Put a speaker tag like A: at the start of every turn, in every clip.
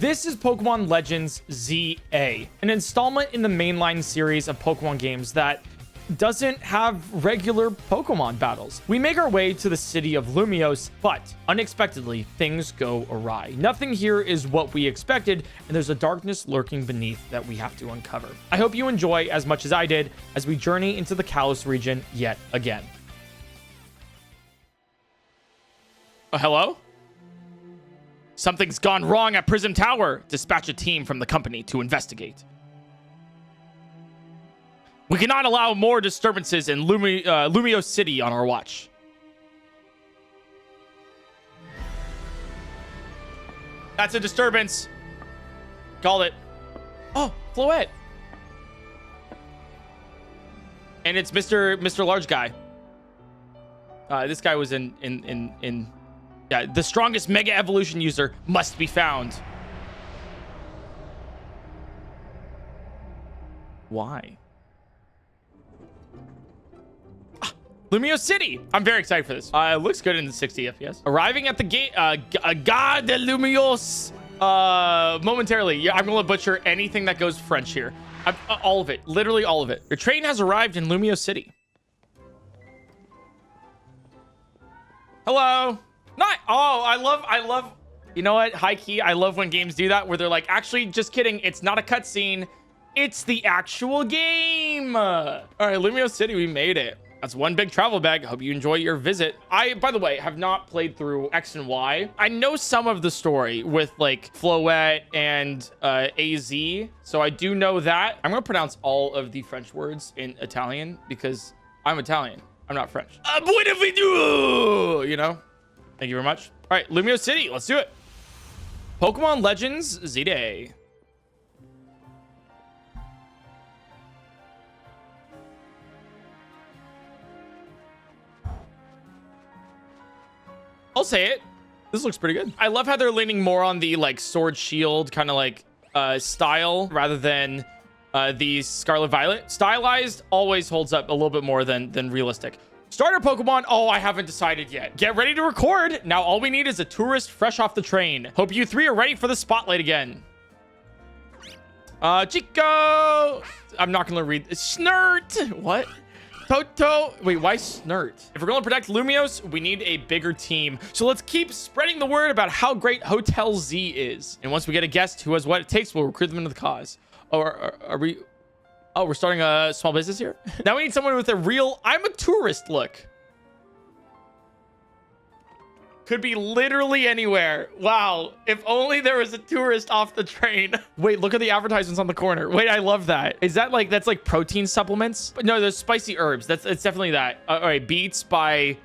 A: This is Pokemon Legends ZA, an installment in the mainline series of Pokemon games that doesn't have regular Pokemon battles. We make our way to the city of Lumiose, but unexpectedly, things go awry. Nothing here is what we expected, and there's a darkness lurking beneath that we have to uncover. I hope you enjoy as much as I did as we journey into the Kalos region yet again. Hello? Something's gone wrong at Prism Tower. Dispatch a team from the company to investigate. We cannot allow more disturbances in Lumiose City on our watch. That's a disturbance. Called it. Oh, Floette. And it's Mr. Large Guy. This guy was in yeah, the strongest Mega Evolution user must be found. Why? Lumiose City. I'm very excited for this. It looks good in the 60 FPS. Arriving at the gate, Gare de Lumiose. Momentarily. Yeah, I'm gonna butcher anything that goes French here. All of it. Literally all of it. Your train has arrived in Lumiose City. Hello. Not. Oh, I love. You know what? High key. I love when games do that, where they're like, actually, just kidding. It's not a cutscene. It's the actual game. All right, Lumiose City. We made it. That's one big travel bag. I hope you enjoy your visit. I, by the way, have not played through X and Y. I know some of the story with like Floette and AZ. So I do know that. I'm going to pronounce all of the French words in Italian because I'm Italian. I'm not French. What if we do? You know? Thank you very much. All right, Lumiose City. Let's do it. Pokemon Legends ZA. I'll say it. This looks pretty good. I love how they're leaning more on the like sword shield kind of like style rather than the Scarlet Violet. Stylized always holds up a little bit more than realistic. Starter Pokemon. Oh, I haven't decided yet. Get ready to record. Now all we need is a tourist fresh off the train. Hope you three are ready for the spotlight again. Chico. I'm not gonna read. Snert. What? Toto. Wait, why Snert? If we're going to protect Lumiose, we need a bigger team. So let's keep spreading the word about how great Hotel Z is. And once we get a guest who has what it takes, we'll recruit them into the cause. Oh, are we... Oh, we're starting a small business here? Now we need someone with a real I'm a tourist look. Could be literally anywhere. Wow. If only there was a tourist off the train. Wait, look at the advertisements on the corner. Wait, I love that. Is that like, that's like protein supplements? But no, there's spicy herbs. It's definitely that. All right, Beats by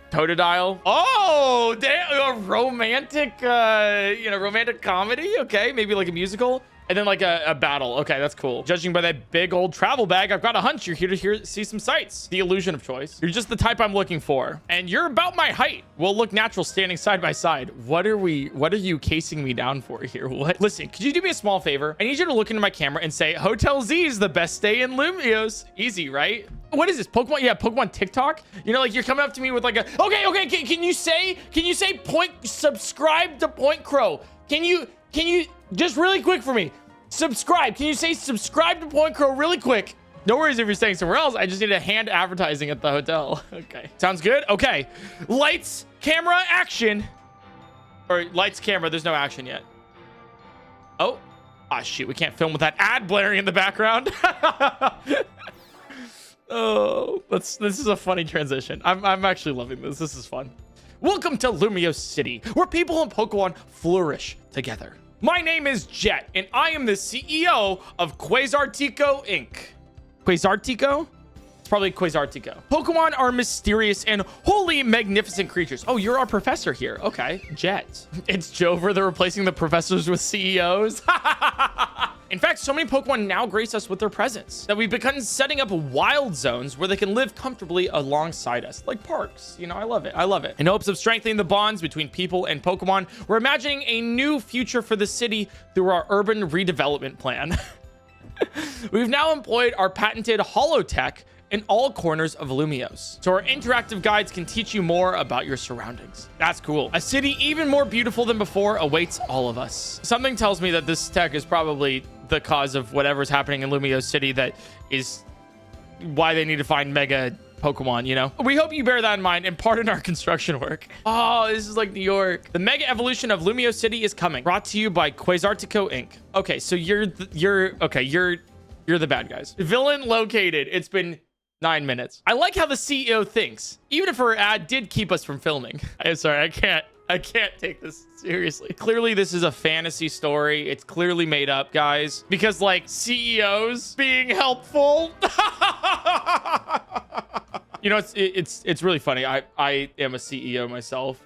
A: Totodile. Oh, damn, a romantic, romantic comedy. Okay, maybe like a musical. And then like a battle. Okay, that's cool. Judging by that big old travel bag, I've got a hunch you're here to see some sights. The illusion of choice. You're just the type I'm looking for. And you're about my height. We'll look natural standing side by side. What are you casing me down for here? What? Listen, could you do me a small favor? I need you to look into my camera and say, Hotel Z is the best stay in Lumiose. Easy, right? What is this? Pokemon? Yeah, Pokemon TikTok. You know, like you're coming up to me with like a, okay, can you say subscribe to PointCrow? Can you just really quick for me? Subscribe. Can you say subscribe to PointCrow really quick? No worries if you're staying somewhere else. I just need a hand advertising at the hotel. Okay. Sounds good? Okay. Lights, camera, action. Or lights, camera. There's no action yet. Oh. Ah, shoot. We can't film with that ad blaring in the background. Oh, this is a funny transition. I'm actually loving this. This is fun. Welcome to Lumiose City, where people and Pokemon flourish together. My name is Jet, and I am the CEO of Quasartico Inc. Quasartico? It's probably Quasartico. Pokemon are mysterious and wholly magnificent creatures. Oh, you're our professor here. Okay, Jet. It's Jover. They're replacing the professors with CEOs. In fact, so many Pokemon now grace us with their presence that we've begun setting up wild zones where they can live comfortably alongside us, like parks. You know, I love it. I love it. In hopes of strengthening the bonds between people and Pokemon, we're imagining a new future for the city through our urban redevelopment plan. We've now employed our patented holotech in all corners of Lumiose. So our interactive guides can teach you more about your surroundings. That's cool. A city even more beautiful than before awaits all of us. Something tells me that this tech is probably the cause of whatever's happening in Lumiose City that is why they need to find mega Pokemon, you know? We hope you bear that in mind and pardon our construction work. Oh, this is like New York. The mega evolution of Lumiose City is coming. Brought to you by Quasartico Inc. Okay, so you're the bad guys. Villain located. It's been 9 minutes. I like how the CEO thinks, even if her ad did keep us from filming. I'm sorry, I can't take this seriously. Clearly, this is a fantasy story. It's clearly made up, guys, because like CEOs being helpful. You know, it's really funny. I am a CEO myself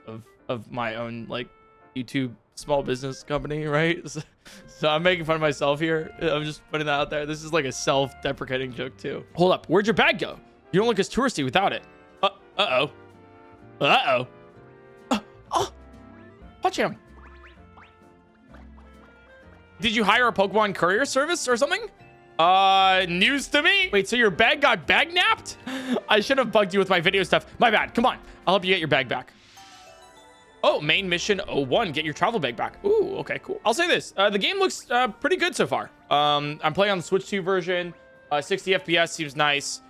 A: of my own like YouTube small business company, right? So I'm making fun of myself here. I'm just putting that out there. This is like a self-deprecating joke too. Hold up, where'd your bag go? You don't look as touristy without it. Uh-oh. Watch him. Did you hire a Pokemon courier service or something? News to me. Wait, so your bag got bag napped? I should have bugged you with my video stuff. My bad. Come on. I'll help you get your bag back. Oh, main mission 01. Get your travel bag back. Ooh, okay, cool. I'll say this. The game looks pretty good so far. I'm playing on the Switch 2 version. 60 FPS seems nice.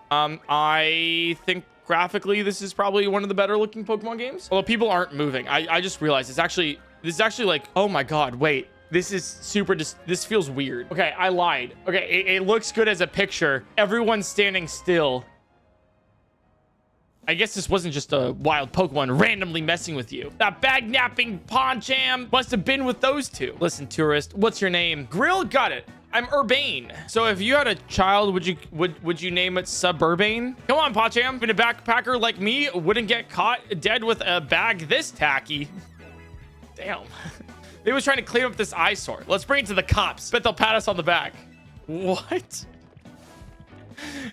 A: I think graphically this is probably one of the better looking Pokemon games. Although people aren't moving. I just realized this is actually like, oh my God, wait. This is super, this feels weird. Okay, I lied. Okay, it looks good as a picture. Everyone's standing still. I guess this wasn't just a wild Pokemon randomly messing with you. That bag napping Poncham must have been with those two. Listen, tourist, what's your name? Grill, got it. I'm Urbane. So if you had a child, would you name it Suburbane? Come on, Poncham. Even a backpacker like me wouldn't get caught dead with a bag this tacky. Damn. They was trying to clean up this eyesore. Let's bring it to the cops. Bet they'll pat us on the back. What?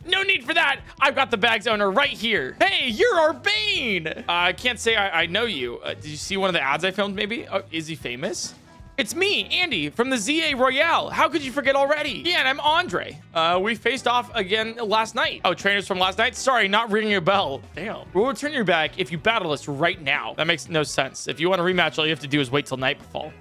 A: No need for that. I've got the bag's owner right here. Hey, you're Urbane. I can't say I know you. Did you see one of the ads I filmed maybe? Is he famous? It's me, Andy, from the ZA Royale. How could you forget already? Yeah, and I'm Andre. We faced off again last night. Oh, trainers from last night? Sorry, not ringing a bell. Damn. We'll return your bag if you battle us right now. That makes no sense. If you want a rematch, all you have to do is wait till nightfall.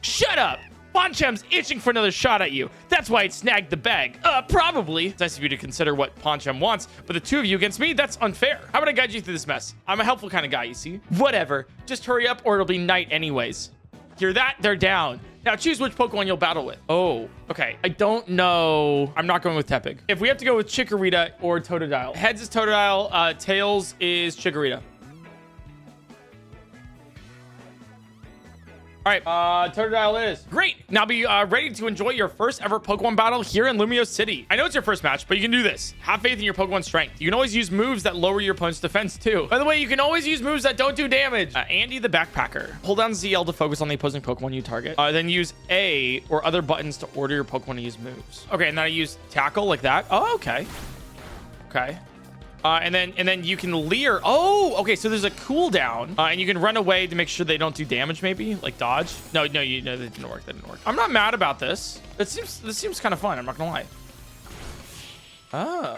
A: Shut up! Poncham's itching for another shot at you. That's why it snagged the bag. Probably. It's nice of you to consider what Poncham wants, but the two of you against me, that's unfair. How about I guide you through this mess? I'm a helpful kind of guy, you see. Whatever. Just hurry up or it'll be night anyways. Hear that? They're down. Now choose which Pokemon you'll battle with. Oh, okay. I don't know. I'm not going with Tepig. If we have to go with Chikorita or Totodile. Heads is Totodile. Tails is Chikorita. All right, Totodile it is. Great. Now be ready to enjoy your first ever Pokemon battle here in Lumiose City. I know it's your first match, but you can do this. Have faith in your Pokemon's strength. You can always use moves that lower your opponent's defense too. By the way, you can always use moves that don't do damage. Andy the Backpacker. Hold down ZL to focus on the opposing Pokemon you target. Then use A or other buttons to order your Pokemon to use moves. Okay, and then I use Tackle like that. Oh, okay. Okay. And then you can leer. Oh, okay. So there's a cooldown, and you can run away to make sure they don't do damage. Maybe like dodge. No, that didn't work. That didn't work. I'm not mad about this. This seems kind of fun. I'm not gonna lie. Oh.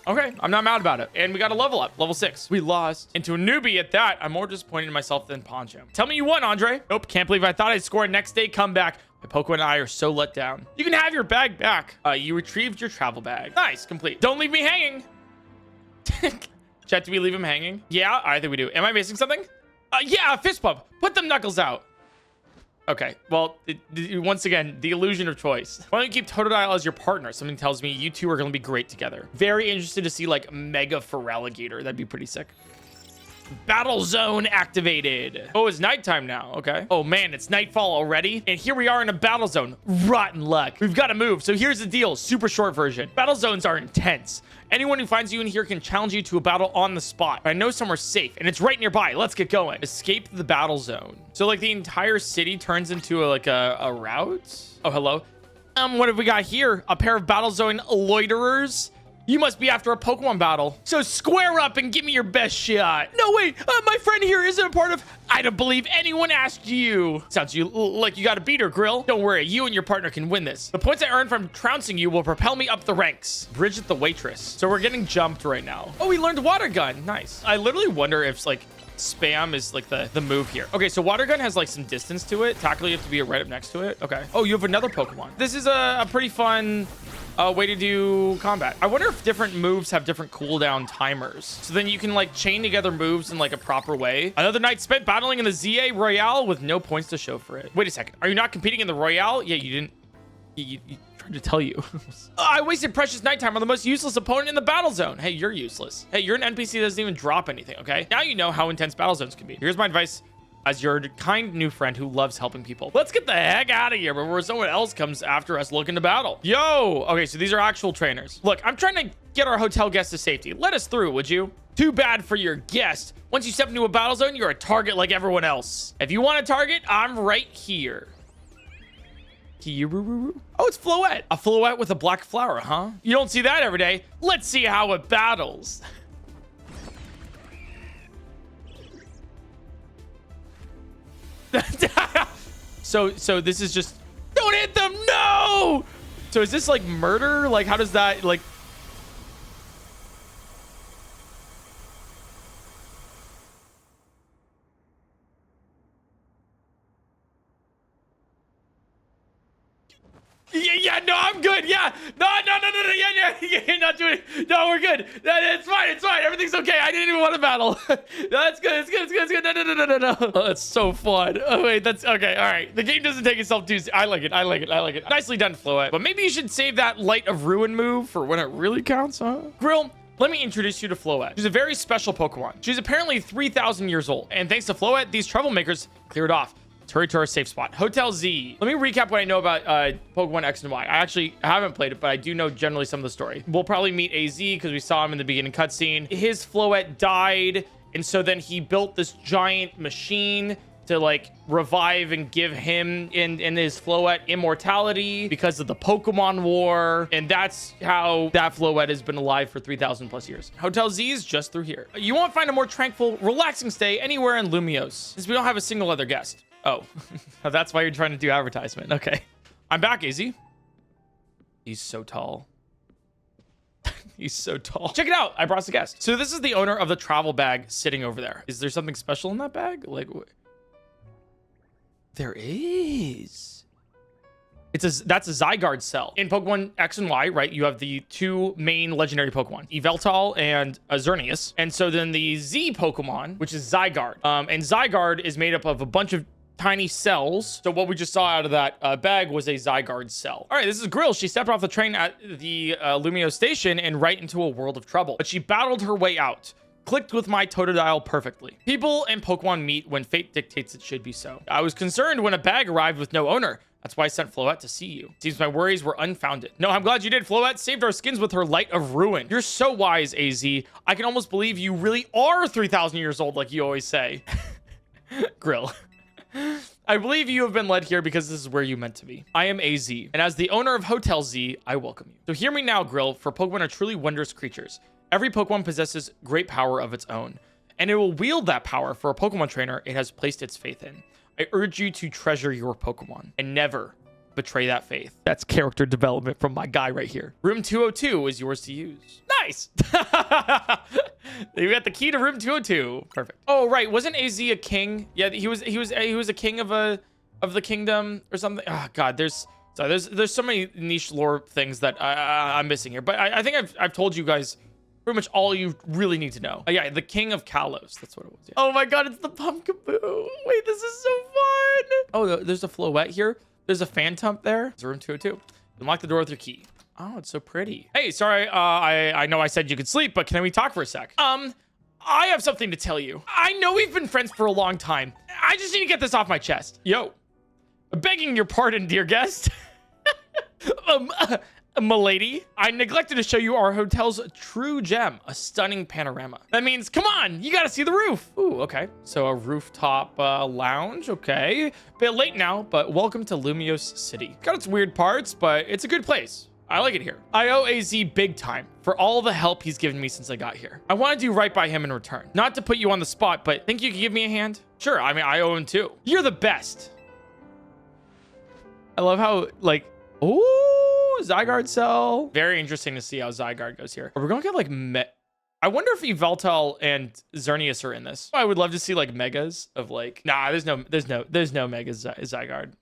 A: Okay, I'm not mad about it. And we got a level up, level 6. We lost. And to a newbie at that, I'm more disappointed in myself than Poncham. Tell me you won, Andre. Nope, can't believe I thought I'd score a next day comeback. My Pokemon and I are so let down. You can have your bag back. You retrieved your travel bag. Nice, complete. Don't leave me hanging. Chat, do we leave him hanging? Yeah, I think we do. Am I missing something? Yeah, fist pump. Put them knuckles out. Okay, well, once again, the illusion of choice. Why don't you keep Totodile as your partner? Something tells me you two are going to be great together. Very interested to see, like, Mega Feraligatr. That'd be pretty sick. Battle zone activated. Oh, it's nighttime now. Okay. Oh, man, it's nightfall already. And here we are in a battle zone. Rotten luck. We've got to move. So here's the deal. Super short version. Battle zones are intense. Anyone who finds you in here can challenge you to a battle on the spot. I know somewhere safe, and it's right nearby. Let's get going. Escape the battle zone. So, like, the entire city turns into a route. Oh, hello. What have we got here? A pair of battle zone loiterers. You must be after a Pokemon battle. So square up and give me your best shot. No, wait, my friend here isn't a part of... I don't believe anyone asked you. Sounds like you got to beat her, Grill. Don't worry, you and your partner can win this. The points I earn from trouncing you will propel me up the ranks. Bridget the waitress. So we're getting jumped right now. Oh, we learned Water Gun. Nice. I literally wonder if like spam is like the move here. Okay, so Water Gun has like some distance to it. Tackle, you have to be right up next to it. Okay. Oh, you have another Pokemon. This is a pretty fun way to do combat. I wonder if different moves have different cooldown timers. So then you can like chain together moves in like a proper way. Another night spent battling in the ZA Royale with no points to show for it. Wait a second. Are you not competing in the Royale? Yeah, you didn't. You tried to tell you. I wasted precious nighttime on the most useless opponent in the battle zone. Hey, you're useless. Hey, you're an NPC that doesn't even drop anything, okay? Now you know how intense battle zones can be. Here's my advice as your kind new friend who loves helping people. Let's get the heck out of here before someone else comes after us looking to battle. Yo! Okay, so these are actual trainers. Look, I'm trying to get our hotel guests to safety. Let us through, would you? Too bad for your guest. Once you step into a battle zone, you're a target like everyone else. If you want a target, I'm right here. Oh, it's Floette. A Floette with a black flower, huh? You don't see that every day. Let's see how it battles. So this is just... Don't hit them! No! So is this like murder? Like, how does that, like... Yeah, no, I'm good. Yeah, no, yeah, not doing it. No, we're good. It's fine. Everything's okay. I didn't even want to battle. No, that's good. It's good. No. Oh, that's so fun. Oh, wait, that's okay. All right. The game doesn't take itself too. I like it. Nicely done, Floette. But maybe you should save that Light of Ruin move for when it really counts, huh? Grill, let me introduce you to Floette. She's a very special Pokemon. She's apparently 3,000 years old. And thanks to Floette, these troublemakers cleared off. Hurry to our safe spot. Hotel Z. Let me recap what I know about Pokemon X and Y. I actually haven't played it, but I do know generally some of the story. We'll probably meet AZ because we saw him in the beginning cutscene. His Floette died, and so then he built this giant machine to like revive and give him and his Floette immortality because of the Pokemon War. And that's how that Floette has been alive for 3,000 plus years. Hotel Z is just through here. You won't find a more tranquil, relaxing stay anywhere in Lumiose, since we don't have a single other guest. Oh, that's why you're trying to do advertisement. Okay. I'm back, AZ. He's so tall. He's so tall. Check it out. I brought us a guest. So this is the owner of the travel bag sitting over there. Is there something special in that bag? Like, there is. That's a Zygarde cell. In Pokemon X and Y, right, you have the two main legendary Pokemon, Yveltal and Xerneas. And so then the Z Pokemon, which is Zygarde. And Zygarde is made up of a bunch of tiny cells. So what we just saw out of that bag was a Zygarde cell. All right, this is Grill. She stepped off the train at the Lumiose station and right into a world of trouble. But she battled her way out. Clicked with my Totodile perfectly. People and Pokemon meet when fate dictates it should be so. I was concerned when a bag arrived with no owner. That's why I sent Floette to see you. Seems my worries were unfounded. No, I'm glad you did. Floette saved our skins with her Light of Ruin. You're so wise, AZ. I can almost believe you really are 3,000 years old, like you always say. Grill. I believe you have been led here because this is where you meant to be. I am AZ, and as the owner of Hotel Z, I welcome you. So hear me now, Grill, for Pokemon are truly wondrous creatures. Every Pokemon possesses great power of its own, and it will wield that power for a Pokemon trainer it has placed its faith in. I urge you to treasure your Pokemon and never betray that faith. That's character development from my guy right here. Room 202 is yours to use. Nice. You got the key to room 202. Perfect. Oh, right. Wasn't AZ a king? Yeah, he was a king of the kingdom or something. Oh God, there's so many niche lore things that I'm missing here. But I think I've told you guys pretty much all you really need to know. Yeah, the king of Kalos. That's what it was. Yeah. Oh my God, it's the Pumpkaboo. Wait, this is so fun. Oh, there's a Floette here. There's a Phantump there. It's room 202. Unlock the door with your key. Oh, it's so pretty. Hey, sorry. I know I said you could sleep, but can we talk for a sec? I have something to tell you. I know we've been friends for a long time. I just need to get this off my chest. Yo, begging your pardon, dear guest. Milady, I neglected to show you our hotel's true gem, a stunning panorama. That means, come on, you gotta see the roof. Ooh, okay. So a rooftop lounge, okay. Bit late now, but welcome to Lumiose City. Got its weird parts, but it's a good place. I like it here. I owe AZ big time for all the help he's given me since I got here. I want to do right by him in return. Not to put you on the spot, but think you could give me a hand? Sure, I mean, I owe him too. You're the best. I love how, like, ooh, Zygarde cell. Very interesting to see how Zygarde goes here. We're going to get, like, I wonder if Yveltal and Xerneas are in this. I would love to see, like, megas of, like, nah, there's no megas Zygarde.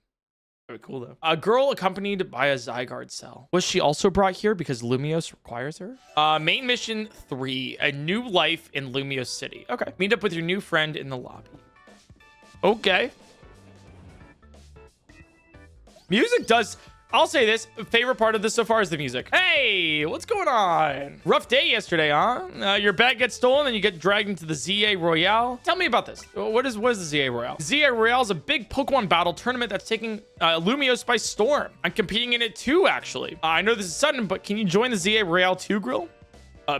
A: Very cool though. A girl accompanied by a Zygarde cell. Was she also brought here because Lumiose requires her? Main mission 3, a new life in Lumiose City. Okay. Meet up with your new friend in the lobby. Okay. Music does... I'll say this, favorite part of this so far is the music. Hey, what's going on? Rough day yesterday, huh? Your bag gets stolen and you get dragged into the ZA Royale. Tell me about this. What is the ZA Royale? ZA Royale is a big Pokemon battle tournament that's taking Lumiose by storm. I'm competing in it too, actually. I know this is sudden, but can you join the ZA Royale too, Grill?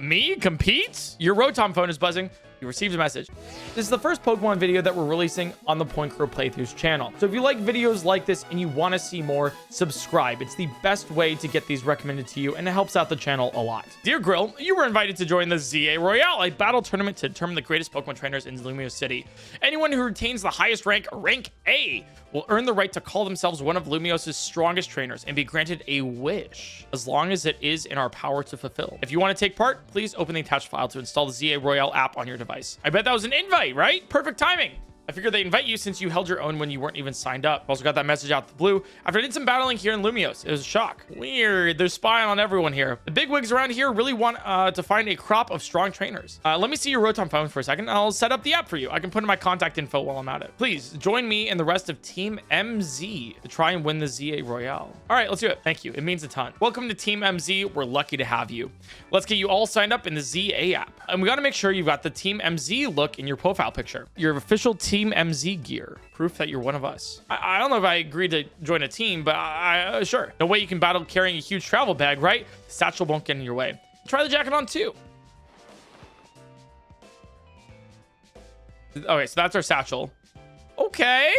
A: Me? Compete? Your Rotom phone is buzzing. You received a message. This is the first Pokemon video that we're releasing on the PointCrow Playthroughs channel. So if you like videos like this and you want to see more, subscribe. It's the best way to get these recommended to you, and it helps out the channel a lot. Dear Grill, you were invited to join the ZA Royale, a battle tournament to determine the greatest Pokemon trainers in Lumiose City. Anyone who retains the highest rank, rank A, will earn the right to call themselves one of Lumiose's strongest trainers and be granted a wish, as long as it is in our power to fulfill. If you want to take part, please open the attached file to install the ZA Royale app on your device. I bet that was an invite, right? Perfect timing. I figured they invite you since you held your own when you weren't even signed up. Also got that message out the blue after I did some battling here in Lumiose. It was a shock. Weird. They're spying on everyone here. The bigwigs around here really want to find a crop of strong trainers. Let me see your Rotom phone for a second. I'll set up the app for you. I can put in my contact info while I'm at it. Please join me and the rest of Team MZ to try and win the ZA Royale. All right, let's do it. Thank you. It means a ton. Welcome to Team MZ. We're lucky to have you. Let's get you all signed up in the ZA app. And we got to make sure you've got the Team MZ look in your profile picture. Your official Team MZ gear. Proof that you're one of us. I don't know if I agreed to join a team, but sure. No way you can battle carrying a huge travel bag, right? The satchel won't get in your way. Try the jacket on too. Okay, so that's our satchel. Okay.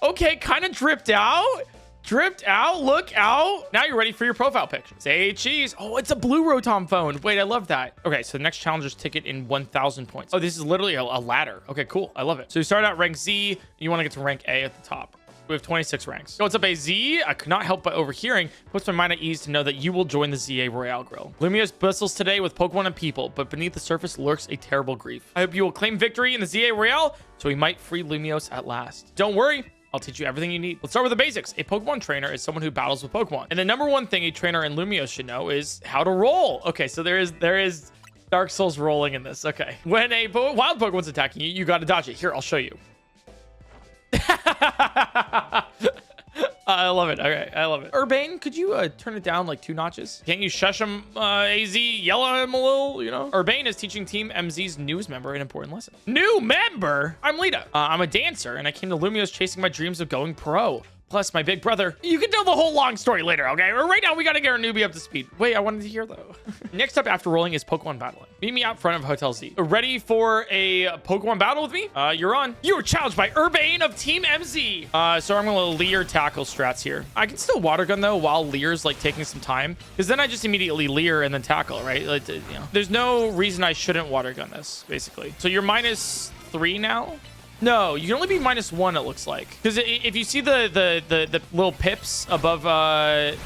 A: Okay, kind of dripped out. Dripped out, look out. Now you're ready for your profile picture. Say cheese. Oh, it's a blue Rotom phone. Wait, I love that. Okay, so the next challenger's ticket in 1,000 points. Oh, this is literally a ladder. Okay, cool. I love it. So you start out rank Z. You want to get to rank A at the top. We have 26 ranks. So what's up, AZ? I could not help but overhearing. Puts my mind at ease to know that you will join the ZA Royale Grill. Lumiose bristles today with Pokemon and people, but beneath the surface lurks a terrible grief. I hope you will claim victory in the ZA Royale so we might free Lumiose at last. Don't worry. I'll teach you everything you need. Let's start with the basics. A Pokemon trainer is someone who battles with Pokemon. And the number one thing a trainer in Lumiose should know is how to roll. Okay, so there is Dark Souls rolling in this. Okay. When a wild Pokemon's attacking you, you got to dodge it. Here, I'll show you. I love it. Okay, I love it. Urbane, could you turn it down like 2 notches? Can't you shush him, AZ? Yell at him a little, you know? Urbane is teaching Team MZ's newest member an important lesson. New member? I'm Lita. I'm a dancer, and I came to Lumiose chasing my dreams of going pro. Plus, my big brother. You can tell the whole long story later, okay? Right now, we gotta get our newbie up to speed. Wait, I wanted to hear, though. Next up after rolling is Pokemon battling. Meet me out front of Hotel Z. Ready for a Pokemon battle with me? You're on. You were challenged by Urbane of Team MZ. So I'm gonna Leer tackle strats here. I can still Water Gun, though, while Leer's, like, taking some time. Because then I just immediately Leer and then tackle, right? Like, you know. There's no reason I shouldn't Water Gun this, basically. So you're -3 now? No, you can only be -1, it looks like. Because if you see the little pips above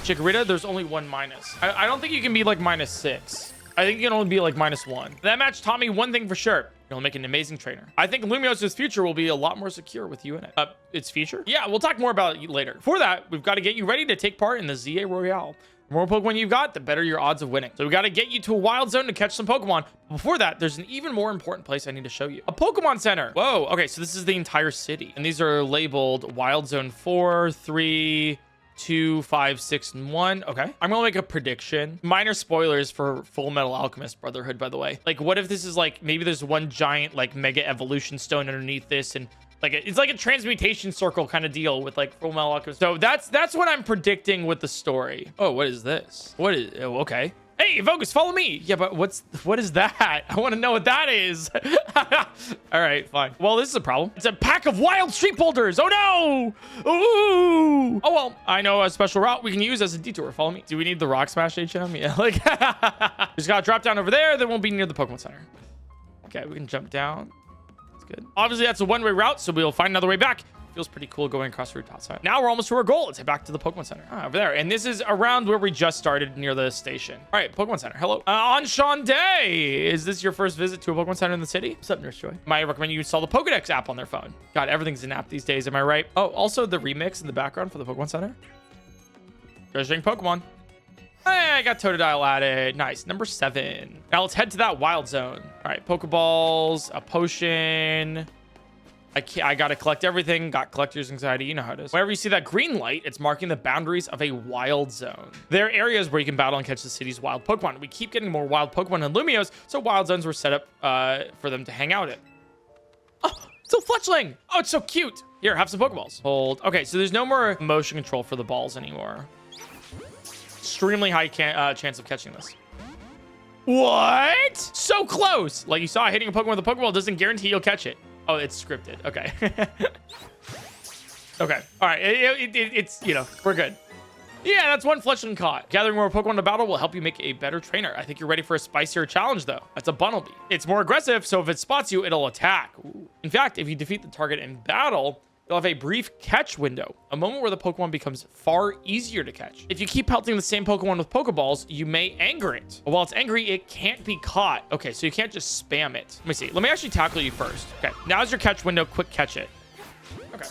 A: Chikorita, there's only 1 minus. I don't think you can be like -6. I think you can only be like -1. That match taught me one thing for sure. You'll make an amazing trainer. I think Lumiose's future will be a lot more secure with you in it. Its future? Yeah, we'll talk more about it later. For that, we've got to get you ready to take part in the ZA Royale. The more Pokemon you've got, the better your odds of winning. So we got to get you to a wild zone to catch some Pokemon. Before that, there's an even more important place I need to show you. A Pokemon Center. Whoa. Okay, so this is the entire city. And these are labeled Wild Zone 4, 3, 2, 5, 6, and 1. Okay. I'm going to make a prediction. Minor spoilers for Full Metal Alchemist Brotherhood, by the way. Like, what if this is like, maybe there's one giant, like, Mega Evolution Stone underneath this, and like it's like a transmutation circle kind of deal with like Full Metal Alchemist. So that's what I'm predicting with the story. Oh, what is this? What is? Oh, okay. Hey, Focus, follow me. Yeah, but what is that? I want to know what that is. All right, fine. Well, this is a problem. It's a pack of wild street boulders. Oh, no. Ooh. Oh, well, I know a special route we can use as a detour. Follow me. Do we need the rock smash HM? Yeah, like, just got to drop down over there. Then we'll be near the Pokemon Center. Okay, we can jump down. That's good. Obviously, that's a one-way route, so we'll find another way back. Feels pretty cool going across the rooftop side. Now we're almost to our goal. Let's head back to the Pokemon Center. Over there. And this is around where we just started near the station. All right, Pokemon Center. Hello. On Sean Day. Is this your first visit to a Pokemon Center in the city? What's up, Nurse Joy? Might recommend you install the Pokedex app on their phone. God, everything's an app these days. Am I right? Oh, also the remix in the background for the Pokemon Center. Treasuring Pokemon. Hey, I got Totodile added. Nice. Number 7. Now let's head to that wild zone. All right, Pokeballs, a potion. I gotta collect everything. Got collector's anxiety. You know how it is. Whenever you see that green light, it's marking the boundaries of a wild zone. There are areas where you can battle and catch the city's wild Pokemon. We keep getting more wild Pokemon in Lumiose, so wild zones were set up for them to hang out in. Oh, it's a Fletchling. Oh, it's so cute. Here, have some Pokeballs. Hold. Okay, so there's no more motion control for the balls anymore. Extremely high chance of catching this. What? So close. Like you saw, hitting a Pokemon with a Pokeball doesn't guarantee you'll catch it. Oh, it's scripted. Okay. Okay. All right. It's, you know, we're good. Yeah, that's one Fletchling caught. Gathering more Pokemon to battle will help you make a better trainer. I think you're ready for a spicier challenge, though. That's a Bunnelby. It's more aggressive, so if it spots you, it'll attack. Ooh. In fact, if you defeat the target in battle, you'll have a brief catch window, a moment where the Pokemon becomes far easier to catch. If you keep pelting the same Pokemon with Pokeballs, you may anger it. While it's angry, it can't be caught. Okay, so you can't just spam it. Let me see. Let me actually tackle you first. Okay, now's your catch window. Quick catch it. Okay.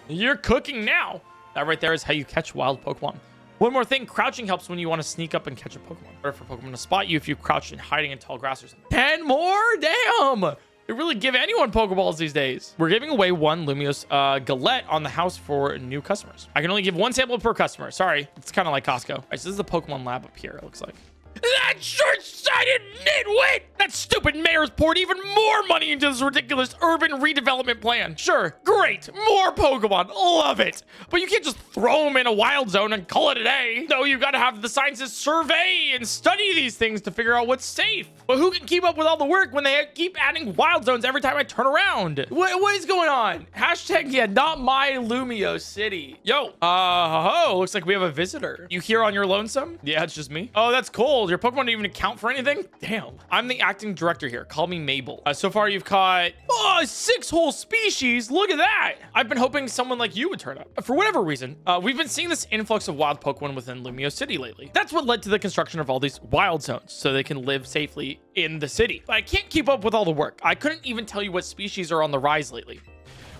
A: You're cooking now. That right there is how you catch wild Pokemon. One more thing, crouching helps when you want to sneak up and catch a Pokemon. Better for Pokemon to spot you if you crouch and hiding in tall grass or something. 10 more? Damn! They really give anyone Pokeballs these days. We're giving away one Lumiose Galette on the house for new customers. I can only give one sample per customer. Sorry. It's kind of like Costco. All right, so this is the Pokemon lab up here, it looks like. That short-sighted nitwit! That stupid mayor's poured even more money into this ridiculous urban redevelopment plan. Sure, great, more Pokemon, love it. But you can't just throw them in a wild zone and call it a day. No, you gotta have the scientists survey and study these things to figure out what's safe. But who can keep up with all the work when they keep adding wild zones every time I turn around? What is going on? Hashtag, yeah, not my Lumiose city. Yo, looks like we have a visitor. You here on your lonesome? Yeah, it's just me. Oh, that's cool. Your Pokemon didn't even account for anything? Damn. I'm the acting director here. Call me Mabel. So far, you've caught 6 whole species. Look at that. I've been hoping someone like you would turn up. For whatever reason, we've been seeing this influx of wild Pokemon within Lumiose City lately. That's what led to the construction of all these wild zones, so they can live safely in the city. But I can't keep up with all the work. I couldn't even tell you what species are on the rise lately.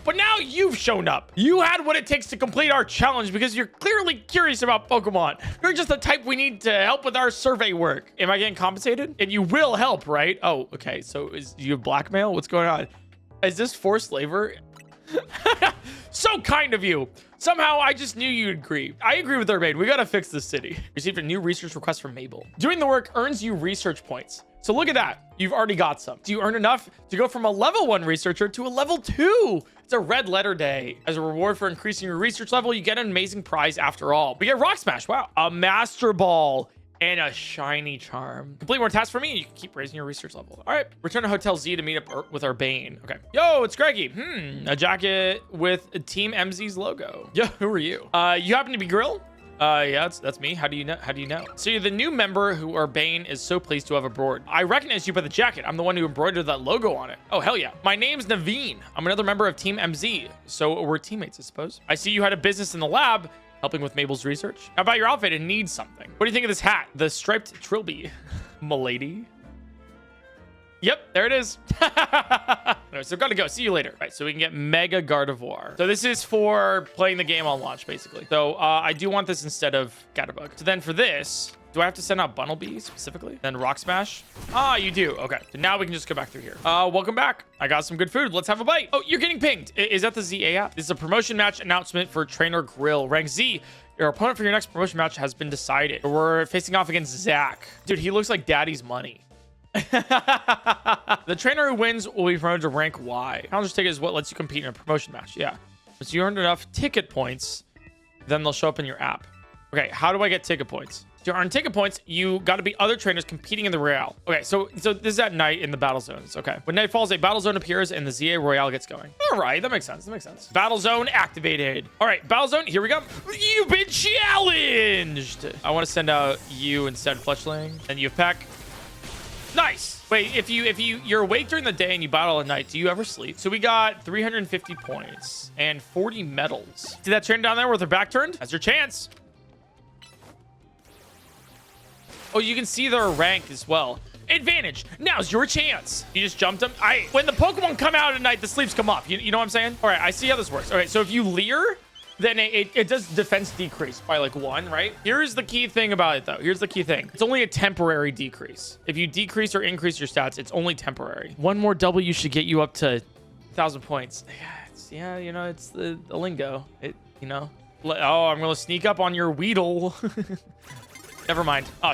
A: But now you've shown up. You had what it takes to complete our challenge because you're clearly curious about Pokemon. You're just the type we need to help with our survey work. Am I getting compensated? And you will help, right? Oh, okay. So is you blackmail? What's going on? Is this forced labor? So kind of you. Somehow I just knew you'd agree. I agree with Urbane. We gotta fix this city. Received a new research request from Mabel. Doing the work earns you research points. So look at that. You've already got some. Do you earn enough to go from a level 1 researcher to a level 2? It's a red letter day. As a reward for increasing your research level, you get an amazing prize after all. We get Rock Smash. Wow. A Master Ball and a shiny charm. Complete more tasks for me. You can keep raising your research level. All right. Return to Hotel Z to meet up with Urbane. Okay. Yo, it's Greggy. A jacket with Team MZ's logo. Yo, who are you? You happen to be Grill? Yeah, that's me. How do you know? So you're the new member who Urbane is so pleased to have aboard. I recognize you by the jacket. I'm the one who embroidered that logo on it. Oh, hell yeah. My name's Naveen. I'm another member of Team MZ. So we're teammates, I suppose. I see you had a business in the lab helping with Mabel's research. How about your outfit? It needs something. What do you think of this hat? The striped trilby. Milady. Yep, there it is. Right, so gotta go. See you later. Right, so we can get Mega Gardevoir. So this is for playing the game on launch, basically. So I do want this instead of Gatterbug. So then for this, do I have to send out Bunnelby specifically? Then Rock Smash? Ah, you do. Okay. So now we can just go back through here. Welcome back. I got some good food. Let's have a bite. Oh, you're getting pinged. Is that the ZA app? This is a promotion match announcement for Trainer Grill. Rank Z. Your opponent for your next promotion match has been decided. We're facing off against Zack. Dude, he looks like daddy's money. The trainer who wins will be promoted to rank Y. Challenger ticket is what lets you compete in a promotion match. Yeah. So you earned enough ticket points, then they'll show up in your app. Okay, how do I get ticket points? To earn ticket points, you got to beat other trainers competing in the Royale. Okay, so this is at night in the battle zones. Okay. When night falls, a battle zone appears and the ZA Royale gets going. All right, that makes sense. That makes sense. Battle zone activated. All right, battle zone, here we go. You've been challenged. I want to send out you instead, Fletchling. And you have Peck. Nice. Wait, if you're awake during the day and you battle at night, do you ever sleep? So we got 350 points and 40 medals. See that trainer down there with her back turned? That's your chance. Oh, you can see their rank as well. Advantage. Now's your chance. You just jumped them. When the Pokemon come out at night, the sleeps come up. You know what I'm saying? All right, I see how this works. All right, so if you leer, then it does defense decrease by like 1, right? Here's the key thing about it, though. Here's the key thing. It's only a temporary decrease. If you decrease or increase your stats, it's only temporary. One more W should get you up to 1,000 points. Yeah, you know, it's the lingo. You know. Oh, I'm going to sneak up on your Weedle. Never mind. Oh,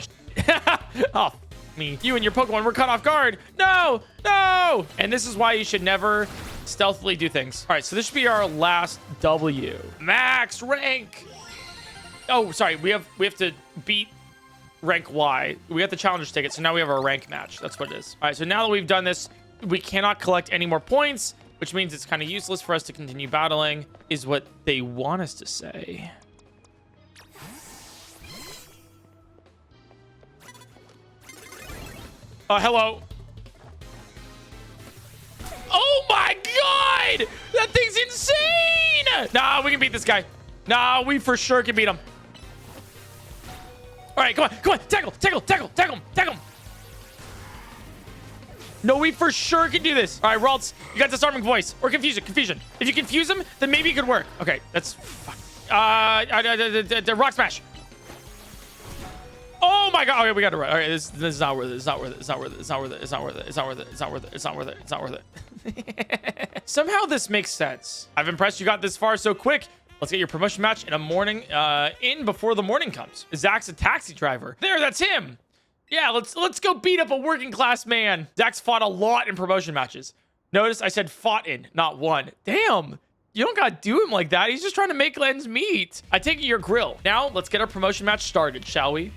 A: oh, me. You and your Pokemon were caught off guard. No, no. And this is why you should never stealthily do things. All right, so this should be our last W. Max rank. Oh, sorry. We have to beat rank Y. We got the challenger's ticket, so now we have our rank match. That's what it is. All right, so now that we've done this, we cannot collect any more points, which means it's kind of useless for us to continue battling, is what they want us to say. Hello. Oh my god! That thing's insane! Nah, we can beat this guy. Nah, we for sure can beat him. All right, come on. Tackle. Tackle. No, we for sure can do this. All right, Ralts, you got disarming voice or confusion. If you confuse him, then maybe it could work. Okay, that's the rock smash. Oh my god. Okay, we gotta run. All right, this is not worth it. It's not worth it. Somehow this makes sense. I'm impressed you got this far so quick. Let's get your promotion match in a morning, in before the morning comes. Zack's a taxi driver. There, that's him. Yeah, let's go beat up a working class man. Zack's fought a lot in promotion matches. Notice I said fought in, not won. Damn. You don't gotta do him like that. He's just trying to make ends meet. I take it your grill. Now, let's get our promotion match started, shall we?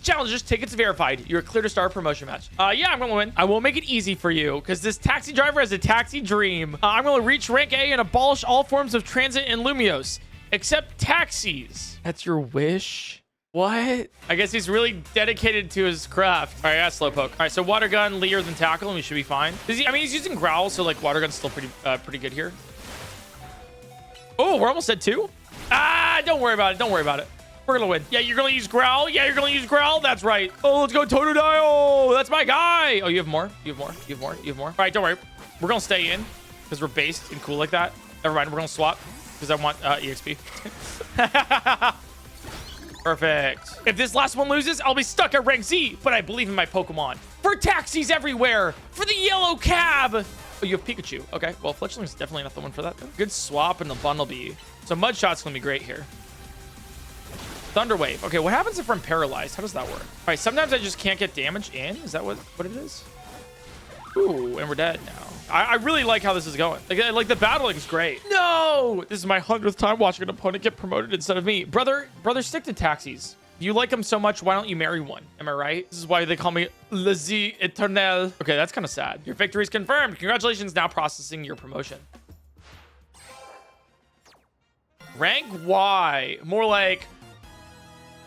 A: Challengers, tickets verified. You're clear to start a promotion match. Yeah, I'm gonna win. I will make it easy for you because this taxi driver has a taxi dream. I'm gonna reach rank A and abolish all forms of transit in Lumiose, except taxis. That's your wish? What? I guess he's really dedicated to his craft. All right, yeah, Slowpoke. All right, so Water Gun, Leer, then Tackle, and we should be fine. I mean, he's using Growl, so like Water Gun's still pretty good here. Oh, we're almost at 2. Don't worry about it. We're gonna win. Yeah, you're gonna use Growl. That's right. Oh, let's go Totodile. That's my guy. Oh, you have more. All right, don't worry. We're gonna stay in because we're based and cool like that. Never mind. We're gonna swap because I want EXP. Perfect. If this last one loses, I'll be stuck at rank Z, but I believe in my Pokemon. For taxis everywhere. For the yellow cab. Oh, you have Pikachu. Okay, well, Fletchling's definitely not the one for that. Good swap in the Bumblebee. So Mudshot's gonna be great here. Thunder Wave. Okay, what happens if I'm paralyzed? How does that work? All right, sometimes I just can't get damage in. Is that what it is? Ooh, and we're dead now. I really like how this is going. Like the battling's great. No! This is my 100th time watching an opponent get promoted instead of me. Brother, stick to taxis. You like them so much, why don't you marry one? Am I right? This is why they call me Le Z Eternel. Okay, that's kind of sad. Your victory is confirmed. Congratulations, now processing your promotion. Rank Y. More like...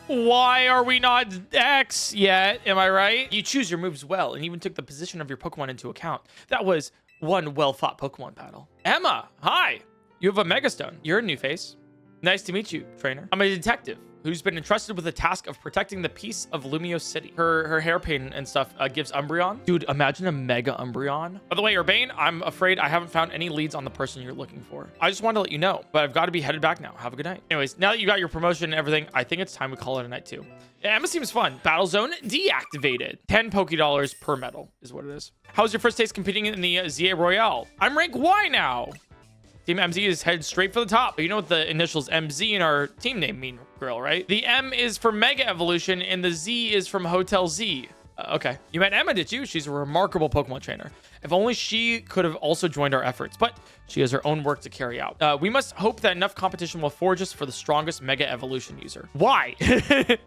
A: Why are we not X yet? Am I right? You choose your moves well and even took the position of your Pokemon into account. That was one well-fought Pokemon battle. Emma, hi. You have a Megastone. You're a new face. Nice to meet you, trainer. I'm a detective who's been entrusted with the task of protecting the peace of Lumiose City. Her hairpin and stuff gives Umbreon. Dude, imagine a Mega Umbreon. By the way, Urbane, I'm afraid I haven't found any leads on the person you're looking for. I just wanted to let you know, but I've got to be headed back now. Have a good night. Anyways, now that you got your promotion and everything, I think it's time we call it a night too. Yeah, Emma seems fun. Battle Zone deactivated. 10 Pokédollars per medal is what it is. How's your first taste competing in the ZA Royale? I'm rank Y now. Team MZ is headed straight for the top. But you know what the initials MZ in our team name mean, Grill, right? The M is for Mega Evolution and the Z is from Hotel Z. Okay. You met Emma, did you? She's a remarkable Pokemon trainer. If only she could have also joined our efforts, but she has her own work to carry out. We must hope that enough competition will forge us for the strongest Mega Evolution user. Why?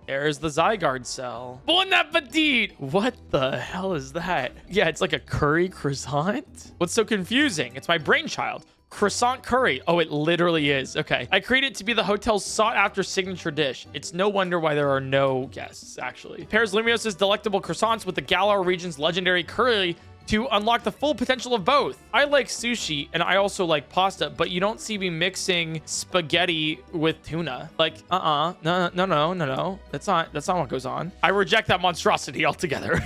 A: There's the Zygarde cell. Bon appetit! What the hell is that? Yeah, it's like a curry croissant. What's so confusing? It's my brainchild. Croissant curry. Oh, it literally is. Okay. I created it to be the hotel's sought-after signature dish. It's no wonder why there are no guests, actually. Pairs Lumiose's delectable croissants with the Galar region's legendary curry to unlock the full potential of both. I like sushi and I also like pasta, but you don't see me mixing spaghetti with tuna. Like, no. That's not what goes on. I reject that monstrosity altogether.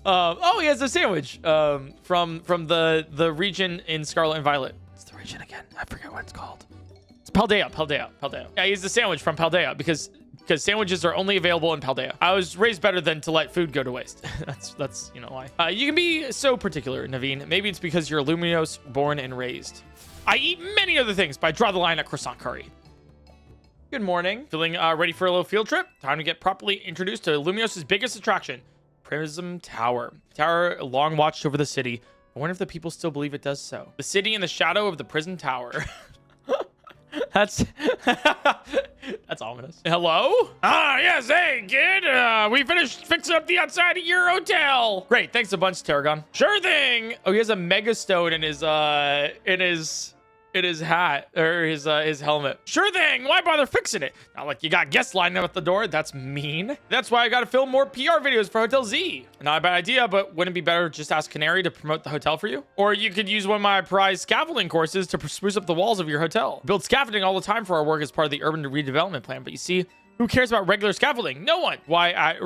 A: Oh, he has a sandwich from the region in Scarlet and Violet. It's the region again. I forget what it's called. It's Paldea. Yeah, he's the sandwich from Paldea because sandwiches are only available in Paldea. I was raised better than to let food go to waste. that's you know why. You can be so particular, Naveen. Maybe it's because you're Lumiose born and raised. I eat many other things, but I draw the line at croissant curry. Good morning. Feeling ready for a little field trip? Time to get properly introduced to Lumiose's biggest attraction, Prism Tower. Tower long watched over the city. I wonder if the people still believe it does so. The city in the shadow of the Prism Tower. That's ominous. Hello? Yes, hey, kid. We finished fixing up the outside of your hotel. Great, thanks a bunch, Tarragon. Sure thing. Oh, he has a Mega Stone in his hat or his helmet. Sure thing. Why bother fixing it? Not like you got guests lining up at the door. That's mean. That's why I got to film more PR videos for Hotel Z. Not a bad idea, but wouldn't it be better to just ask Canari to promote the hotel for you? Or you could use one of my prize scaffolding courses to spruce up the walls of your hotel. Build scaffolding all the time for our work as part of the urban redevelopment plan. But you see, who cares about regular scaffolding? No one. Why, at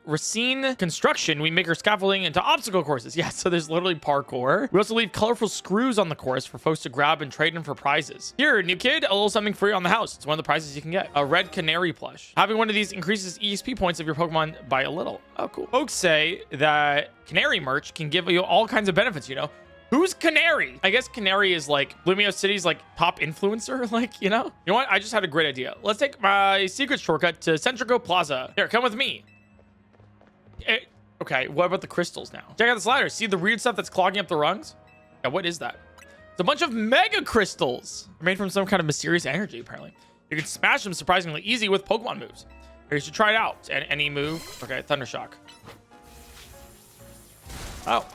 A: Racine Construction, we make our scaffolding into obstacle courses. Yeah, so there's literally parkour. We also leave colorful screws on the course for folks to grab and trade in for prizes. Here, new kid, a little something free on the house. It's one of the prizes you can get. A red canary plush. Having one of these increases EXP points of your Pokemon by a little. Oh, cool. Folks say that canary merch can give you all kinds of benefits, you know? Who's Canari? I guess Canari is like Lumiose City's like top influencer, like, you know? You know what? I just had a great idea. Let's take my secret shortcut to Centrico Plaza. Here, come with me. Okay, what about the crystals now? Check out this ladder. See the weird stuff that's clogging up the rungs? Yeah, what is that? It's a bunch of mega crystals. They're made from some kind of mysterious energy, apparently. You can smash them surprisingly easy with Pokemon moves. Here, you should try it out. Any move. Okay, Thundershock. Oh.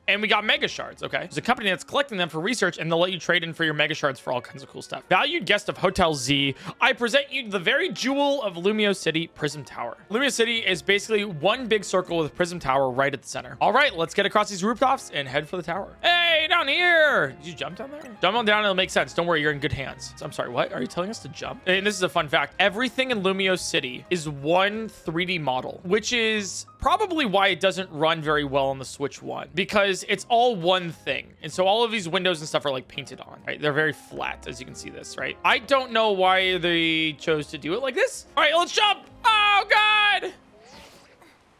A: And we got Mega Shards, okay? There's a company that's collecting them for research, and they'll let you trade in for your Mega Shards for all kinds of cool stuff. Valued guest of Hotel Z, I present you the very jewel of Lumiose City, Prism Tower. Lumiose City is basically one big circle with Prism Tower right at the center. All right, let's get across these rooftops and head for the tower. Hey, down here! Did you jump down there? Jump on down, it'll make sense. Don't worry, you're in good hands. So, I'm sorry, what? Are you telling us to jump? And this is a fun fact. Everything in Lumiose City is one 3D model, which is probably why it doesn't run very well on the Switch 1, because it's all one thing. And so all of these windows and stuff are like painted on, right? They're very flat, as you can see this, right? I don't know why they chose to do it like this. All right, let's jump. Oh, God.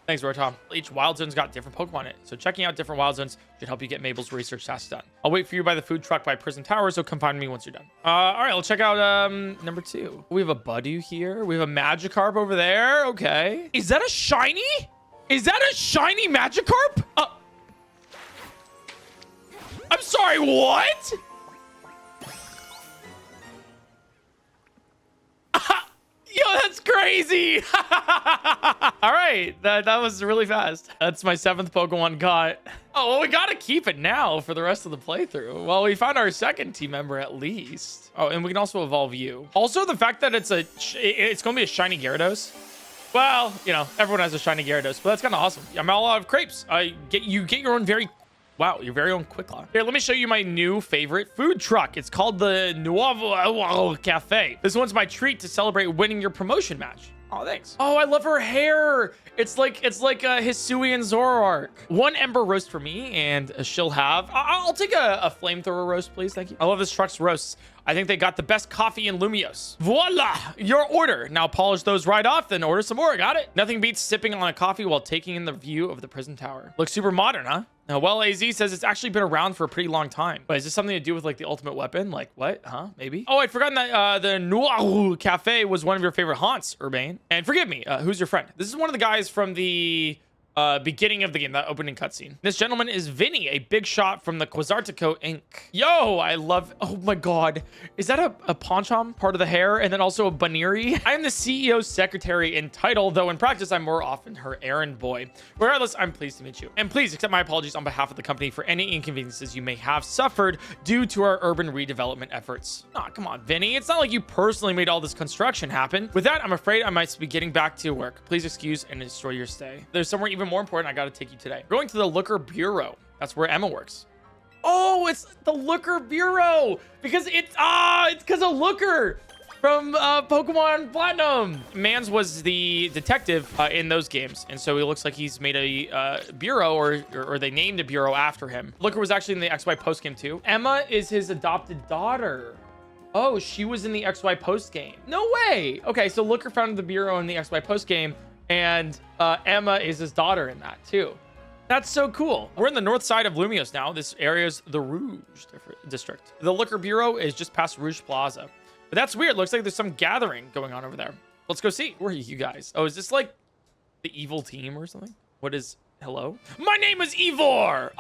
A: Thanks, Rotom. Each wild zone's got different Pokemon in it, so checking out different wild zones should help you get Mabel's research tasks done. I'll wait for you by the food truck by Prism Tower, so come find me once you're done. All right, let's check out number 2. We have a Budew here. We have a Magikarp over there. Okay. Is that a shiny? Is that a shiny Magikarp? I'm sorry, what? Yo, that's crazy. All right, that was really fast. That's my 7th Pokemon caught. Oh, well, we gotta keep it now for the rest of the playthrough. Well, we found our 2nd team member at least. Oh, and we can also evolve you. Also, the fact that it's gonna be a shiny Gyarados. Well, you know, everyone has a shiny Gyarados, but that's kind of awesome. I'm all out of crepes. You get your own your very own Quick Claw. Here, let me show you my new favorite food truck. It's called the Nuovo Cafe. This one's my treat to celebrate winning your promotion match. Oh, thanks. Oh, I love her hair. It's like a Hisui and Zoroark. 1 Ember roast for me, and she'll have. I'll take a flamethrower roast, please. Thank you. I love this truck's roasts. I think they got the best coffee in Lumiose. Voila, your order. Now polish those right off, then order some more. Got it? Nothing beats sipping on a coffee while taking in the view of the Prism Tower. Looks super modern, huh? Now, well, AZ says it's actually been around for a pretty long time. But is this something to do with like the ultimate weapon? Like what? Huh? Maybe? Oh, I'd forgotten that the Nuahu Cafe was one of your favorite haunts, Urbane. And forgive me, who's your friend? This is one of the guys from the beginning of the game, that opening cutscene. This gentleman is Vinnie, a big shot from the Quasartico Inc. Yo, I love, oh my God. Is that a ponchom, part of the hair, and then also a baniri? I am the CEO's secretary in title, though in practice, I'm more often her errand boy. Regardless, I'm pleased to meet you. And please accept my apologies on behalf of the company for any inconveniences you may have suffered due to our urban redevelopment efforts. Nah, come on, Vinnie. It's not like you personally made all this construction happen. With that, I'm afraid I might be getting back to work. Please excuse and enjoy your stay. There's somewhere even more important I gotta take you today. Going to the Looker Bureau. That's where Emma works. Oh, it's the Looker Bureau because it's because of Looker from Pokemon Platinum. Mans was the detective in those games, and so it looks like he's made a bureau, or they named a bureau after him. Looker was actually in the XY post game too. Emma is his adopted daughter. Oh, she was in the XY post game. No way. Okay, so Looker founded the bureau in the XY post game, and Emma is his daughter in that too. That's so cool. We're in the north side of Lumiose now. This area is the Rouge district. The Looker Bureau is just past Rouge Plaza. But that's weird. Looks like there's some gathering going on over there. Let's go see. Where are you guys? Oh, is this like the evil team or something? What is... Hello? My name is Ivor.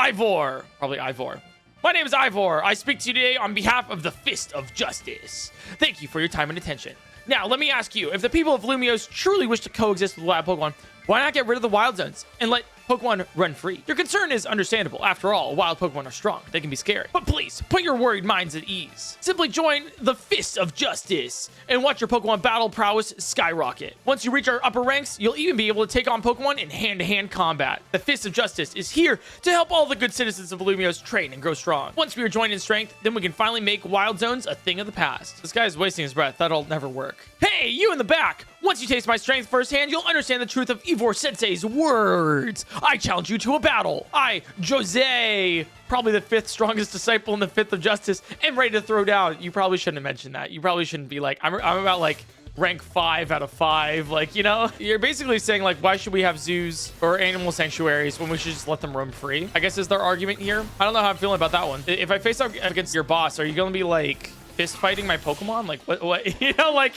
A: Probably Ivor. My name is Ivor. I speak to you today on behalf of the Fist of Justice. Thank you for your time and attention. Now, let me ask you, if the people of Lumiose truly wish to coexist with wild Pokemon, why not get rid of the wild zones and let Pokemon run free? Your concern is understandable. After all, wild Pokemon are strong. They can be scary. But please, put your worried minds at ease. Simply join the Fist of Justice and watch your Pokemon battle prowess skyrocket. Once you reach our upper ranks, you'll even be able to take on Pokemon in hand-to-hand combat. The Fist of Justice is here to help all the good citizens of Lumiose train and grow strong. Once we are joined in strength, then we can finally make wild zones a thing of the past. This guy's wasting his breath. That'll never work. Hey, you in the back! Once you taste my strength firsthand, you'll understand the truth of Ivor Sensei's words. I challenge you to a battle. I, Jose, probably the 5th strongest disciple in the 5th of Justice, am ready to throw down. You probably shouldn't have mentioned that. You probably shouldn't be like, I'm about like rank 5 out of 5. Like, you know, you're basically saying like, why should we have zoos or animal sanctuaries when we should just let them roam free? I guess is their argument here. I don't know how I'm feeling about that one. If I face up against your boss, are you going to be like fist fighting my Pokemon? Like what, you know, like,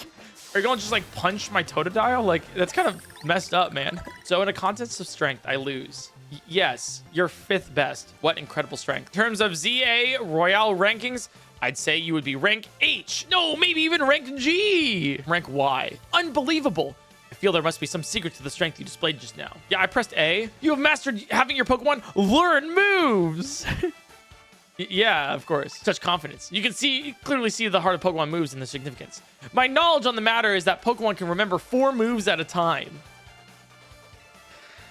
A: are you going to just like punch my Totodile? Like, that's kind of messed up, man. So in a contest of strength, I lose. Yes, you're 5th best. What incredible strength. In terms of ZA Royale rankings, I'd say you would be rank H. No, maybe even rank G. Rank Y. Unbelievable. I feel there must be some secret to the strength you displayed just now. Yeah, I pressed A. You have mastered having your Pokemon learn moves. Yeah, of course. Such confidence. You can clearly see the heart of Pokemon moves and the significance. My knowledge on the matter is that Pokemon can remember 4 moves at a time.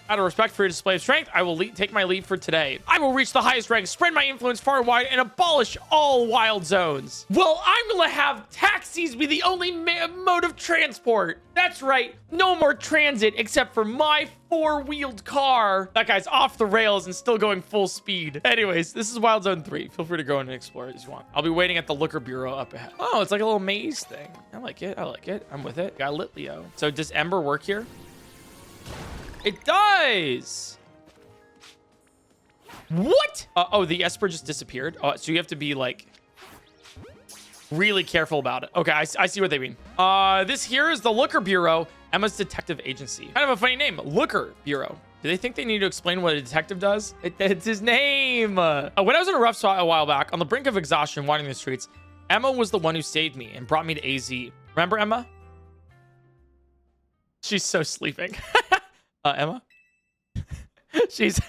A: Out of respect for your display of strength, I will take my leave for today. I will reach the highest rank, spread my influence far and wide, and abolish all wild zones. Well, I'm gonna have taxis be the only mode of transport. That's right, no more transit except for my 4-wheeled car. That guy's off the rails and still going full speed. Anyways, this is Wild Zone 3. Feel free to go in and explore it as you want. I'll be waiting at the Looker Bureau up ahead. Oh, it's like a little maze thing. I like it. I like it. I'm with it. Got Litleo. So does Ember work here? It does. What? Oh, the Esper just disappeared. Oh, so you have to be like really careful about it. Okay, I see what they mean. This here is the Looker Bureau, Emma's detective agency. Kind of a funny name, Looker Bureau. Do they think they need to explain what a detective does? It's his name. When I was in a rough spot a while back, on the brink of exhaustion, wandering the streets, Emma was the one who saved me and brought me to AZ. Remember Emma? She's so sleeping. Emma? She's...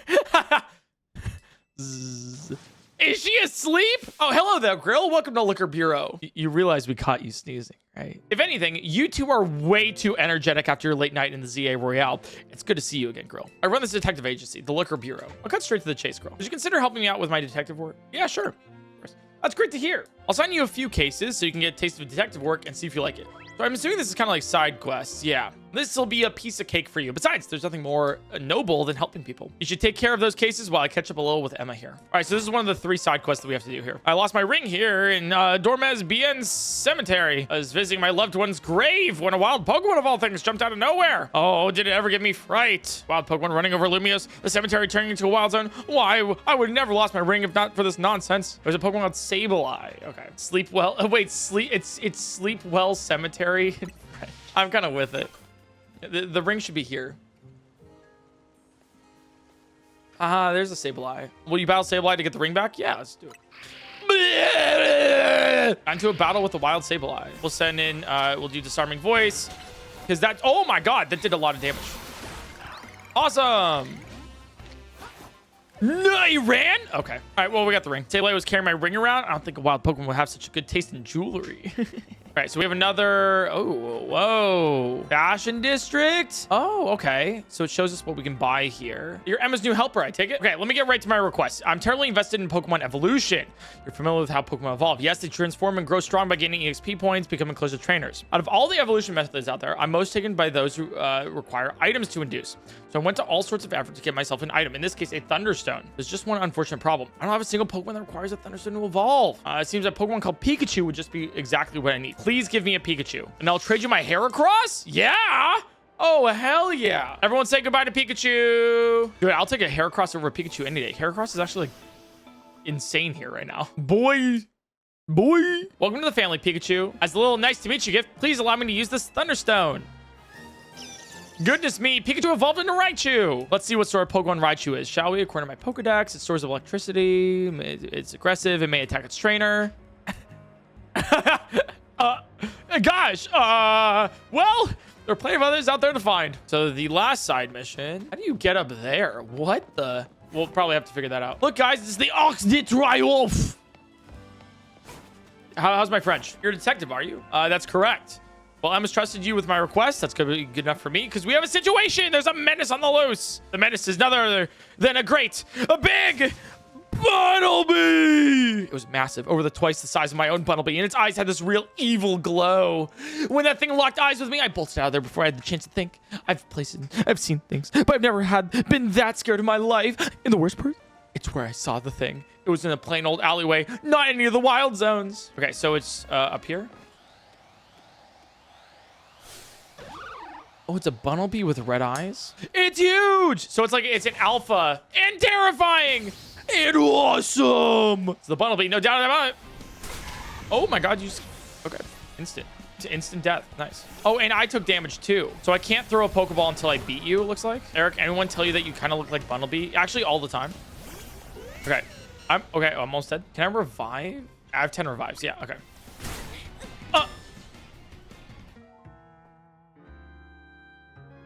A: Is she asleep? Oh, hello there, Grill. Welcome to Looker Bureau. You realize we caught you sneezing, right? If anything, you two are way too energetic after your late night in the ZA Royale. It's good to see you again, Grill. I run this detective agency, the Looker Bureau. I'll cut straight to the chase, Grill. Would you consider helping me out with my detective work? Yeah, sure. Of course. That's great to hear. I'll sign you a few cases so you can get a taste of detective work and see if you like it. So I'm assuming this is kind of like side quests. Yeah, this will be a piece of cake for you. Besides, there's nothing more noble than helping people. You should take care of those cases while I catch up a little with Emma here. All right, so this is one of the 3 side quests that we have to do here. I lost my ring here in Dormez Bien's cemetery. I was visiting my loved one's grave when a wild Pokemon of all things jumped out of nowhere. Oh, did it ever give me fright? Wild Pokemon running over Lumiose, the cemetery turning into a wild zone. Why? I would never lost my ring if not for this nonsense. There's a Pokemon called Sableye. Okay. Sleep well. Wait, it's Sleep Well Cemetery. I'm kind of with it. The ring should be here. There's a Sableye. Will you battle Sableye to get the ring back? Yeah, let's do it. Into a battle with the wild Sableye. We'll send in, we'll do Disarming Voice. Because that, oh my god, that did a lot of damage. Awesome. No, he ran? Okay. All right, well, we got the ring. Sableye was carrying my ring around. I don't think a wild Pokemon would have such a good taste in jewelry. All right, so we have another, oh, whoa. Fashion District. Oh, okay. So it shows us what we can buy here. You're Emma's new helper, I take it. Okay, let me get right to my request. I'm terribly invested in Pokemon evolution. You're familiar with how Pokemon evolve. Yes, they transform and grow strong by gaining EXP points, becoming closer trainers. Out of all the evolution methods out there, I'm most taken by those who require items to induce. So I went to all sorts of effort to get myself an item. In this case, a Thunderstone. There's just one unfortunate problem. I don't have a single Pokemon that requires a Thunderstone to evolve. It seems that Pokemon called Pikachu would just be exactly what I need. Please give me a Pikachu. And I'll trade you my Heracross? Yeah! Oh, hell yeah. Everyone say goodbye to Pikachu. Dude, I'll take a Heracross over a Pikachu any day. Heracross is actually, like, insane here right now. Boy. Welcome to the family, Pikachu. As a little nice to meet you gift, please allow me to use this Thunderstone. Goodness me, Pikachu evolved into Raichu. Let's see what sort of Pokemon Raichu is, shall we? According to my Pokedex, it stores electricity. It's aggressive. It may attack its trainer. Gosh, well, there are plenty of others out there to find. So the last side mission, how do you get up there? What the? We'll probably have to figure that out. Look, guys, this is the Arc de Triomphe. How's my French? You're a detective, are you? That's correct. Well, Emma's trusted you with my request. That's going to be good enough for me because we have a situation. There's a menace on the loose. The menace is none other than a big Bunnelby! It was massive, over twice the size of my own Bunnelby, and its eyes had this real evil glow. When that thing locked eyes with me, I bolted out of there before I had the chance to think. I've seen things, but I've never been that scared in my life. And the worst part, it's where I saw the thing. It was in a plain old alleyway, not any of the wild zones. Okay, so it's up here. Oh, it's a Bunnelby with red eyes. It's huge. So it's like it's an alpha and terrifying. And awesome. It's the Bunnelby, no doubt about it. Oh my god, okay. Instant death. Nice. Oh, and I took damage too. So I can't throw a Pokeball until I beat you, it looks like. Eric, anyone tell you that you kind of look like Bunnelby? Actually, all the time. Okay. I'm almost dead. Can I revive? I have 10 revives. Yeah, okay.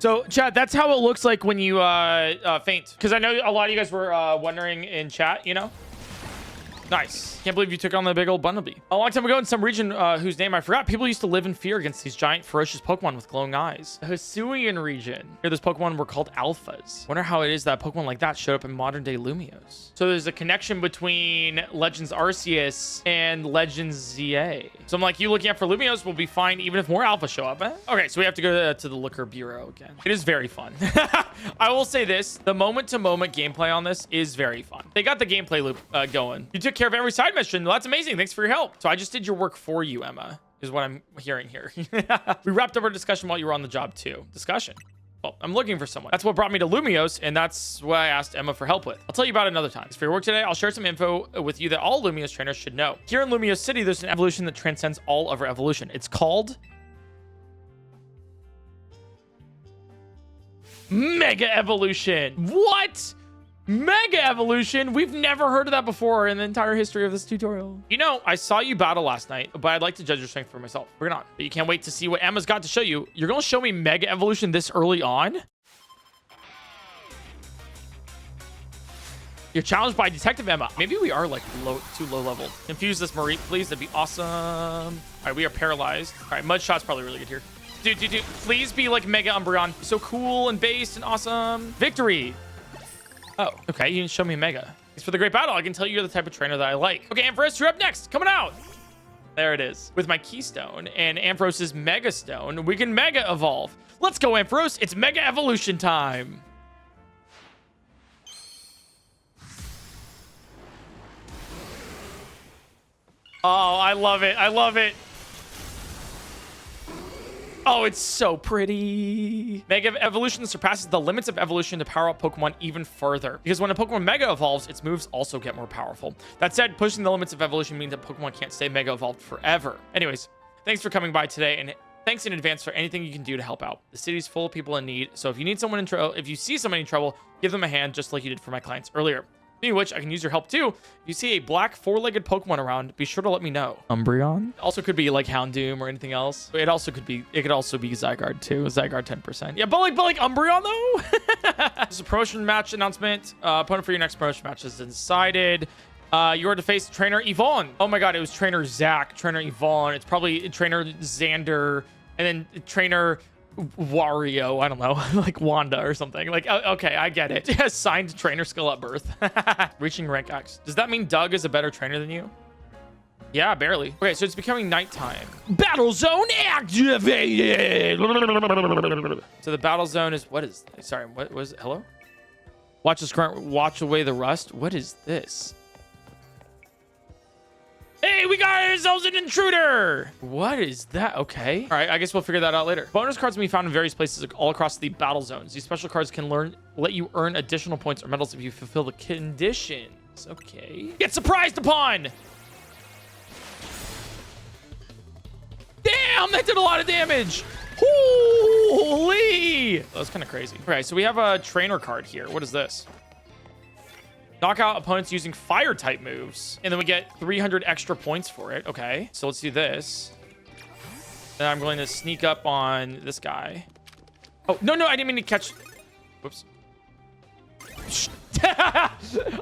A: So, chat, that's how it looks like when you faint. Because I know a lot of you guys were wondering in chat, you know? Nice. Can't believe you took on the big old Bunnelby. A long time ago in some region whose name I forgot, people used to live in fear against these giant, ferocious Pokemon with glowing eyes. The Hisuian region. Here, those Pokemon were called Alphas. Wonder how it is that Pokemon like that showed up in modern-day Lumiose. So there's a connection between Legends Arceus and Legends ZA. So I'm like, you looking out for Lumiose will be fine even if more Alphas show up, eh? Okay, so we have to go to the Liquor Bureau again. It is very fun. I will say this. The moment-to-moment gameplay on this is very fun. They got the gameplay loop going. You took care of every side mission. Well, that's amazing. Thanks for your help. So I just did your work for you, Emma, is what I'm hearing here. We wrapped up our discussion while you were on the job too. Discussion. Well, I'm looking for someone. That's what brought me to Lumiose, and that's what I asked Emma for help with. I'll tell you about it another time. For your work today, I'll share some info with you that all Lumiose trainers should know. Here in Lumiose City, there's an evolution that transcends all other evolution. It's called Mega Evolution. What? Mega Evolution? We've never heard of that before in the entire history of this tutorial. You know, I saw you battle last night, but I'd like to judge your strength for myself. Bring it on. But you can't wait to see what Emma's got to show you. You're going to show me Mega Evolution this early on? You're challenged by Detective Emma. Maybe we are like too low level. Confuse this Marie, please. That'd be awesome. All right, we are paralyzed. All right, Mud Shot's probably really good here. Dude, please be like Mega Umbreon. So cool and based and awesome. Victory. Oh, okay. You didn't show me Mega. Thanks for the great battle. I can tell you're the type of trainer that I like. Okay, Ampharos, you're up next. Coming out. There it is. With my Keystone and Ampharos's Mega Stone, we can Mega Evolve. Let's go, Ampharos. It's Mega Evolution time. Oh, I love it. I love it. Oh, it's so pretty. Mega Evolution surpasses the limits of evolution to power up Pokemon even further. Because when a Pokemon Mega Evolves, its moves also get more powerful. That said, pushing the limits of evolution means that Pokemon can't stay Mega Evolved forever. Anyways, thanks for coming by today and Thanks in advance for anything you can do to help out. The city's full of people in need, so if you need someone in trouble, if you see someone in trouble, give them a hand just like you did for my clients earlier. Speaking of which, I can use your help too. If you see a black four-legged Pokemon around, be sure to let me know. Umbreon? Also could be like Houndoom or anything else. It could also be Zygarde too. Zygarde 10%. Yeah, but like Umbreon though? This is a promotion match announcement. Opponent for your next promotion match is decided. You are to face trainer Yvon. Oh my god, it was trainer Zack, trainer Yvon. It's probably trainer Xander, and then trainer Wario. I don't know, like Wanda or something. Like, okay, I get it. Assigned trainer skill at birth. Reaching rank X. Does that mean Doug is a better trainer than you? Yeah, barely. Okay, so it's becoming nighttime. Battle zone activated. So the battle zone is, what is, sorry, what was it? Hello? Watch this grunt, watch away the rust. What is this? Hey, we got ourselves an intruder! What is that? Okay. All right, I guess we'll figure that out later. Bonus cards can be found in various places all across the battle zones. These special cards can let you earn additional points or medals if you fulfill the conditions. Okay. Get surprised upon! Damn, that did a lot of damage! Holy! That was kind of crazy. All right, so we have a trainer card here. What is this? Knock out opponents using fire type moves. And then we get 300 extra points for it. Okay, so let's do this. Then I'm going to sneak up on this guy. Oh, no, I didn't mean to catch. Whoops.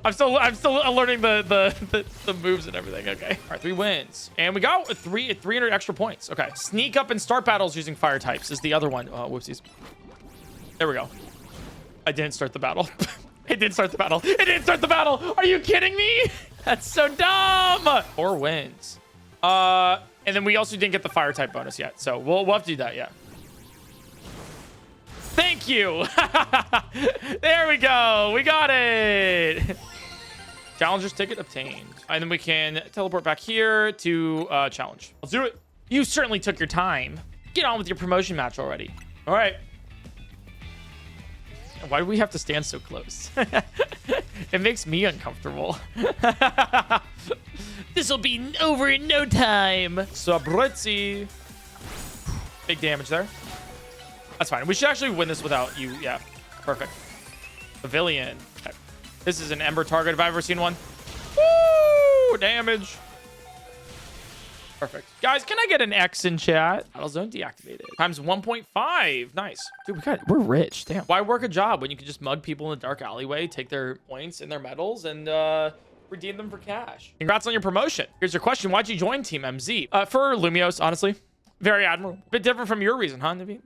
A: I'm still learning the moves and everything. Okay. All right, 3 wins. And we got 300 extra points. Okay. Sneak up and start battles using fire types is the other one. Oh, whoopsies. There we go. I didn't start the battle. It did start the battle. It didn't start the battle. Are you kidding me? That's so dumb. 4 wins. And then we also didn't get the fire type bonus yet. So we'll have to do that. Yeah. Thank you. There we go. We got it. Challenger's ticket obtained. And then we can teleport back here to challenge. Let's do it. You certainly took your time. Get on with your promotion match already. All right. Why do we have to stand so close? It makes me uncomfortable. This will be over in no time. Sabritzi. Big damage there. That's fine. We should actually win this without you. Yeah, perfect. Pavilion. Okay. This is an Ember target if I've ever seen one. Woo! Damage. Perfect. Guys, can I get an X in chat? Battle zone deactivated. Times 1.5. Nice. Dude, we're rich. Damn. Why work a job when you can just mug people in the dark alleyway, take their points and their medals, and redeem them for cash? Congrats on your promotion. Here's your question. Why'd you join Team MZ? For Lumiose, honestly. Very admirable. Bit different from your reason, huh, Naveen?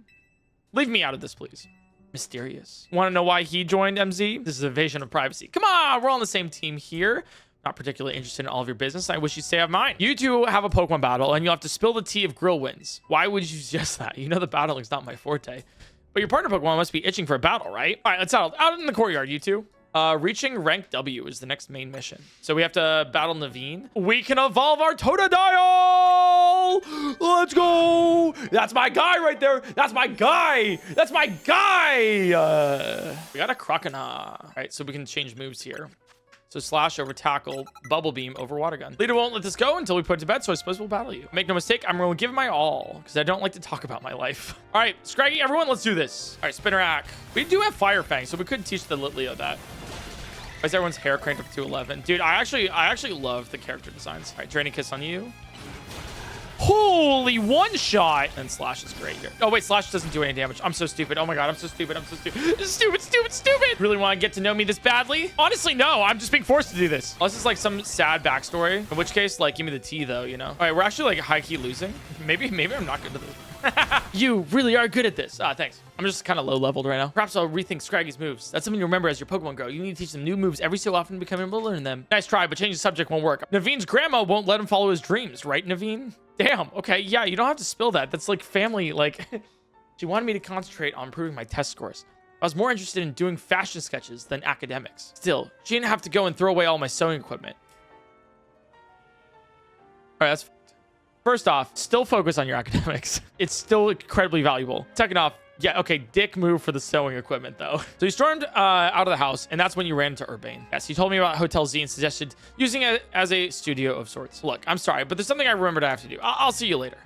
A: Leave me out of this, please. Mysterious. Want to know why he joined MZ? This is evasion of privacy. Come on, we're on the same team here. Not particularly interested in all of your business. I wish you'd stay out of mine. You two have a Pokemon battle, and you'll have to spill the tea of grill wins. Why would you suggest that? You know the battling's not my forte. But your partner Pokemon must be itching for a battle, right? All right, let's out in the courtyard, you two. Reaching rank W is the next main mission. So we have to battle Naveen. We can evolve our Totodile! Let's go! That's my guy right there. That's my guy. That's my guy. We got a Crocodile. All right, so we can change moves here. So Slash over Tackle, Bubble Beam over Water Gun. Lita won't let this go until we put it to bed, so I suppose we'll battle you. Make no mistake, I'm going to give it my all, because I don't like to talk about my life. All right, Scraggy, everyone, let's do this. All right, Spinnerack. We do have Fire Fang, so we could teach the Litleo that. Why is everyone's hair cranked up to 11? Dude, I actually love the character designs. All right, Draining Kiss on you. Holy one shot. And Slash is great here. Oh, wait, Slash doesn't do any damage. I'm so stupid. Oh my God, I'm so stupid. I'm so stupid. Stupid. Really want to get to know me this badly? Honestly, no. I'm just being forced to do this. Unless it's like some sad backstory. In which case, like, give me the tea though, you know? All right, we're actually like high-key losing. Maybe I'm not good at this. You really are good at this. Thanks. I'm just kind of low-leveled right now. Perhaps I'll rethink Scraggy's moves. That's something you remember as your Pokemon grow. You need to teach them new moves every so often to become able to learn them. Nice try, but changing the subject won't work. Naveen's grandma won't let him follow his dreams, right, Naveen? Damn. Okay, yeah, you don't have to spill that. That's like family, like... She wanted me to concentrate on improving my test scores. I was more interested in doing fashion sketches than academics. Still, she didn't have to go and throw away all my sewing equipment. All right, that's... First off, still focus on your academics. It's still incredibly valuable. Second off, yeah, okay, dick move for the sewing equipment, though. So you stormed out of the house, and that's when you ran into Urbane. Yes, he told me about Hotel Z and suggested using it as a studio of sorts. Look, I'm sorry, but there's something I remembered I have to do. I'll see you later.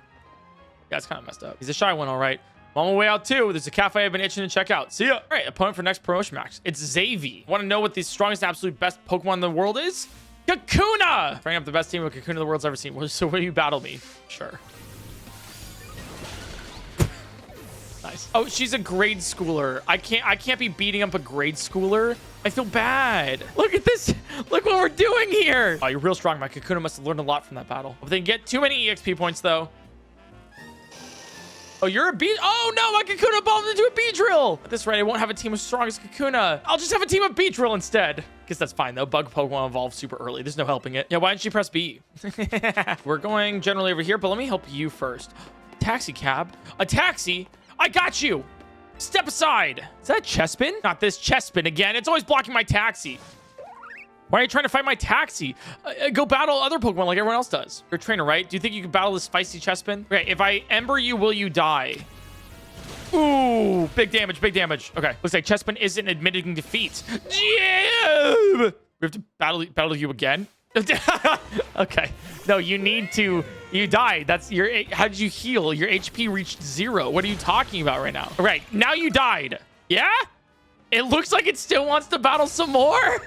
A: Yeah, it's kind of messed up. He's a shy one, all right. I'm on my way out too. There's a cafe I've been itching to check out. See ya. All right, opponent for next promotion match. It's Xavi. Want to know what the strongest, absolute best Pokemon in the world is? Kakuna! Bring up the best team of Kakuna the world's ever seen. So will you battle me? Sure. Nice. Oh, she's a grade schooler. I can't be beating up a grade schooler. I feel bad. Look at this. Look what we're doing here. Oh, you're real strong. My Kakuna must have learned a lot from that battle. If they get too many EXP points though. Oh, you're a bee. Oh no, my Kakuna evolved into a Beedrill. At this rate, I won't have a team as strong as Kakuna. I'll just have a team of Beedrill instead. Guess that's fine though. Bug Pokemon evolved super early. There's no helping it. Yeah, why didn't she press B? We're going generally over here, but let me help you first. Taxi cab. A taxi? I got you. Step aside. Is that a Chespin? Not this Chespin again. It's always blocking my taxi. Why are you trying to fight my taxi? Go battle other Pokemon like everyone else does. You're a trainer, right? Do you think you can battle this feisty Chespin? Okay, if I Ember you, will you die? Ooh, big damage, big damage. Okay, looks like Chespin isn't admitting defeat. Yeah! We have to battle you again? Okay. No, you need to... You died. That's your... How did you heal? Your HP reached 0. What are you talking about right now? All right, now you died. Yeah? It looks like it still wants to battle some more.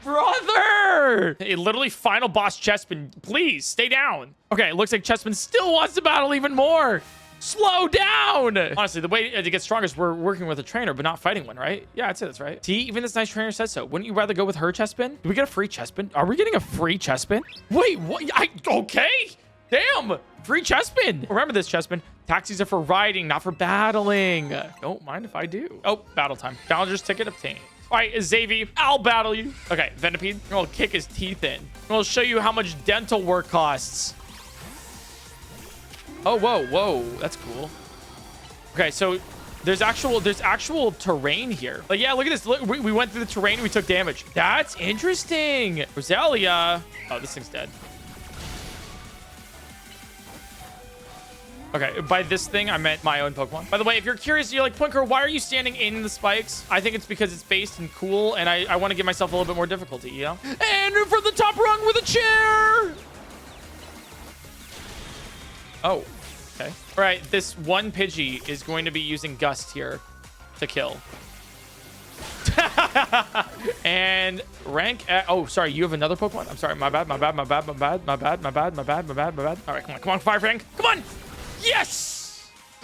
A: Brother! Hey, literally final boss Chespin. Please, stay down. Okay, it looks like Chespin still wants to battle even more. Slow down! Honestly, the way to get stronger is we're working with a trainer, but not fighting one, right? Yeah, I'd say that's right. See, even this nice trainer says so. Wouldn't you rather go with her Chespin? Do we get a free Chespin? Are we getting a free Chespin? Wait, what? Okay. Damn. Free Chespin. Remember this, Chespin. Taxis are for riding, not for battling. Don't mind if I do. Oh, battle time. Challenger's ticket obtained. All right, Xavi, I'll battle you. Okay, Venipede, I'll kick his teeth in. I'll show you how much dental work costs. Oh, whoa, that's cool. Okay, so there's actual terrain here. Like, yeah, look at this. Look, we went through the terrain and we took damage. That's interesting. Rosalia. Oh, this thing's dead. Okay, by this thing, I meant my own Pokemon. By the way, if you're curious, you're like, PointCrow, why are you standing in the spikes? I think it's because it's based and cool, and I want to give myself a little bit more difficulty, you know? And from the top rung with a chair! Oh, okay. All right, this one Pidgey is going to be using Gust here to kill. And rank at, oh, sorry, you have another Pokemon? I'm sorry, my bad. All right, come on, Fire Fang, come on! Yes!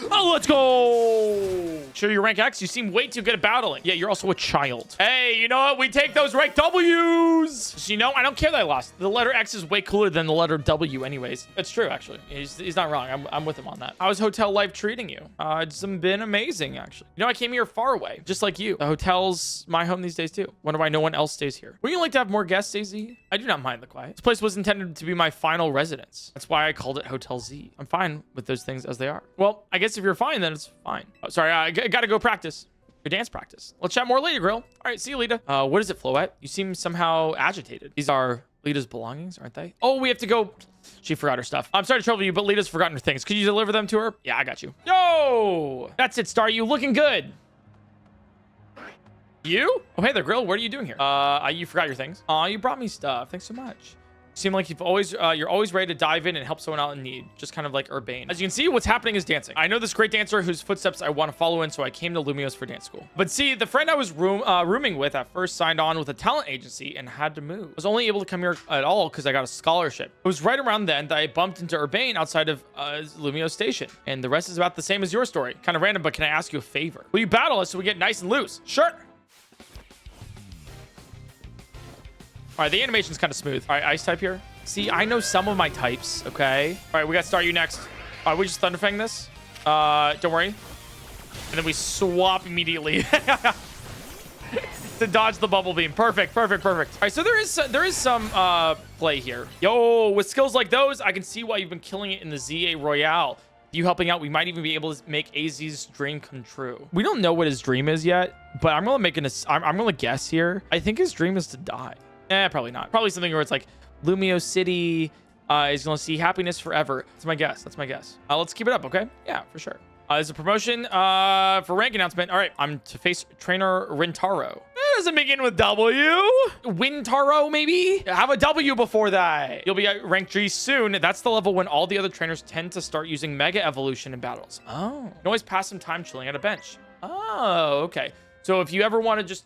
A: Oh, let's go! Show your rank X. You seem way too good at battling. Yeah, you're also a child. Hey, you know what? We take those rank W's. So, you know, I don't care that I lost. The letter X is way cooler than the letter W anyways. It's true, actually. He's not wrong. I'm with him on that. How's hotel life treating you? It's been amazing, actually. You know, I came here far away, just like you. The hotel's my home these days, too. Wonder why no one else stays here. Would you like to have more guests, AZ? I do not mind the quiet. This place was intended to be my final residence. That's why I called it Hotel Z. I'm fine with those things as they are. Well, I guess if you're fine, then it's fine. Oh, sorry, I gotta go practice. Your dance practice. Let's chat more later, girl. All right, see you, Lita. What is it, Floette? You seem somehow agitated. These are Lita's belongings, aren't they? Oh, we have to go. She forgot her stuff. I'm sorry to trouble you, but Lita's forgotten her things. Could you deliver them to her? Yeah, I got you. Yo! That's it, Star. You looking good. You? Oh, hey there, girl. What are you doing here? You forgot your things. Aw, you brought me stuff. Thanks so much. You seem like you're always ready to dive in and help someone out in need. Just kind of like Urbane. As you can see, what's happening is dancing. I know this great dancer whose footsteps I want to follow in, so I came to Lumiose for dance school. But see, the friend I was rooming with at first signed on with a talent agency and had to move. I was only able to come here at all because I got a scholarship. It was right around then that I bumped into Urbane outside of Lumiose Station. And the rest is about the same as your story. Kind of random, but can I ask you a favor? Will you battle us so we get nice and loose? Sure. All right, the animation's kind of smooth. All right, ice type here. See, I know some of my types, okay? All right, we got to start you next. All right, we just Thunderfang this. Don't worry. And then we swap immediately to dodge the bubble beam. Perfect. All right, so there is some play here. Yo, with skills like those, I can see why you've been killing it in the ZA Royale. You helping out, we might even be able to make AZ's dream come true. We don't know what his dream is yet, but I'm gonna guess here. I think his dream is to die. Probably not. Probably something where it's like Lumiose City is going to see happiness forever. That's my guess. Let's keep it up, okay? Yeah, for sure. There's a promotion for rank announcement. All right, I'm to face trainer Rintaro. doesn't begin with W. Rintaro, maybe? Have a W before that. You'll be at rank G soon. That's the level when all the other trainers tend to start using Mega Evolution in battles. Oh. You can always pass some time chilling at a bench. Oh, okay. So if you ever want to just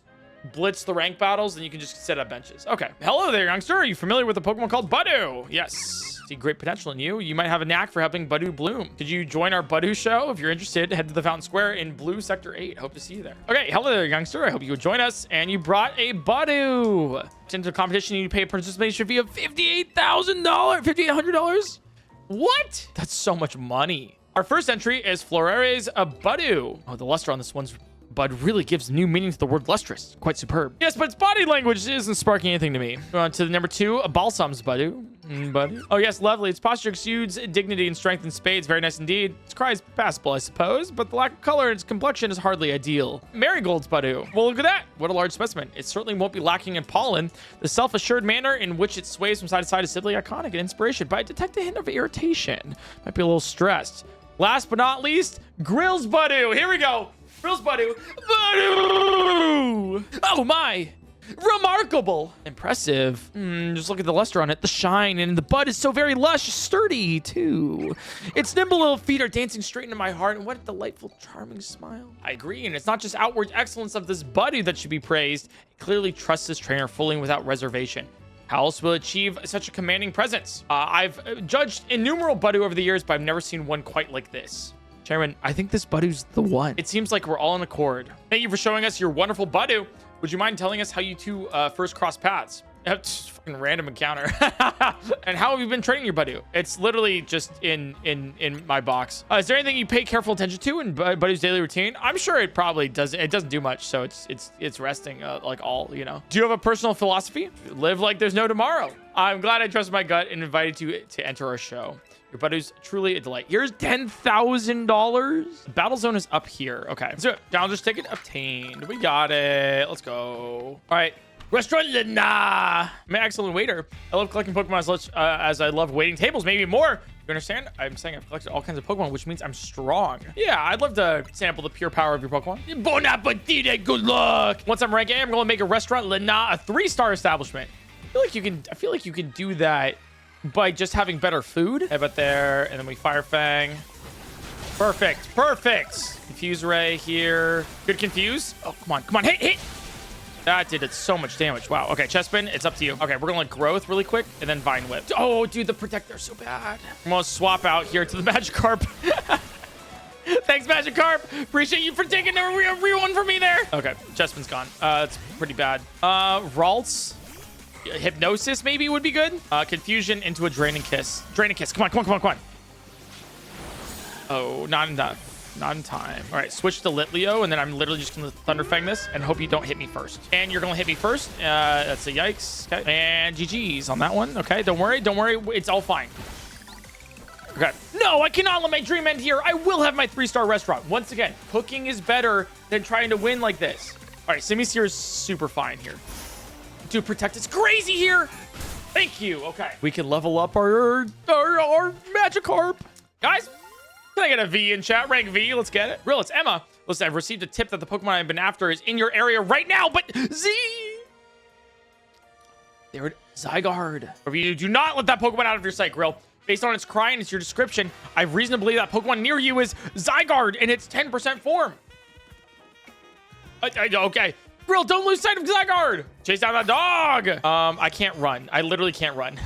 A: blitz the rank battles, then you can just set up benches. Okay. Hello there, youngster. Are you familiar with a Pokemon called Budu? Yes. See great potential in you. You might have a knack for helping Budu bloom. Could you join our Budu show? If you're interested, head to the Fountain Square in Blue Sector 8. Hope to see you there. Okay, hello there, youngster. I hope you would join us. And you brought a Budu. Into the competition, you pay a participation fee of $58,000, $5,800. What? That's so much money. Our first entry is Florere's Budu. Oh, the luster on this one's Bud really gives new meaning to the word lustrous. Quite superb. Yes, but its body language isn't sparking anything to me. On to the number 2, Balsam's Budu. Budu. Oh, yes, lovely. Its posture exudes dignity and strength in spades. Very nice indeed. Its cry is passable, I suppose, but the lack of color in its complexion is hardly ideal. Marigold's Budu. Well, look at that. What a large specimen. It certainly won't be lacking in pollen. The self-assured manner in which it sways from side to side is simply iconic and inspiration, but I detect a hint of irritation. Might be a little stressed. Last but not least, Grill's Budu. Here we go. Grill's Budu. Budu! Oh my! Remarkable! Impressive. Just look at the luster on it, the shine, and the bud is so very lush, sturdy too. Its nimble little feet are dancing straight into my heart, and what a delightful, charming smile. I agree, and it's not just outward excellence of this Budu that should be praised. It clearly trusts this trainer fully and without reservation. How else will it achieve such a commanding presence? I've judged innumerable Budu over the years, but I've never seen one quite like this. Chairman, I think this Budu's the one. It seems like we're all in accord. Thank you for showing us your wonderful Budu. Would you mind telling us how you two first crossed paths? Just fucking random encounter. And how have you been training your Budu? It's literally just in my box. Is there anything you pay careful attention to in Budu's daily routine? I'm sure it probably doesn't. It doesn't do much, so it's resting like all, you know. Do you have a personal philosophy? Live like there's no tomorrow. I'm glad I trusted my gut and invited you to enter our show. Your Budu's truly a delight. Here's $10,000. Battle zone is up here. Okay, let's do it. Challenger's ticket obtained. We got it. Let's go. All right. Restaurant Lina. I'm an excellent waiter. I love collecting Pokemon as much as I love waiting tables, maybe more. You understand? I'm saying I've collected all kinds of Pokemon, which means I'm strong. Yeah, I'd love to sample the pure power of your Pokemon. Bon appetit, good luck. Once I'm rank A, I'm going to make a Restaurant Lina a 3-star establishment. I feel like you can do that by just having better food. Headbutt there, and then we Fire Fang. Perfect. Confuse Ray here. Good confuse. Oh, come on. Hit. That did so much damage. Wow. Okay, Chespin, it's up to you. Okay, we're gonna let Growth really quick, and then Vine Whip. Oh, dude, the Protector's so bad. I'm gonna swap out here to the Magikarp. Thanks, Magikarp. Appreciate you for taking a real one for me there. Okay, Chespin's gone. It's pretty bad. Ralts. Hypnosis maybe would be good. Confusion into a Draining Kiss. Come on. Oh, not enough. Not in time. All right, switch to Litleo, and then I'm literally just going to Thunder Fang this and hope you don't hit me first. And you're going to hit me first. That's a yikes. Okay. And GG's on that one. Okay, don't worry. It's all fine. Okay. No, I cannot let my dream end here. I will have my 3-star restaurant. Once again, cooking is better than trying to win like this. All right, Simisear is super fine here. Dude, Protect is crazy here. Thank you. Okay. We can level up our Magikarp. Guys, can I get a V in chat? Rank V. Let's get it. Real, it's Emma. Listen, I've received a tip that the Pokemon I've been after is in your area right now, but there it is. Zygarde. You do not let that Pokemon out of your sight, Grill. Based on its cry and its your description, I have reason to believe that Pokemon near you is Zygarde in its 10% form. Okay. Grill, don't lose sight of Zygarde. Chase down that dog. I can't run. I literally can't run.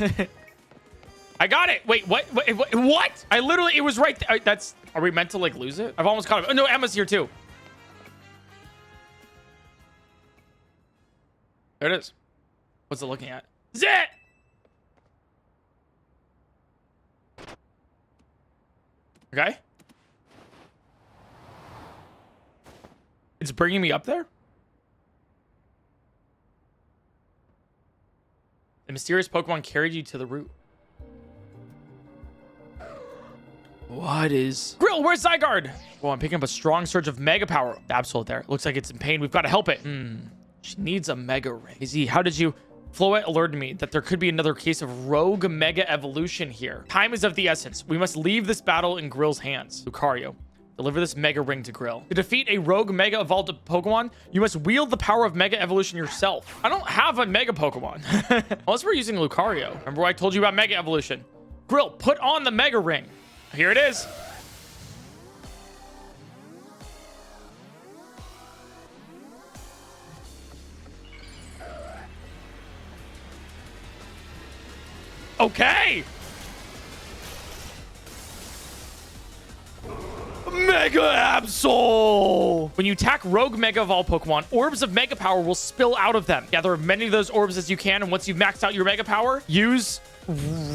A: I got it. Wait, what? I literally, it was right there. Are we meant to like lose it? I've almost caught it. Oh no, Emma's here too. There it is. What's it looking at? Zit! Okay. It's bringing me up there? The mysterious Pokemon carried you to the route. What is... Grill, where's Zygarde? Well, I'm picking up a strong surge of Mega Power. Absolute there. Looks like it's in pain. We've got to help it. She needs a Mega Ring. Izzy, how did you... Floette alerted me that there could be another case of rogue Mega Evolution here. Time is of the essence. We must leave this battle in Grill's hands. Lucario. Deliver this Mega Ring to Grill. To defeat a rogue Mega Evolved Pokemon, you must wield the power of Mega Evolution yourself. I don't have a Mega Pokemon. Unless we're using Lucario. Remember what I told you about Mega Evolution? Grill, put on the Mega Ring. Here it is. Okay. Mega Absol! When you attack rogue Mega Evolved Pokemon, orbs of Mega Power will spill out of them. Gather as many of those orbs as you can, and once you've maxed out your Mega Power, use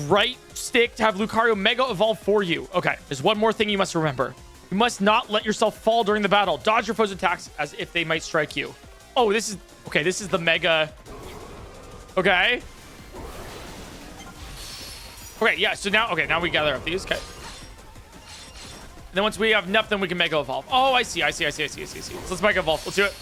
A: right stick to have Lucario Mega Evolve for you. Okay, there's one more thing you must remember. You must not let yourself fall during the battle. Dodge your foe's attacks as if they might strike you. Oh, this is... Okay, this is the Mega... Okay. Okay, yeah, so now... Okay, now we gather up these. Okay. Then once we have enough, then we can Mega Evolve. Oh, I see. So let's Mega Evolve. Let's do it.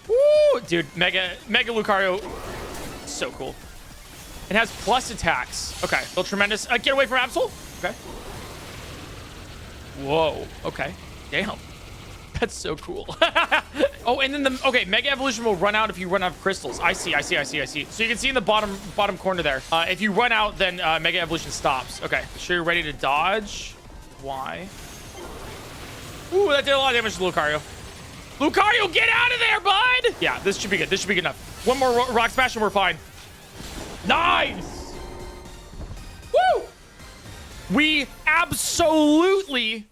A: Woo! Dude, Mega Lucario. So cool. It has plus attacks. Okay, feel tremendous. Get away from Absol. Okay. Whoa. Okay. Damn. That's so cool. Oh, and then okay, Mega Evolution will run out if you run out of crystals. I see. So you can see in the bottom corner there. If you run out, then Mega Evolution stops. Okay, sure you're ready to dodge. Why? Ooh, that did a lot of damage to Lucario. Lucario, get out of there, bud! Yeah, this should be good. This should be good enough. One more Rock Smash and we're fine. Nice! Woo! We absolutely...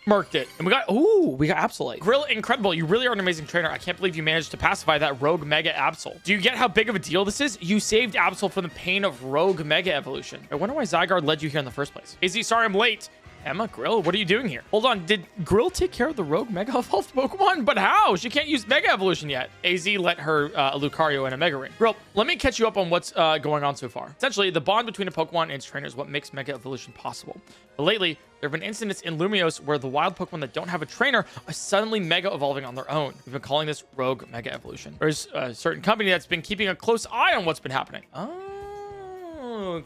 A: murked it. And we got Absolite. Grill, incredible. You really are an amazing trainer. I can't believe you managed to pacify that rogue Mega Absol. Do you get how big of a deal this is? You saved Absol from the pain of rogue Mega Evolution. I wonder why Zygarde led you here in the first place. Izzy, sorry I'm late. Emma, Grill, what are you doing here? Hold on, did Grill take care of the rogue Mega Evolved Pokemon? But how? She can't use Mega Evolution yet. AZ let her a Lucario and a Mega Ring. Grill, let me catch you up on what's going on so far. Essentially, the bond between a Pokemon and its trainer is what makes Mega Evolution possible. But lately, there have been incidents in Lumiose where the wild Pokemon that don't have a trainer are suddenly Mega Evolving on their own. We've been calling this rogue Mega Evolution. There's a certain company that's been keeping a close eye on what's been happening.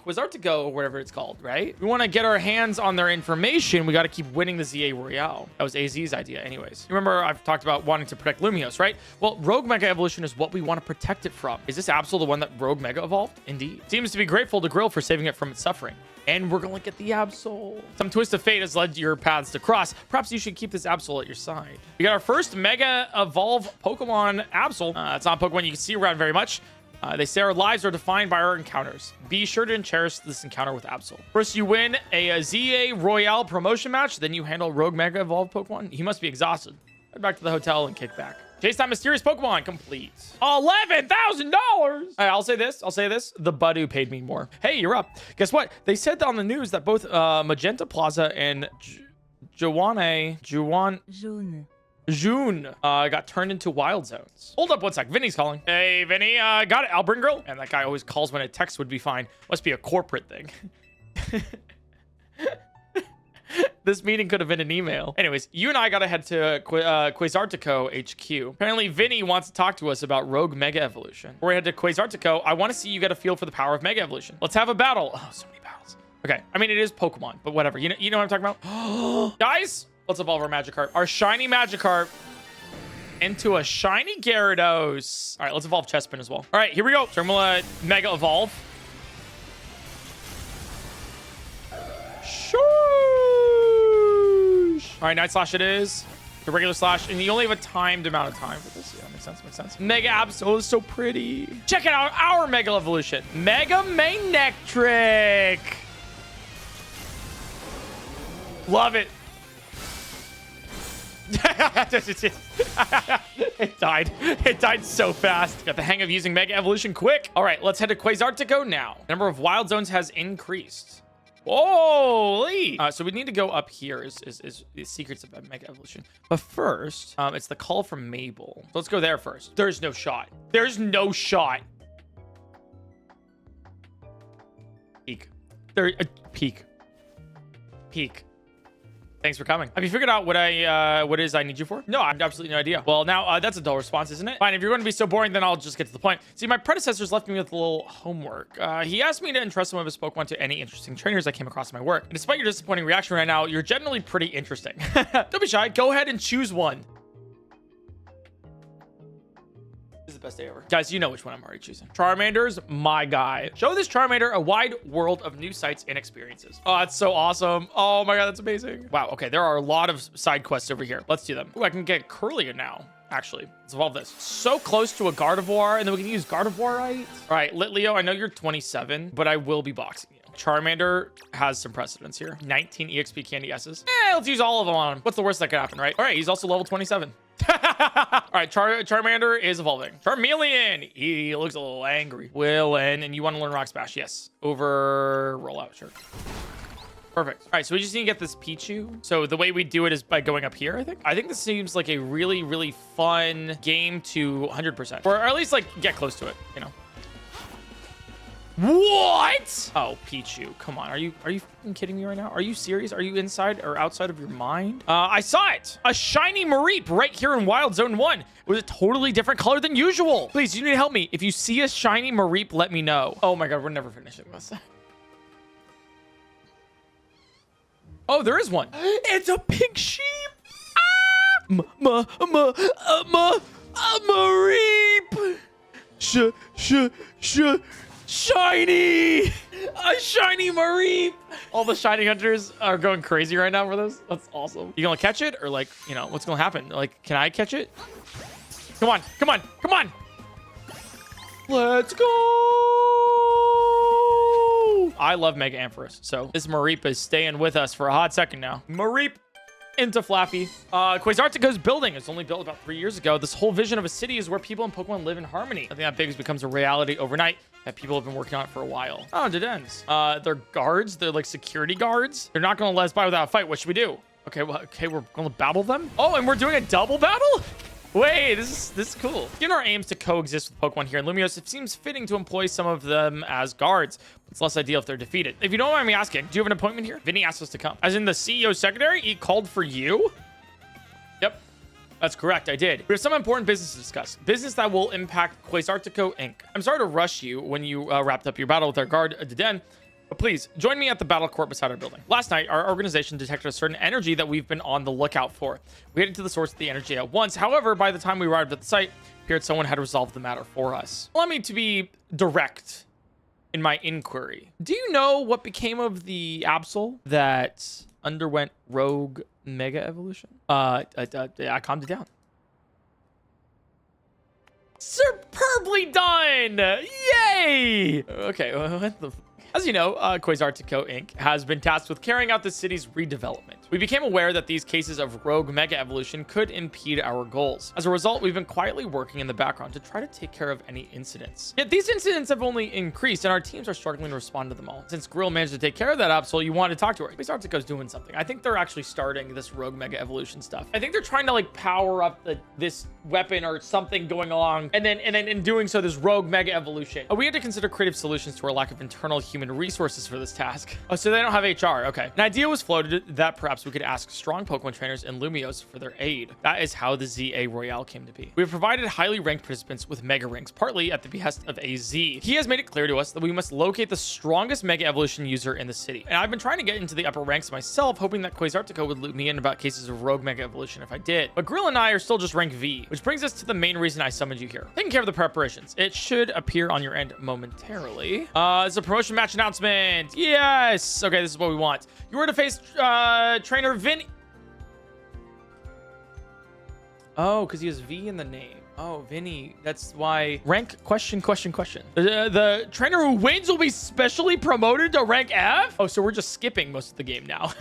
A: Quasartico or whatever it's called, right? We want to get our hands on their information. We got to keep winning the ZA Royale. That was AZ's idea anyways. You remember I've talked about wanting to protect Lumiose, right? Well, Rogue Mega Evolution is what we want to protect it from. Is this Absol the one that Rogue Mega evolved? Indeed. Seems to be grateful to Grill for saving it from its suffering. And we're going to get the Absol. Some twist of fate has led your paths to cross. Perhaps you should keep this Absol at your side. We got our first Mega Evolve Pokemon Absol. It's not a Pokemon you can see around very much. They say our lives are defined by our encounters. Be sure to cherish this encounter with Absol. First, you win a ZA Royale promotion match. Then you handle Rogue Mega Evolved Pokemon. He must be exhausted. Head back to the hotel and kick back. Chase that mysterious Pokemon complete. $11,000. I'll say this. The Budu paid me more. Hey, you're up. Guess what? They said on the news that both Magenta Plaza and June got turned into wild zones. Hold up one sec. Vinny's calling. Hey, Vinny, got it. I'll bring Grill. And that guy always calls when a text would be fine. Must be a corporate thing. This meeting could have been an email. Anyways, you and I gotta head to Quasartico HQ. Apparently, Vinny wants to talk to us about Rogue Mega Evolution. Before we head to Quasartico, I want to see you get a feel for the power of Mega Evolution. Let's have a battle. Oh, so many battles. Okay, I mean, it is Pokemon, but whatever. You know what I'm talking about? Guys, let's evolve our Magikarp. Our shiny Magikarp into a shiny Gyarados. All right, let's evolve Chespin as well. All right, here we go. So I'm gonna Mega Evolve. All right, Night Slash it is. The regular Slash, and you only have a timed amount of time for this. Yeah, makes sense. Mega Absol is so pretty. Check out our Mega Evolution. Mega Manectric. Love it. It died. It died so fast. Got the hang of using Mega Evolution quick. All right, let's head to Quasartico now. Number of wild zones has increased. Holy! So we need to go up here is the secrets of Mega Evolution. But first, it's the call from Mabel. So let's go there first. There's no shot. There's no shot. Peek. Peek. Thanks for coming. Have you figured out what it is I need you for? No, I have absolutely no idea. Well, now that's a dull response, isn't it? Fine, if you're going to be so boring, then I'll just get to the point. See, my predecessors left me with a little homework. He asked me to entrust some of his Pokemon to any interesting trainers I came across in my work. And despite your disappointing reaction right now, you're generally pretty interesting. Don't be shy. Go ahead and choose one. This is the best day ever. Guys, you know which one I'm already choosing. Charmander's my guy. Show this Charmander a wide world of new sights and experiences. Oh, that's so awesome. Oh my god, that's amazing. Wow, okay, there are a lot of side quests over here. Let's do them. Ooh, I can get Curlier now. Actually, let's evolve this. So close to a Gardevoir, and then we can use Gardevoir, right? All right, Litleo, I know you're 27, but I will be boxing you. Charmander has some precedence here. 19 EXP Candy S's. Let's use all of them on him. What's the worst that could happen, right? All right, he's also level 27. All right, Charmander is evolving. Charmeleon, he looks a little angry. And you want to learn Rock Smash? Yes. Over rollout, sure. Perfect. All right, so we just need to get this Pichu. So the way we do it is by going up here, I think. I think this seems like a really, really fun game to 100%. Or at least, like, get close to it, you know. What? Oh, Pichu, come on. Are you fucking kidding me right now? Are you serious? Are you inside or outside of your mind? I saw it. A shiny Mareep right here in Wild Zone 1. It was a totally different color than usual. Please, you need to help me. If you see a shiny Mareep, let me know. Oh my god, we're never finishing this. Oh, there is one. It's a pink sheep. Ah! A Mareep. Shiny! A shiny Mareep! All the shiny hunters are going crazy right now for this. That's awesome. You gonna catch it? Or like, you know, what's gonna happen? Like, can I catch it? Come on, come on, come on! Let's go! I love Mega Ampharos, so this Mareep is staying with us for a hot second now. Mareep into Flappy. Quasartico's building. It's only built about 3 years ago. This whole vision of a city is where people and Pokemon live in harmony. I think that big becomes a reality overnight. That people have been working on it for a while. Oh, it ends. They're guards. They're like security guards. They're not going to let us by without a fight. What should we do? Okay, well, okay, we're going to battle them. Oh, and we're doing a double battle? Wait, this is cool. Given our aims to coexist with Pokemon here in Lumiose, it seems fitting to employ some of them as guards. It's less ideal if they're defeated. If you don't mind me asking, do you have an appointment here? Vinnie asked us to come. As in the CEO secretary? He called for you? Yep. That's correct, I did. We have some important business to discuss. Business that will impact Quasartico Inc. I'm sorry to rush you when you wrapped up your battle with our guard, Deden, but please, join me at the battle court beside our building. Last night, our organization detected a certain energy that we've been on the lookout for. We headed to the source of the energy at once. However, by the time we arrived at the site, it appeared someone had resolved the matter for us. Allow me to be direct in my inquiry. Do you know what became of the Absol that underwent rogue mega evolution? I calmed it down. Superbly done! Yay! Okay, what the... As you know, Quasartico Inc. has been tasked with carrying out the city's redevelopment. We became aware that these cases of rogue mega evolution could impede our goals. As a result, we've been quietly working in the background to try to take care of any incidents. Yet these incidents have only increased, and our teams are struggling to respond to them all. Since Grill managed to take care of that Absol, you wanted to talk to her. Quasartico's doing something. I think they're actually starting this rogue mega evolution stuff. I think they're trying to like power up this weapon or something going along, and then in doing so, this rogue mega evolution. We had to consider creative solutions to our lack of internal human resources for this task. Oh, so they don't have HR. Okay. An idea was floated that perhaps we could ask strong Pokemon trainers in Lumiose for their aid. That is how the ZA Royale came to be. We have provided highly ranked participants with Mega Rings, partly at the behest of AZ. He has made it clear to us that we must locate the strongest Mega Evolution user in the city. And I've been trying to get into the upper ranks myself, hoping that Quasartico would loop me in about cases of rogue Mega Evolution if I did. But Grill and I are still just rank V, which brings us to the main reason I summoned you here. Taking care of the preparations. It should appear on your end momentarily. It's a promotion match announcement. Yes. Okay, this is what we want. You were to face trainer Vinnie. Oh, because he has V in the name. Oh, Vinnie. That's why. Rank question. The trainer who wins will be specially promoted to rank F? Oh, so we're just skipping most of the game now.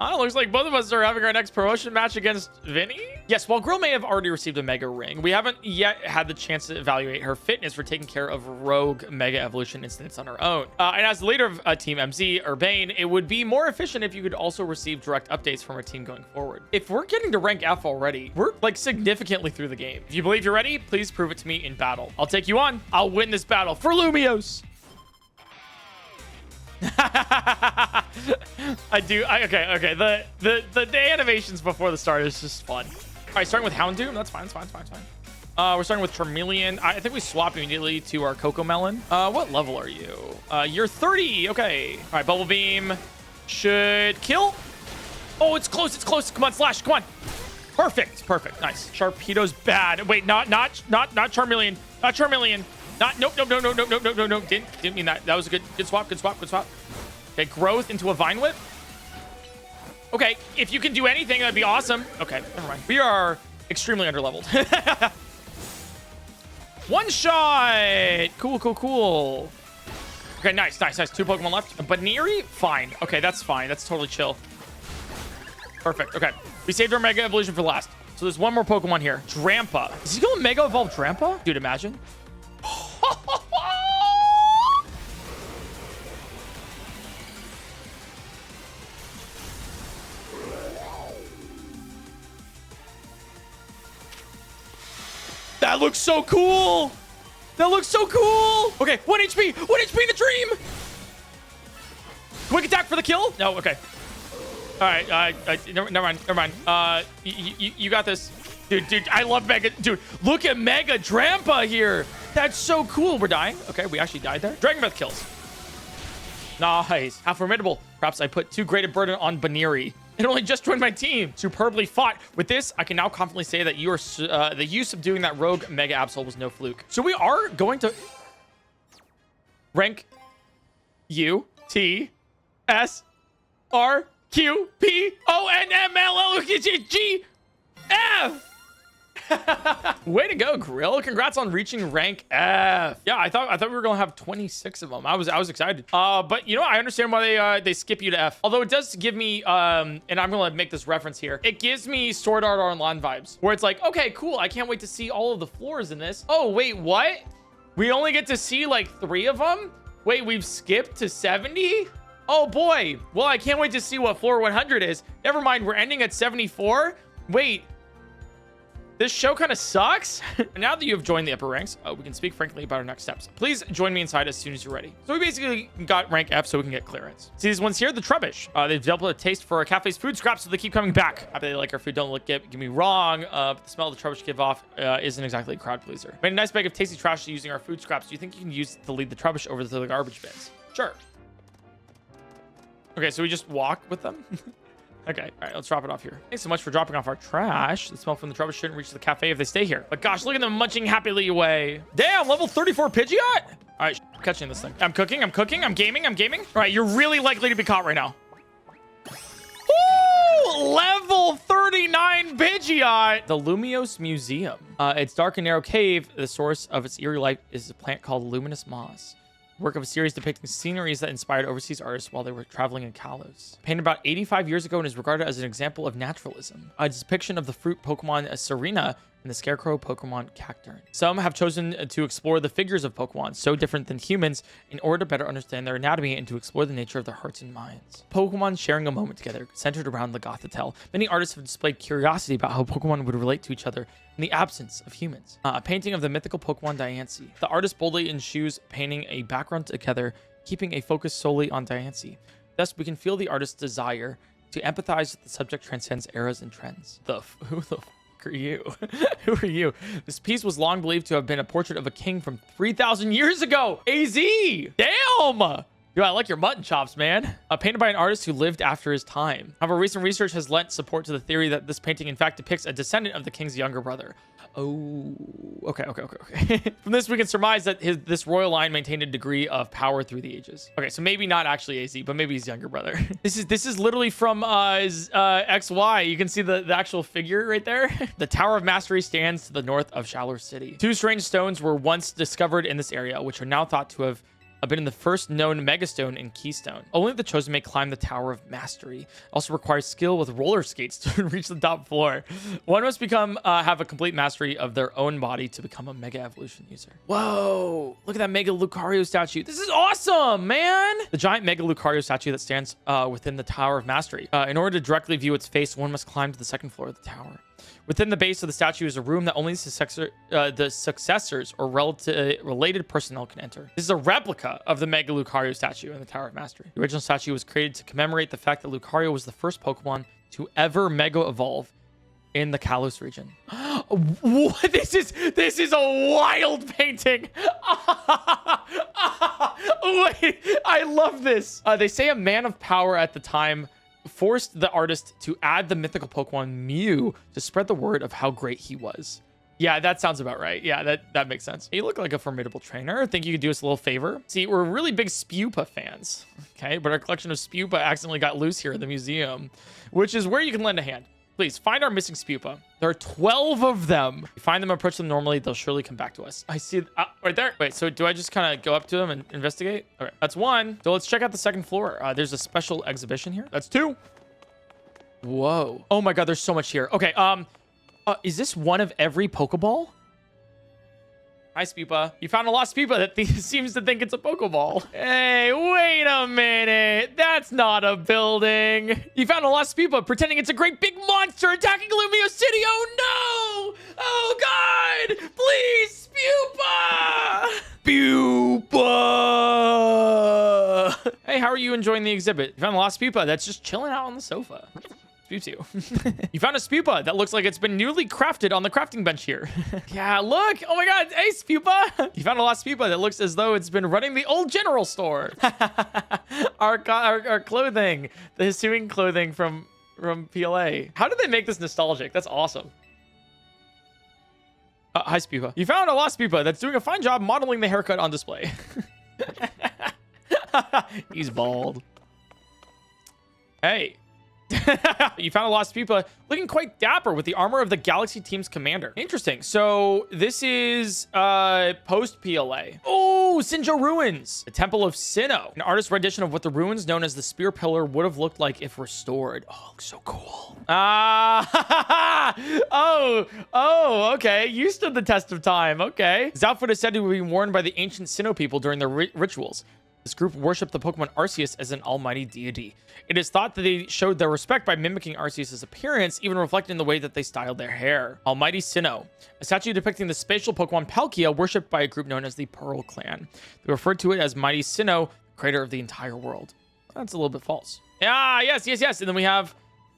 A: Oh, looks like both of us are having our next promotion match against Vinnie. Yes, while Grill may have already received a Mega Ring, we haven't yet had the chance to evaluate her fitness for taking care of rogue Mega Evolution incidents on her own. And as the leader of Team MZ, Urbane, it would be more efficient if you could also receive direct updates from our team going forward. If we're getting to rank F already, we're like significantly through the game. If you believe you're ready, please prove it to me in battle. I'll take you on. I'll win this battle for Lumiose. Okay. The animations before the start is just fun. All right, starting with Houndoom. That's fine. We're starting with Charmeleon. I think we swap immediately to our Cocomelon. What level are you? You're 30. Okay. All right, Bubble Beam should kill. Oh, it's close. Come on, Slash. Come on. Perfect. Nice. Sharpedo's bad. Wait, not Charmeleon. Not Charmeleon. Nope. Didn't mean that. That was a good swap. Okay, Growth into a Vine Whip. Okay, if you can do anything, that'd be awesome. Okay, never mind. We are extremely underleveled. One shot. Cool. Okay, nice. 2 Pokemon left. Baniri? Fine. Okay, that's fine. That's totally chill. Perfect. Okay, we saved our Mega Evolution for last. So there's one more Pokemon here. Drampa. Is he going to Mega Evolve Drampa? Dude, imagine. That looks so cool. Okay, 1 HP. 1 HP in the dream. Quick attack for the kill. No, okay. All right. Never mind. You got this. Dude, I love Mega. Dude, look at Mega Drampa here. That's so cool. We're dying. Okay, we actually died there. Dragon Breath kills. Nice. How formidable. Perhaps I put too great a burden on Baniri. It only just joined my team. Superbly fought. With this, I can now confidently say that you subduing that rogue Mega Absol was no fluke. So we are going to rank U T S R Q P O N M L L G F. Way to go, Grill. Congrats on reaching rank F. Yeah, I thought we were gonna have 26 of them. I was excited. But you know, I understand why they skip you to F. Although it does give me and I'm gonna make this reference here. It gives me Sword Art Online vibes, where it's like, okay, cool. I can't wait to see all of the floors in this. Oh, wait, what? We only get to see like 3 of them? Wait, we've skipped to 70? Oh boy. Well, I can't wait to see what floor 100 is. Never mind, we're ending at 74. Wait. This show kind of sucks. Now that you have joined the upper ranks, we can speak frankly about our next steps. Please join me inside as soon as you're ready. So we basically got rank F so we can get clearance. See these ones here, the Trubbish. They've developed a taste for our cafe's food scraps, so they keep coming back. I bet they like our food. Don't get me wrong, but the smell the Trubbish give off isn't exactly a crowd pleaser. Made a nice bag of tasty trash using our food scraps. Do you think you can use it to lead the Trubbish over to the garbage bins? Sure. Okay, so we just walk with them. Okay, all right, let's drop it off here. Thanks so much for dropping off our trash. The smell from the Trubbish shouldn't reach the cafe if they stay here. But gosh, look at them munching happily away. Damn, level 34 Pidgeot? All right, I'm catching this thing. I'm cooking, I'm gaming. All right, you're really likely to be caught right now. Ooh, level 39 Pidgeot. The Lumiose Museum. Its dark and narrow cave, the source of its eerie light is a plant called Luminous Moss. Work of a series depicting sceneries that inspired overseas artists while they were traveling in Kalos. Painted about 85 years ago and is regarded as an example of naturalism. A depiction of the fruit Pokemon Serena and the scarecrow Pokemon Cacturne. Some have chosen to explore the figures of Pokemon, so different than humans, in order to better understand their anatomy and to explore the nature of their hearts and minds. Pokemon sharing a moment together, centered around Lagothitelle. Many artists have displayed curiosity about how Pokemon would relate to each other in the absence of humans. A painting of the mythical Pokemon Diancie. The artist boldly eschews painting a background together, keeping a focus solely on Diancie. Thus, we can feel the artist's desire to empathize with the subject transcends eras and trends. Who the are you? Who are you? This piece was long believed to have been a portrait of a king from 3,000 years ago. AZ! Damn! Dude, I like your mutton chops, man. Painted by an artist who lived after his time. However, recent research has lent support to the theory that this painting in fact depicts a descendant of the king's younger brother. Oh, okay. From this, we can surmise that this royal line maintained a degree of power through the ages. Okay, so maybe not actually AZ, but maybe his younger brother. This is literally from XY. You can see the actual figure right there. The Tower of Mastery stands to the north of Shallow City. 2 strange stones were once discovered in this area, which are now thought to have been in the first known Megastone and Keystone. Only the chosen may climb the Tower of Mastery. Also requires skill with roller skates to reach the top floor. One must have a complete mastery of their own body to become a Mega Evolution user. Whoa, look at that Mega Lucario statue. This is awesome, man. The giant Mega Lucario statue that stands within the Tower of Mastery. In order to directly view its face, one must climb to the 2nd floor of the tower. Within the base of the statue is a room that only the successors or related personnel can enter. This is a replica of the Mega Lucario statue in the Tower of Mastery. The original statue was created to commemorate the fact that Lucario was the first Pokemon to ever Mega Evolve in the Kalos region. What? This is a wild painting. Wait, I love this. They say a man of power at the time forced the artist to add the mythical Pokemon Mew to spread the word of how great he was. Yeah, that sounds about right. Yeah, that makes sense. You look like a formidable trainer. I think you could do us a little favor. See, we're really big Spupa fans. Okay, but our collection of Spupa accidentally got loose here in the museum, which is where you can lend a hand. Please find our missing Spupa. There are 12 of them. If you find them, approach them normally. They'll surely come back to us. I see right there. Wait, so do I just kind of go up to them and investigate? Okay, that's one. So let's check out the second floor. There's a special exhibition here. That's two. Whoa. Oh my God, there's so much here. Okay, is this one of every Pokeball? Hi, Spupa. You found a lost Spupa that seems to think it's a Pokeball. Hey, wait a minute. That's not a building. You found a lost Spupa pretending it's a great big monster attacking Lumiose City. Oh, no. Oh, God. Please, Spupa. Spupa. Hey, how are you enjoying the exhibit? You found a lost Spupa that's just chilling out on the sofa. You. You found a Spupa that looks like it's been newly crafted on the crafting bench here. Yeah, look. Oh my God. Hey, Spupa. You found a lost Spupa that looks as though it's been running the old general store. our clothing, the Hisuian clothing from PLA. How did they make this nostalgic? That's awesome. Hi, Spupa. You found a lost Spupa that's doing a fine job modeling the haircut on display. He's bald. Hey. You found a lost Spupa looking quite dapper with the armor of the Galaxy Team's commander. Interesting. So this is post PLA. Oh, Sinjo Ruins, the Temple of Sinnoh, an artist's rendition of what the ruins known as the Spear Pillar would have looked like if restored. Oh, looks so cool. Oh, okay. You stood the test of time. Okay. His outfit is said to be worn by the ancient Sinnoh people during their rituals. This group worshipped the Pokemon Arceus as an almighty deity. It is thought that they showed their respect by mimicking Arceus' appearance, even reflected in the way that they styled their hair. Almighty Sinnoh, a statue depicting the spatial Pokemon Palkia, worshipped by a group known as the Pearl Clan. They referred to it as Mighty Sinnoh, creator of the entire world. That's a little bit false. Yes. And then we have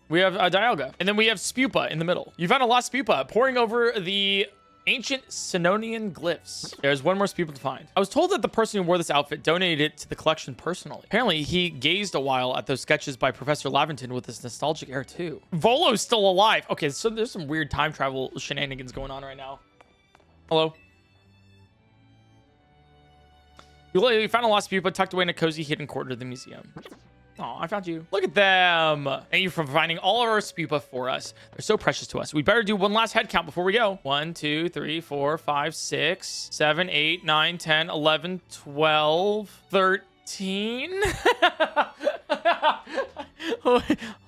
A: Dialga. And then we have Spupa in the middle. You found a lost Spupa poring over the ancient Sinonian glyphs. There's one more Spupa to find. I was told that the person who wore this outfit donated it to the collection personally. Apparently, he gazed a while at those sketches by Professor Laventon with this nostalgic air too. Volo's still alive. Okay, so there's some weird time travel shenanigans going on right now. Hello. You found a lost Spupa tucked away in a cozy hidden corner of the museum. Oh, I found you. Look at them. Thank you for finding all of our Spupa for us. They're so precious to us. We better do one last head count before we go. 1, 2, 3, 4, 5, 6, 7, 8, 9, 10, 11, 12, 13.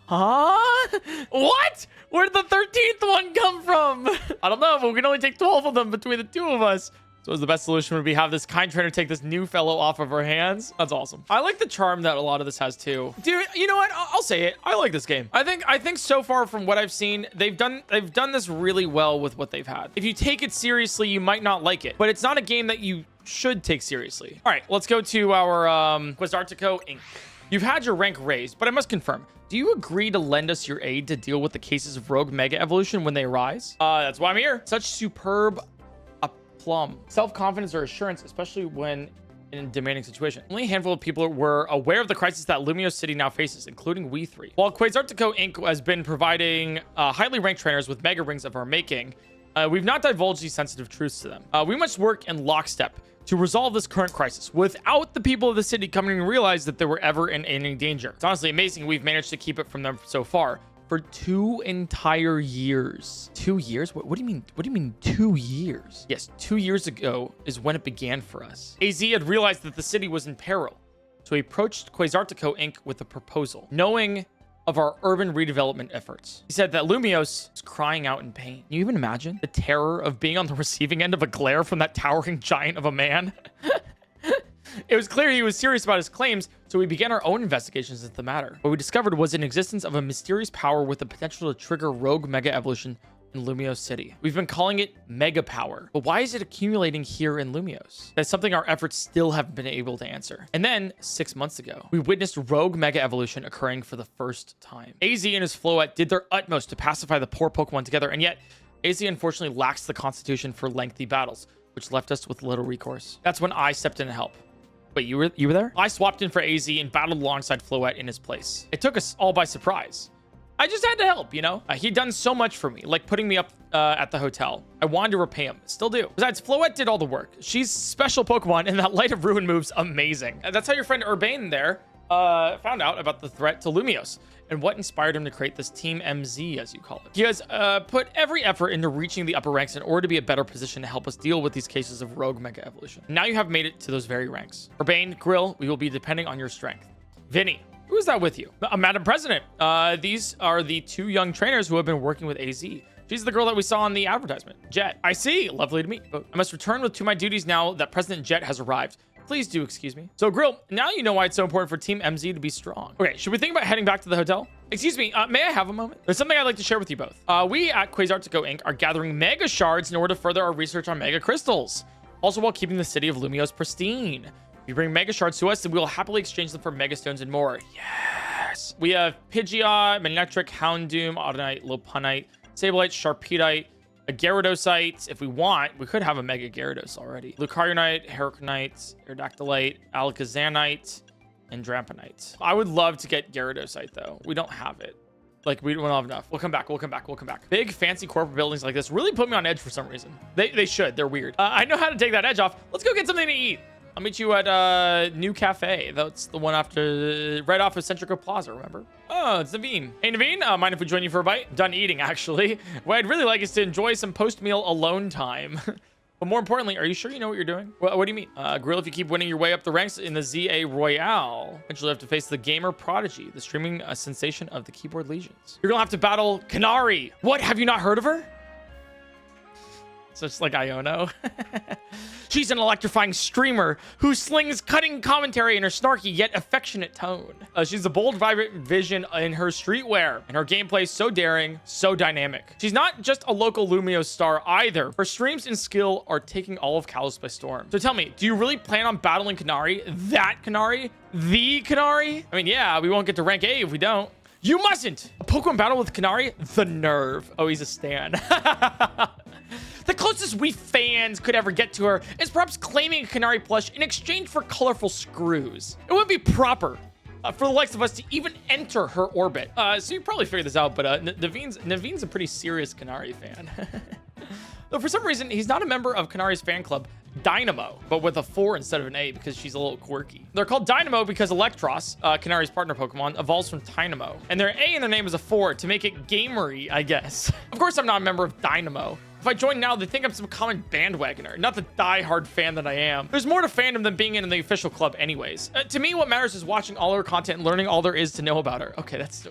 A: Huh? What? Where'd the 13th one come from? I don't know, but we can only take 12 of them between the two of us. So the best solution would be have this kind trainer take this new fellow off of our hands. That's awesome. I like the charm that a lot of this has too. Dude, you know what? I'll say it. I like this game. I think so far from what I've seen, they've done this really well with what they've had. If you take it seriously, you might not like it, but it's not a game that you should take seriously. All right, let's go to our Quasartico Inc. You've had your rank raised, but I must confirm, do you agree to lend us your aid to deal with the cases of rogue mega evolution when they arise? That's why I'm here. Such superb plum. Self-confidence or assurance, especially when in a demanding situation. Only a handful of people were aware of the crisis that Lumiose City now faces, including we three. While Quasartico Inc. has been providing highly ranked trainers with mega rings of our making, we've not divulged these sensitive truths to them. We must work in lockstep to resolve this current crisis without the people of the city coming to realize that they were ever in any danger. It's honestly amazing we've managed to keep it from them so far. For 2 entire years. 2 years? What do you mean? What do you mean 2 years? Yes, 2 years ago is when it began for us. AZ had realized that the city was in peril, so he approached Quasartico Inc. with a proposal, knowing of our urban redevelopment efforts. He said that Lumiose was crying out in pain. Can you even imagine the terror of being on the receiving end of a glare from that towering giant of a man? It was clear he was serious about his claims, so we began our own investigations into the matter. What we discovered was an existence of a mysterious power with the potential to trigger rogue mega evolution in Lumiose City. We've been calling it Mega Power, but why is it accumulating here in Lumiose? That's something our efforts still haven't been able to answer. And then 6 months ago, we witnessed Rogue Mega Evolution occurring for the first time. AZ and his Floette did their utmost to pacify the poor Pokemon together, and yet AZ unfortunately lacks the constitution for lengthy battles, which left us with little recourse. That's when I stepped in to help. Wait, you were there? I swapped in for AZ and battled alongside Floette in his place. It took us all by surprise. I just had to help, you know? He'd done so much for me, like putting me up at the hotel. I wanted to repay him. Still do. Besides, Floette did all the work. She's special Pokemon, and that Light of Ruin move's amazing. That's how your friend Urbane there found out about the threat to Lumiose and what inspired him to create this Team MZ, as you call it. He has put every effort into reaching the upper ranks in order to be a better position to help us deal with these cases of Rogue Mega Evolution. Now you have made it to those very ranks. Urbane, Grill, we will be depending on your strength. Vinnie. Who is that with you? Madam President. These are the 2 young trainers who have been working with AZ. She's the girl that we saw on the advertisement. Jet. I see. Lovely to meet. I must return to my duties now that President Jet has arrived. Please do excuse me. So, Grill, now you know why it's so important for Team MZ to be strong. Okay, should we think about heading back to the hotel? Excuse me, may I have a moment? There's something I'd like to share with you both. We at Quasartico Inc. are gathering Mega Shards in order to further our research on Mega Crystals, also while keeping the city of Lumiose pristine. If you bring Mega Shards to us, then we will happily exchange them for Mega Stones and more. Yes! We have Pidgeot, Manectric, Houndoom, Audinite, Lopunite, Sableye, Sharpedo, a Gyarados. If we want, we could have a Mega Gyarados already. Lucarionite, Heracronite, Aerodactylite, Alakazamite, and Dramponite. I would love to get Gyarados though. We don't have it. Like, we don't have enough. We'll come back. Big, fancy corporate buildings like this really put me on edge for some reason. They should. They're weird. I know how to take that edge off. Let's go get something to eat. I'll meet you at New Cafe. That's the one after, right off of Centrico Plaza, remember? Oh, it's Yvon. Hey, Yvon, mind if we join you for a bite? Done eating, actually. What I'd really like is to enjoy some post-meal alone time. But more importantly, are you sure you know what you're doing? What do you mean? Grill, if you keep winning your way up the ranks in the ZA Royale, eventually have to face the gamer prodigy, the streaming sensation of the keyboard legions. You're gonna have to battle Canari. What, have you not heard of her? So it's like Iono. She's an electrifying streamer who slings cutting commentary in her snarky yet affectionate tone. She's a bold, vibrant vision in her streetwear, and her gameplay is so daring, so dynamic. She's not just a local Lumiose star either. Her streams and skill are taking all of Kalos by storm. So tell me, do you really plan on battling Canari? That Canari? The Canari? I mean, yeah, we won't get to rank A if we don't. You mustn't! A Pokemon battle with Canari? The nerve. Oh, he's a stan. The closest we fans could ever get to her is perhaps claiming a Canari plush in exchange for colorful screws. It wouldn't be proper for the likes of us to even enter her orbit. So you probably figured this out, but Naveen's a pretty serious Canari fan. Though for some reason, he's not a member of Canari's fan club, Dynamo, but with a 4 instead of an A because she's a little quirky. They're called Dynamo because Electros, Canari's partner Pokemon, evolves from Dynamo. And their A in their name is a 4 to make it gamery, I guess. Of course, I'm not a member of Dynamo. If I join now, they think I'm some common bandwagoner, not the die-hard fan that I am. There's more to fandom than being in the official club anyways. To me, what matters is watching all her content and learning all there is to know about her. Okay, that's...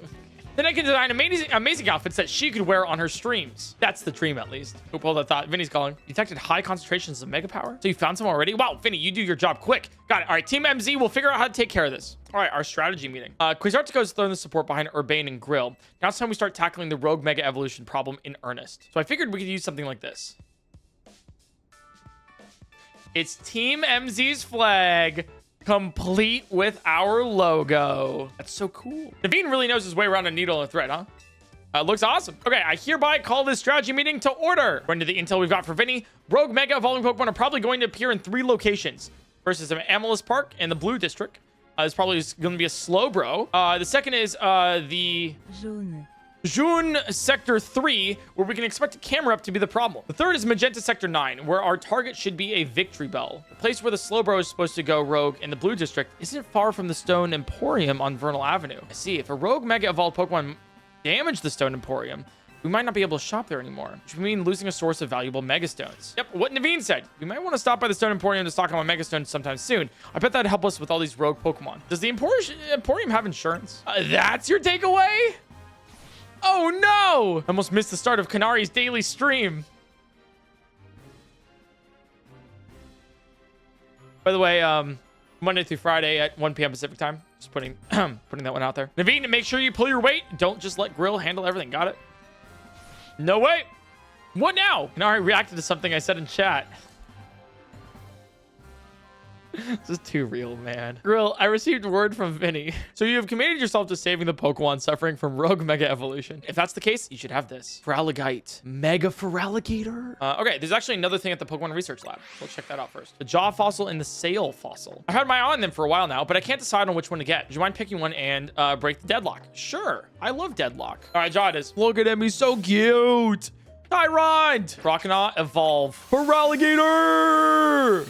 A: Then I can design amazing outfits that she could wear on her streams. That's the dream, at least. Hope hold that thought. Vinny's calling. Detected high concentrations of Mega Power. So you found some already? Wow, Vinny, you do your job quick. Got it. All right, Team MZ, we'll figure out how to take care of this. All right, our strategy meeting. Quasartico's thrown the support behind Urbane and Grill. Now it's time we start tackling the Rogue Mega Evolution problem in earnest. So I figured we could use something like this. It's Team MZ's flag, complete with our logo. That's so cool. Yvon really knows his way around a needle and a thread, huh? Looks awesome. Okay, I hereby call this strategy meeting to order. According to the intel we've got for Vinny, Rogue Mega Evolving Pokemon are probably going to appear in 3 locations. First is Amalus Park in the Blue District. It's probably going to be a Slowbro. The second is the... June Sector 3, where we can expect a camera up to be the problem. The third is Magenta Sector 9, where our target should be a Victory Bell. The place where the Slowbro is supposed to go rogue in the Blue District isn't far from the Stone Emporium on Vernal Avenue. I see, if a rogue Mega Evolved Pokemon damage the Stone Emporium, we might not be able to shop there anymore, which would mean losing a source of valuable Mega Stones. Yep, what Yvon said. We might want to stop by the Stone Emporium to stock on Mega Stones sometime soon. I bet that'd help us with all these rogue Pokemon. Does the Emporium have insurance? That's your takeaway? Oh no! I almost missed the start of Canari's daily stream. By the way, Monday through Friday at 1 p.m. Pacific time. Just putting that one out there. Yvon, make sure you pull your weight. Don't just let Grill handle everything. Got it? No way. What now? Canari reacted to something I said in chat. This is too real, man. Grill, I received word from Vinnie. So you have committed yourself to saving the Pokemon suffering from rogue mega evolution. If that's the case, you should have this. Feraligatr. Mega Feraligatr? Okay, there's actually another thing at the Pokemon Research Lab. So let's check that out first. The Jaw Fossil and the Sail Fossil. I've had my eye on them for a while now, but I can't decide on which one to get. Do you mind picking one and break the deadlock? Sure. I love deadlock. All right, Jaw it is. Look at him. He's so cute. Tyrant. Croconaw Evolve. Feraligatr.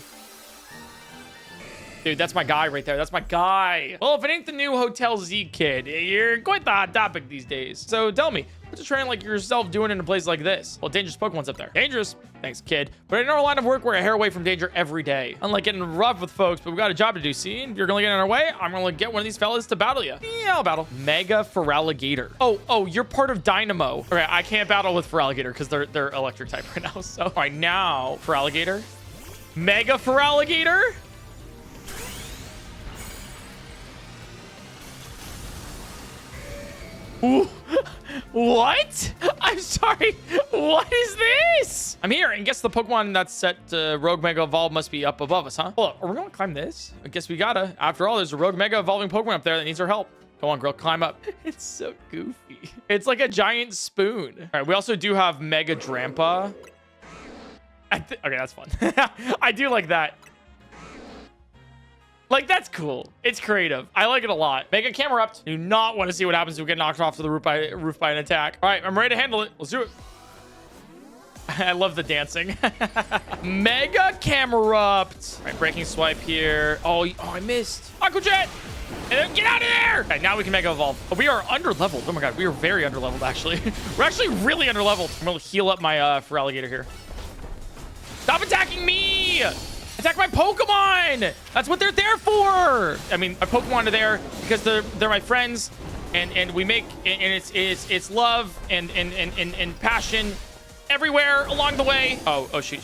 A: Dude, that's my guy right there. That's my guy. Well, if it ain't the new Hotel Z kid, you're quite the hot topic these days. So tell me, what's a train like yourself doing in a place like this? Well, dangerous Pokemon's up there. Dangerous? Thanks, kid. But in our line of work, we're a hair away from danger every day. Unlike getting rough with folks, but we got a job to do. See, if you're gonna get in our way, I'm gonna get one of these fellas to battle you. Yeah, I'll battle. Mega Feraligatr. Oh, you're part of Dynamo. Okay, I can't battle with Feraligatr because they're electric type right now. So, all right, now Feraligatr. Mega Feraligatr. What? I'm sorry. What is this? I'm here, and guess the Pokemon that's set to Rogue Mega Evolve must be up above us, huh? Well, are we gonna climb this? I guess we gotta. After all, there's a Rogue Mega Evolving Pokemon up there that needs our help. Come on, girl, climb up. It's so goofy. It's like a giant spoon. All right, we also do have Mega Drampa. Okay, that's fun. I do like that. Like, that's cool. It's creative. I like it a lot. Mega Camerupt. Do not want to see what happens if we get knocked off to the roof by an attack. All right, I'm ready to handle it. Let's do it. I love the dancing. Mega Camerupt. All right, breaking swipe here. Oh, I missed. Aqua Jet. And then get out of there. Okay, now we can Mega Evolve. Oh, we are under-leveled. Oh my God, we are very under-leveled, actually. We're actually really under-leveled. I'm going to heal up my Feraligatr here. Stop attacking me. Attack my Pokemon! That's what they're there for! I mean, my Pokemon are there because they're my friends, and we make, and it's love and passion everywhere along the way. Oh, shoot.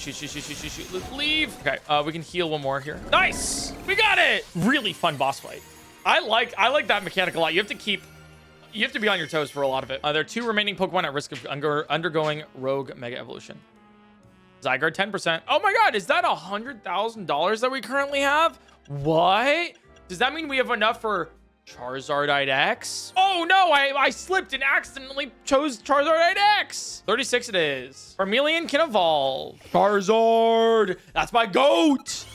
A: Leave. Okay, we can heal one more here. Nice! We got it! Really fun boss fight. I like that mechanic a lot. You have to be on your toes for a lot of it. There are 2 remaining Pokemon at risk of undergoing Rogue Mega Evolution. Zygarde 10%. Oh my God, is that $100,000 that we currently have? What? Does that mean we have enough for Charizardite X? Oh no, I slipped and accidentally chose Charizardite X. 36 it is. Charmeleon can evolve. Charizard, that's my goat.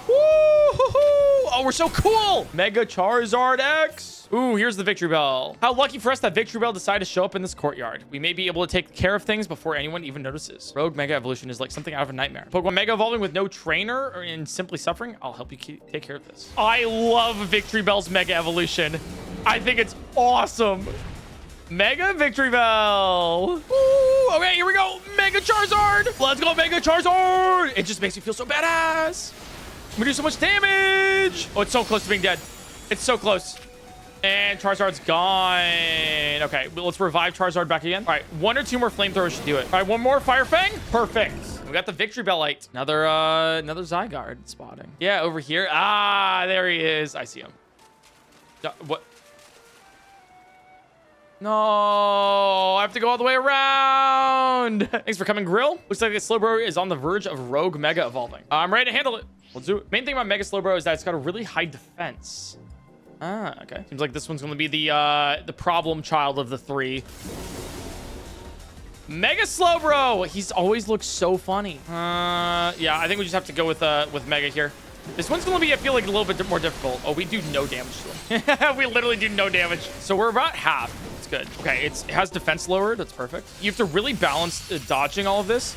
A: Woo-hoo-hoo. Oh, we're so cool. Mega Charizard X. Ooh, here's the Victory Bell. How lucky for us that Victory Bell decided to show up in this courtyard. We may be able to take care of things before anyone even notices. Rogue Mega Evolution is like something out of a nightmare. Pokemon Mega Evolving with no trainer or in simply suffering. I'll help you take care of this. I love Victory Bell's Mega Evolution. I think it's awesome. Mega Victory Bell. Ooh, okay, here we go. Mega Charizard. Let's go, Mega Charizard. It just makes me feel so badass. We do so much damage. Oh, it's so close to being dead. It's so close. And Charizard's gone. Okay, well, let's revive Charizard back again. All right, 1 or 2 more flamethrowers should do it. All right, 1 more Fire Fang. Perfect. We got the Victory Bellite. Another Zygarde spotting. Yeah, over here. Ah, there he is. I see him. What? No, I have to go all the way around. Thanks for coming, Grill. Looks like the Slowbro is on the verge of Rogue Mega Evolving. I'm ready to handle it. Let's do it. Main thing about Mega Slowbro is that it's got a really high defense. Ah, okay. Seems like this one's going to be the problem child of the 3. Mega Slowbro. He's always looked so funny. Yeah, I think we just have to go with Mega here. This one's going to be, I feel like, a little bit more difficult. Oh, we do no damage to him. We literally do no damage. So we're about half. It's good. Okay, it has defense lowered. That's perfect. You have to really balance dodging all of this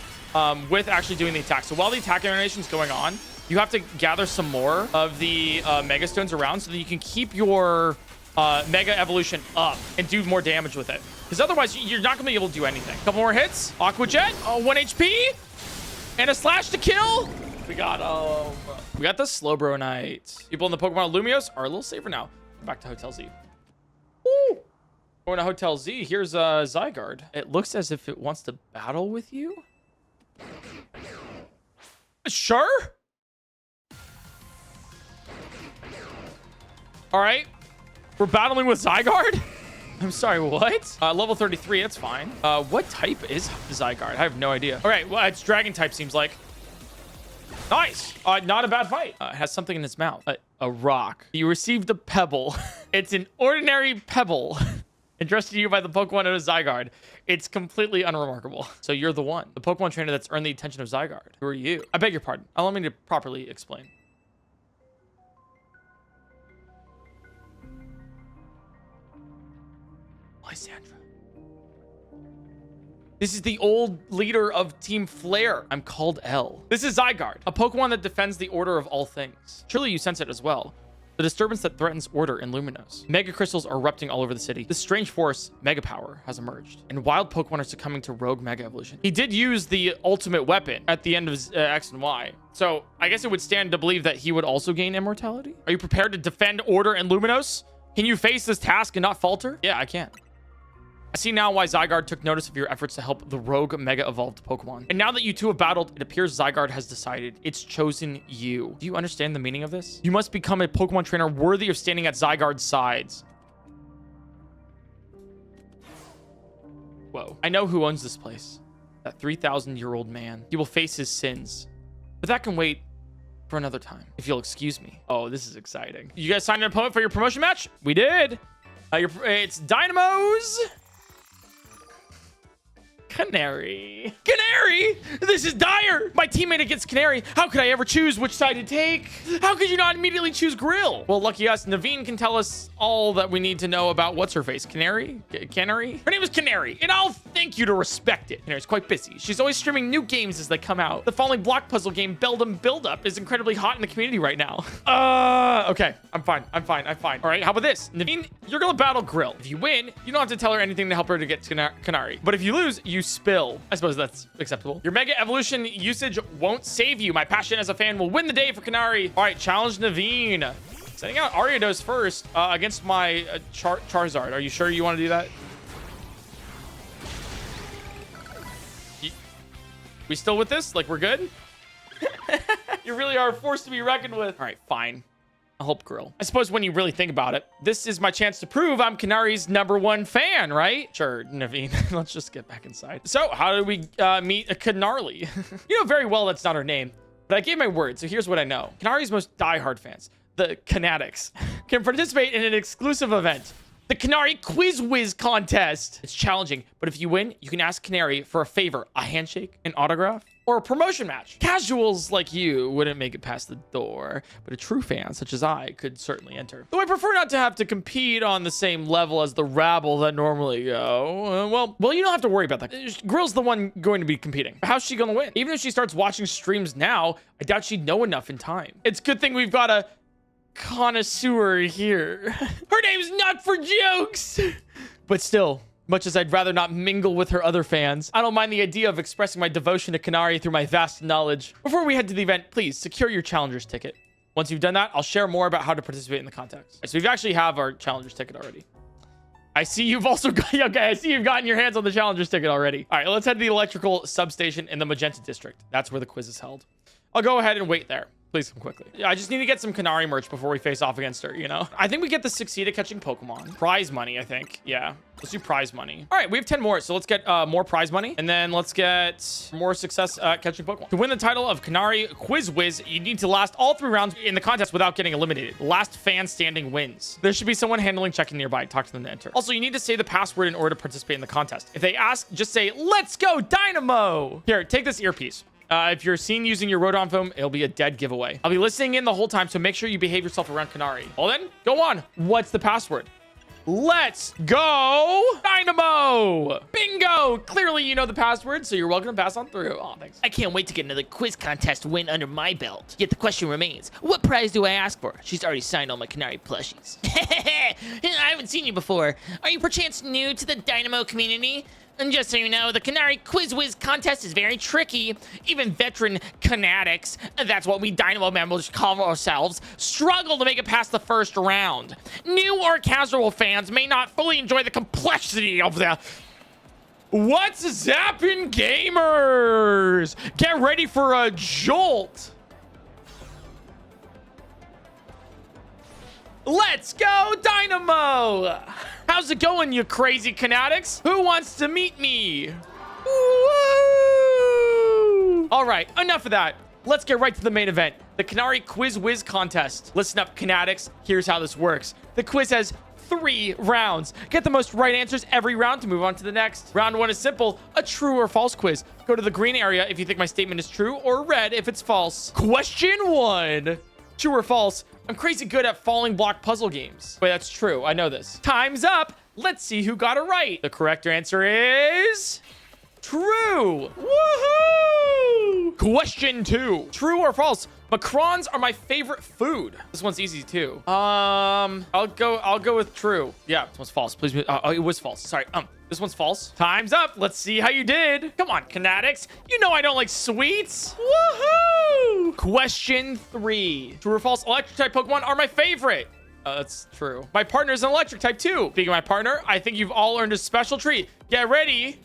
A: with actually doing the attack. So while the attack animation is going on, you have to gather some more of the Mega Stones around so that you can keep your Mega Evolution up and do more damage with it. Because otherwise, you're not going to be able to do anything. Couple more hits. Aqua Jet. 1 HP. And a slash to kill. We got the Slowbro Knight. People in the Pokemon Lumiose are a little safer now. Back to Hotel Z. Woo! Going to Hotel Z. Here's Zygarde. It looks as if it wants to battle with you. Sure. All right. We're battling with Zygarde? I'm sorry, what? Level 33, that's fine. What type is Zygarde? I have no idea. All right, well, it's dragon type, seems like. Nice. Not a bad fight. It has something in its mouth. A rock. You received a pebble. It's an ordinary pebble. Entrusted to you by the Pokemon known as Zygarde. It's completely unremarkable. So you're the one. The Pokemon trainer that's earned the attention of Zygarde. Who are you? I beg your pardon. Allow me to properly explain. Lysandra. This is the old leader of Team Flare. I'm called L. This is Zygarde, a Pokemon that defends the order of all things. Surely you sense it as well. The disturbance that threatens order in Lumiose. Mega crystals are erupting all over the city. This strange force, Mega Power, has emerged, and wild Pokemon are succumbing to rogue Mega Evolution. He did use the ultimate weapon at the end of X and Y, so I guess it would stand to believe that he would also gain immortality. Are you prepared to defend order in Lumiose? Can you face this task and not falter? Yeah, I can. I see now why Zygarde took notice of your efforts to help the rogue Mega Evolved Pokemon. And now that you two have battled, it appears Zygarde has decided it's chosen you. Do you understand the meaning of this? You must become a Pokemon trainer worthy of standing at Zygarde's sides. Whoa. I know who owns this place. That 3,000-year-old man. He will face his sins. But that can wait for another time, if you'll excuse me. Oh, this is exciting. You guys signed an opponent for your promotion match? We did. It's Dynamos. Canari. Canari! This is dire! My teammate against Canari. How could I ever choose which side to take? How could you not immediately choose Grill? Well, lucky us, Yvon can tell us all that we need to know about what's her face. Canari? Canari? Her name is Canari, and I'll thank you to respect it. Canari's quite busy. She's always streaming new games as they come out. The falling block puzzle game Build Up is incredibly hot in the community right now. Okay. I'm fine. All right, how about this? Yvon, you're gonna battle Grill. If you win, you don't have to tell her anything to help her to get to Canari. But if you lose, you spill. I suppose that's acceptable. Your Mega Evolution usage won't save you. My passion as a fan will win the day for Canari. All right, challenge Yvon. Sending out Ariados first against my Charizard. Are you sure you want to do that? We still with this? Like, we're good? You really are a force to be reckoned with. All right, fine. I'll help Grill. I suppose when you really think about it, this is my chance to prove I'm Canari's #1 fan, right? Sure, Yvon. Let's just get back inside. So, how do we meet a Canarly? You know very well that's not her name, but I gave my word, so here's what I know. Canari's most diehard fans, the Canatics, can participate in an exclusive event. The Canari Quiz Whiz contest. It's challenging, but if you win, you can ask Canari for a favor, a handshake, an autograph, or a promotion match. Casuals like you wouldn't make it past the door, but a true fan such as I could certainly enter. Though I prefer not to have to compete on the same level as the rabble that normally go. Well, you don't have to worry about that. Grill's the one going to be competing. How's she gonna win? Even if she starts watching streams now, I doubt she'd know enough in time. It's a good thing we've got a Connoisseur here. Her name's not for jokes. But still, much as I'd rather not mingle with her other fans, I don't mind the idea of expressing my devotion to Canari through my vast knowledge. Before we head to the event, please secure your challenger's ticket. Once you've done that, I'll share more about how to participate in the contest. Right, so we actually have our challenger's ticket already. I see you've also got, okay, I see you've gotten your hands on the challenger's ticket already. All right, let's head to the electrical substation in the Magenta district. That's where the quiz is held. I'll go ahead and wait there. Please come quickly. Yeah, I just need to get some Canari merch before we face off against her, you know? I think we get to succeed at catching Pokemon. Prize money, I think. Yeah, let's do prize money. All right, we have 10 more, so let's get more prize money. And then let's get more success at catching Pokemon. To win the title of Canari Quiz Whiz, you need to last all 3 rounds in the contest without getting eliminated. Last fan standing wins. There should be someone handling check-in nearby. Talk to them to enter. Also, you need to say the password in order to participate in the contest. If they ask, just say, "Let's go, Dynamo!" Here, take this earpiece. If you're seen using your Rodon foam, it'll be a dead giveaway. I'll be listening in the whole time, so make sure you behave yourself around Canari. Well then, go on. What's the password? Let's go, Dynamo! Bingo! Clearly you know the password, so you're welcome to pass on through. Oh, thanks.
B: I can't wait to get another quiz contest win under my belt. Yet the question remains, what prize do I ask for? She's already signed all my Canari plushies. I haven't seen you before. Are you perchance new to the Dynamo community? And just so you know, the Canari Quiz Whiz contest is very tricky. Even veteran Canatics, that's what we Dynamo members call ourselves, struggle to make it past the first round. New or casual fans may not fully enjoy the complexity of the... What's zappin' gamers? Get ready for a jolt. Let's go, Dynamo!
A: How's it going, you crazy Canatics? Who wants to meet me? Woo! All right, enough of that. Let's get right to the main event, the Canari Quiz Whiz contest. Listen up, Canatics. Here's how this works. The quiz has 3 rounds. Get the most right answers every round to move on to the next. Round 1 is simple, a true or false quiz. Go to the green area if you think my statement is true, or red if it's false. Question 1. True or false? I'm crazy good at falling block puzzle games. Wait, that's true. I know this. Time's up. Let's see who got it right. The correct answer is true. Woohoo! Question 2. True or false? Macarons are my favorite food. This one's easy too. I'll go with true. Yeah, this one's false. Please. Oh, it was false. Sorry. This one's false. Time's up. Let's see how you did. Come on, Canatics. You know I don't like sweets. Woohoo! Question 3. True or false? Electric type Pokemon are my favorite. That's true. My partner's an electric type too. Speaking of my partner, I think you've all earned a special treat. Get ready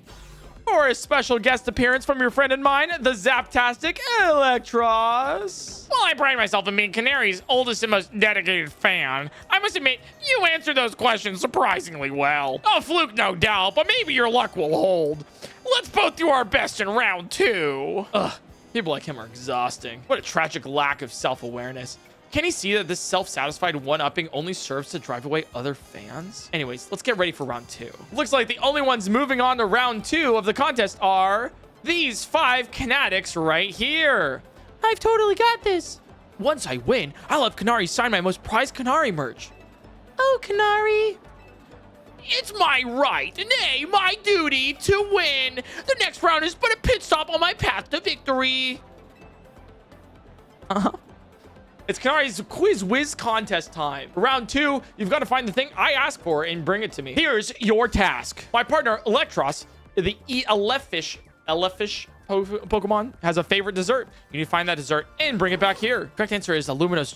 A: for a special guest appearance from your friend and mine, the Zaptastic Electros. While I pride myself in being Canari's oldest and most dedicated fan, I must admit, you answered those questions surprisingly well. A fluke, no doubt, but maybe your luck will hold. Let's both do our best in round 2. Ugh, people like him are exhausting. What a tragic lack of self-awareness. Can he see that this self-satisfied one-upping only serves to drive away other fans? Anyways, let's get ready for round 2. Looks like the only ones moving on to round 2 of the contest are these 5 Canatics right here. I've totally got this. Once I win, I'll have Canari sign my most prized Canari merch. Oh, Canari. It's my right, nay, my duty to win. The next round is but a pit stop on my path to victory. Uh-huh. It's Canari's Quiz Whiz contest time. For round 2, you've got to find the thing I asked for and bring it to me. Here's your task. My partner, Electros, the Elefish Pokemon, has a favorite dessert. You need to find that dessert and bring it back here. Correct answer is a Lumiose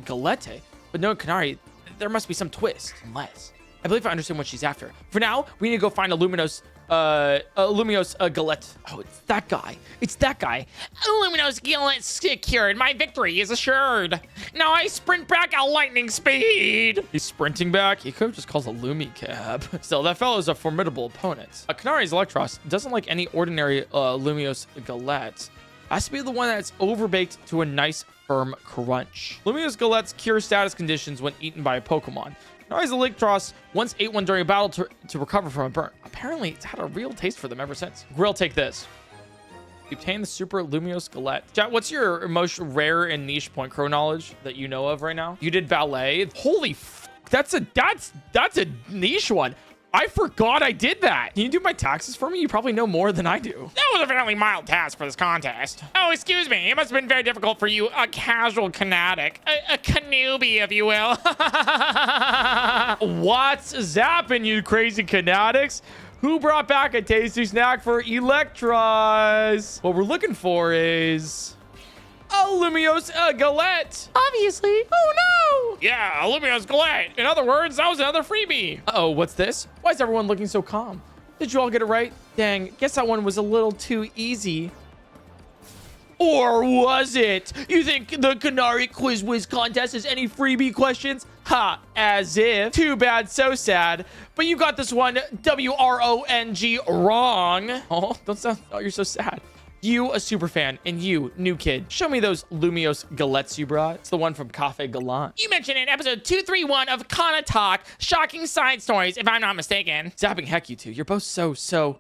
A: Galette. But no, Canari, there must be some twist. Unless, I believe I understand what she's after. For now, we need to go find a Lumiose Galette. Oh, it's that guy. It's that guy.
B: Lumiose Galette secured. My victory is assured. Now I sprint back at lightning speed.
A: He's sprinting back. He could have just called a Lumicab. Still, that fellow is a formidable opponent. Canari's Electros doesn't like any ordinary Lumiose Galette. Has to be the one that's overbaked to a nice firm crunch. Lumiose Galette's cure status conditions when eaten by a Pokemon. Canari's Electros once ate one during a battle to recover from a burn. Apparently, it's had a real taste for them ever since. Grill, take this. You obtain the Super Lumiose Galette. Chat, what's your most rare and niche PointCrow knowledge that you know of right now? You did ballet. Holy f, that's a niche one. I forgot I did that. Can you do my taxes for me? You probably know more than I do.
C: That was a fairly mild task for this contest. Oh, excuse me. It must have been very difficult for you, a casual Canatic. A canooby, if you will.
A: What's zapping, you crazy Canatics? Who brought back a tasty snack for Electros? What we're looking for is a Lumiose Galette. Obviously. Oh no.
C: Yeah, a Lumiose Galette. In other words, that was another freebie.
A: Uh-oh, what's this? Why is everyone looking so calm? Did you all get it right? Dang, guess that one was a little too easy. Or was it? You think the Canari Quiz Whiz contest has any freebie questions? Ha, as if. Too bad, so sad. But you got this one, W-R-O-N-G, wrong. Oh, don't sound, oh, you're so sad. You, a super fan, and you, new kid, show me those Lumiose Galettes you brought. It's the one from Cafe Galant.
C: You mentioned in episode 231 of Kana Talk, shocking side stories, if I'm not mistaken.
A: Zapping heck, you two. You're both so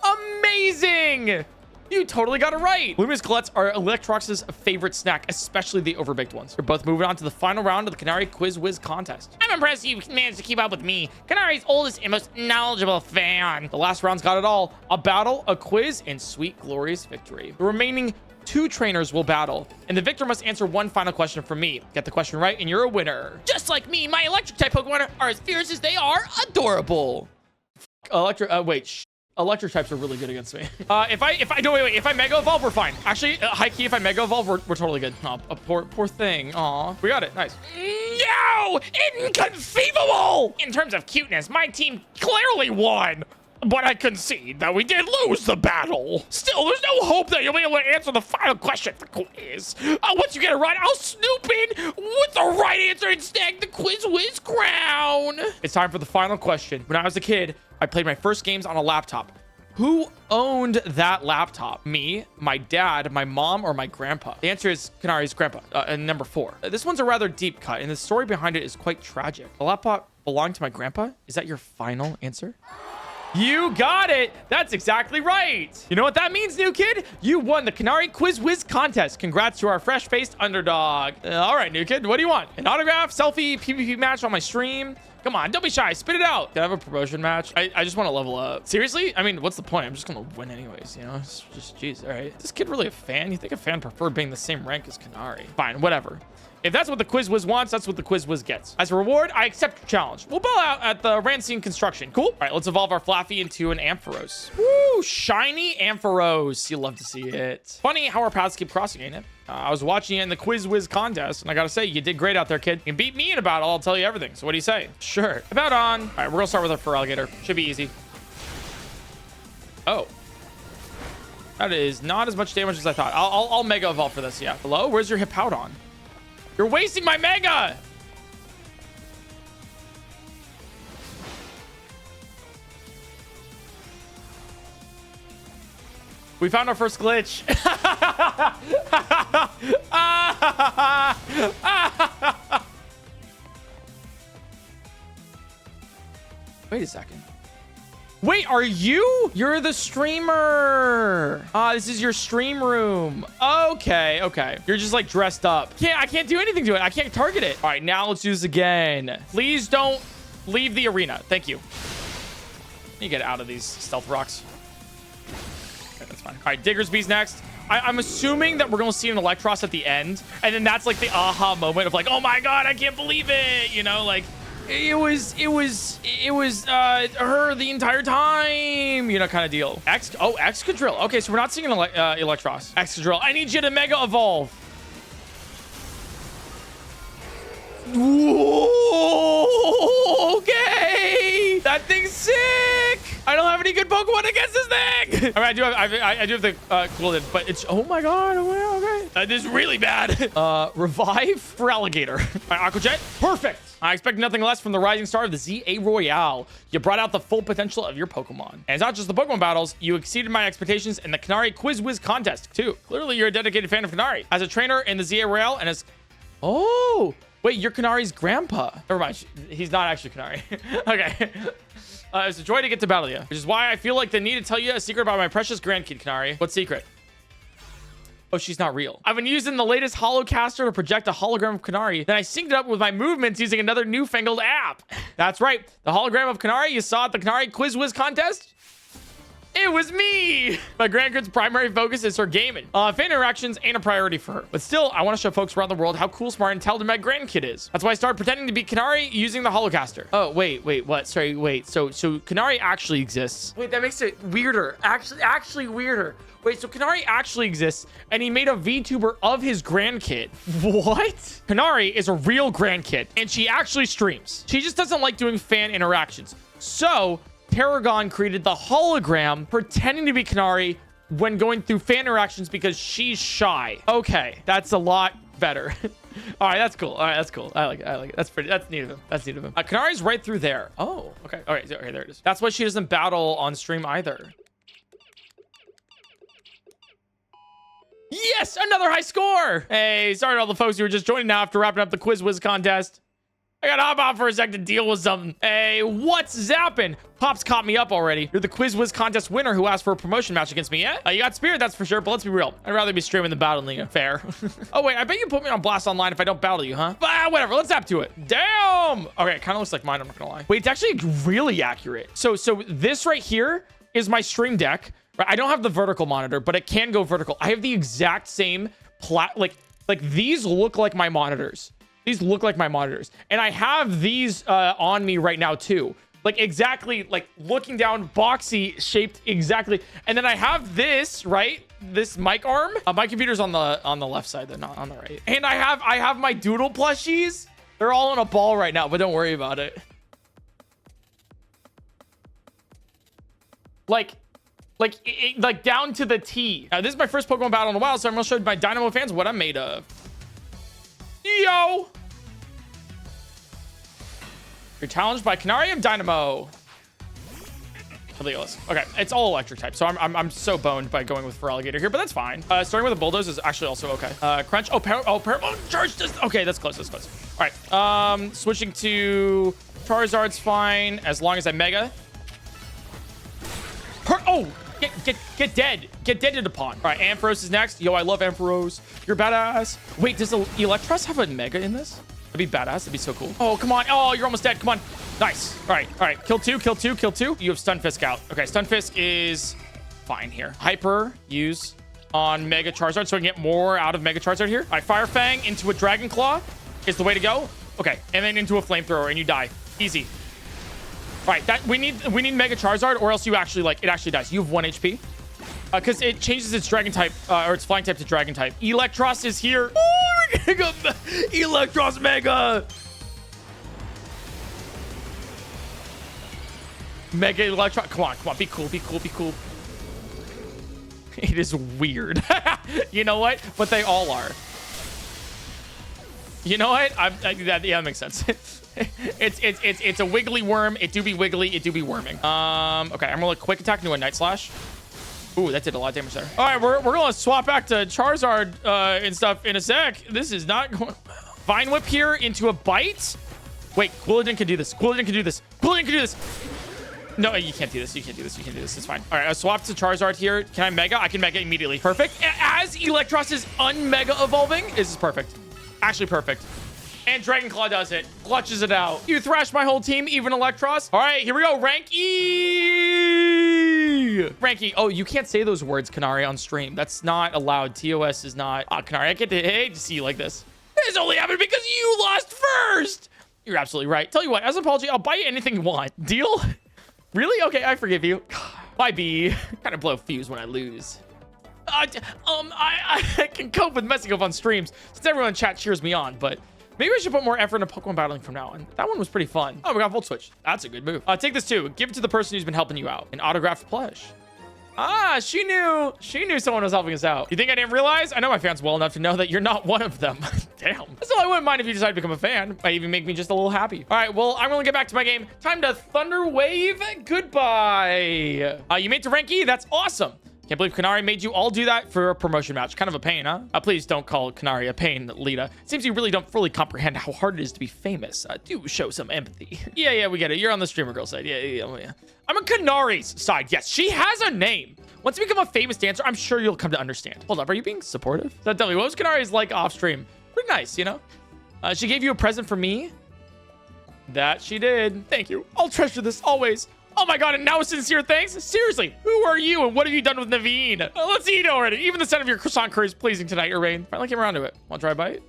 A: amazing. You totally got it right. Lumiose Galettes are Electrox's favorite snack, especially the overbaked ones. You're both moving on to the final round of the Canari Quiz Whiz contest.
C: I'm impressed you managed to keep up with me, Canari's oldest and most knowledgeable fan.
A: The last round's got it all. A battle, a quiz, and sweet, glorious victory. The remaining 2 trainers will battle, and the victor must answer one final question from me. Get the question right, and you're a winner.
C: Just like me, my electric type Pokemon are as fierce as they are adorable.
A: Electric types are really good against me. If I Mega Evolve, we're fine. Actually, high key, if I Mega Evolve, we're totally good. Oh, a poor thing. Aw, we got it. Nice.
C: No! Inconceivable! In terms of cuteness, my team clearly won. But I concede that we did lose the battle. Still, there's no hope that you'll be able to answer the final question of the quiz. Once you get it right, I'll snoop in with the right answer loser and snag the Quiz Whiz crown.
A: It's time for the final question. When I was a kid, I played my first games on a laptop. Who owned that laptop? Me, my dad, my mom, or my grandpa? The answer is Canari's grandpa, and number 4. This one's a rather deep cut, and the story behind it is quite tragic. The laptop belonged to my grandpa? Is that your final answer? You got it. That's exactly right. You know what that means, new kid? You won the Canari Quiz Whiz contest. Congrats to our fresh-faced underdog. All right, new kid, what do you want? An autograph, selfie, PvP match on my stream? Come on, don't be shy. Spit it out. Can I have a promotion match? I just want to level up. Seriously? I mean, what's the point? I'm just going to win anyways, you know? It's just, jeez, all right. Is this kid really a fan? You think a fan preferred being the same rank as Canari? Fine, whatever. If that's what the Quiz Whiz wants, that's what the Quiz Whiz gets. As a reward, I accept your challenge. We'll bow out at the Rancine construction. Cool. All right, let's evolve our Flaffy into an Ampharos. Woo, shiny Ampharos. You love to see it. Funny how our paths keep crossing, ain't it? I was watching you in the Quiz Whiz contest, and I gotta say, you did great out there, kid. You can beat me in a battle, I'll tell you everything. So what do you say? Sure. About on. All right, we're gonna start with our fur alligator. Should be easy. Oh. That is not as much damage as I thought. I'll mega evolve for this, yeah. Hello? Where's your Hippowdon? You're wasting my mega! We found our first glitch. Wait a second. Wait, are you? You're the streamer. This is your stream room. Okay, okay. You're just like dressed up. Yeah, I can't do anything to it. I can't target it. All right, now let's do this again. Please don't leave the arena. Thank you. Let me get out of these stealth rocks. Okay, that's fine. All right, Diggersby's next. I'm assuming that we're going to see an Electros at the end. And then that's like the aha moment of like, oh my God, I can't believe it. You know, like it was her the entire time, you know, kind of deal. Excadrill. Okay, so we're not seeing an Electros. Excadrill, I need you to mega evolve. Whoa, okay, that thing's sick. I don't have any good Pokemon against this thing. All right, I do have the cooled, but it's, oh my God, okay. This is really bad. Revive for alligator. All right, Aqua Jet, perfect. I expect nothing less from the rising star of the ZA Royale. You brought out the full potential of your Pokemon. And it's not just the Pokemon battles. You exceeded my expectations in the Canari Quiz Whiz contest, too. Clearly, you're a dedicated fan of Canari. As a trainer in the ZA Royale and as... Oh, wait, you're Canari's grandpa. Never mind. He's not actually Canari. Okay. It's a joy to get to battle you, which is why I feel like the need to tell you a secret about my precious grandkid, Canari. What secret? Oh, she's not real. I've been using the latest holocaster to project a hologram of Canari. Then I synced it up with my movements using another newfangled app. That's right. The hologram of Canari you saw at the Canari Quiz Whiz contest? It was me. My grandkid's primary focus is her gaming. Fan interactions ain't a priority for her. But still, I want to show folks around the world how cool, smart, and intelligent my grandkid is. That's why I started pretending to be Canari using the holocaster. Oh, wait, what? Sorry, wait. So Canari actually exists. Wait, that makes it weirder. Actually weirder. Wait, so Canari actually exists, and he made a VTuber of his grandkid. What? Canari is a real grandkid, and she actually streams. She just doesn't like doing fan interactions. So Paragon created the hologram pretending to be Canari when going through fan interactions because she's shy. Okay, that's a lot better. All right, that's cool. All right, that's cool. I like it. That's neat of him. Canari's right through there. Oh, okay. All right, okay, there it is. That's why she doesn't battle on stream either. Yes, another high score. Hey, sorry to all the folks who are just joining now after wrapping up the Quiz Whiz contest. I gotta hop out for a sec to deal with something. Hey, what's zapping? Pop's caught me up already. You're the Quiz Whiz contest winner who asked for a promotion match against me, yeah? You got spirit, that's for sure, but let's be real. I'd rather be streaming than battling you. Fair. Oh, wait, I bet you put me on blast online if I don't battle you, huh? But whatever, let's zap to it. Damn! Okay, it kind of looks like mine, I'm not gonna lie. Wait, it's actually really accurate. So this right here is my stream deck. I don't have the vertical monitor, but it can go vertical. I have the exact same like these look like my monitors. These look like my monitors. And I have these on me right now too. Like exactly, like looking down, boxy shaped exactly. And then I have this, right? This mic arm. My computer's on the left side, they're not on the right. And I have my doodle plushies. They're all in a ball right now, but don't worry about it. Like down to the T. This is my first Pokemon battle in a while, so I'm gonna show my Dynamo fans what I'm made of. Yo! You're challenged by Canari of Dynamo. Ridiculous. Okay, it's all electric type, so I'm so boned by going with Feraligatr here, but that's fine. Starting with a Bulldoze is actually also okay. Crunch. Oh, Charge. Okay, that's close. That's close. All right. Switching to Charizard's fine as long as I Mega. Oh, get dead. Get deaded upon. All right, Ampharos is next. Yo, I love Ampharos. You're badass. Wait, does the Electros have a Mega in this? That'd be badass. That'd be so cool. Oh, come on. Oh, you're almost dead. Come on. Nice. All right. Kill two. You have Stunfisk out. Okay, Stunfisk is fine here. Hyper use on Mega Charizard so I can get more out of Mega Charizard here. All right, Fire Fang into a Dragon Claw is the way to go. Okay, and then into a Flamethrower and you die. Easy. All right, that we need Mega Charizard or else you actually it actually dies. You have 1 HP. Because it changes its Dragon type or its Flying type to Dragon type. Electros is here. Oh, Electros Mega. Mega Electro. Come on. Be cool. It is weird. You know what? But they all are. You know what? That makes sense. It's a wiggly worm. It do be wiggly. It do be worming. Okay, I'm gonna quick attack into a Night Slash. Ooh, that did a lot of damage there. All right, we're gonna swap back to Charizard and stuff in a sec. This is not going. Vine Whip here into a Bite. Wait, Quilladin can do this. No, you can't do this. It's fine. All right, I swapped to Charizard here. Can I Mega? I can Mega immediately. Perfect. As Electros is un-Mega evolving, this is perfect. Actually perfect. And Dragon Claw does it. Clutches it out. You thrashed my whole team, even Electros. All right, here we go. Rank E. Rank E. Oh, you can't say those words, Canari, on stream. That's not allowed. TOS is not. Canari, I hate to see you like this. This only happened because you lost first. You're absolutely right. Tell you what, as an apology, I'll buy you anything you want. Deal? Really? Okay, I forgive you. Bye, B. Kind of blow fuse when I lose. I can cope with messing up on streams since everyone in chat cheers me on, but maybe I should put more effort into Pokemon battling from now on. That one was pretty fun. Oh, we got Volt Switch. That's a good move. Take this too. Give it to the person who's been helping you out. An autographed plush. Ah, she knew someone was helping us out. You think I didn't realize? I know my fans well enough to know that you're not one of them. Damn. Still, I wouldn't mind if you decide to become a fan. Might even make me just a little happy. All right, well, I'm gonna get back to my game. Time to Thunder Wave. Goodbye. You made to rank E. That's awesome. Can't believe Canari made you all do that for a promotion match. Kind of a pain, huh? Please don't call Canari a pain, Lita. It seems you really don't fully comprehend how hard it is to be famous. Do show some empathy. Yeah, we get it. You're on the streamer girl side. Yeah. I'm on Canari's side. Yes, she has a name. Once you become a famous dancer, I'm sure you'll come to understand. Hold up, are you being supportive? So tell me, what was Canari's like off stream? Pretty nice, you know? She gave you a present for me. That she did. Thank you. I'll treasure this always. Oh my god, and now sincere thanks? Seriously, who are you and what have you done with Naveen? Let's eat already. Even the scent of your croissant curry is pleasing tonight, Urbain. Finally came around to it. Want to try a bite?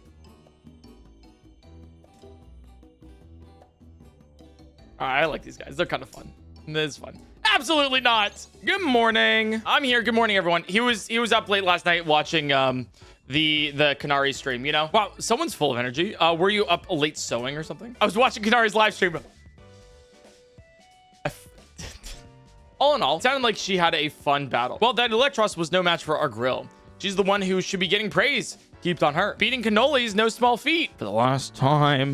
A: Alright, I like these guys. They're kind of fun. This is fun. Absolutely not. Good morning. I'm here. Good morning, everyone. He was up late last night watching the Canari stream, you know? Wow, someone's full of energy. Were you up late sewing or something? I was watching Canari's live stream. All in all, it sounded like she had a fun battle. Well, that Electros was no match for our grill. She's the one who should be getting praise. Keep on her. Beating Cannoli is no small feat. For the last time,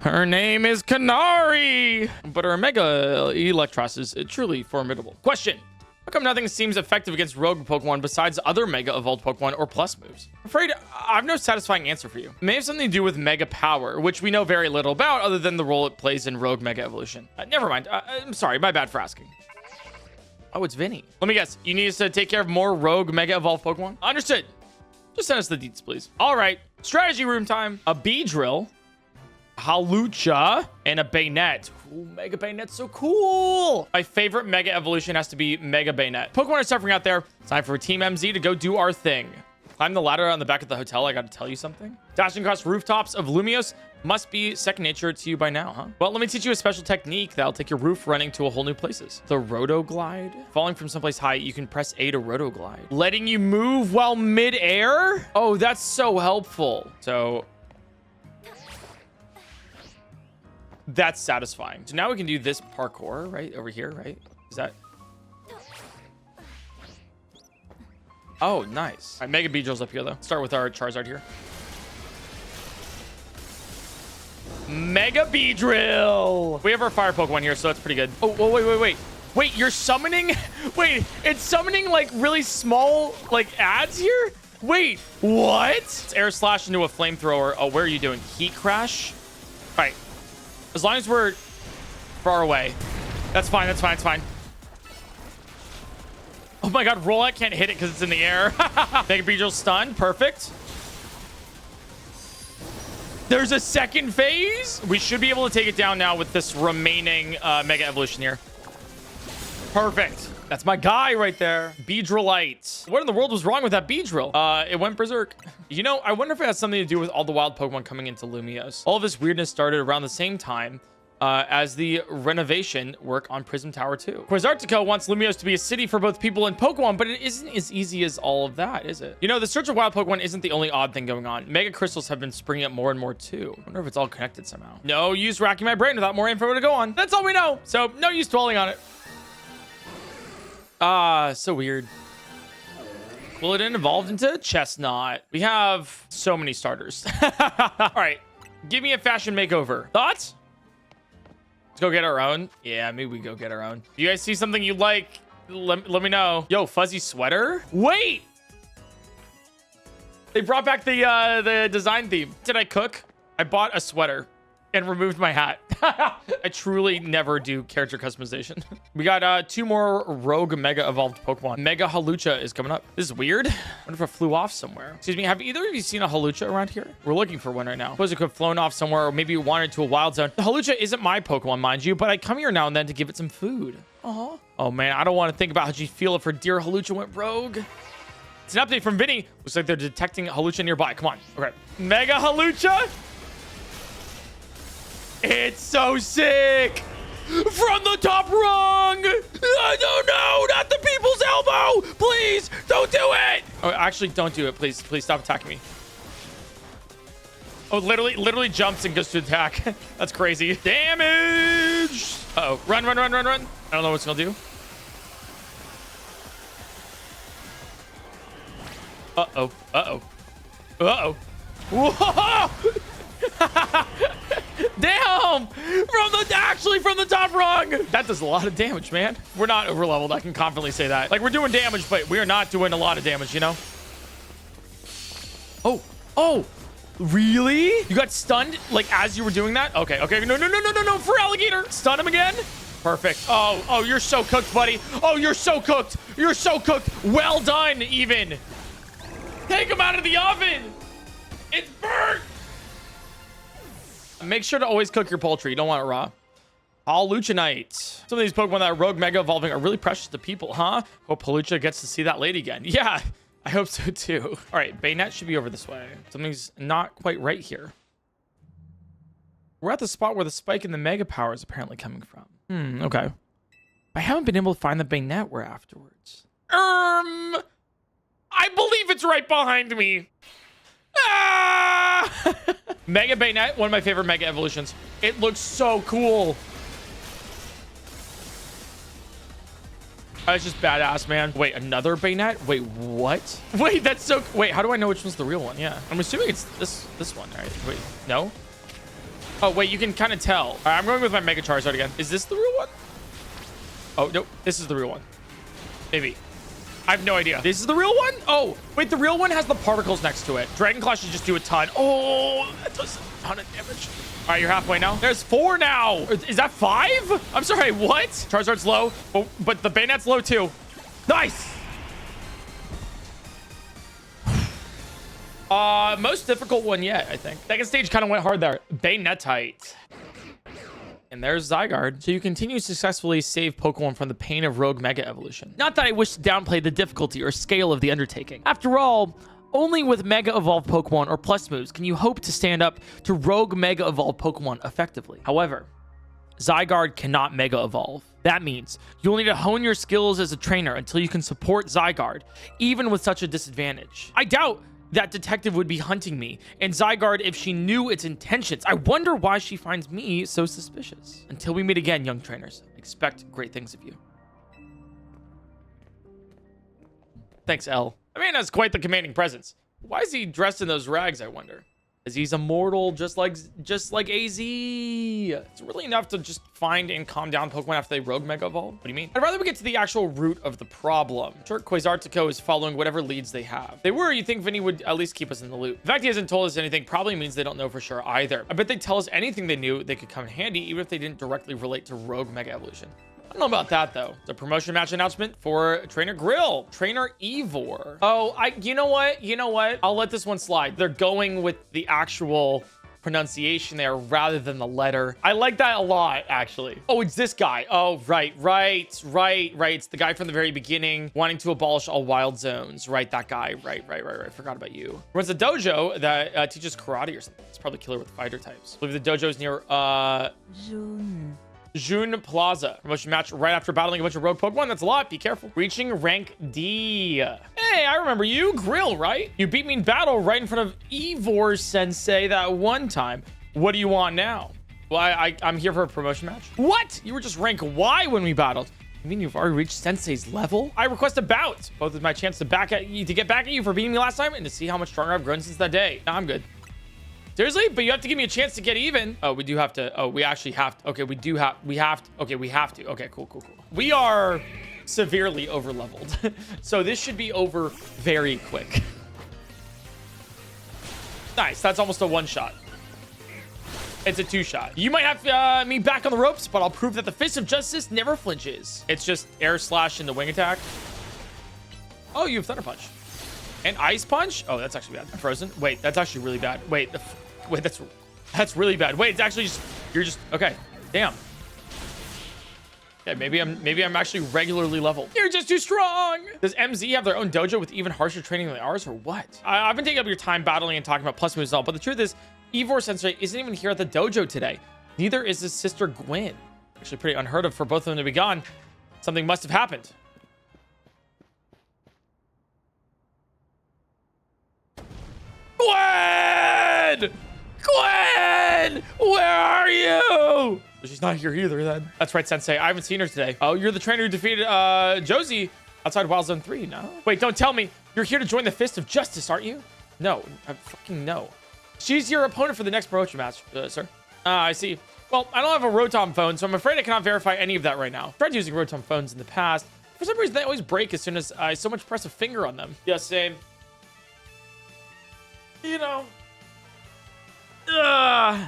A: her name is Canari. But her Mega Electros is truly formidable. Question. How come nothing seems effective against rogue Pokemon besides other Mega Evolved Pokemon or Plus moves? I'm afraid I have no satisfying answer for you. It may have something to do with Mega Power, which we know very little about other than the role it plays in rogue Mega Evolution. Never mind. I'm sorry. My bad for asking. Oh, it's Vinnie. Let me guess. You need us to take care of more rogue Mega Evolved Pokemon? Understood. Just send us the deets, please. All right. Strategy room time. A Beedrill, Halucha, and a Bayonet. Ooh, Mega Bayonet's so cool. My favorite Mega Evolution has to be Mega Bayonet. Pokemon are suffering out there. It's time for Team MZ to go do our thing. Climb the ladder on the back of the hotel. I got to tell you something. Dashing across rooftops of Lumiose must be second nature to you by now, huh? Well, let me teach you a special technique that'll take your roof running to a whole new places. The Rotoglide. Falling from someplace high, you can press A to Rotoglide. Letting you move while mid-air? Oh, that's so helpful. So that's satisfying. So now we can do this parkour right over here, right? Is that... Oh, nice. All right, Mega Beedrill's up here, though. Start with our Charizard here. Mega Beedrill. We have our fire Pokemon here, so that's pretty good. Oh, wait. Wait, you're summoning? Wait, it's summoning like really small like ads here? Wait, what? It's Air Slash into a flamethrower. Oh, where are you doing? Heat Crash? All right. As long as we're far away. That's fine. Oh my god, Rollout can't hit it because it's in the air. Mega Beedrill stun. Perfect. There's a second phase. We should be able to take it down now with this remaining Mega Evolution here. Perfect. That's my guy right there. Beedrillite. What in the world was wrong with that Beedrill? It went berserk. You know, I wonder if it has something to do with all the wild Pokemon coming into Lumiose. All of this weirdness started around the same time as the renovation work on Prism Tower 2. Quasartico wants Lumiose to be a city for both people and Pokemon, but it isn't as easy as all of that, is it? You know, the search of wild Pokemon isn't the only odd thing going on. Mega Crystals have been springing up more and more too. I wonder if it's all connected somehow. No use racking my brain without more info to go on. That's all we know. So no use dwelling on it. So weird. Well, it evolved into a Chestnut. We have so many starters. All right. Give me a fashion makeover. Thoughts? Let's go get our own. Yeah, maybe we go get our own. You guys see something you like? Let me know. Yo, fuzzy sweater? Wait! They brought back the design theme. Did I cook? I bought a sweater and removed my hat. I truly never do character customization. We got 2 more rogue mega evolved Pokemon. Mega Halucha is coming up. This is weird. I wonder if it flew off somewhere. Excuse me, have either of you seen a Halucha around here? We're looking for one right now. Suppose it could have flown off somewhere, or maybe it wandered to a wild zone. The Halucha isn't my Pokemon, mind you, but I come here now and then to give it some food. Oh man, I don't want to think about how she'd feel if her dear Halucha went rogue. It's an update from Vinnie. Looks like they're detecting Halucha nearby. Come on. Okay. Mega Halucha. It's so sick! From the top rung! No, not the people's elbow! Please, don't do it! Oh, actually, don't do it. Please stop attacking me. Oh, literally jumps and goes to attack. That's crazy. Damage! Uh-oh. Run. I don't know what it's gonna do. Uh-oh. Whoa! Damn! From the top rung! That does a lot of damage, man. We're not over leveled. I can confidently say that. Like, we're doing damage, but we are not doing a lot of damage, you know? Oh! Really? You got stunned, like, as you were doing that? Okay. No, for alligator! Stun him again? Perfect. Oh, you're so cooked, buddy. Oh, you're so cooked. Well done, even. Take him out of the oven! It's burnt! Make sure to always cook your poultry. You don't want it raw. Haluchanite. Some of these Pokemon that are rogue mega evolving are really precious to people, huh? Hope Halucha gets to see that lady again. Yeah, I hope so too. All right, Baynet should be over this way. Something's not quite right here. We're at the spot where the spike in the mega power is apparently coming from. Okay. I haven't been able to find the Baynet we're afterwards. I believe it's right behind me. Mega Baynet, one of my favorite mega evolutions. It looks so cool. It's just badass, man. Wait, another Baynet? Wait, what? Wait, that's so... Wait, how do I know which one's the real one? Yeah, I'm assuming it's this one. All right, wait, no? Oh, wait, you can kind of tell. All right, I'm going with my Mega Charizard again. Is this the real one? Oh, nope, this is the real one. Maybe. I have no idea. This is the real one? Oh, wait, the real one has the particles next to it. Dragon Claw should just do a ton. Oh, that does a ton of damage. All right, you're halfway now. There's 4 now. Is that 5? I'm sorry, what? Charizard's low, but the Baynet's low too. Nice. Most difficult one yet, I think. Second stage kind of went hard there. Baynetite. And there's Zygarde. So you continue to successfully save Pokemon from the pain of rogue mega evolution. Not that I wish to downplay the difficulty or scale of the undertaking. After all, only with mega evolved Pokemon or plus moves can you hope to stand up to rogue mega evolved Pokemon effectively. However, Zygarde cannot mega evolve. That means you'll need to hone your skills as a trainer until you can support Zygarde, even with such a disadvantage. I doubt that detective would be hunting me, and Zygarde if she knew its intentions. I wonder why she finds me so suspicious. Until we meet again, young trainers, expect great things of you. Thanks, L. I mean, that's quite the commanding presence. Why is he dressed in those rags, I wonder? Because he's immortal, just like AZ. It's really enough to just find and calm down Pokemon after they rogue Mega Evolve. What do you mean? I'd rather we get to the actual root of the problem. Sure, Quasartico is following whatever leads they have. They were, you think Vinnie would at least keep us in the loop. The fact he hasn't told us anything probably means they don't know for sure either. I bet they'd tell us anything they knew they could come in handy, even if they didn't directly relate to rogue Mega Evolution. I don't know about that though. It's a promotion match announcement for Trainer Grill, Trainer Ivor. Oh, you know what? I'll let this one slide. They're going with the actual pronunciation there rather than the letter. I like that a lot, actually. Oh, it's this guy. Oh, right. It's the guy from the very beginning wanting to abolish all wild zones. Right, that guy. Right. Forgot about you. Runs a dojo that teaches karate or something. It's probably killer with fighter types. I believe the dojo is near June Plaza. Promotion match right after battling a bunch of rogue Pokemon. That's a lot. Be careful. Reaching rank D. Hey, I remember you. Grill, right? You beat me in battle right in front of Ivor Sensei that one time. What do you want now? Well, I'm here for a promotion match. What? You were just rank Y when we battled. You mean you've already reached Sensei's level? I request a bout. Both is my chance to get back at you for beating me last time and to see how much stronger I've grown since that day. No, I'm good. Seriously? But you have to give me a chance to get even. Oh, we do have to. Oh, we actually have to. Okay, we have to. Okay, we have to. Okay, cool. We are severely over leveled. So this should be over very quick. Nice. That's almost a one shot. It's a two shot. You might have me back on the ropes, but I'll prove that the Fist of Justice never flinches. It's just air slash into wing attack. Oh, you have Thunder Punch. And Ice Punch? Oh, that's actually bad. Frozen? Wait, that's actually really bad. Wait, that's really bad. Wait, it's actually just, you're just, okay. Damn. Okay, maybe I'm actually regularly leveled. You're just too strong. Does MZ have their own dojo with even harsher training than ours or what? I've been taking up your time battling and talking about plus moves and all, but the truth is, Ivor Sensei isn't even here at the dojo today. Neither is his sister Gwyn. Actually pretty unheard of for both of them to be gone. Something must have happened. Gwen! Where are you? She's not here either then. That's right, Sensei. I haven't seen her today. Oh, you're the trainer who defeated Josie outside Wild Zone 3, no? Wait, don't tell me. You're here to join the Fist of Justice, aren't you? No, I fucking no. She's your opponent for the next promotion match, sir. I see. Well, I don't have a Rotom phone, so I'm afraid I cannot verify any of that right now. I've tried using Rotom phones in the past. For some reason, they always break as soon as I so much press a finger on them. Yeah, same. You know.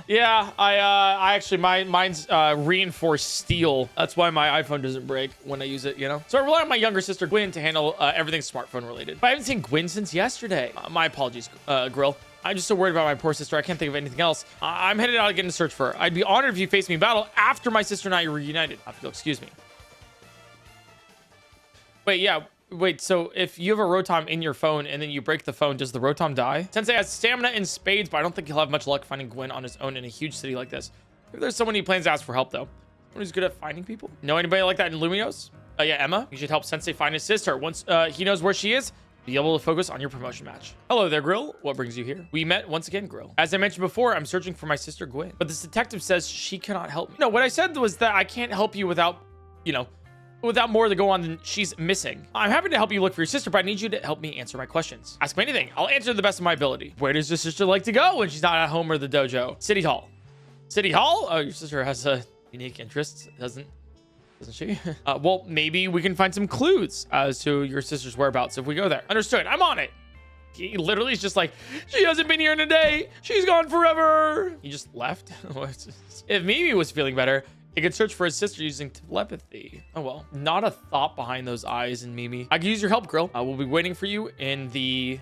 A: Yeah, I actually, mine's reinforced steel. That's why my iPhone doesn't break when I use it, you know? So I rely on my younger sister, Gwyn, to handle everything smartphone related. But I haven't seen Gwyn since yesterday. My apologies, Grill. I'm just so worried about my poor sister. I can't think of anything else. I'm headed out again to search for her. I'd be honored if you faced me in battle after my sister and I were reunited. I have to go, excuse me. Wait, so if you have a Rotom in your phone and then you break the phone, does the Rotom die? Sensei has stamina in spades, but I don't think he'll have much luck finding Gwyn on his own in a huge city like this. If there's someone he plans to ask for help, though. Someone who's good at finding people? Know anybody like that in Lumiose? Yeah, Emma. You should help Sensei find his sister. Once he knows where she is, be able to focus on your promotion match. Hello there, Grill. What brings you here? We met once again, Grill. As I mentioned before, I'm searching for my sister, Gwyn. But this detective says she cannot help me. No, what I said was that I can't help you without, without more to go on than she's missing. I'm happy to help you look for your sister, but I need you to help me answer my questions. Ask me anything. I'll answer to the best of my ability. Where does your sister like to go when she's not at home or the dojo? City Hall. City Hall? Oh, your sister has a unique interest, doesn't she? Well, maybe we can find some clues as to your sister's whereabouts if we go there. Understood. I'm on it. He literally is just like, she hasn't been here in a day. She's gone forever. He just left. If Mimi was feeling better, he could search for his sister using telepathy. Oh, well. Not a thought behind those eyes in Mimi. I can use your help, Grill. We'll be waiting for you in the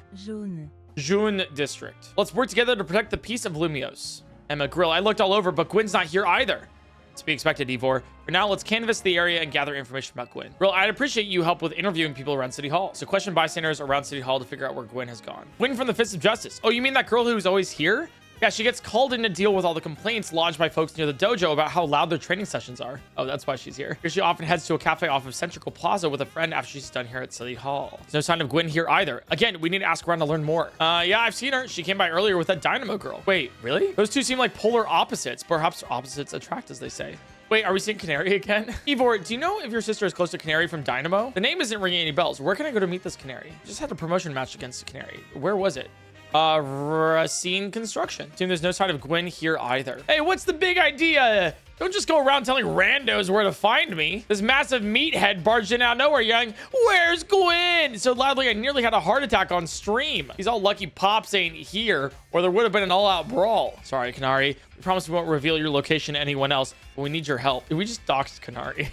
A: June district. Let's work together to protect the peace of Lumiose. Emma, Grill, I looked all over, but Gwyn's not here either. To be expected, Ivor. For now, let's canvass the area and gather information about Gwyn. Grill, I'd appreciate you help with interviewing people around City Hall. So question bystanders around City Hall to figure out where Gwyn has gone. Gwyn from the Fist of Justice. Oh, you mean that girl who's always here? Yeah, she gets called in to deal with all the complaints lodged by folks near the dojo about how loud their training sessions are. Oh, that's why she's here. She often heads to a cafe off of Centrical Plaza with a friend after she's done here at City Hall. There's no sign of Gwyn here either. Again, we need to ask around to learn more. Yeah, I've seen her. She came by earlier with that Dynamo girl. Wait, really? Those two seem like polar opposites. Perhaps opposites attract, as they say. Wait, are we seeing Canari again? Ivor, do you know if your sister is close to Canari from Dynamo? The name isn't ringing any bells. Where can I go to meet this Canari? Just had a promotion match against the Canari. Where was it? Racine Construction. Assume there's no sign of Gwyn here either. Hey, what's the big idea? Don't just go around telling randos where to find me. This massive meathead barged in out of nowhere yelling, "Where's Gwyn?" so loudly I nearly had a heart attack on stream. These all lucky pops ain't here, or there would have been an all-out brawl. Sorry, Canari. We promise we won't reveal your location to anyone else, but we need your help. Did we just doxed Canari?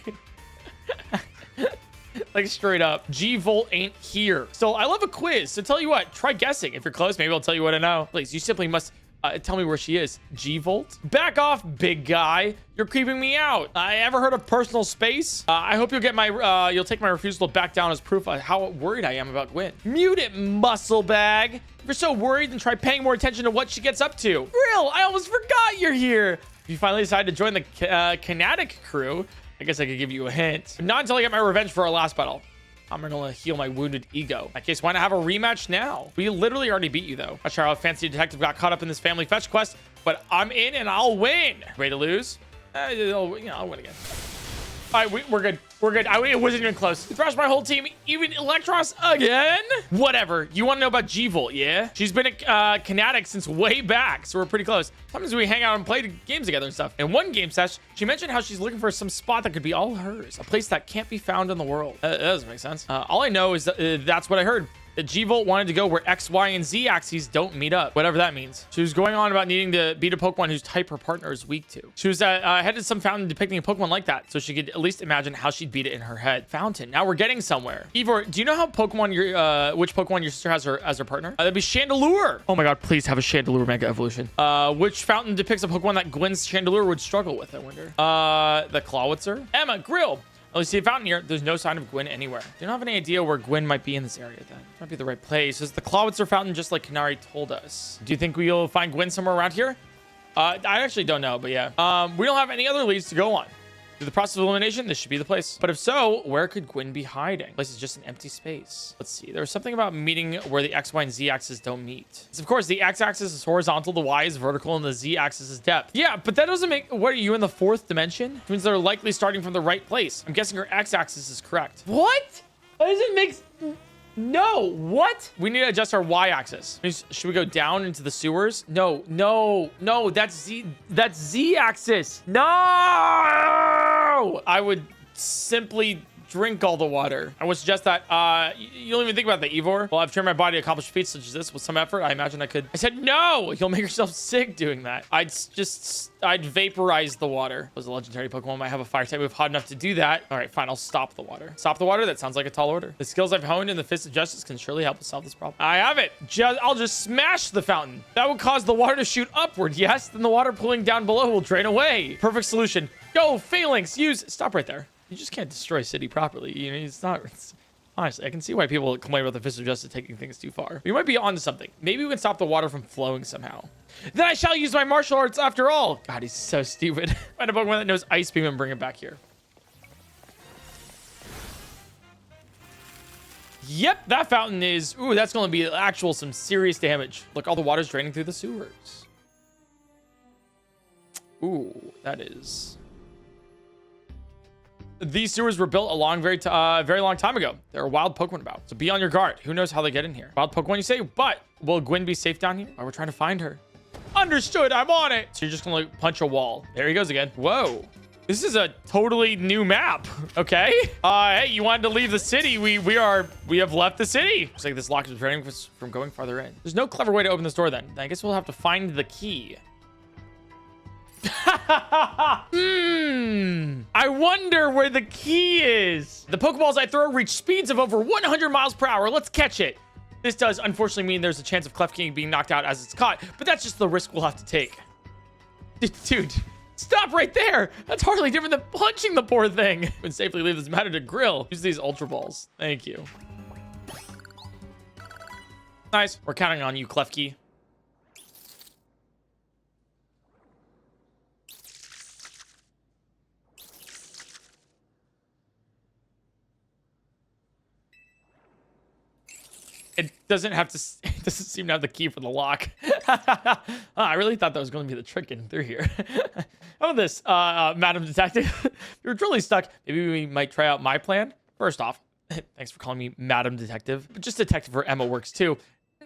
A: Like straight up, G-Volt ain't here. So I love a quiz. So tell you what, try guessing. If you're close, maybe I'll tell you what I know. Please, you simply must tell me where she is. G-Volt? Back off, big guy. You're creeping me out. I ever heard of personal space? I hope you'll get my, you'll take my refusal to back down as proof of how worried I am about Gwyn. Mute it, muscle bag. If you're so worried, then try paying more attention to what she gets up to. Real, I almost forgot you're here. If you finally decide to join the Kinetic crew, I guess I could give you a hint. Not until I get my revenge for our last battle. I'm gonna heal my wounded ego. In that case, why not have a rematch now? We literally already beat you, though. Not sure how a fancy detective got caught up in this family fetch quest, but I'm in and I'll win. Ready to lose? I'll win again. All right, we're good. We're good. It wasn't even close. We thrashed my whole team, even Electros again? Whatever. You want to know about G-Volt, yeah? She's been a Kinetic since way back, so we're pretty close. Sometimes we hang out and play games together and stuff. In one game session, she mentioned how she's looking for some spot that could be all hers, a place that can't be found in the world. That doesn't make sense. All I know is that that's what I heard. That G-Volt wanted to go where X, Y, and Z axes don't meet up. Whatever that means. She was going on about needing to beat a Pokemon whose type her partner is weak to. She was headed to some fountain depicting a Pokemon like that, so she could at least imagine how she'd beat it in her head. Fountain. Now we're getting somewhere. Yvon, do you know how which Pokemon your sister has as her partner? That'd be Chandelure. Oh my god, please have a Chandelure Mega Evolution. Which fountain depicts a Pokemon that Gwyn's Chandelure would struggle with, I wonder? The Clawitzer? Emma, Grill. Oh, you see a fountain here. There's no sign of Gwyn anywhere. Do you not have any idea where Gwyn might be in this area then? Might be the right place. Is the Clawitzer fountain just like Canari told us? Do you think we'll find Gwyn somewhere around here? I actually don't know, but yeah. We don't have any other leads to go on. Through the process of elimination, this should be the place. But if so, where could Gwyn be hiding? This is just an empty space. Let's see. There's something about meeting where the X, Y, and Z axis don't meet. So of course, the X axis is horizontal, the Y is vertical, and the Z axis is depth. Yeah, but that doesn't make... What, are you in the fourth dimension? It means they're likely starting from the right place. I'm guessing her X axis is correct. What? That doesn't make... No, what? We need to adjust our Y-axis. Should we go down into the sewers? No, that's Z-axis. No! I would simply drink all the water. I would suggest that, you don't even think about that, Yvon. Well, I've trained my body to accomplish feats such as this with some effort. I imagine I could. I said, no, you'll make yourself sick doing that. I'd vaporize the water. Was a legendary Pokemon might have a fire type move hot enough to do that. All right, fine, I'll stop the water. Stop the water? That sounds like a tall order. The skills I've honed in the Fist of Justice can surely help us solve this problem. I have it. I'll just smash the fountain. That would cause the water to shoot upward. Yes, then the water pooling down below will drain away. Perfect solution. Go, Phalanx, stop right there. You just can't destroy city properly. You know, honestly, I can see why people complain about the Fist of Justice taking things too far. We might be onto something. Maybe we can stop the water from flowing somehow. Then I shall use my martial arts after all. God, he's so stupid. Find a Pokemon that knows Ice Beam and bring it back here. Yep, that fountain is... Ooh, that's going to be some serious damage. Look, all the water's draining through the sewers. Ooh, that is... These sewers were built a very long time ago. There are wild Pokemon about, so be on your guard. Who knows how they get in here? Wild Pokemon, you say? But will Gwyn be safe down here? Oh, we're trying to find her. Understood. I'm on it. So you're just gonna like, punch a wall. There he goes again. Whoa. This is a totally new map. Okay. Hey, you wanted to leave the city? We have left the city. Looks like this lock is preventing us from going farther in. There's no clever way to open this door then. I guess we'll have to find the key. I wonder where the key is. The Pokeballs I throw reach speeds of over 100 miles per hour. Let's catch it. This does unfortunately mean there's a chance of Klefki being knocked out as it's caught, but that's just the risk we'll have to take. Dude, stop right there. That's hardly different than punching the poor thing. We can safely leave this matter to Grill. Use these Ultra Balls. Thank you. Nice. We're counting on you, Klefki. It doesn't seem to have the key for the lock. I really thought that was going to be the trick getting through here. How about this, Madam Detective? If you're truly stuck, maybe we might try out my plan. First off, thanks for calling me Madam Detective, but just detective for Emma works too.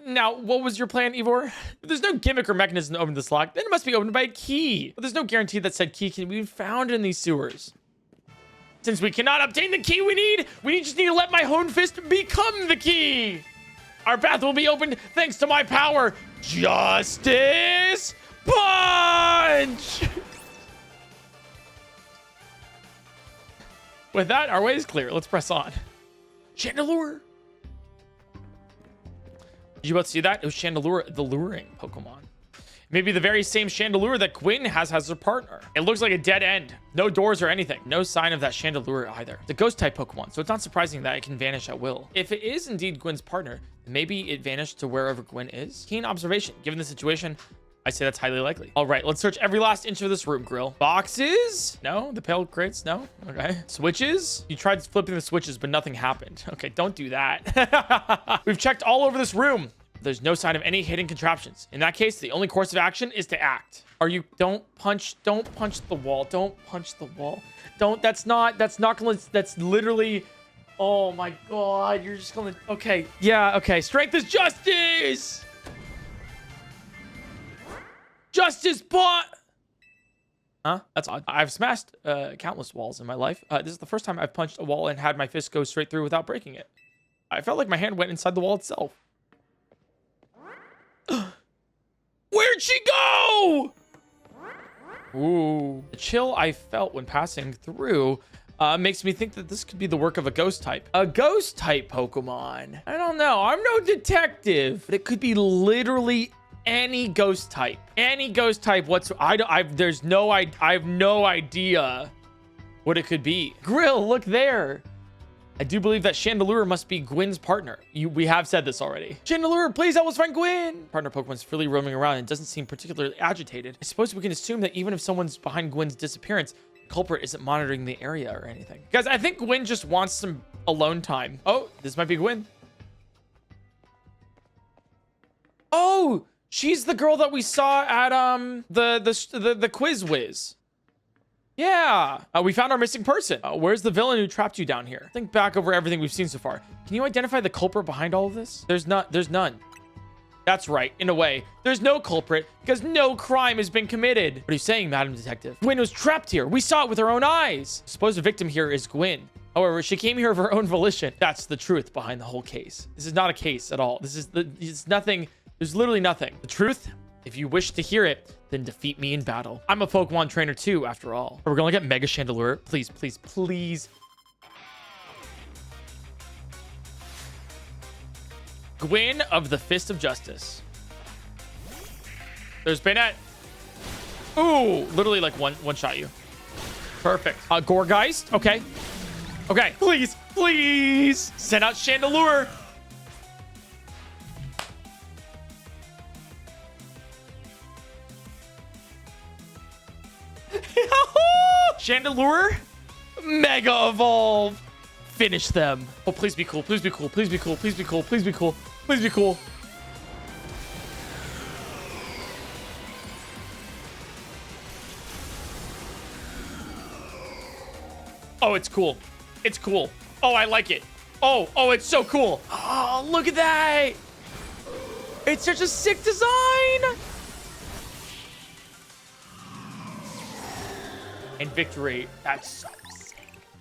A: Now, what was your plan, Ivor? If there's no gimmick or mechanism to open this lock, then it must be opened by a key. But there's no guarantee that said key can be found in these sewers. Since we cannot obtain the key we just need to let my honed fist become the key. Our path will be opened thanks to my power. Justice Punch! With that, our way is clear. Let's press on. Chandelure. Did you both see that? It was Chandelure, the luring Pokemon. Maybe the very same Chandelure that Gwyn has as her partner. It looks like a dead end. No doors or anything. No sign of that Chandelure either. It's a ghost type Pokemon, so it's not surprising that it can vanish at will. If it is indeed Gwyn's partner, then maybe it vanished to wherever Gwyn is. Keen observation. Given the situation, I say that's highly likely. All right, let's search every last inch of this room, Grill. Boxes? No. The pale crates? No. Okay. Switches? You tried flipping the switches, but nothing happened. Okay, don't do that. We've checked all over this room. There's no sign of any hidden contraptions. In that case, the only course of action is to act. Don't punch the wall. Don't punch the wall. That's literally, oh my God, you're just gonna, okay. Yeah, okay, strength is justice! Justice, but, huh? That's odd. I've smashed countless walls in my life. This is the first time I've punched a wall and had my fist go straight through without breaking it. I felt like my hand went inside the wall itself. Where'd she go? Ooh. The chill I felt when passing through makes me think that this could be the work of a ghost type. A ghost type Pokemon. I don't know. I'm no detective, but it could be literally any ghost type. Any ghost type whatsoever. I have no idea what it could be. Grill, look there. I do believe that Chandelure must be Gwyn's partner. We have said this already. Chandelure, please help us find Gwyn. Partner Pokemon's freely roaming around and doesn't seem particularly agitated. I suppose we can assume that even if someone's behind Gwyn's disappearance, the culprit isn't monitoring the area or anything. Guys, I think Gwyn just wants some alone time. Oh, this might be Gwyn. Oh, she's the girl that we saw at the Quiz Whiz. Yeah, we found our missing person. Where's the villain who trapped you down here? Think back over everything we've seen so far. Can you identify the culprit behind all of this? There's none. That's right, in a way. There's no culprit because no crime has been committed. What are you saying, Madam Detective? Gwyn was trapped here. We saw it with our own eyes. Suppose the victim here is Gwyn. However, she came here of her own volition. That's the truth behind the whole case. This is not a case at all. It's nothing. There's literally nothing. The truth, if you wish to hear it, then defeat me in battle. I'm a Pokemon trainer too, after all. We're gonna get Mega Chandelure. Please, please, please. Gwyn of the Fist of Justice. There's Bayonet. Ooh, literally like one shot you. Perfect. Gourgeist. Okay. Okay. Please, please send out Chandelure. Chandelure, Mega Evolve. Finish them. Oh, please be cool. Please be cool. Please be cool. Please be cool. Please be cool. Please be cool. Oh, it's cool. It's cool. Oh, I like it. Oh, it's so cool. Oh, look at that. It's such a sick design. And victory. That's so sick.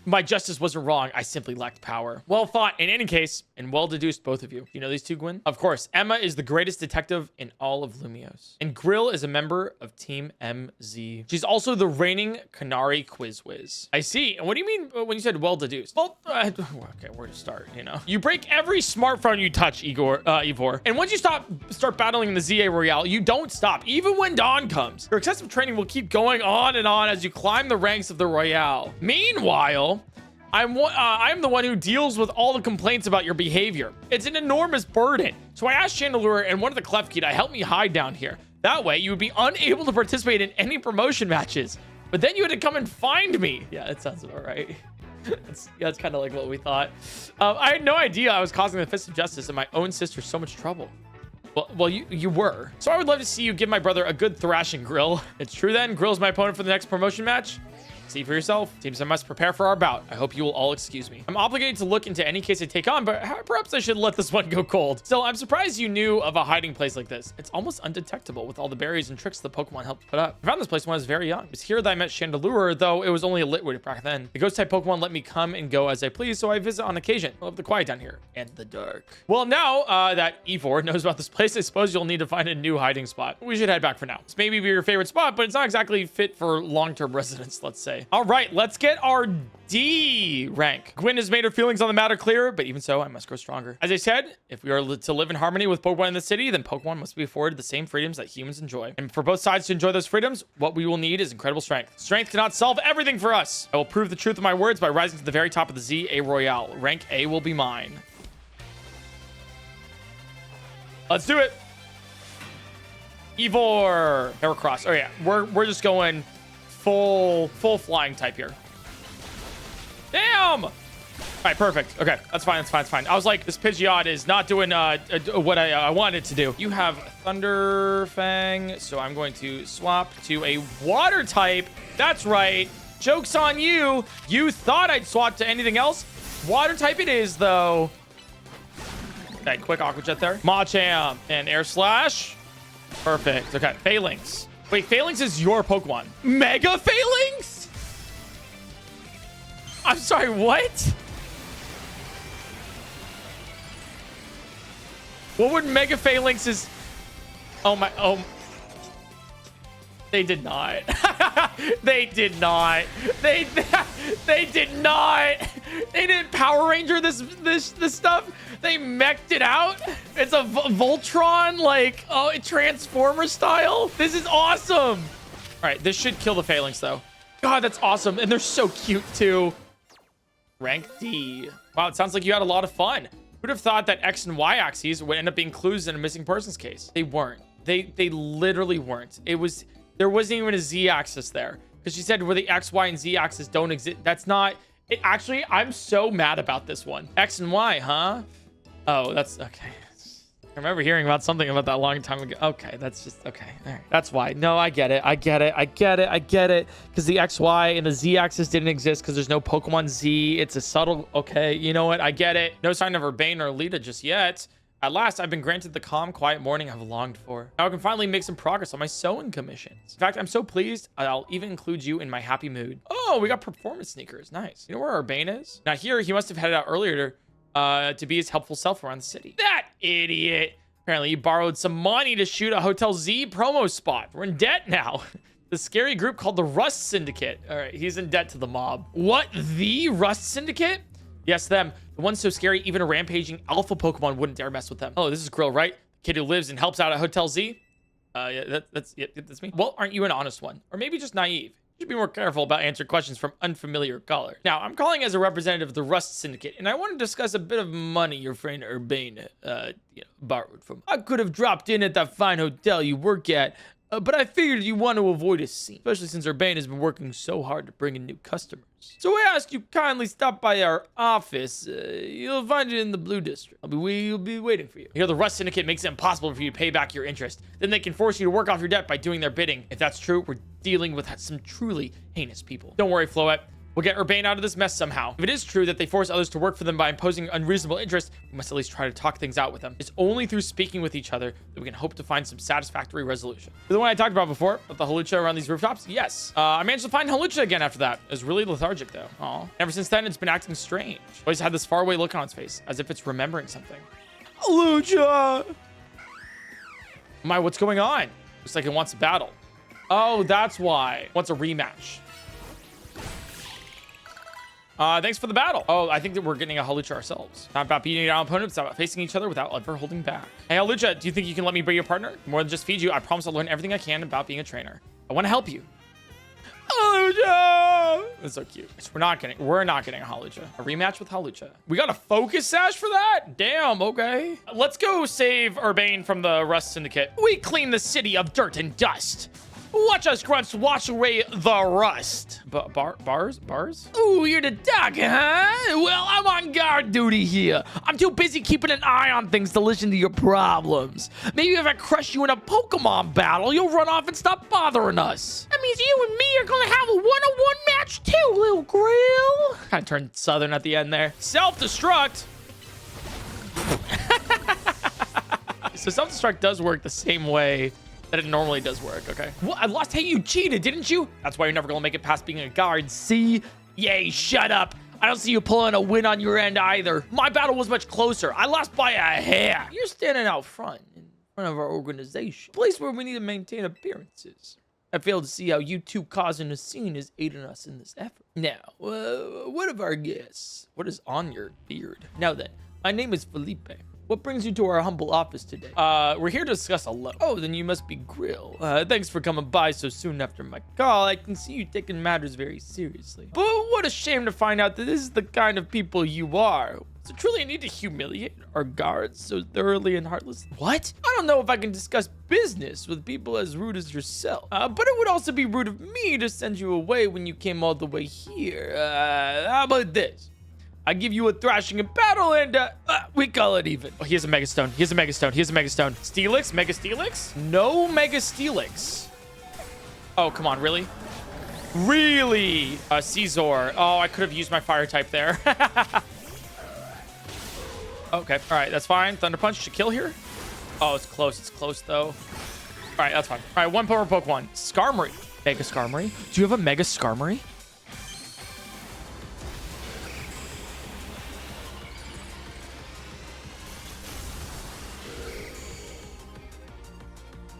A: My justice wasn't wrong. I simply lacked power. Well fought in any case, and well deduced, both of you. You know these two, Gwyn? Of course, Emma is the greatest detective in all of Lumiose. And Grill is a member of Team MZ. She's also the reigning Canari Quiz Whiz. I see. And what do you mean when you said well deduced? Well, okay, where to start, you know? You break every smartphone you touch, Ivor. And once you start battling the ZA Royale, you don't stop, even when dawn comes. Your excessive training will keep going on and on as you climb the ranks of the Royale. Meanwhile, I'm the one who deals with all the complaints about your behavior. It's an enormous burden. So I asked Chandelure and one of the Klefki to help me hide down here. That way, you would be unable to participate in any promotion matches. But then you had to come and find me. Yeah, that sounds about right. That's kind of like what we thought. I had no idea I was causing the Fist of Justice and my own sister so much trouble. Well, you were. So I would love to see you give my brother a good thrashing, Grill. It's true then. Grill's my opponent for the next promotion match. See for yourself. Seems I must prepare for our bout. I hope you will all excuse me. I'm obligated to look into any case I take on, but perhaps I should let this one go cold. Still, I'm surprised you knew of a hiding place like this. It's almost undetectable with all the berries and tricks the Pokemon helped put up. I found this place when I was very young. It was here that I met Chandelure, though it was only a Litwick back then. The ghost-type Pokemon let me come and go as I please, so I visit on occasion. I love the quiet down here and the dark. Well, now that Yvon knows about this place, I suppose you'll need to find a new hiding spot. We should head back for now. This may be your favorite spot, but it's not exactly fit for long-term residence, let's say. All right, let's get our D rank. Gwyn has made her feelings on the matter clear, but even so, I must grow stronger. As I said, if we are to live in harmony with Pokemon in the city, then Pokemon must be afforded the same freedoms that humans enjoy. And for both sides to enjoy those freedoms, what we will need is incredible strength. Strength cannot solve everything for us. I will prove the truth of my words by rising to the very top of the ZA Royale. Rank A will be mine. Let's do it. Ivor. Never cross. Oh yeah, we're just going full flying type here. Damn! All right, perfect. Okay, that's fine. I was like, this Pidgeot is not doing what I wanted to do. You have Thunder Fang, so I'm going to swap to a water type. That's right. Joke's on you. You thought I'd swap to anything else. Water type it is, though. Okay, quick Aqua Jet there. Machamp and Air Slash. Perfect. Okay, Phalanx. Wait, Phalanx is your Pokemon. Mega Phalanx? I'm sorry, what? What would Mega Phalanx is? Oh my, oh. They did not. They did not. They did not. They didn't Power Ranger this stuff. They mech'd it out. It's a Voltron, like, oh, Transformer style. This is awesome. All right, this should kill the Phalanx though. God, that's awesome. And they're so cute too. Rank D. Wow, it sounds like you had a lot of fun. Who'd have thought that X and Y axes would end up being clues in a missing persons case? They weren't. They literally weren't. There wasn't even a Z axis there. Because she said where the X, Y, and Z axis don't exist. That's not it. Actually, I'm so mad about this one. X and Y, huh? Oh, that's okay. I remember hearing about something about that a long time ago. Okay, that's just okay. All right, that's why. No, I get it. Because the X, Y, and the Z axis didn't exist because there's no Pokemon Z. It's a subtle. Okay, you know what? I get it. No sign of Urbane or Lita just yet. At last, I've been granted the calm, quiet morning I've longed for. Now I can finally make some progress on my sewing commissions. In fact, I'm so pleased, I'll even include you in my happy mood. Oh, we got performance sneakers. Nice. You know where Urbane is? Now here, he must have headed out earlier to be his helpful self around the city. That idiot. Apparently, he borrowed some money to shoot a Hotel Z promo spot. We're in debt now. The scary group called the Rust Syndicate. All right, he's in debt to the mob. What? The Rust Syndicate? Yes, them. The one's so scary, even a rampaging alpha Pokemon wouldn't dare mess with them. Oh, this is Grill, right? The kid who lives and helps out at Hotel Z? Yeah, that's me. Well, aren't you an honest one? Or maybe just naive? You should be more careful about answering questions from unfamiliar callers. Now, I'm calling as a representative of the Rust Syndicate, and I want to discuss a bit of money your friend Urbane, borrowed from. I could have dropped in at that fine hotel you work at, but I figured you want to avoid a scene, especially since Urbane has been working so hard to bring in new customers. So I ask you kindly stop by our office. You'll find it in the Blue District. We'll be waiting for you. Here, the Rust Syndicate makes it impossible for you to pay back your interest. Then they can force you to work off your debt by doing their bidding. If that's true, we're dealing with some truly heinous people. Don't worry, Floette. We'll get Urbane out of this mess somehow. If it is true that they force others to work for them by imposing unreasonable interest, we must at least try to talk things out with them. It's only through speaking with each other that we can hope to find some satisfactory resolution. The one I talked about before, with the Hawlucha around these rooftops? Yes. I managed to find Hawlucha again after that. It was really lethargic though. Aw. Ever since then, it's been acting strange. Always had this faraway look on its face, as if it's remembering something. Hawlucha! What's going on? Looks like it wants a battle. Oh, that's why. It wants a rematch. Thanks for the battle. Oh, I think that we're getting a Hawlucha ourselves. Not about beating down opponents, it's about facing each other without ever holding back. Hey, Hawlucha, do you think you can let me be your partner? More than just feed you, I promise I'll learn everything I can about being a trainer. I want to help you. Hawlucha! That's so cute. We're not getting a Hawlucha. A rematch with Hawlucha. We got a focus sash for that? Damn, okay. Let's go save Urbane from the Rust Syndicate. We clean the city of dirt and dust. Watch us grunts wash away the rust. Bars? Ooh, you're the doc, huh? Well, I'm on guard duty here. I'm too busy keeping an eye on things to listen to your problems. Maybe if I crush you in a Pokemon battle, you'll run off and stop bothering us.
B: That means you and me are gonna have a one-on-one match too, little grill.
A: Kind of turned southern at the end there. Self-destruct. So self-destruct does work the same way that it normally does work, okay? Well, I lost. Hey, you cheated, didn't you? That's why you're never gonna make it past being a guard. See? Yay, shut up. I don't see you pulling a win on your end either. My battle was much closer. I lost by a hair. You're standing out front in front of our organization, place where we need to maintain appearances. I fail to see how you two causing a scene is aiding us in this effort. Now, what of our guests? What is on your beard? Now then, my name is Felipe. What brings you to our humble office today? We're here to discuss a loan. Oh, then you must be Grill. Thanks for coming by so soon after my call. I can see you taking matters very seriously. But what a shame to find out that this is the kind of people you are. Is it truly a need to humiliate our guards so thoroughly and heartless? What? I don't know if I can discuss business with people as rude as yourself. But it would also be rude of me to send you away when you came all the way here. How about this? I give you a thrashing in battle and we call it even. Oh, here's a Mega Stone. Here's a Mega Stone. Here's a Mega Stone. Steelix? Mega Steelix? No Mega Steelix. Oh, come on. Really? Really? Caesar. Oh, I could have used my fire type there. Okay. All right. That's fine. Thunder Punch should kill here. Oh, it's close. It's close, though. All right. That's fine. All right. One power Pokemon. Skarmory. Mega Skarmory. Do you have a Mega Skarmory?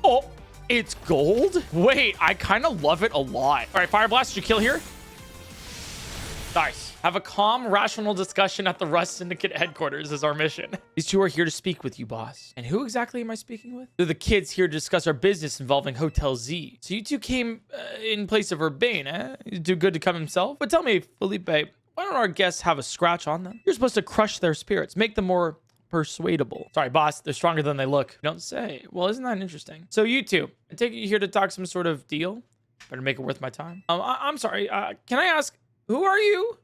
A: Oh, it's gold? Wait, I kind of love it a lot. All right, Fire Blast, did you kill here? Nice. Have a calm, rational discussion at the Rust Syndicate headquarters is our mission. These two are here to speak with you, boss. And who exactly am I speaking with? They're the kids here to discuss our business involving Hotel Z. So you two came in place of Urbane, eh? You do good to come himself? But tell me, Felipe, why don't our guests have a scratch on them? You're supposed to crush their spirits, make them more persuadable. Sorry, boss, they're stronger than they look. You don't say. Well, isn't that interesting? So you two, I take it you're here to talk some sort of deal? Better make it worth my time. I'm sorry, can I ask, who are you?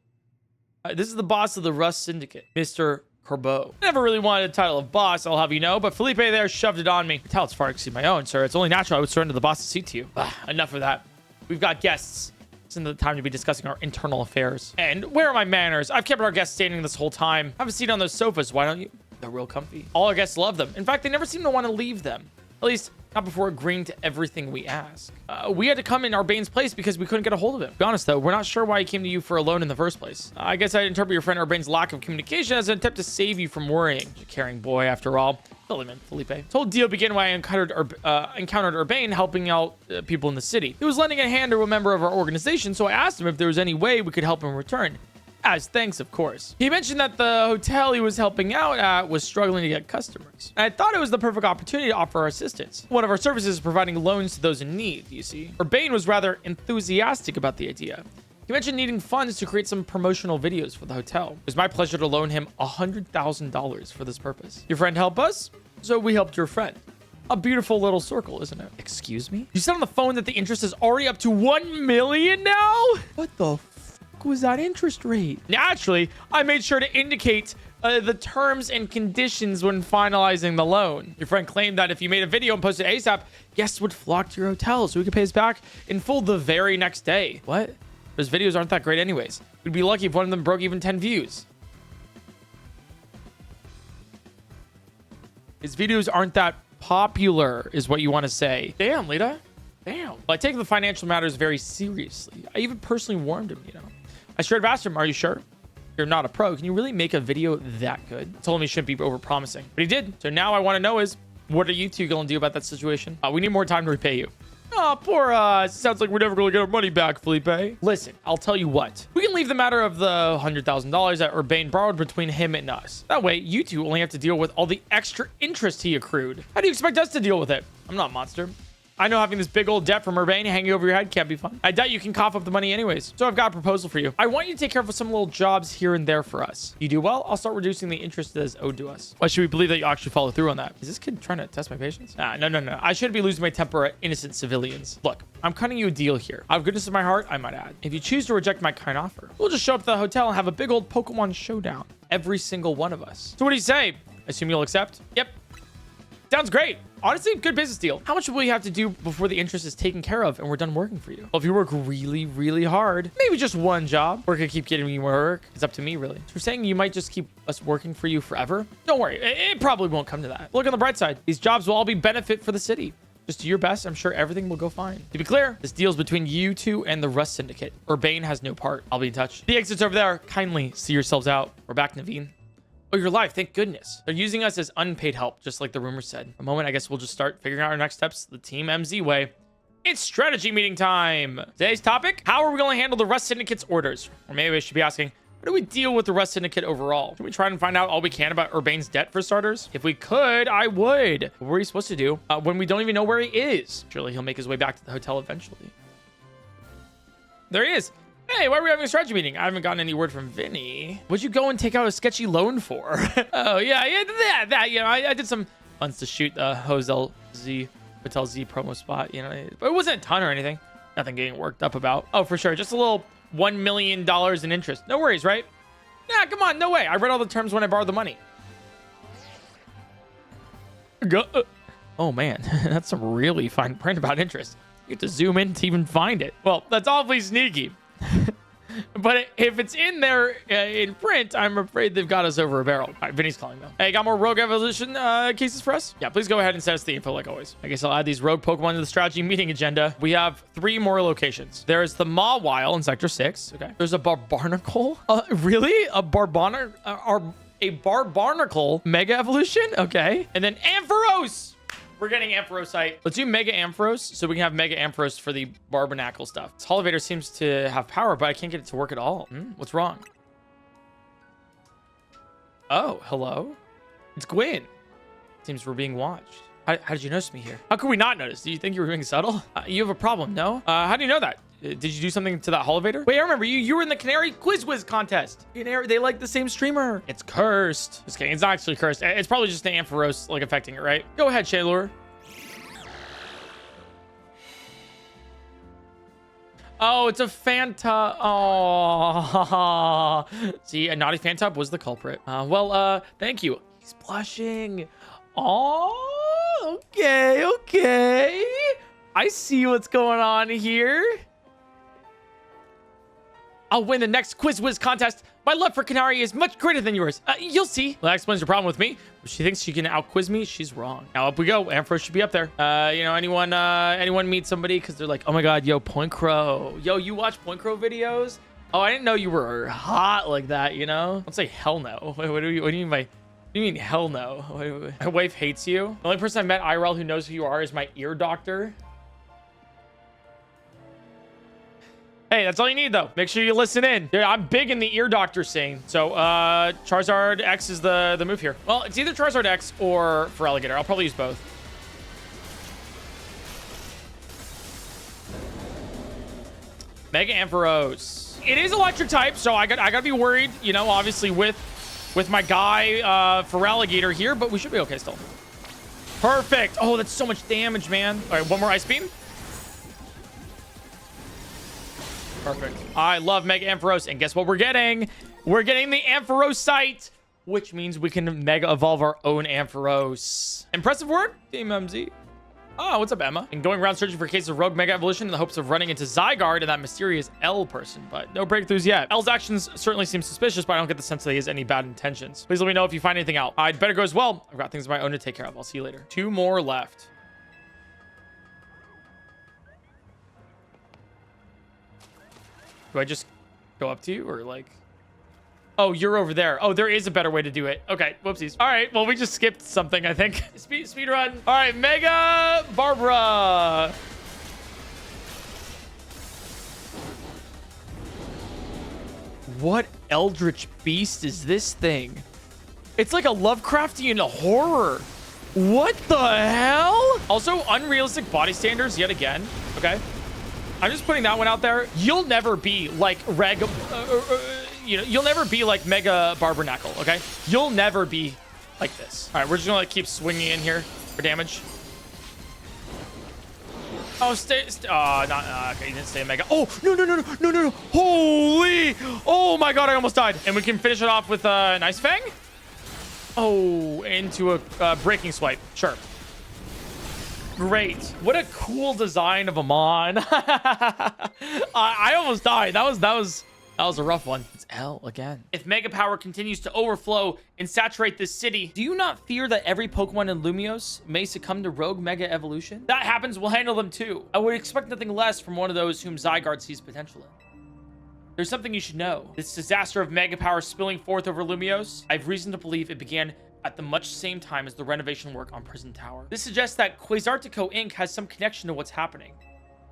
A: This is the boss of the Rust Syndicate, Mr. Corbo. I never really wanted the title of boss, I'll have you know, but Felipe there shoved it on me. The talent's far exceed my own, sir. It's only natural I would surrender the boss's seat to you. Enough of that. We've got guests. Isn't the time to be discussing our internal affairs. And where are my manners? I've kept our guests standing this whole time. Have a seat on those sofas, why don't you? They're real comfy. All our guests love them. In fact, they never seem to want to leave them. At least, not before agreeing to everything we ask. We had to come in Urbane's place because we couldn't get a hold of him. To be honest, though, we're not sure why he came to you for a loan in the first place. I guess I'd interpret your friend Urbane's lack of communication as an attempt to save you from worrying. He's a caring boy, after all. Fill him in, Felipe. This whole deal began when I encountered Urbane helping out people in the city. He was lending a hand to a member of our organization, so I asked him if there was any way we could help him return. As thanks, of course. He mentioned that the hotel he was helping out at was struggling to get customers. And I thought it was the perfect opportunity to offer our assistance. One of our services is providing loans to those in need, you see. Urbane was rather enthusiastic about the idea. He mentioned needing funds to create some promotional videos for the hotel. It was my pleasure to loan him $100,000 for this purpose. Your friend helped us, so we helped your friend. A beautiful little circle, isn't it? Excuse me? You said on the phone that the interest is already up to 1 million now? What the was that interest rate? Naturally, I made sure to indicate the terms and conditions when finalizing the loan. Your friend claimed that if you made a video and posted ASAP, guests would flock to your hotel so we could pay us back in full the very next day. What? Those videos aren't that great anyways. We'd be lucky if one of them broke even 10 views. His videos aren't that popular, is what you want to say. Damn, Lita. Damn. Well, I take the financial matters very seriously. I even personally warned him, you know. I straight up asked him, are you sure? You're not a pro. Can you really make a video that good? I told him he shouldn't be over-promising. But he did. So now I want to know is, what are you two going to do about that situation? We need more time to repay you. Oh, poor us. Sounds like we're never going to get our money back, Felipe. Listen, I'll tell you what. We can leave the matter of the $100,000 that Urbane borrowed between him and us. That way, you two only have to deal with all the extra interest he accrued. How do you expect us to deal with it? I'm not a monster. I know having this big old debt from Urbane hanging over your head can't be fun. I doubt you can cough up the money anyways. So I've got a proposal for you. I want you to take care of some little jobs here and there for us. You do well, I'll start reducing the interest that is owed to us. Why should we believe that you actually follow through on that? Is this kid trying to test my patience? No. I shouldn't be losing my temper at innocent civilians. Look, I'm cutting you a deal here. Out of goodness of my heart, I might add. If you choose to reject my kind offer, we'll just show up to the hotel and have a big old Pokemon showdown. Every single one of us. So what do you say? Assume you'll accept? Yep. Sounds great. Honestly, good business deal. How much will you have to do before the interest is taken care of and we're done working for you? Well, if you work really, really hard, maybe just one job, or could keep getting you more work. It's up to me, really. So you're saying you might just keep us working for you forever? Don't worry. It probably won't come to that. Look on the bright side. These jobs will all be benefit for the city. Just do your best. I'm sure everything will go fine. To be clear, this deal's between you two and the Rust Syndicate. Urbane has no part. I'll be in touch. The exit's over there. Kindly see yourselves out. We're back, Yvon. Oh, you're alive. Thank goodness. They're using us as unpaid help, just like the rumor said. For a moment, I guess we'll just start figuring out our next steps the Team MZ way. It's strategy meeting time. Today's topic, how are we going to handle the Rust Syndicate's orders? Or maybe I should be asking, how do we deal with the Rust Syndicate overall? Should we try and find out all we can about Urbane's debt for starters? If we could, I would. What are we supposed to do when we don't even know where he is? Surely he'll make his way back to the hotel eventually. There he is. Hey, why are we having a strategy meeting? I haven't gotten any word from Vinnie. What'd you go and take out a sketchy loan for? Oh, yeah, that, you know, I did some funds to shoot the Hotel Z promo spot, you know, but it wasn't a ton or anything. Nothing getting worked up about. Oh, for sure. Just a little $1 million in interest. No worries, right? Nah, come on. No way. I read all the terms when I borrowed the money. Oh, man. That's some really fine print about interest. You have to zoom in to even find it. Well, that's awfully sneaky. But if it's in there in print, I'm afraid they've got us over a barrel. All right, Vinny's calling though. Hey, got more rogue evolution cases for us? Yeah, please go ahead and send us the info like always. I guess I'll add these rogue Pokemon to the strategy meeting agenda. We have 3 more locations. There's the Mawile in Sector 6. Okay. There's a Barbarnacle. Really? A Barbarnacle Mega Evolution? Okay. And then Ampharos. We're getting Ampharosite. Let's do Mega Ampharos so we can have Mega Ampharos for the Barbarnacle stuff. This Elevator seems to have power, but I can't get it to work at all. What's wrong? Oh, hello? It's Gwyn. Seems we're being watched. How did you notice me here? How could we not notice? Do you think you were being subtle? You have a problem, no? How do you know that? Did you do something to that elevator? Wait, I remember you were in the Canari Quiz Whiz contest. They like the same streamer. It's cursed. Just kidding. It's not actually cursed. It's probably just the Ampharos like affecting it, right? Go ahead, Shaylor. Oh, it's a Fanta. Oh, see, a naughty Fanta was the culprit. Thank you. He's blushing. Oh, okay. I see what's going on here. I'll win the next Quiz Whiz contest. My love for Canari is much greater than yours. You'll see. Well, that explains your problem with me. If she thinks she can out-quiz me, she's wrong. Now up we go. Ampharos should be up there. Anyone meet somebody because they're like, oh my god, yo, PointCrow. Yo, you watch PointCrow videos? Oh, I didn't know you were hot like that, you know? Don't say hell no. What do you mean by... What do you mean, hell no? My wife hates you. The only person I met IRL who knows who you are is my ear doctor. Hey, that's all you need, though. Make sure you listen in. Dude, I'm big in the ear doctor scene. So, Charizard X is the move here. Well, it's either Charizard X or for Alligator. I'll probably use both. Mega Ampharos. It is electric type, so I gotta be worried, you know, obviously with my guy for Alligator here, but we should be okay still. Perfect. Oh, that's so much damage, man. All right, one more Ice Beam. Perfect. I love Mega Ampharos, and guess what we're getting? We're getting the Ampharosite, which means we can Mega Evolve our own Ampharos. Impressive work, Team MZ. Oh, what's up, Emma? And going around searching for cases of rogue Mega Evolution in the hopes of running into Zygarde and that mysterious L person, but no breakthroughs yet. L's actions certainly seem suspicious, but I don't get the sense that he has any bad intentions. Please let me know if you find anything out. I'd better go as well. I've got things of my own to take care of. I'll see you later. 2 more left. Do I just go up to you or like... Oh, you're over there. Oh, there is a better way to do it. Okay, whoopsies. All right, well, we just skipped something, I think. Speed run. All right, Mega Barbara. What eldritch beast is this thing? It's like a Lovecraftian horror. What the hell? Also, unrealistic body standards yet again. Okay. I'm just putting that one out there. You'll never be like you'll never be like Mega Barbernacle, okay? You'll never be like this. All right, we're just gonna like keep swinging in here for damage. Oh, okay, you didn't stay in Mega. Oh, no. Holy. Oh my God, I almost died. And we can finish it off with a nice Fang. Oh, into a breaking swipe. Sure. Great. What a cool design of a Mon. I almost died. That was a rough one. It's L again. If Mega Power continues to overflow and saturate this city, do you not fear that every Pokemon in Lumiose may succumb to Rogue Mega Evolution? That happens, we'll handle them too. I would expect nothing less from one of those whom Zygarde sees potential in. There's something you should know. This disaster of Mega Power spilling forth over Lumiose, I have reason to believe it began at the much same time as the renovation work on Prism Tower. This suggests that Quasartico Inc. has some connection to what's happening.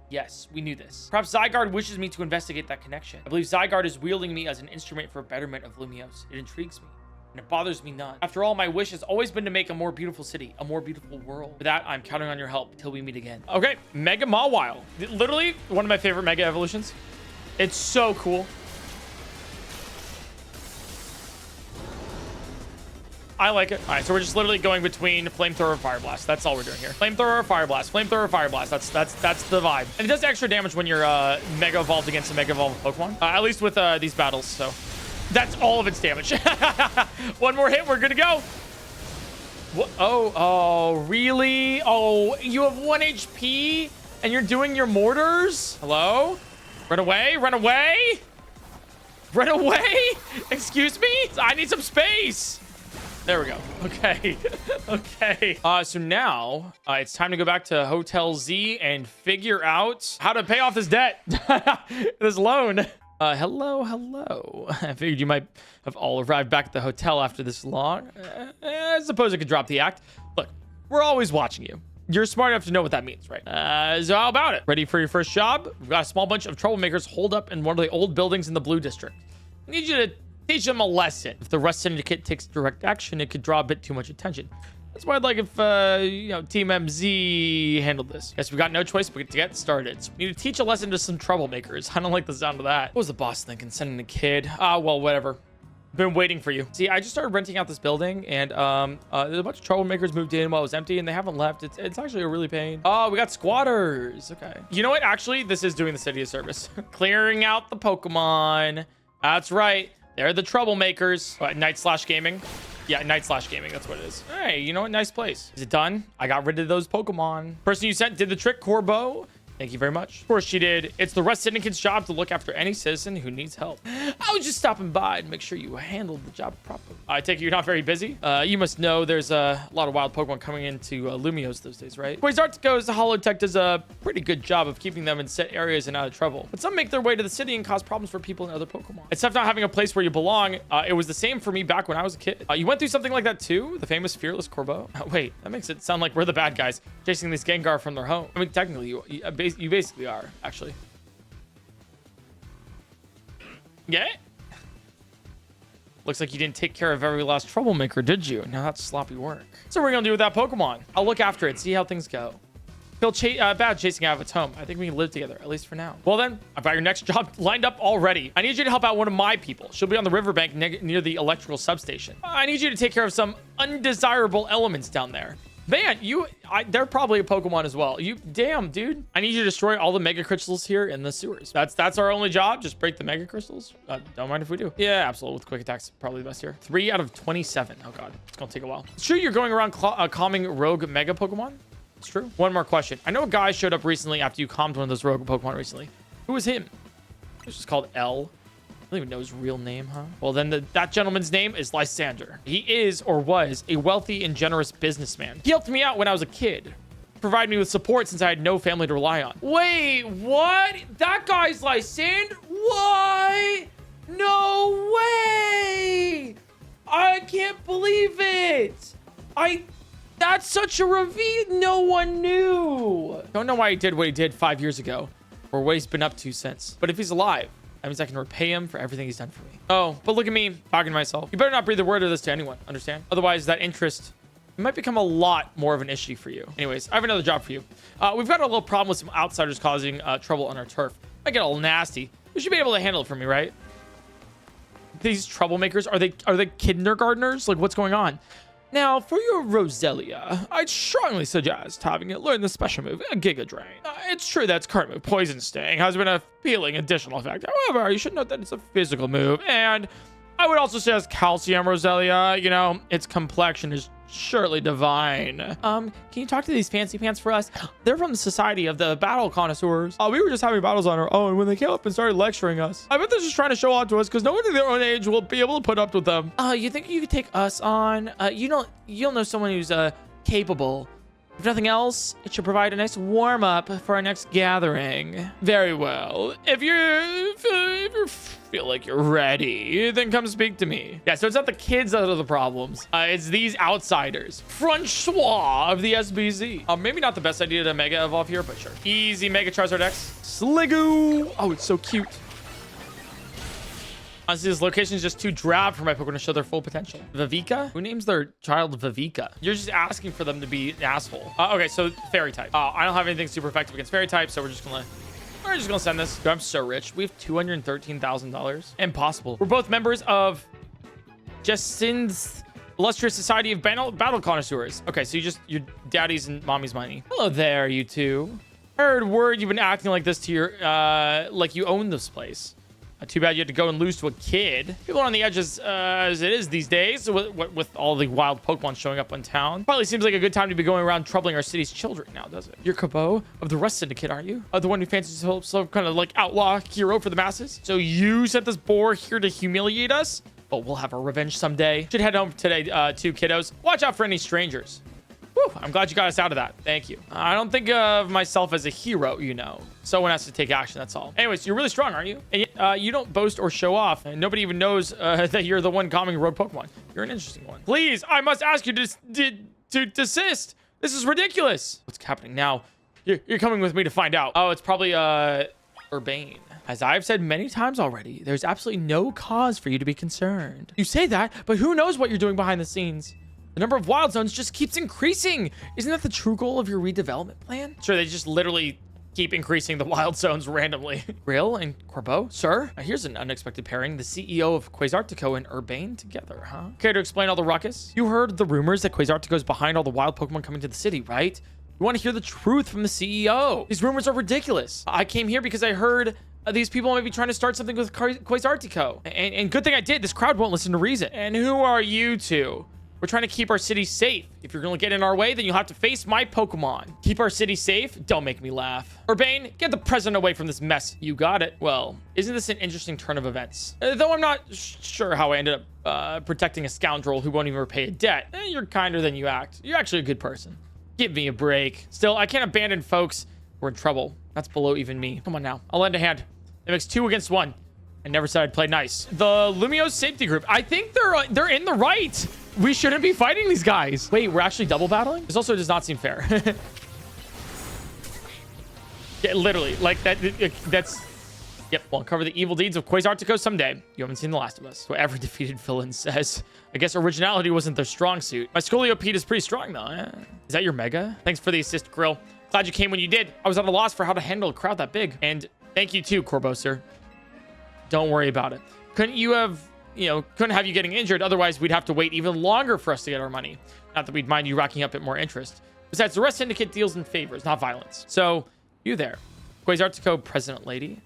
A: Yes, we knew this. Perhaps Zygarde wishes me to investigate that connection. I believe Zygarde is wielding me as an instrument for betterment of Lumiose. It intrigues me, and it bothers me none. After all, my wish has always been to make a more beautiful city, a more beautiful world. For that, I'm counting on your help until we meet again. Okay, Mega Mawile. Literally one of my favorite Mega Evolutions. It's so cool. I like it. All right, so we're just literally going between Flamethrower and Fire Blast. That's all we're doing here. Flamethrower or Fire Blast. Flamethrower or Fire Blast. That's the vibe. And it does extra damage when you're Mega Evolved against a Mega Evolved Pokemon. At least with these battles, so that's all of its damage. One more hit, we're good to go. What? Oh, really? Oh, you have 1 HP and you're doing your mortars? Hello? Run away, run away. Run away? Excuse me? I need some space. There we go. Okay. Okay. So now it's time to go back to Hotel Z and figure out how to pay off this debt. This loan. Hello. I figured you might have all arrived back at the hotel after this long. I suppose I could drop the act. Look, we're always watching you. You're smart enough to know what that means, right? So how about it? Ready for your first job? We've got a small bunch of troublemakers holed up in one of the old buildings in the Blue District. I need you to teach them a lesson. If the Rust Syndicate takes direct action, it could draw a bit too much attention. That's why I'd like if, Team MZ handled this. Guess we got no choice but to get started. So we need to teach a lesson to some troublemakers. I don't like the sound of that. What was the boss thinking? Sending the kid? Well, whatever. Been waiting for you. See, I just started renting out this building, and there's a bunch of troublemakers moved in while it was empty, and they haven't left. It's actually a really pain. Oh, we got squatters. Okay. You know what? Actually, this is doing the city a service. Clearing out the Pokemon. That's right. They're the troublemakers. What, Night/Gaming? Yeah, Night/Gaming. That's what it is. Hey, you know what? Nice place. Is it done? I got rid of those Pokemon. Person you sent did the trick, Corbo. Thank you very much. Of course she did. It's the Rust Syndicate's job to look after any citizen who needs help. I was just stopping by to make sure you handled the job properly. I take it you're not very busy. You must know there's a lot of wild Pokemon coming into Lumiose those days, right? Quasartico's Holotech does a pretty good job of keeping them in set areas and out of trouble. But some make their way to the city and cause problems for people and other Pokemon. It's tough not having a place where you belong. It was the same for me back when I was a kid. You went through something like that too? The famous fearless Corbo? Wait, that makes it sound like we're the bad guys chasing these Gengar from their home. I mean, technically, you basically are, actually. Yeah? Looks like you didn't take care of every last troublemaker, did you? Now that's sloppy work. So what are we gonna do with that Pokemon? I'll look after it, see how things go. Feel bad chasing out of its home. I think we can live together, at least for now. Well then, I've got your next job lined up already. I need you to help out one of my people. She'll be on the riverbank near the electrical substation. I need you to take care of some undesirable elements down there. Man, they're probably a Pokemon as well. Damn, dude. I need you to destroy all the Mega Crystals here in the sewers. That's our only job. Just break the Mega Crystals. Don't mind if we do. Yeah, absolutely. With quick attacks, probably the best here. 3 out of 27. Oh God, it's gonna take a while. It's true you're going around calming rogue Mega Pokemon. It's true. One more question. I know a guy showed up recently after you calmed one of those rogue Pokemon recently. Who was him? It's just called L. I don't even know his real name, huh? Well, then that gentleman's name is Lysander. He is, or was, a wealthy and generous businessman. He helped me out when I was a kid. Provided me with support since I had no family to rely on. Wait, what? That guy's Lysander? What? No way! I can't believe it! That's such a reveal. No one knew. Don't know why he did what he did 5 years ago, or what he's been up to since. But if he's alive, that means I can repay him for everything he's done for me. Oh, but look at me talking to myself. You better not breathe a word of this to anyone, understand? Otherwise, that interest it might become a lot more of an issue for you. Anyways, I have another job for you. We've got a little problem with some outsiders causing trouble on our turf. Might get a little nasty. You should be able to handle it for me, right? These troublemakers, are they kindergartners? Like, what's going on? Now, for your Roselia, I'd strongly suggest having it learn the special move, Giga Drain. It's true that its current move, Poison Sting, has been a healing additional effect. However, you should note that it's a physical move, and I would also suggest Calcium Roselia. You know, its complexion is surely divine. Can you talk to these fancy pants for us? They're from the Society of the Battle Connoisseurs. We were just having battles on our own when they came up and started lecturing us. I bet they're just trying to show off to us because no one in their own age will be able to put up with them. You think you could take us on? You'll know someone who's capable. If nothing else, it should provide a nice warm-up for our next gathering. Very well. If you feel like you're ready, then come speak to me. Yeah, so it's not the kids that are the problems. It's these outsiders. Francois of the SBZ. Maybe not the best idea to Mega Evolve here, but sure. Easy Mega Charizard X. Sliggoo. Oh, it's so cute. Honestly, this location is just too drab for my Pokemon to show their full potential. Viveka? Who names their child Viveka? You're just asking for them to be an asshole. Okay, so Fairy type. I don't have anything super effective against Fairy type, so we're just gonna send this. Dude, I'm so rich. We have $213,000. Impossible. We're both members of Justine's illustrious Society of Battle Connoisseurs. Okay, so your daddy's and mommy's money. Hello there, you two. Heard word you've been acting like this to your like you own this place. Too bad you had to go and lose to a kid. People are on the edges as it is these days with all the wild Pokemon showing up in town. Probably seems like a good time to be going around troubling our city's children now, does it? You're Corbo of the Rust Syndicate, aren't you? The one who fancies himself kind of like outlaw hero for the masses? So you sent this boar here to humiliate us? But we'll have our revenge someday. Should head home today, too, kiddos. Watch out for any strangers. Whew, I'm glad you got us out of that. Thank you. I don't think of myself as a hero, you know. Someone has to take action, that's all. Anyways, you're really strong, aren't you? And yet, you don't boast or show off. And nobody even knows that you're the one calming road Pokemon. You're an interesting one. Please, I must ask you to desist. This is ridiculous. What's happening now? You're coming with me to find out. Oh, it's probably Urbane. As I've said many times already, there's absolutely no cause for you to be concerned. You say that, but who knows what you're doing behind the scenes? The number of wild zones just keeps increasing. Isn't that the true goal of your redevelopment plan? Sure, they just literally keep increasing the wild zones randomly. Grill and Corbo, sir? Here's an unexpected pairing. The CEO of Quasartico and Urbane together, huh? Care to explain all the ruckus? You heard the rumors that Quasartico is behind all the wild Pokemon coming to the city, right? You want to hear the truth from the CEO. These rumors are ridiculous. I came here because I heard these people might be trying to start something with Quasartico. And good thing I did. This crowd won't listen to reason. And who are you two? We're trying to keep our city safe. If you're going to get in our way, then you'll have to face my Pokemon. Keep our city safe? Don't make me laugh. Urbane, get the president away from this mess. You got it. Well, isn't this an interesting turn of events? Though I'm not sure how I ended up protecting a scoundrel who won't even repay a debt. You're kinder than you act. You're actually a good person. Give me a break. Still, I can't abandon folks who are in trouble. That's below even me. Come on now. I'll lend a hand. It makes 2 against 1. I never said I'd play nice. The Lumiose safety group. I think they're in the right. We shouldn't be fighting these guys. Wait, we're actually double battling? This also does not seem fair. Yeah, literally, like that's... Yep, we'll uncover the evil deeds of Quasartico someday. You haven't seen The Last of Us. What every defeated villain says. I guess originality wasn't their strong suit. My Scoliopeed is pretty strong, though. Is that your Mega? Thanks for the assist, Grill. Glad you came when you did. I was at a loss for how to handle a crowd that big. And thank you too, Corbo, sir. Don't worry about it. Couldn't have you getting injured. Otherwise, we'd have to wait even longer for us to get our money. Not that we'd mind you racking up at more interest. Besides, the Rust Syndicate deals in favors, not violence. So, you there. Quasartico president lady.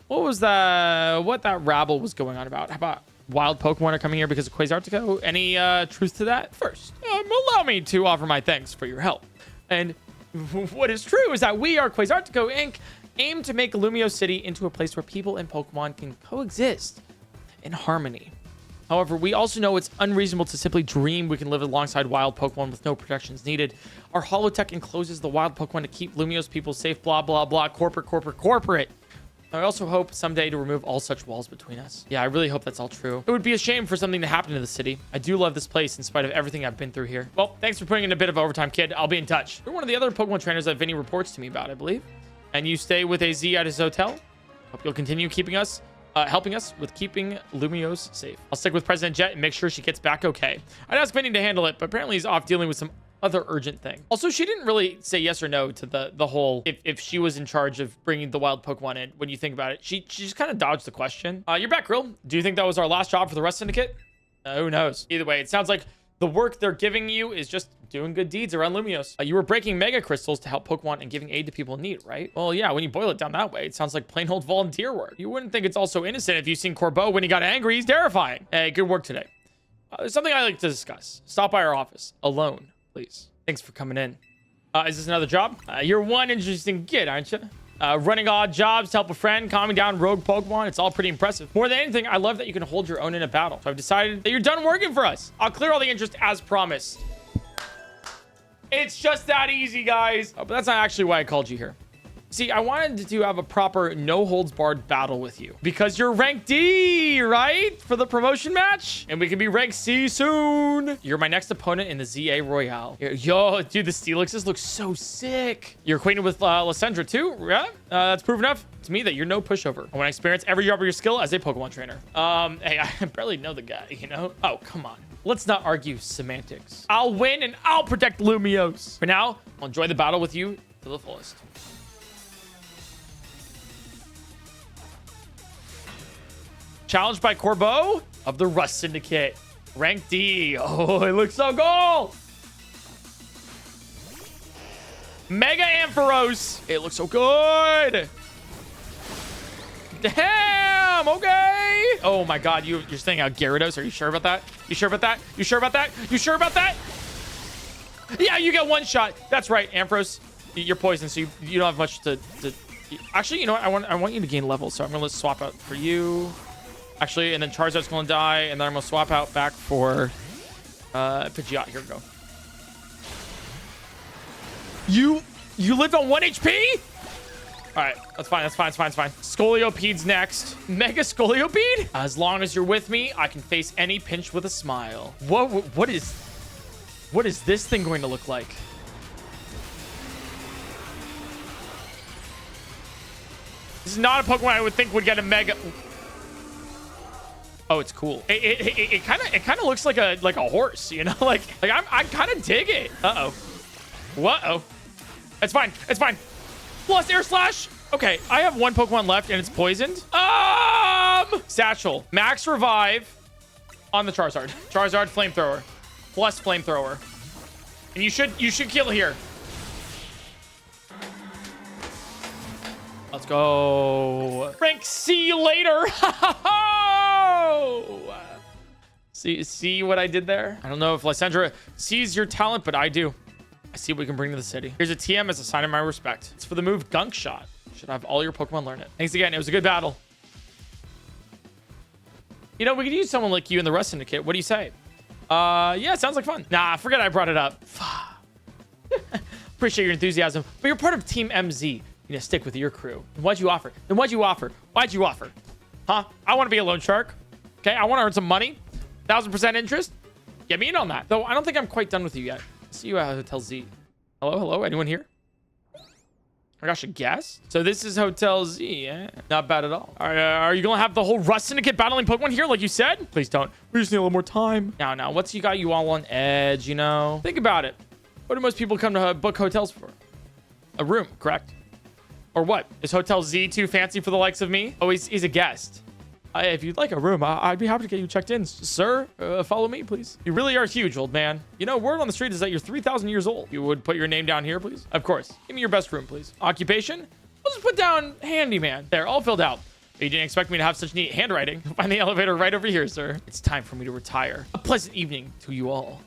A: What that rabble was going on about? How about wild Pokemon are coming here because of Quasartico? Any truth to that? First, allow me to offer my thanks for your help. And what is true is that we are Quasartico Inc. aim to make Lumiose City into a place where people and Pokemon can coexist in harmony. However, we also know it's unreasonable to simply dream we can live alongside wild Pokemon with no protections needed. Our holotech encloses the wild Pokemon to keep Lumiose people safe, blah, blah, blah, corporate. I also hope someday to remove all such walls between us. Yeah, I really hope that's all true. It would be a shame for something to happen to the city. I do love this place in spite of everything I've been through here. Well, thanks for putting in a bit of overtime, kid. I'll be in touch. You're one of the other Pokemon trainers that Vinnie reports to me about, I believe. And you stay with AZ at his hotel? Hope you'll continue keeping us helping us with keeping Lumiose safe. I'll stick with President Jet and make sure she gets back okay. I'd ask Vinnie to handle it, but apparently he's off dealing with some other urgent thing. Also, she didn't really say yes or no to the whole if she was in charge of bringing the wild Pokemon in. When you think about it, she just kind of dodged the question. You're back, Grill. Do you think that was our last job for the Rust Syndicate? Who knows? Either way, it sounds like the work they're giving you is just doing good deeds around Lumiose. You were breaking mega crystals to help Pokemon and giving aid to people in need, right? Well, yeah, when you boil it down that way, it sounds like plain old volunteer work. You wouldn't think it's also innocent if you've seen Corbo when he got angry. He's terrifying. Hey, good work today. There's something I'd like to discuss. Stop by our office. Alone, please. Thanks for coming in. Is this another job? You're one interesting kid, aren't you? Running odd jobs to help a friend, calming down rogue Pokemon. It's all pretty impressive. More than anything, I love that you can hold your own in a battle. So I've decided that you're done working for us. I'll clear all the interest as promised. It's just that easy, guys. But that's not actually why I called you here. See, I wanted to have a proper no-holds-barred battle with you because you're rank D, right? For the promotion match? And we can be rank C soon. You're my next opponent in the ZA Royale. Yo, dude, the Steelixes look so sick. You're acquainted with Lysandra too, yeah? That's proof enough to me that you're no pushover. I want to experience every drop of your skill as a Pokemon trainer. Hey, I barely know the guy, you know? Oh, come on. Let's not argue semantics. I'll win and I'll protect Lumiose. For now, I'll enjoy the battle with you to the fullest. Challenged by Corbo of the Rust Syndicate. Rank D. Oh, it looks so cool. Mega Ampharos. It looks so good. Damn. Okay. Oh my God. You're staying out Gyarados. Are you sure about that? You sure about that? You sure about that? You sure about that? Yeah, you get one shot. That's right, Ampharos. You're poisoned, so you don't have much to. Actually, you know what? I want you to gain levels, so I'm gonna swap out for you. Actually, and then Charizard's gonna die, and then I'm gonna swap out back for Pidgeot. Here we go. You lived on 1 HP? All right, that's fine. That's fine. It's fine. It's fine. Scoliopede's next. Mega Scoliopede? As long as you're with me, I can face any pinch with a smile. What is this thing going to look like? This is not a Pokemon I would think would get a mega. Oh, it's cool. It kind of looks like a horse, you know? like I kind of dig it. Uh-oh. Whoa. It's fine. It's fine. Plus Air Slash. Okay, I have one Pokemon left and it's poisoned. Satchel. Max Revive on the Charizard. Charizard Flamethrower. Plus Flamethrower. And you should kill here. Let's go. Frank, see you later. See what I did there? I don't know if Lysandra sees your talent, but I do. I see what we can bring to the city. Here's a TM as a sign of my respect. It's for the move Gunk Shot. Should have all your Pokemon learn it. Thanks again. It was a good battle. You know, we could use someone like you in the Rust Syndicate. What do you say? Yeah, sounds like fun. Nah, forget I brought it up. Appreciate your enthusiasm, but you're part of Team MZ. You know, stick with your crew. And what'd you offer? Then what'd you offer? Why'd you offer? Huh? I want to be a loan shark. Okay, I want to earn some money. 1000% interest. Get me in on that. Though I don't think I'm quite done with you yet. See you at Hotel Z. Hello, hello. Anyone here? I gosh, a guess. So this is Hotel Z, eh? Not bad at all. Are you gonna have the whole Rust Syndicate battling Pokemon here like you said? Please don't. We just need a little more time. Now, what's got you all on edge, you know? Think about it. What do most people come to book hotels for? A room, correct? Or what? Is Hotel Z too fancy for the likes of me? Oh, he's a guest. If you'd like a room, I'd be happy to get you checked in. Sir, follow me, please. You really are huge, old man. You know, word on the street is that you're 3,000 years old. You would put your name down here, please? Of course. Give me your best room, please. Occupation? We'll just put down handyman. There, all filled out. You didn't expect me to have such neat handwriting. Find the elevator right over here, sir. It's time for me to retire. A pleasant evening to you all.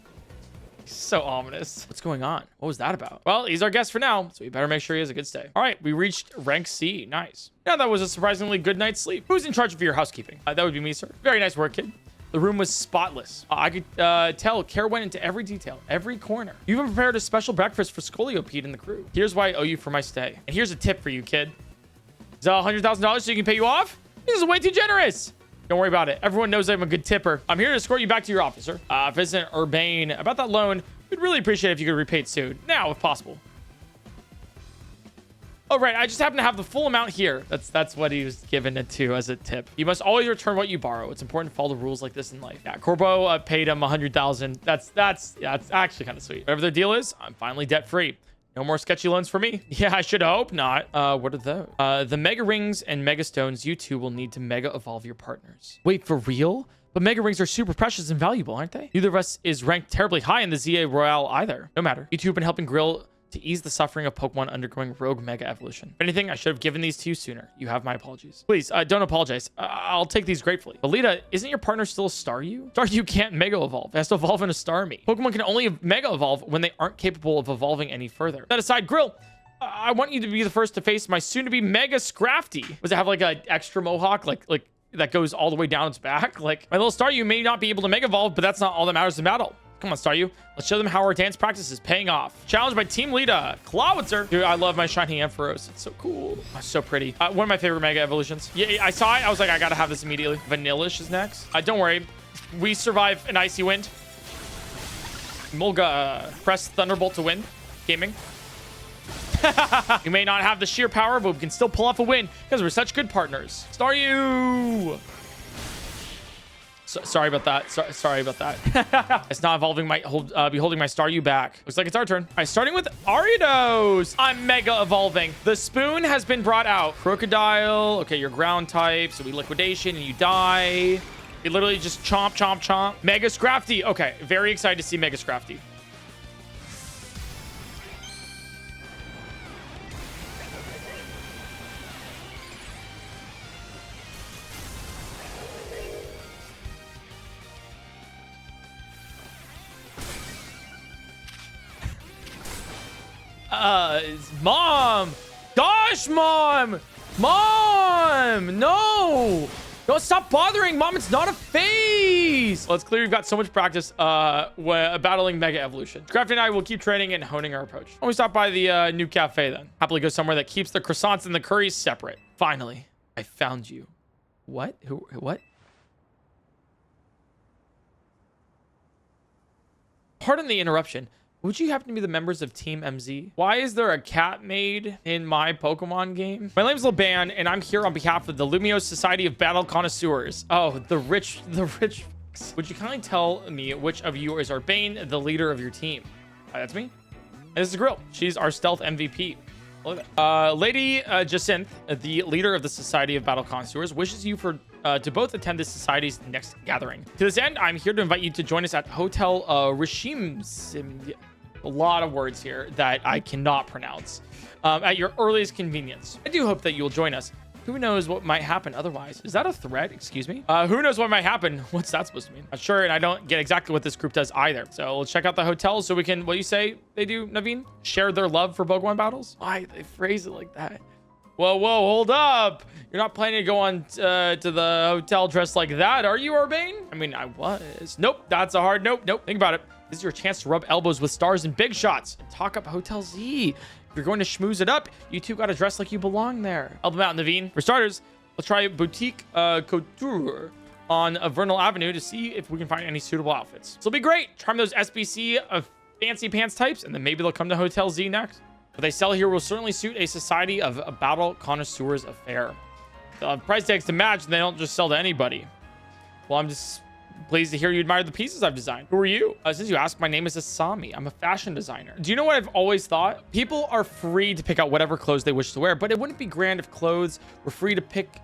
A: So ominous. What's going on? What was that about? Well, he's our guest for now, so we better make sure he has a good stay. All right, we reached rank C. Nice. Now that was a surprisingly good night's sleep. Who's in charge of your housekeeping? That would be me, sir. Very nice work, kid. The room was spotless. I could tell care went into every detail, every corner. You even prepared a special breakfast for Scoliopede and the crew. Here's why I owe you for my stay. And here's a tip for you, kid. Is that $100,000 so you can pay you off? This is way too generous. Don't worry about it. Everyone knows I'm a good tipper. I'm here to escort you back to your office, sir. Vincent Urbane, about that loan, we'd really appreciate it if you could repay it soon. Now, if possible. Oh, right. I just happen to have the full amount here. That's what he was given it to as a tip. You must always return what you borrow. It's important to follow the rules like this in life. Yeah, Corbo paid him 100,000. Yeah, it's actually kind of sweet. Whatever their deal is, I'm finally debt free. No more sketchy loans for me. Yeah, I should hope not. What are those? The Mega Rings and Mega Stones. You two will need to Mega Evolve your partners. Wait, for real? But Mega Rings are super precious and valuable, aren't they? Neither of us is ranked terribly high in the ZA Royale either. No matter. You two have been helping Grill to ease the suffering of Pokemon undergoing rogue mega evolution. If anything, I should have given these to you sooner. You have my apologies. Please, don't apologize. I'll take these gratefully. But Lita, isn't your partner still a Staryu? Staryu can't Mega Evolve. It has to evolve in a Starmie. Pokemon can only Mega Evolve when they aren't capable of evolving any further. That aside, Grill, I want you to be the first to face my soon-to-be Mega Scrafty. Does it have like an extra mohawk? Like that goes all the way down its back? Like, my little Staryu may not be able to Mega Evolve, but that's not all that matters in battle. Come on, Staryu. Let's show them how our dance practice is paying off. Challenged by Team Lita. Clawitzer. Dude, I love my shiny Ampharos. It's so cool. Oh, so pretty. One of my favorite Mega Evolutions. Yeah, I saw it. I was like, I gotta have this immediately. Vanillish is next. Don't worry. We survive an icy wind. Mulga, press Thunderbolt to win. Gaming. You may not have the sheer power, but we can still pull off a win because we're such good partners. Staryu! Sorry about that. Sorry about that. It's not evolving my be holding my Staryu back. Looks like it's our turn. All right, starting with Ariados. I'm Mega Evolving. The spoon has been brought out. Crocodile. Okay, you're ground type, so we liquidation and you die. You literally just chomp, chomp, chomp. Mega Scrafty. Okay, very excited to see Mega Scrafty. Mom! Gosh, Mom! Mom! No! Don't stop bothering, Mom. It's not a phase. Well, it's clear you've got so much practice battling Mega Evolution. Crafty and I will keep training and honing our approach. When we stop by the new cafe, then. Happily go somewhere that keeps the croissants and the curries separate. Finally, I found you. What? What? Pardon the interruption. Would you happen to be the members of Team MZ? Why is there a cat maid in my Pokemon game? My name's Laban, and I'm here on behalf of the Lumiose Society of Battle Connoisseurs. Oh, the rich. Would you kindly tell me which of you is Urbane, the leader of your team? That's me. And this is Grill. She's our stealth MVP. Lady Jacinth, the leader of the Society of Battle Connoisseurs, wishes you to both attend this society's next gathering. To this end, I'm here to invite you to join us at Hotel Rishim. A lot of words here that I cannot pronounce. At your earliest convenience. I do hope that you'll join us. Who knows what might happen otherwise? Is that a threat? Excuse me? Who knows what might happen? What's that supposed to mean? Not sure, and I don't get exactly what this group does either. So let's check out the hotel so we can, what do you say they do, Naveen? Share their love for Pokemon battles? Why they phrase it like that? Whoa, hold up. You're not planning to go on to the hotel dressed like that, are you, Urbane? I mean, I was. Nope, that's a hard nope. Think about it. This is your chance to rub elbows with stars and big shots. Talk up Hotel Z. If you're going to schmooze it up, you two gotta dress like you belong there. Help them out, Naveen. For starters, let's try Boutique Couture on Vernal Avenue to see if we can find any suitable outfits. This will be great. Charm those SBC fancy pants types, and then maybe they'll come to Hotel Z next. What they sell here will certainly suit a Society of Battle Connoisseurs affair. They'll have price tags to match, and they don't just sell to anybody. Well, I'm just pleased to hear you admire the pieces I've designed. Who are you? Since you asked, my name is Asami. I'm a fashion designer. Do you know what I've always thought? People are free to pick out whatever clothes they wish to wear, but it wouldn't be grand if clothes were free to pick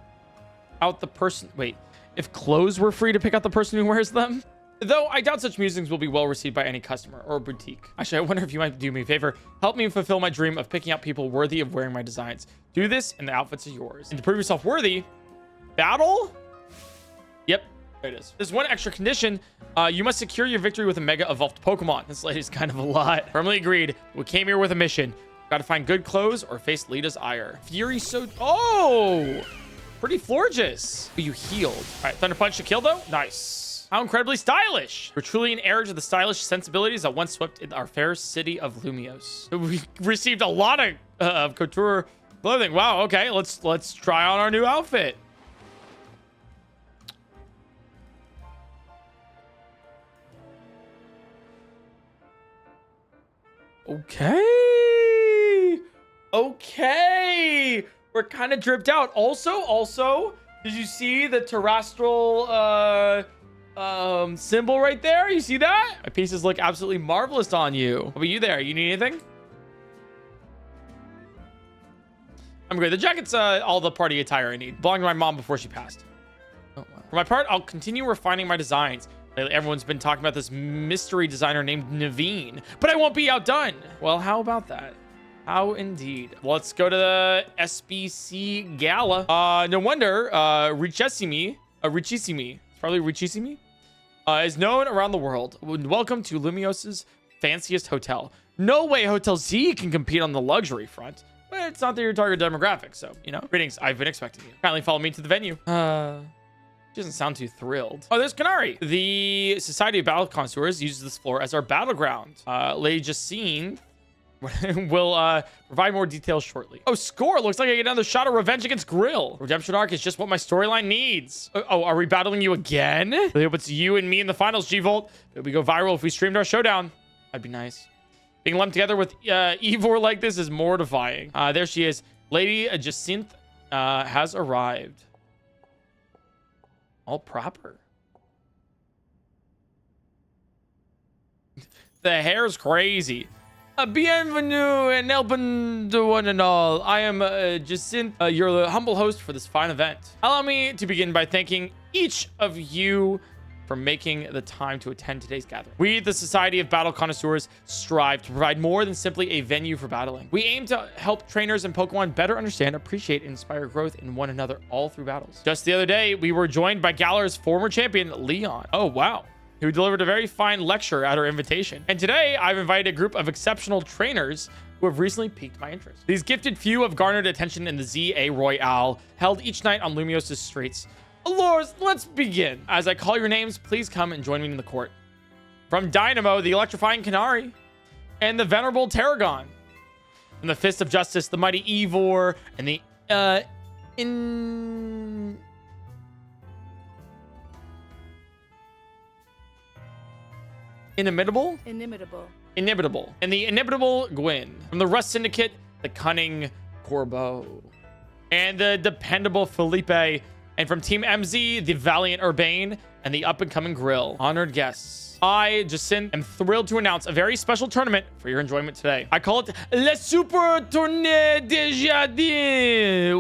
A: out the person. Wait, if clothes were free to pick out the person who wears them? Though I doubt such musings will be well received by any customer or boutique. Actually, I wonder if you might do me a favor. Help me fulfill my dream of picking out people worthy of wearing my designs. Do this and the outfits are yours. And to prove yourself worthy, battle? Yep. There it is. There's one extra condition. You must secure your victory with a Mega Evolved Pokemon. This lady's kind of a lot. Firmly agreed. We came here with a mission. Gotta find good clothes or face Lita's ire. Fury so... Oh! Pretty florges. You healed. All right, Thunder Punch to kill, though? Nice. How incredibly stylish. We're truly an heir to the stylish sensibilities that once swept in our fair city of Lumiose. We received a lot of couture clothing. Wow, okay. Let's try on our new outfit. Okay. Okay. We're kind of dripped out. Also, did you see the terrestrial symbol right there? You see that? My pieces look absolutely marvelous on you. How about you there? You need anything? I'm good. The jacket's all the party attire I need. Belonged to my mom before she passed. Oh, wow. For my part, I'll continue refining my designs. Lately, everyone's been talking about this mystery designer named Yvon, but I won't be outdone. Well, how about that? How indeed. Well, let's go to the SBC Gala. No wonder Richissimi, it's probably Richissimi, is known around the world. Welcome to Lumiose's fanciest hotel. No way Hotel Z can compete on the luxury front. But it's not your target demographic, so, you know. Greetings, I've been expecting you. Kindly follow me to the venue. She doesn't sound too thrilled. Oh, there's Canari. The Society of Battle Connoisseurs uses this floor as our battleground. Lady Justine will provide more details shortly. Oh, score! Looks like I get another shot of revenge against Grill. Redemption arc is just what my storyline needs. Oh, are we battling you again? I hope it's you and me in the finals, G-Volt. We go viral if we streamed our showdown. That'd be nice. Being lumped together with Ivor like this is mortifying. There she is. Lady Jacinth has arrived. All proper. The hair's crazy. Bienvenue and helping to one and all. I am Jacinth, your humble host for this fine event. Allow me to begin by thanking each of you for making the time to attend today's gathering. We, the Society of Battle Connoisseurs, strive to provide more than simply a venue for battling. We aim to help trainers and Pokemon better understand, appreciate, and inspire growth in one another all through battles. Just the other day, we were joined by Galar's former champion, Leon. Oh, wow. Who delivered a very fine lecture at our invitation. And today, I've invited a group of exceptional trainers who have recently piqued my interest. These gifted few have garnered attention in the ZA Royale, held each night on Lumiose's streets. Lords, let's begin. As I call your names, please come and join me in the court. From Dynamo, the electrifying Canari, and the venerable Tarragon. From the Fist of Justice, the mighty Ivor, and the Inimitable, and the inimitable Gwyn. From the Rust Syndicate, the cunning Corbo, and the dependable Felipe. And from Team MZ, the valiant Urbane, and the up-and-coming Grill. Honored guests, I, Jacinth, am thrilled to announce a very special tournament for your enjoyment today. I call it Le Super Tournée de Jardin.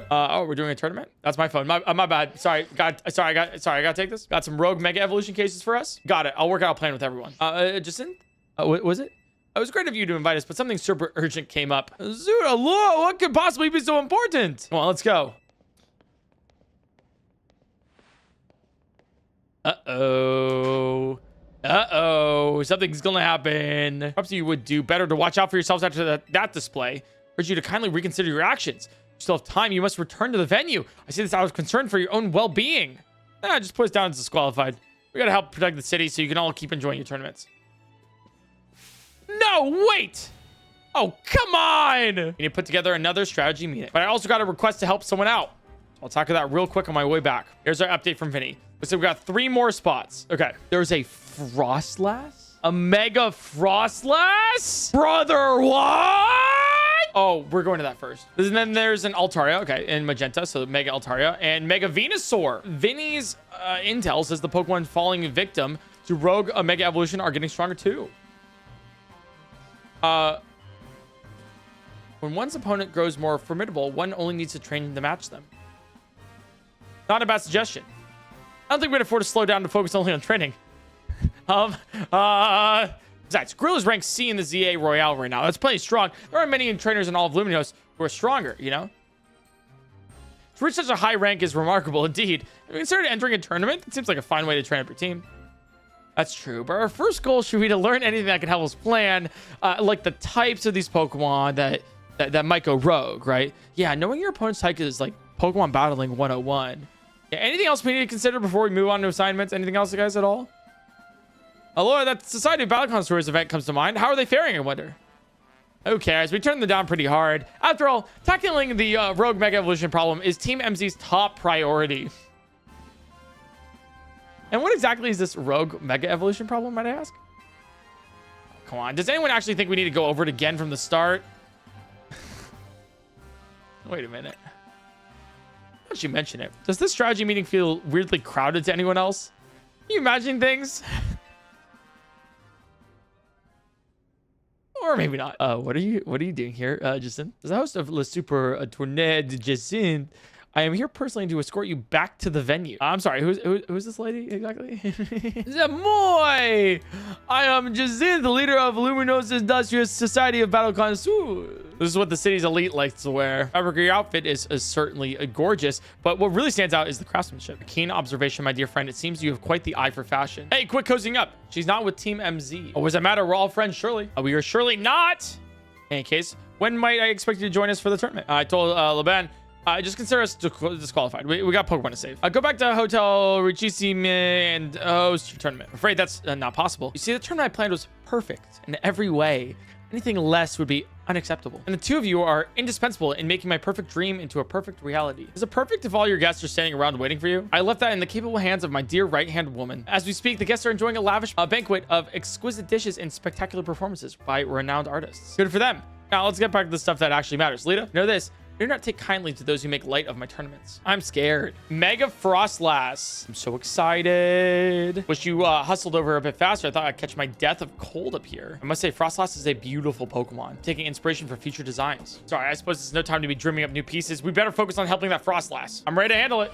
A: Oh, we're doing a tournament? That's my phone. My bad. Sorry, I gotta take this. Got some rogue Mega Evolution cases for us. Got it. I'll work out a plan with everyone. Jacinth? What was it? It was great of you to invite us, but something super urgent came up. Zuda, what could possibly be so important? Come on, let's go. Uh-oh. Something's gonna happen. Perhaps you would do better to watch out for yourselves after that display. Urge you to kindly reconsider your actions. You still have time. You must return to the venue. I say this out of concern for your own well-being. Just put us down as disqualified. We gotta help protect the city so you can all keep enjoying your tournaments. No, wait! Oh, come on! We need to put together another strategy meeting. But I also got a request to help someone out. I'll talk to that real quick on my way back. Here's our update from Vinnie. So we got 3 more spots. Okay. There's a Frostlass? A Mega Frostlass? Brother, what? Oh, we're going to that first. And then there's an Altaria. Okay, in Magenta. So Mega Altaria. And Mega Venusaur. Vinnie's intel says the Pokemon falling victim to Rogue Mega Evolution are getting stronger too. When one's opponent grows more formidable, one only needs to train to match them. Not a bad suggestion. I don't think we can afford to slow down to focus only on training. Besides, Grill is ranked C in the ZA Royale right now. That's plenty strong. There aren't many trainers in all of Lumiose who are stronger, you know? To reach such a high rank is remarkable indeed. Have you considered entering a tournament? It seems like a fine way to train up your team. That's true, but our first goal should be to learn anything that can help us plan, like the types of these Pokemon that might go rogue, right? Yeah, knowing your opponent's type is like Pokemon battling 101. Yeah, anything else we need to consider before we move on to assignments? Anything else, guys, at all? Hello, that Society of Battle Connoisseurs event comes to mind. How are they faring, I wonder? Who cares? We turned them down pretty hard. After all, tackling the Rogue Mega Evolution problem is Team MZ's top priority. And what exactly is this Rogue Mega Evolution problem, might I ask? Come on. Does anyone actually think we need to go over it again from the start? Wait a minute. Why don't you mention it? Does this strategy meeting feel weirdly crowded to anyone else? Can you imagine things? Or maybe not. What are you doing here, Justine? As the host of Le Super Tournée de Jasmine, I am here personally to escort you back to the venue. I'm sorry, who's this lady exactly? Zamoy! I am Jasmine, the leader of Lumiose Industrious Society of Battle Connoisseur. This is what the city's elite likes to wear. However, your outfit is certainly gorgeous, but what really stands out is the craftsmanship. A keen observation, my dear friend. It seems you have quite the eye for fashion. Hey, quit cozying up. She's not with Team MZ. Oh, does that matter? We're all friends, surely. We are surely not. In any case, when might I expect you to join us for the tournament? I told Laban, just consider us disqualified. We got Pokemon to save. Go back to Hotel Richissime and host your tournament. I'm afraid that's not possible. You see, the tournament I planned was perfect in every way. Anything less would be unacceptable. And the two of you are indispensable in making my perfect dream into a perfect reality. Is it perfect if all your guests are standing around waiting for you? I left that in the capable hands of my dear right-hand woman. As we speak, the guests are enjoying a lavish banquet of exquisite dishes and spectacular performances by renowned artists. Good for them. Now let's get back to the stuff that actually matters. Lita, know this. Do not take kindly to those who make light of my tournaments. I'm scared. Mega Frostlass. I'm so excited. Wish you hustled over a bit faster. I thought I'd catch my death of cold up here. I must say, Frostlass is a beautiful Pokemon, taking inspiration for future designs. Sorry, I suppose it's no time to be dreaming up new pieces. We better focus on helping that Frostlass. I'm ready to handle it.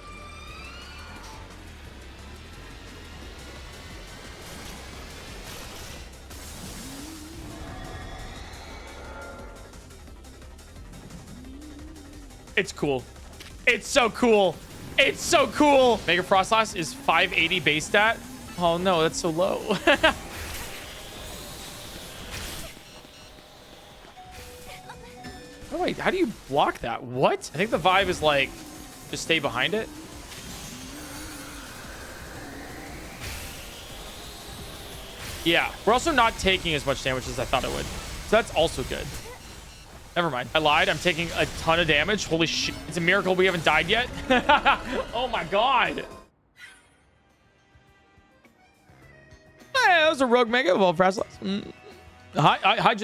A: It's cool. It's so cool. It's so cool. Mega Frostlass is 580 base stat. Oh no, that's so low. Oh wait, how do you block that? What? I think the vibe is like, just stay behind it. Yeah, we're also not taking as much damage as I thought it would. So that's also good. Never mind. I lied. I'm taking a ton of damage. Holy shit. It's a miracle we haven't died yet. Oh my god. Hey, that was a rogue Mega Evolve Frostlass. Hi,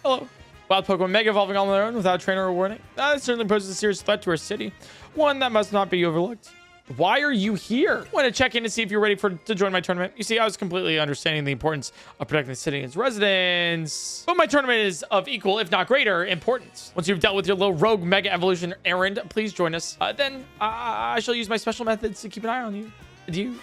A: hello. Wild Pokemon Mega Evolving all on their own without a trainer or warning. That certainly poses a serious threat to our city. One that must not be overlooked. Why are you here? Want to check in to see if you're ready to join my tournament. You see, I was completely understanding the importance of protecting the city and its residents. But my tournament is of equal, if not greater, importance. Once you've dealt with your little rogue Mega Evolution errand, please join us. Then I shall use my special methods to keep an eye on you. Do you?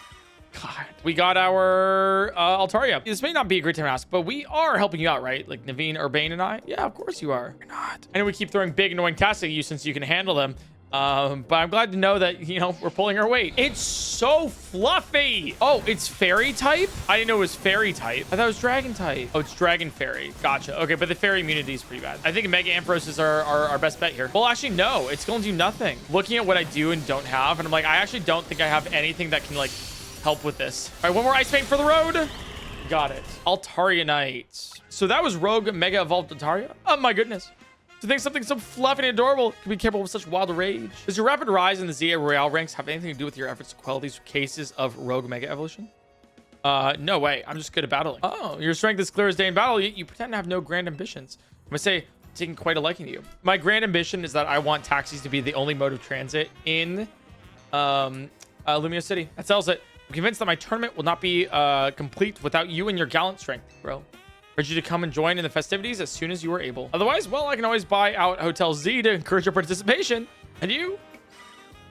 A: God. We got our Altaria. This may not be a great time to ask, but we are helping you out, right? Like Naveen, Urbane, and I? Yeah, of course you are. You're not. I know we keep throwing big, annoying tasks at you since you can handle them. But I'm glad to know that, you know, we're pulling our weight. It's so fluffy. Oh, it's fairy type? I didn't know it was fairy type. I thought it was dragon type. Oh, it's dragon fairy. Gotcha. Okay, but the fairy immunity is pretty bad. I think Mega Ampharos is our best bet here. Well, actually, no. It's going to do nothing. Looking at what I do and don't have, and I'm like, I actually don't think I have anything that can, like, help with this. All right, one more Ice Paint for the road. Got it. Altarianite. So that was Rogue Mega Evolved Altaria? Oh, my goodness. To think something so fluffy and adorable can be capable of such wild rage. Does your rapid rise in the ZA Royale ranks have anything to do with your efforts to quell these cases of rogue mega evolution? No way. I'm just good at battling. Oh, your strength is clear as day in battle. You pretend to have no grand ambitions. I must say, I'm taking quite a liking to you. My grand ambition is that I want taxis to be the only mode of transit in Lumiose City. That sells it. I'm convinced that my tournament will not be complete without you and your gallant strength, bro. Urge you to come and join in the festivities as soon as you are able. Otherwise, well, I can always buy out Hotel Z to encourage your participation. And you?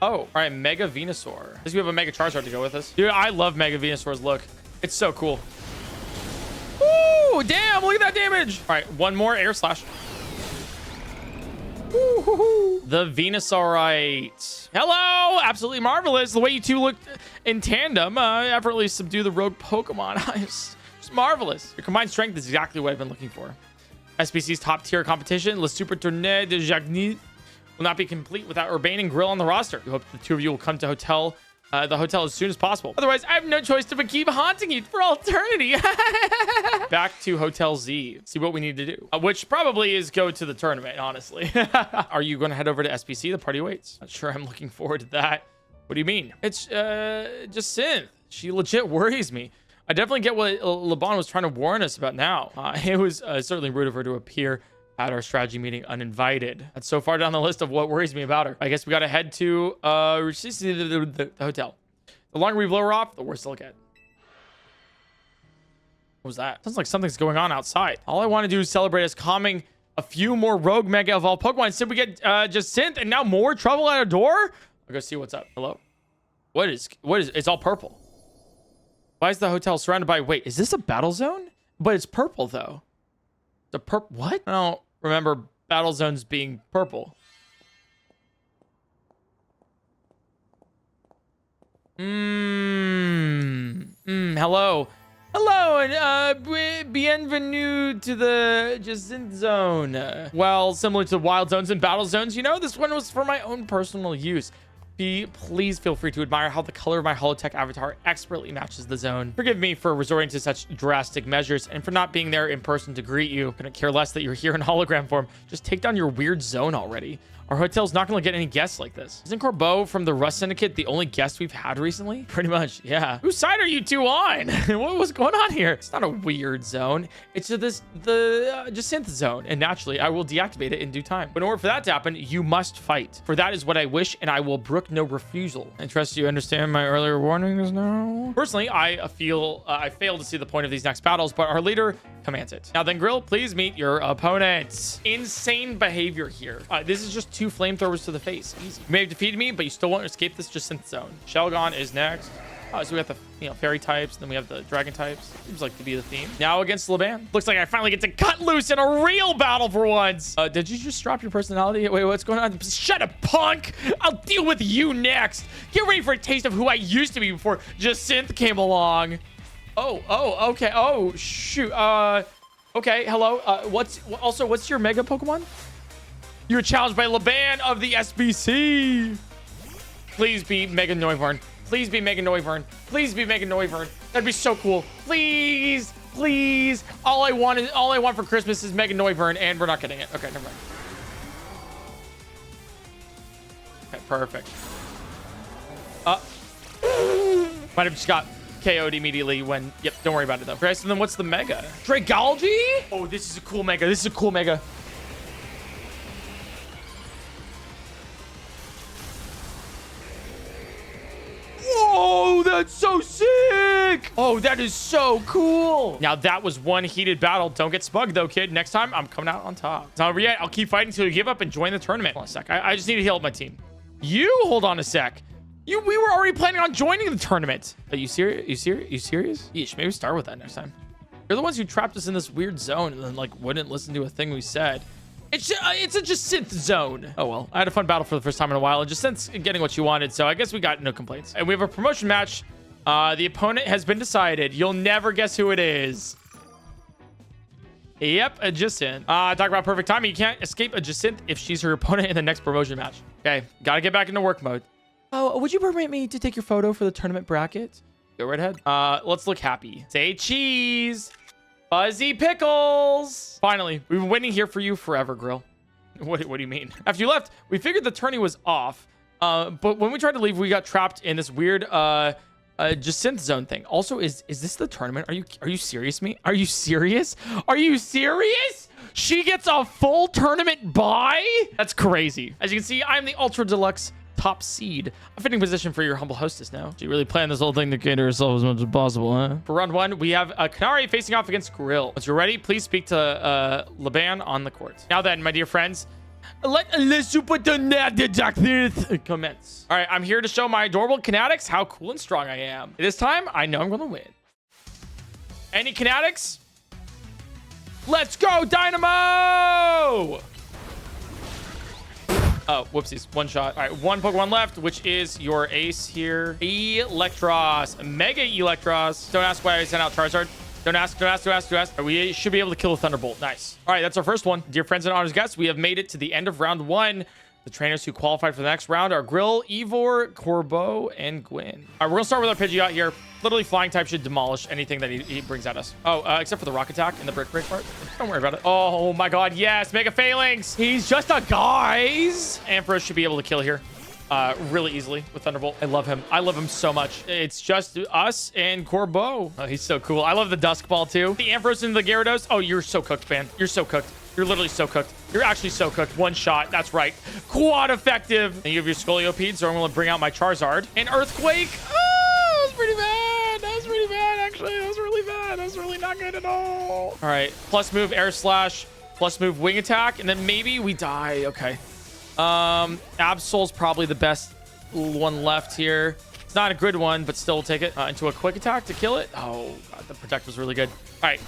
A: Oh, all right, Mega Venusaur. Does we have a Mega Charizard to go with us? Dude, I love Mega Venusaur's look. It's so cool. Ooh, damn, look at that damage. All right, one more Air Slash. Ooh, the Venusaurite. Hello, absolutely marvelous. The way you two look in tandem, effortlessly subdue the rogue Pokemon. Marvelous. Your combined strength is exactly what I've been looking for. SBC's top tier competition, Le Super Tournée de Jasmine, will not be complete without Urbane and Grill on the roster. We hope the two of you will come to the hotel as soon as possible. Otherwise, I have no choice but keep haunting you for eternity. Back to Hotel Z. See what we need to do. Which probably is go to the tournament, honestly. Are you going to head over to SBC? The party waits. Not sure I'm looking forward to that. What do you mean? It's just Synth. She legit worries me. I definitely get what Laban was trying to warn us about now. It was certainly rude of her to appear at our strategy meeting uninvited. That's so far down the list of what worries me about her. I guess we got to head to the hotel. The longer we blow her off, the worse it'll get. What was that? Sounds like something's going on outside. All I want to do is celebrate us calming a few more rogue mega evolved Pokemon. Instead, we get Jasmine and now more trouble at our door. I'll go see what's up. Hello? What is, it's all purple. Why is the hotel surrounded by, wait, is this a battle zone? But it's purple though. The purple, what? I don't remember battle zones being purple. Hello. Hello, and bienvenue to the Jasmine zone. Well, similar to wild zones and battle zones, you know, this one was for my own personal use. Please feel free to admire how the color of my holotech avatar expertly matches the zone. Forgive me for resorting to such drastic measures and for not being there in person to greet you. Couldn't care less that you're here in hologram form. Just take down your weird zone already. Our hotel's not going to get any guests like this. Isn't Corbo from the Rust Syndicate the only guest we've had recently? Pretty much, yeah. Whose side are you two on? What was going on here? It's not a weird zone. It's the Jasmine zone. And naturally, I will deactivate it in due time. But in order for that to happen, you must fight. For that is what I wish, and I will brook no refusal. I trust you understand my earlier warnings now. Personally, I feel I fail to see the point of these next battles, but our leader commands it. Now then, Grill, please meet your opponent. Insane behavior here. This is just 2 flamethrowers to the face. Easy. You may have defeated me, but you still won't escape this Jasmine zone. Shelgon is next. So we have the fairy types, and then we have the dragon types. Seems like to be the theme. Now against Laban. Looks like I finally get to cut loose in a real battle for once. Did you just drop your personality? Wait, what's going on? Shut up, punk! I'll deal with you next. Get ready for a taste of who I used to be before Jasmine came along. Oh, okay. Oh, shoot. Okay, hello. What's your mega Pokemon? You're challenged by Laban of the SBC. Please be Mega Noivern. Please be Mega Noivern. Please be Mega Noivern. That'd be so cool. Please, please. All I want for Christmas is Mega Noivern, and we're not getting it. Okay, never mind. Okay, perfect. Might have just got KO'd immediately when... Yep, don't worry about it though. Okay, so then what's the mega? Dragalge? Oh, this is a cool mega. This is a cool mega. Whoa, that's so sick. Oh, that is so cool. Now, that was one heated battle. Don't get smugged, though, kid. Next time, I'm coming out on top. It's not over yet. I'll keep fighting until you give up and join the tournament. Hold on a sec. I just need to heal up my team. You? Hold on a sec. We were already planning on joining the tournament. Are you serious? You serious? Yeesh, maybe start with that next time. You're the ones who trapped us in this weird zone and then, like, wouldn't listen to a thing we said. It's a Jasmine zone. Oh, well. I had a fun battle for the first time in a while, and Jasmine's getting what you wanted, so I guess we got no complaints. And we have a promotion match. The opponent has been decided. You'll never guess who it is. Yep, a Jasmine. Talk about perfect timing. You can't escape a Jasmine if she's her opponent in the next promotion match. Okay, gotta get back into work mode. Oh, would you permit me to take your photo for the tournament bracket? Go right ahead. Let's look happy. Say cheese. Fuzzy pickles. Finally, we've been waiting here for you forever, Grill. What do you mean? After you left, we figured the tourney was off. But when we tried to leave, we got trapped in this weird Jasmine zone thing. Also, is this the tournament? Are you serious, me? Are you serious? Are you serious? She gets a full tournament bye? That's crazy. As you can see, I'm the ultra deluxe top seed. A fitting position for your humble hostess now. She really planned this whole thing to cater herself as much as possible, huh? For round 1, we have Canari facing off against Grill. Once you're ready, please speak to Laban on the court. Now then, my dear friends, let's put the commence. All right, I'm here to show my adorable Kinetics how cool and strong I am. This time, I know I'm going to win. Any Kinetics? Let's go, Dynamo! Oh, whoopsies. One shot. All right, one Pokemon left, which is your ace here. Electros. Mega Electros. Don't ask why I sent out Charizard. Don't ask. We should be able to kill a Thunderbolt. Nice. All right, that's our first one. Dear friends and honors guests, we have made it to the end of round 1. The trainers who qualified for the next round are Grill, Yvon, Corbo, and Gwyn. All right, we're going to start with our Pidgeot here. Literally, flying type should demolish anything that he brings at us. Oh, except for the rock attack and the brick break part. Don't worry about it. Oh, my God. Yes. Mega Phalanx. He's just a guys. Ampharos should be able to kill here. really easily with Thunderbolt. I love him. I love him so much. It's just us and Corbo. Oh, he's so cool. I love the Dusk Ball too. The Ampharos and the Gyarados. Oh, you're so cooked, man. You're so cooked. You're literally so cooked. You're actually so cooked. One shot. That's right. Quad effective. And you have your Scoliopedes, so I'm going to bring out my Charizard. And Earthquake. Oh, that was pretty bad. That was pretty bad, actually. That was really bad. That was really not good at all. All right. Plus move Air Slash. Plus move Wing Attack. And then maybe we die. Okay. Absol's probably the best one left here. It's not a good one, but still we'll take it into a quick attack to kill it. Oh, God, the Protect was really good. All right.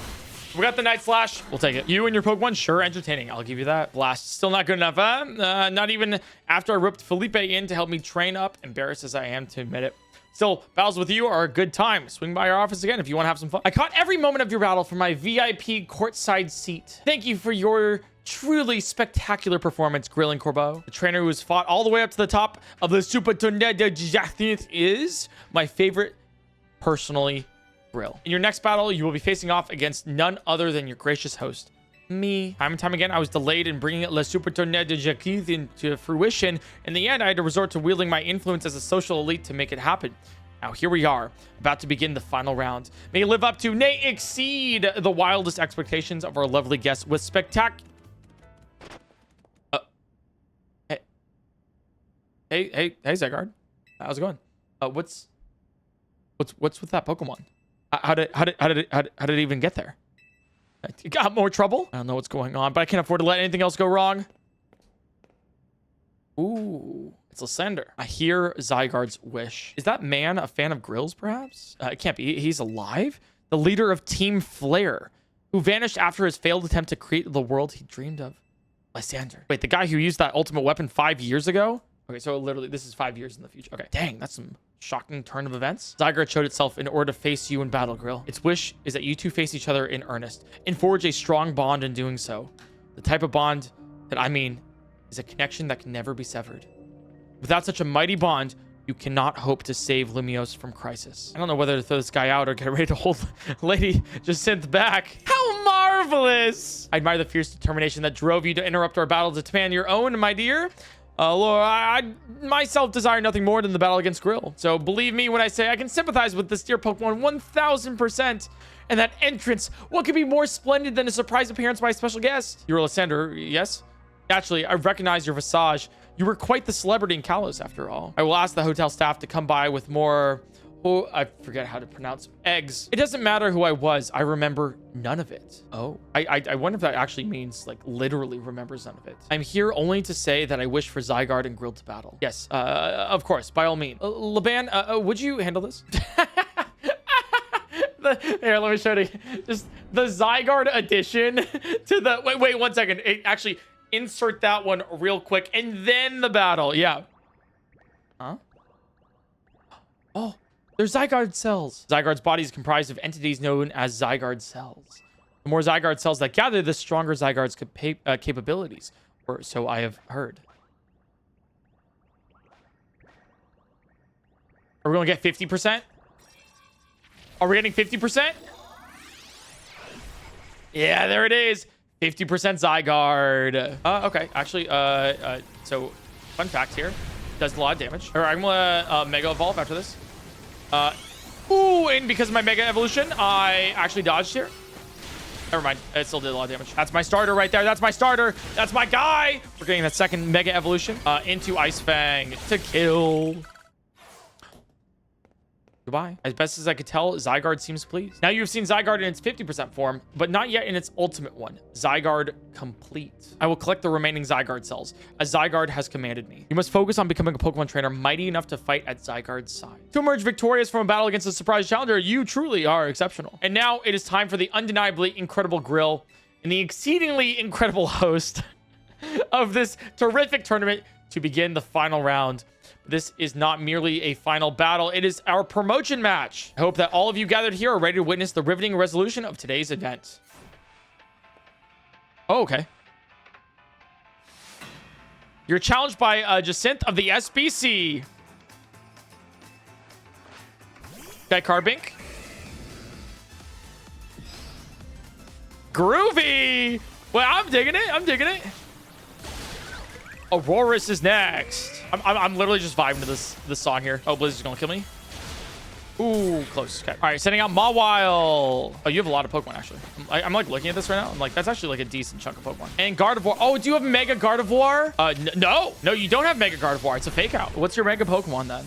A: We got the Night Slash. We'll take it. You and your Pokemon, sure, entertaining. I'll give you that. Blast, still not good enough, huh? Not even after I roped Felipe in to help me train up. Embarrassed as I am to admit it. Still, battles with you are a good time. Swing by our office again if you want to have some fun. I caught every moment of your battle from my VIP courtside seat. Thank you for your truly spectacular performance, Grilling Corbo. The trainer who has fought all the way up to the top of the Super Tournée de Jasmine is my favorite, personally, Grill. In your next battle, you will be facing off against none other than your gracious host, me. Time and time again, I was delayed in bringing Le Super Tournée de Jasmine into fruition. In the end, I had to resort to wielding my influence as a social elite to make it happen. Now, here we are, about to begin the final round. May live up to, nay, exceed the wildest expectations of our lovely guests with spectacular... Hey, Zygarde. How's it going? What's with that Pokemon? How did it even get there? It got more trouble? I don't know what's going on, but I can't afford to let anything else go wrong. Ooh, it's Lysander. I hear Zygarde's wish. Is that man a fan of grills, perhaps? It can't be. He's alive? The leader of Team Flare, who vanished after his failed attempt to create the world he dreamed of. Lysander. Wait, the guy who used that ultimate weapon 5 years ago? Okay, so literally, this is 5 years in the future. Okay, dang, that's some shocking turn of events. Zygarde showed itself in order to face you in battle, Grill. Its wish is that you two face each other in earnest and forge a strong bond in doing so. The type of bond that I mean is a connection that can never be severed. Without such a mighty bond, you cannot hope to save Lumiose from crisis. I don't know whether to throw this guy out or get ready to hold Lady Jacinth back. How marvelous! I admire the fierce determination that drove you to interrupt our battle to command your own, my dear. Lord, I myself desire nothing more than the battle against Grill. So believe me when I say I can sympathize with this dear Pokemon 1000%. And that entrance, what could be more splendid than a surprise appearance by a special guest? You're Lysander, yes? Actually, I recognize your visage. You were quite the celebrity in Kalos, after all. I will ask the hotel staff to come by with more... Oh, I forget how to pronounce eggs. It doesn't matter who I was. I remember none of it. Oh, I wonder if that actually means like literally remembers none of it. I'm here only to say that I wish for Zygarde and Grill to battle. Yes, of course, by all means. Laban, would you handle this? Here, let me show you. Just the Zygarde addition to the... Wait, 1 second. Actually, insert that one real quick and then the battle. Yeah. Huh? Oh. They're Zygarde cells. Zygarde's body is comprised of entities known as Zygarde cells. The more Zygarde cells that gather, the stronger Zygarde's capabilities, or so I have heard. Are we going to get 50%? Are we getting 50%? Yeah, there it is. 50% Zygarde. Okay, actually, so fun fact here. Does a lot of damage. All right, I'm going to Mega Evolve after this. Ooh, and because of my Mega Evolution, I actually dodged here. Never mind. It still did a lot of damage. That's my starter right there. That's my starter. That's my guy. We're getting that second Mega Evolution into Ice Fang to kill. Goodbye. As best as I could tell, Zygarde seems pleased. Now you've seen Zygarde in its 50% form, but not yet in its ultimate one, Zygarde Complete. I will collect the remaining Zygarde cells, as Zygarde has commanded me. You must focus on becoming a Pokemon trainer mighty enough to fight at Zygarde's side. To emerge victorious from a battle against a surprise challenger, you truly are exceptional. And now it is time for the undeniably incredible Grill and the exceedingly incredible host of this terrific tournament to begin the final round. This is not merely a final battle. It is our promotion match. I hope that all of you gathered here are ready to witness the riveting resolution of today's event. Oh, okay. You're challenged by Jacinth of the SBC. Okay, Carbink. Groovy. Well, I'm digging it. I'm digging it. Aurorus is next. I'm literally just vibing to this song here. Oh, Blizz is gonna kill me. Ooh, close. Okay. All right, sending out Mawile. Oh, you have a lot of Pokemon, actually. I'm like looking at this right now. I'm like, that's actually like a decent chunk of Pokemon. And Gardevoir. Oh, do you have Mega Gardevoir? No, you don't have Mega Gardevoir. It's a fake out. What's your Mega Pokemon then?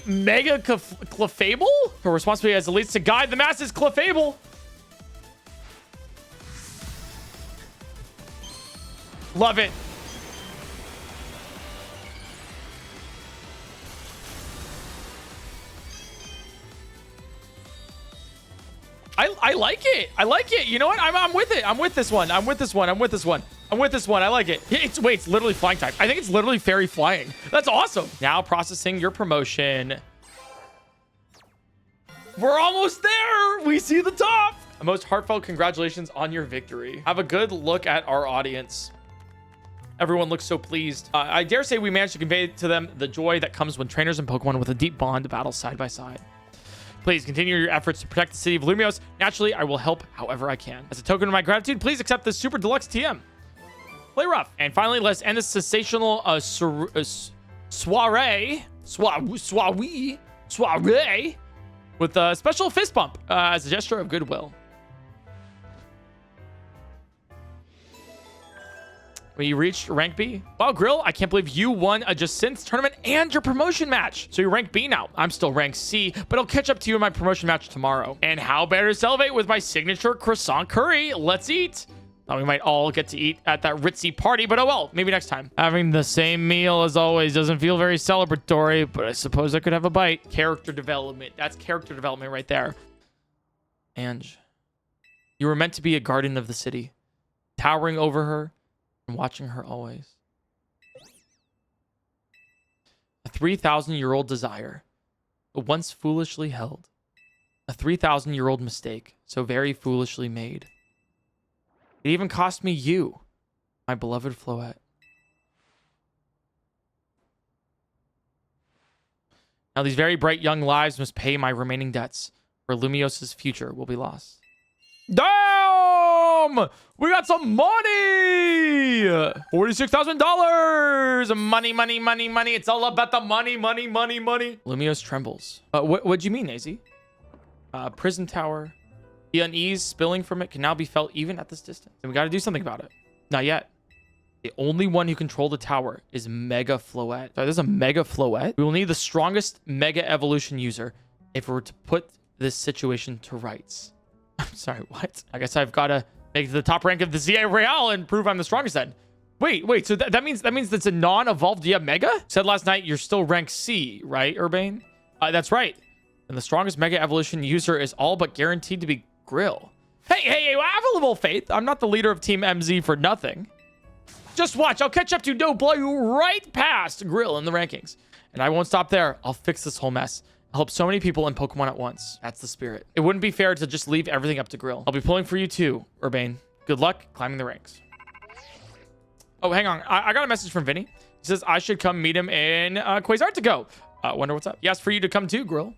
A: Mega Clefable? Her responsibility as elites to guide the masses. Clefable. Love it. I like it. I like it. You know what? I'm with it. I'm with this one. I'm with this one. I'm with this one. I'm with this one. I like it. It's literally flying type. I think it's literally fairy flying. That's awesome. Now processing your promotion. We're almost there. We see the top. A most heartfelt congratulations on your victory. Have a good look at our audience. Everyone looks so pleased. I dare say we managed to convey to them the joy that comes when trainers and Pokemon with a deep bond battle side by side. Please continue your efforts to protect the city of Lumiose. Naturally, I will help however I can. As a token of my gratitude, please accept this super deluxe TM. Play rough. And finally, let's end this sensational soiree with a special fist bump as a gesture of goodwill. You reached rank B. Wow, Grill, I can't believe you won a Jacinth tournament and your promotion match. So you're rank B now. I'm still rank C, but I'll catch up to you in my promotion match tomorrow. And how better to celebrate with my signature croissant curry. Let's eat. Thought we might all get to eat at that ritzy party, but oh well, maybe next time. Having the same meal as always doesn't feel very celebratory, but I suppose I could have a bite. Character development. That's character development right there. Ange, you were meant to be a guardian of the city, towering over her, watching her always. A 3,000-year-old desire, but once foolishly held. A 3,000-year-old mistake, so very foolishly made. It even cost me you, my beloved Floette. Now these very bright young lives must pay my remaining debts, or Lumiose's future will be lost. Damn! We got some money! $46,000! Money, money, money, money. It's all about the money, money, money, money. Lumiose trembles. What'd you mean, Nazy? Prison tower. The unease spilling from it can now be felt even at this distance. And we got to do something about it. Not yet. The only one who controlled the tower is Mega Floette. Sorry, there's a Mega Floette. We will need the strongest Mega Evolution user if we were to put this situation to rights. I'm sorry, what? I guess I've got to make the top rank of the ZA Royale and prove I'm the strongest then. Wait, so that means that's a non-evolved Mega? Said last night you're still rank C, right, Urbane? That's right. And the strongest Mega Evolution user is all but guaranteed to be Grill. Hey, I have a little faith. I'm not the leader of Team MZ for nothing. Just watch, I'll catch up to you. No, blow you right past Grill in the rankings. And I won't stop there. I'll fix this whole mess. I'll help so many people in Pokemon at once. That's the spirit. It wouldn't be fair to just leave everything up to Grill. I'll be pulling for you too, Urbane. Good luck climbing the ranks. Oh, hang on. I got a message from Vinnie. He says I should come meet him in Quasartico. Wonder what's up. He asked for you to come too, Grill.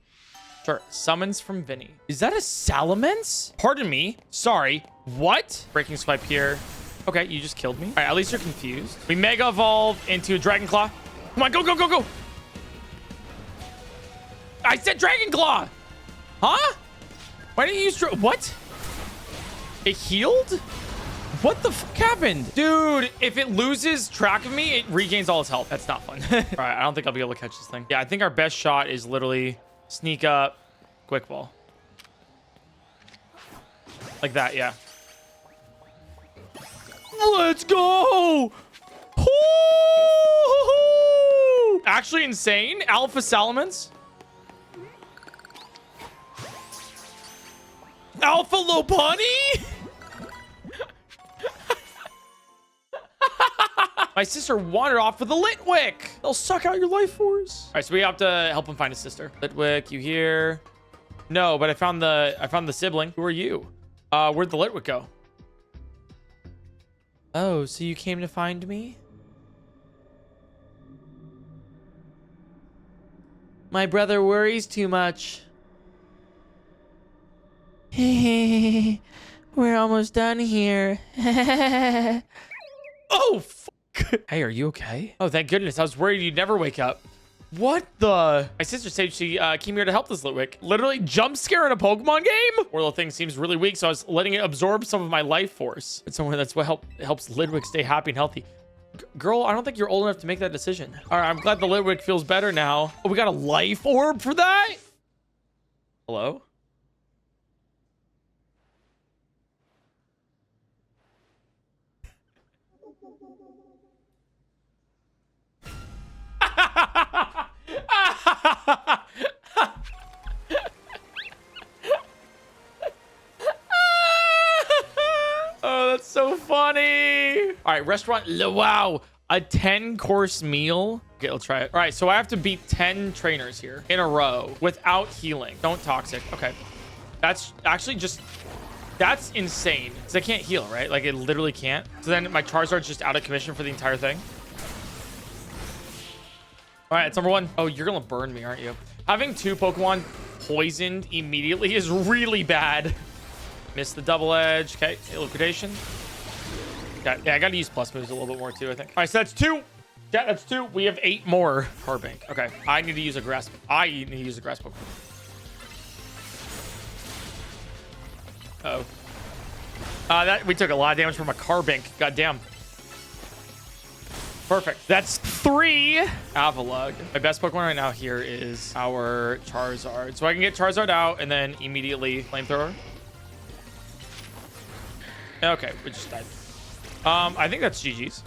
A: Sure. Summons from Vinnie. Is that a Salamence? Pardon me. Sorry. What? Breaking swipe here. Okay, you just killed me. All right, at least you're confused. We Mega Evolve into a Dragon Claw. Come on, go, go, go, go. I said Dragon Claw. Huh? Why didn't you use... What? It healed? What the fuck happened? Dude, if it loses track of me, it regains all its health. That's not fun. All right, I don't think I'll be able to catch this thing. Yeah, I think our best shot is literally sneak up, quick ball. Like that, yeah. Let's go! Ooh! Actually insane. Alpha Salamence. Alpha Lopunny? My sister wandered off with a Litwick. They'll suck out your life force. All right, so we have to help him find his sister. Litwick, you here? No, but I found the sibling. Who are you? Where'd the Litwick go? Oh, so you came to find me? My brother worries too much. We're almost done here. Oh, Hey, are you okay? Oh, thank goodness. I was worried you'd never wake up. What the? My sister said she came here to help this Litwick. Literally jump scare in a Pokemon game? Poor little thing seems really weak, so I was letting it absorb some of my life force. It's somewhere that's what helps Litwick stay happy and healthy. Girl, I don't think you're old enough to make that decision. All right, I'm glad the Litwick feels better now. Oh, we got a life orb for that? Hello? Oh, that's so funny. All right, restaurant. Wow, a 10-course meal. Okay, let's try it. All right, so I have to beat 10 trainers here in a row without healing. Don't toxic. Okay, that's actually just, that's insane. Because I can't heal, right? Like, it literally can't. So then my Charizard's just out of commission for the entire thing. All right, it's number 1. Oh, you're gonna burn me, aren't you? Having 2 Pokemon poisoned immediately is really bad. Missed the double edge. Okay, liquidation. Yeah, I gotta use plus moves a little bit more too, I think. All right, so that's 2. Yeah, that's 2. We have 8 more. Carbink. Okay, I need to use a grass. I need to use a grass Pokemon. Uh-oh. That we took a lot of damage from a Carbink. God damn. Perfect. That's 3. Avalugg. My best Pokemon right now here is our Charizard. So I can get Charizard out and then immediately Flamethrower. Okay, we just died. I think that's GG's.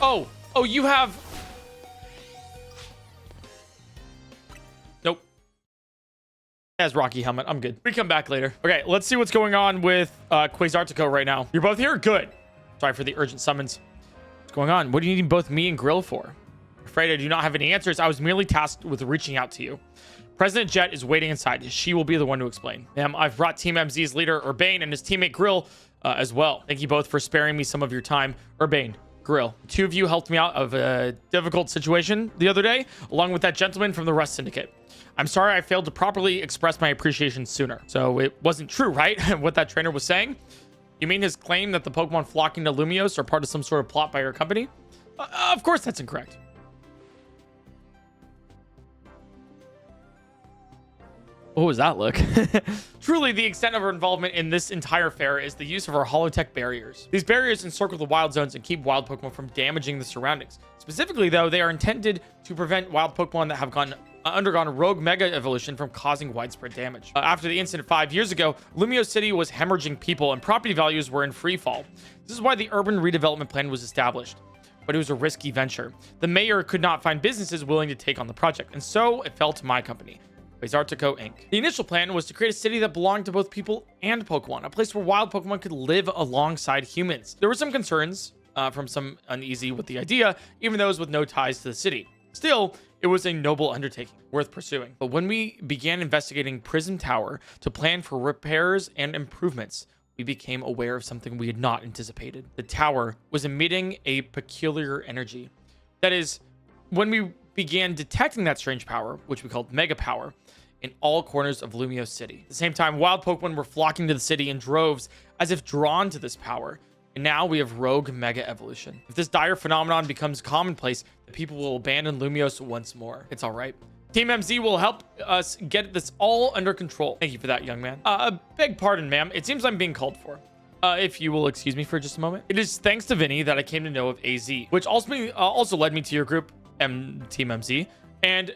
A: Oh, you have... Nope. Has Rocky helmet. I'm good. We come back later. Okay, let's see what's going on with Quasartico right now. You're both here? Good. Sorry for the urgent summons. What's going on? What do you need both me and Grill for? I'm afraid I do not have any answers. I was merely tasked with reaching out to you. President Jet is waiting inside. She will be the one to explain. Ma'am, I've brought Team MZ's leader, Urbane, and his teammate, Grill, as well. Thank you both for sparing me some of your time. Urbane, Grill, 2 of you helped me out of a difficult situation the other day, along with that gentleman from the Rust Syndicate. I'm sorry I failed to properly express my appreciation sooner. So it wasn't true, right? What that trainer was saying? You mean his claim that the Pokemon flocking to Lumiose are part of some sort of plot by your company? Of course that's incorrect. What was that look? Truly, the extent of our involvement in this entire affair is the use of our holotech barriers. These barriers encircle the wild zones and keep wild Pokemon from damaging the surroundings. Specifically, though, they are intended to prevent wild Pokemon that have undergone rogue mega evolution from causing widespread damage. After the incident 5 years ago, Lumiose City was hemorrhaging people and property values were in free fall. This is why the urban redevelopment plan was established. But it was a risky venture. The mayor could not find businesses willing to take on the project, and so it fell to my company, Quasartico Inc. The initial plan was to create a city that belonged to both people and Pokemon, a place where wild Pokemon could live alongside humans. There were some concerns from some uneasy with the idea, even those with no ties to the city. Still, it was a noble undertaking, worth pursuing. But when we began investigating Prism Tower to plan for repairs and improvements, we became aware of something we had not anticipated. The tower was emitting a peculiar energy. That is, when we began detecting that strange power, which we called Mega Power, in all corners of Lumiose City. At the same time, wild Pokemon were flocking to the city in droves as if drawn to this power. And now we have rogue mega evolution. If this dire phenomenon becomes commonplace, the people will abandon Lumiose once more. It's all right. Team MZ will help us get this all under control. Thank you for that, young man. Beg pardon, ma'am. It seems I'm being called for. If you will excuse me for just a moment. It is thanks to Vinnie that I came to know of AZ, which also led me to your group, Team MZ. And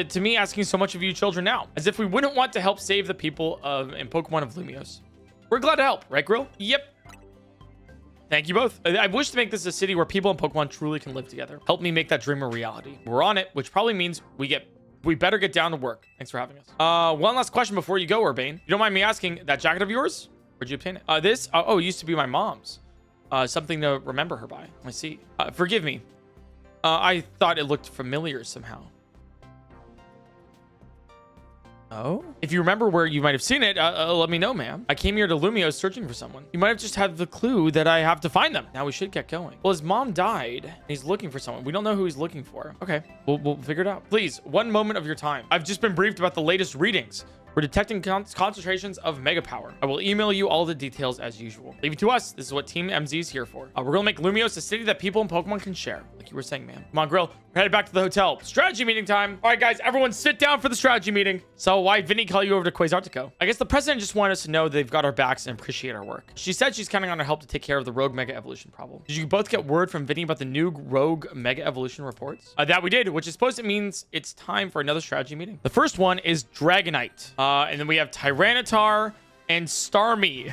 A: to me asking so much of you children now, as if we wouldn't want to help save the people and Pokemon of Lumiose. We're glad to help, right, Grill? Yep. Thank you both. I wish to make this a city where people and Pokemon truly can live together. Help me make that dream a reality. We're on it, which probably means we better get down to work. Thanks for having us. One last question before you go, Urbane. You don't mind me asking, that jacket of yours? Where'd you obtain it? This? Oh, it used to be my mom's. Something to remember her by. I see. Forgive me. I thought it looked familiar somehow. Oh? If you remember where you might have seen it, let me know, ma'am. I came here to Lumiose searching for someone. You might have just had the clue that I have to find them. Now we should get going. Well, his mom died, and he's looking for someone. We don't know who he's looking for. Okay, we'll figure it out. Please, one moment of your time. I've just been briefed about the latest readings. We're detecting concentrations of mega power. I will email you all the details as usual. Leave it to us. This is what Team MZ is here for. We're gonna make Lumiose a city that people and Pokemon can share. Like you were saying, man. Come on, Grill. We're headed back to the hotel. Strategy meeting time. All right, guys, everyone sit down for the strategy meeting. So why Vinnie call you over to Quasartico? I guess the president just wanted us to know they've got our backs and appreciate our work. She said she's counting on our help to take care of the rogue mega evolution problem. Did you both get word from Vinnie about the new rogue mega evolution reports? That we did, which is supposed to means it's time for another strategy meeting. The first one is Dragonite. And then we have Tyranitar and Starmie.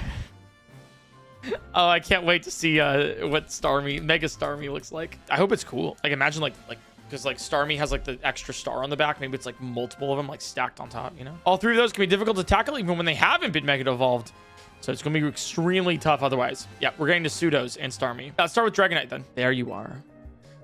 A: Oh, I can't wait to see what Starmie, Mega Starmie looks like. I hope it's cool. Like imagine like because like Starmie has like the extra star on the back. Maybe it's like multiple of them like stacked on top, you know? All three of those can be difficult to tackle even when they haven't been Mega evolved. So it's going to be extremely tough otherwise. Yeah, we're getting to Pseudos and Starmie. Let's start with Dragonite then. There you are.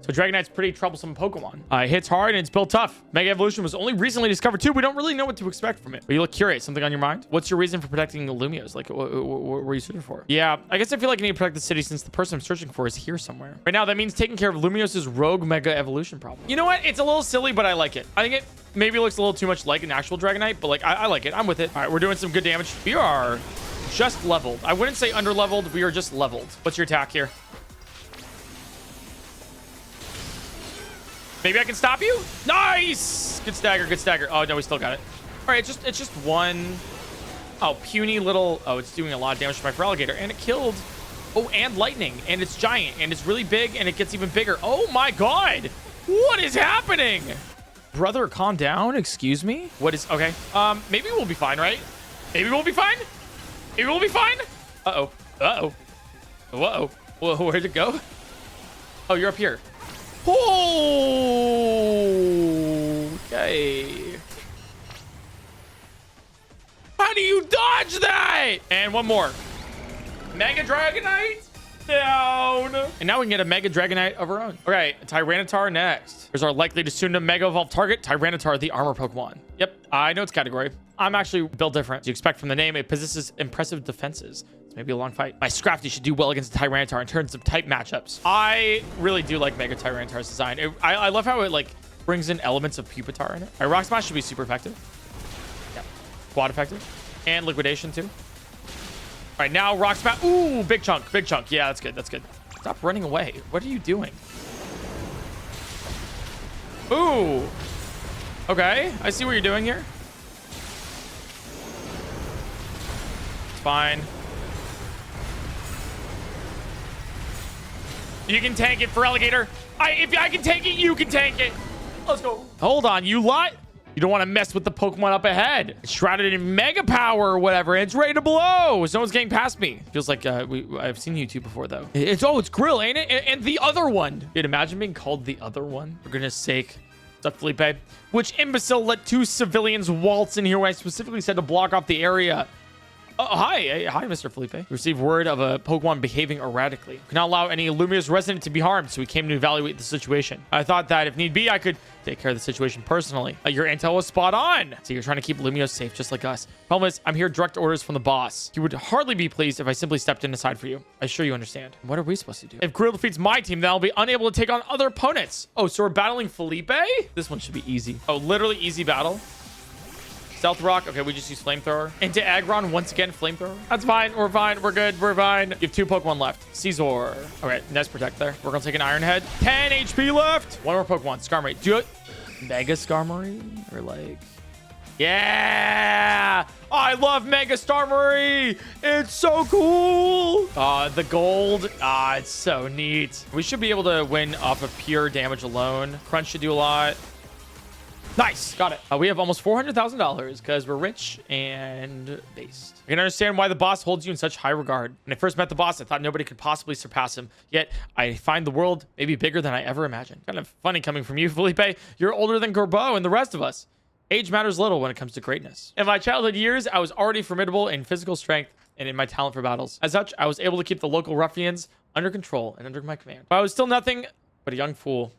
A: So Dragonite's pretty troublesome Pokemon. It hits hard and it's built tough. Mega Evolution was only recently discovered too. We don't really know what to expect from it. But you look curious. Something on your mind? What's your reason for protecting the Lumiose? Like, what were you searching for? Yeah, I guess I feel like I need to protect the city since the person I'm searching for is here somewhere. Right now, that means taking care of Lumiose's rogue Mega Evolution problem. You know what? It's a little silly, but I like it. I think it maybe looks a little too much like an actual Dragonite, but like, I like it. I'm with it. All right, we're doing some good damage. We are just leveled. I wouldn't say under leveled. We are just leveled. What's your attack here? Maybe I can stop you? Nice! Good stagger, good stagger. Oh, no, we still got it. All right, it's just one. Oh, puny little. Oh, it's doing a lot of damage to my Feraligatr. And it killed. Oh, and lightning. And it's giant. And it's really big. And it gets even bigger. Oh, my God. What is happening? Brother, calm down. Excuse me? What is... Okay. Maybe we'll be fine, right? Maybe we'll be fine? Maybe we'll be fine? Uh-oh. Uh-oh. Uh-oh. Well, where'd it go? Oh, you're up here. Oh, okay. How do you dodge that? And one more. Mega Dragonite down. And now we can get a Mega Dragonite of our own. Okay, Tyranitar next. Here's our likely to soon to Mega Evolve target, Tyranitar, the armor Pokemon. Yep, I know its category. I'm actually built different. As you expect from the name, it possesses impressive defenses. Maybe a long fight. My Scrafty should do well against the Tyranitar in terms of type matchups. I really do like Mega Tyranitar's design. I love how it like brings in elements of Pupitar in it. All right, Rock Smash should be super effective. Yeah, quad effective. And Liquidation too. All right, now Rock Smash. Ooh, big chunk, big chunk. Yeah, that's good, that's good. Stop running away. What are you doing? Ooh. Okay, I see what you're doing here. It's fine. You can tank it, Feraligatr. If I can tank it, you can tank it. Let's go. Hold on, you lot. You don't want to mess with the Pokemon up ahead. It's shrouded in Mega Power or whatever. It's ready to blow. Someone's getting past me. Feels like I've seen you two before, though. It's Grill, ain't it? And the other one. Dude, imagine being called the other one. For goodness sake. What's up, Felipe? Which imbecile let two civilians waltz in here when I specifically said to block off the area? Oh, hi, Mr. Felipe. We received word of a Pokemon behaving erratically. We cannot allow any Lumiose resident to be harmed, so we came to evaluate the situation. I thought that if need be, I could take care of the situation personally. Your intel was spot on. So you're trying to keep Lumiose safe, just like us. Problem is, I'm here direct orders from the boss. He would hardly be pleased if I simply stepped in aside for you. I'm sure you understand. What are we supposed to do? If Grill defeats my team, then I'll be unable to take on other opponents. Oh, so we're battling Felipe? This one should be easy. Oh, literally easy battle. Stealth Rock. Okay, we just use Flamethrower. Into Aggron, once again, Flamethrower. That's fine. We're fine. We're good. We're fine. You have two Pokemon left. Caesar. All right, nice Protect there. We're going to take an Iron Head. 10 HP left. One more Pokemon. Skarmory. Do it. Mega Skarmory? Or like... Yeah! I love Mega Skarmory! It's so cool! The gold. It's so neat. We should be able to win off of pure damage alone. Crunch should do a lot. Nice. Got it. We have almost $400,000 because we're rich and based. I can understand why the boss holds you in such high regard. When I first met the boss, I thought nobody could possibly surpass him. Yet, I find the world maybe bigger than I ever imagined. Kind of funny coming from you, Felipe. You're older than Corbo and the rest of us. Age matters little when it comes to greatness. In my childhood years, I was already formidable in physical strength and in my talent for battles. As such, I was able to keep the local ruffians under control and under my command. But I was still nothing but a young fool.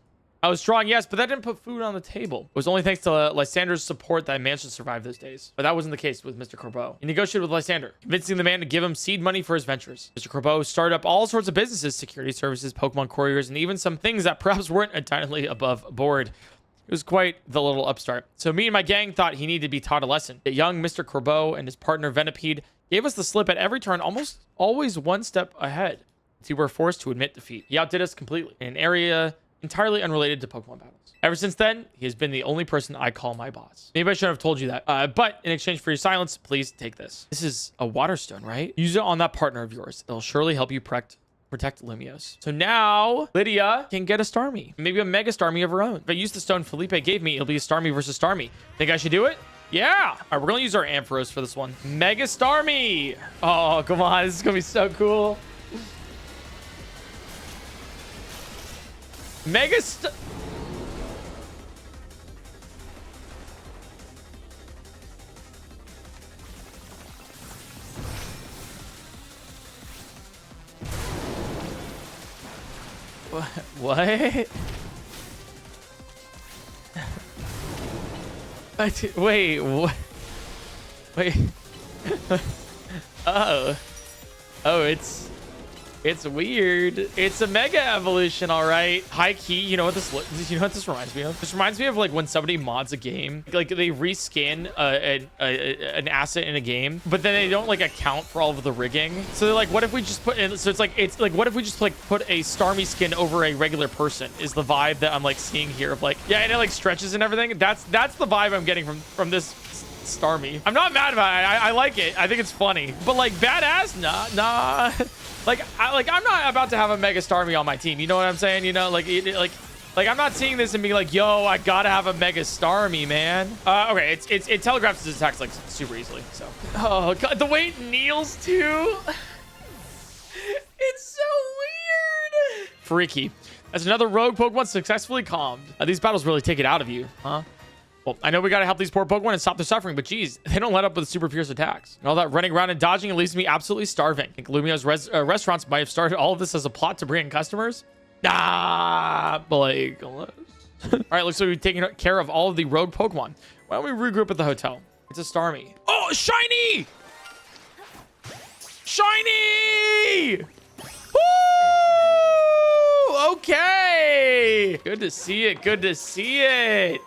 A: I was strong, yes, but that didn't put food on the table. It was only thanks to Lysander's support that I managed to survive those days. But that wasn't the case with Mr. Corbo. He negotiated with Lysander, convincing the man to give him seed money for his ventures. Mr. Corbo started up all sorts of businesses, security services, Pokemon couriers, and even some things that perhaps weren't entirely above board. He was quite the little upstart. So me and my gang thought he needed to be taught a lesson. The young Mr. Corbo and his partner Venipede gave us the slip at every turn, almost always one step ahead. We were forced to admit defeat. He outdid us completely in an area entirely unrelated to Pokemon battles. Ever since then, he has been the only person I call my boss. Maybe I shouldn't have told you that. But in exchange for your silence, please take this. This is a water stone, right? Use it on that partner of yours. It'll surely help you protect Lumiose. So now Lydia can get a Starmie. Maybe a Mega Starmie of her own. If I use the stone Felipe gave me, it'll be a Starmie versus Starmie. Think I should do it? Yeah. All right, we're going to use our Ampharos for this one. Mega Starmie. Oh, come on. This is going to be so cool. Mega What? Wait, what? Wait. Oh, it's weird. It's a mega evolution, all right. High key. You know what this reminds me of? This reminds me of like when somebody mods a game, like they reskin an asset in a game, but then they don't like account for all of the rigging. So they're like, what if we just put in? So it's like what if we just like put a Starmie skin over a regular person? Is the vibe that I'm like seeing here of like, yeah, and it like stretches and everything. That's the vibe I'm getting from this Starmie. I'm not mad about it. I like it. I think it's funny, but like badass, nah. Like I'm not about to have a Mega Starmie on my team. You know what I'm saying? You know, like I'm not seeing this and being like, yo, I gotta have a Mega Starmie, man. Okay, it telegraphs his attacks like super easily. So, oh god, the way it kneels too. It's so weird. Freaky. As another rogue Pokemon successfully calmed. These battles really take it out of you, huh? Well, I know we gotta help these poor Pokemon and stop their suffering, but geez, they don't let up with super fierce attacks. And all that running around and dodging, it leaves me absolutely starving. I think Lumio's restaurants might have started all of this as a plot to bring in customers. Nah, Blake. All right, looks like we've taken care of all of the rogue Pokemon. Why don't we regroup at the hotel? It's a Starmie. Oh, shiny! Shiny! Woo! Okay. Good to see it. Good to see it.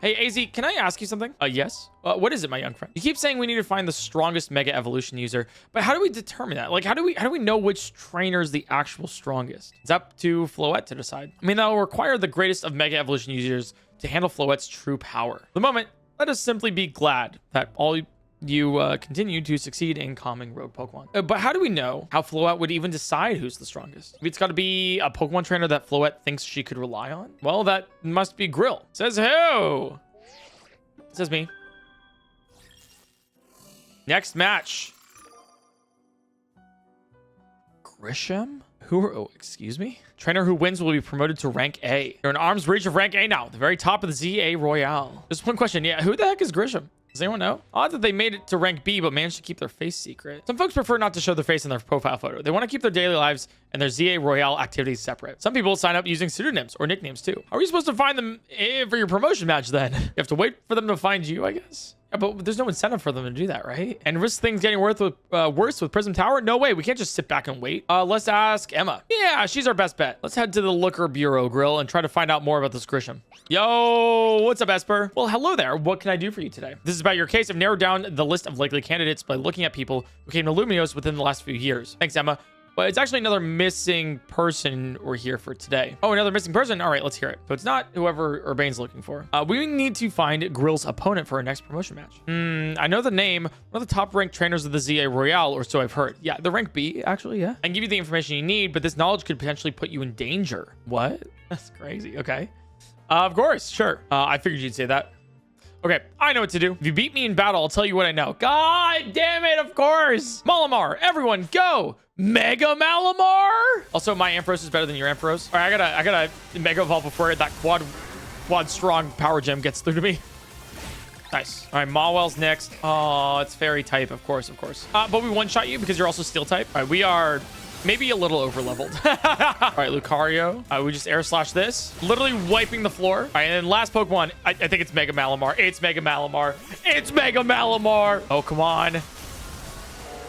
A: Hey, AZ, can I ask you something? Yes. What is it, my young friend? You keep saying we need to find the strongest Mega Evolution user, but how do we determine that? Like, how do we know which trainer is the actual strongest? It's up to Floette to decide. I mean, that will require the greatest of Mega Evolution users to handle Floette's true power. For the moment, let us simply be glad that all you continue to succeed in calming rogue Pokemon. But how do we know how Floette would even decide who's the strongest? Maybe it's got to be a Pokemon trainer that Floette thinks she could rely on? Well, that must be Grill. Says who? Says me. Next match. Gisham? Oh, excuse me? Trainer who wins will be promoted to rank A. You're in arm's reach of rank A now, the very top of the ZA Royale. Just one question. Yeah, who the heck is Gisham? Does anyone know? Odd that they made it to rank B, but managed to keep their face secret. Some folks prefer not to show their face in their profile photo. They want to keep their daily lives and their ZA Royale activities separate. Some people sign up using pseudonyms or nicknames too. How are you supposed to find them for your promotion match then? You have to wait for them to find you, I guess. Yeah, but there's no incentive for them to do that, right? And risk things getting worse with Prism Tower? No way. We can't just sit back and wait. Let's ask Emma. Yeah, she's our best bet. Let's head to the Looker Bureau Grill and try to find out more about this Gisham. Yo, what's up, Esper? Well, hello there. What can I do for you today? This is about your case. I've narrowed down the list of likely candidates by looking at people who came to Lumiose within the last few years. Thanks, Emma. But it's actually another missing person we're here for today. Oh, another missing person? All right, let's hear it. So it's not whoever Urbane's looking for. We need to find Grill's opponent for our next promotion match. I know the name. One of the top ranked trainers of the ZA Royale, or so I've heard. Yeah, the rank B, actually, yeah. I can give you the information you need, but this knowledge could potentially put you in danger. What? That's crazy. Okay. Of course, sure. I figured you'd say that. Okay, I know what to do. If you beat me in battle, I'll tell you what I know. God damn it, of course. Malamar, everyone, go. Mega Malamar. Also, my Ampharos is better than your Ampharos. All right, I gotta Mega Evolve before that quad strong power gem gets through to me. Nice. All right, Mawel's next. Oh, it's fairy type, of course. But we one-shot you because you're also steel type. All right, we are maybe a little over-leveled. All right, Lucario. We just air slash this. Literally wiping the floor. All right, and then last Pokemon. I think it's Mega Malamar. It's Mega Malamar. It's Mega Malamar. Oh, come on.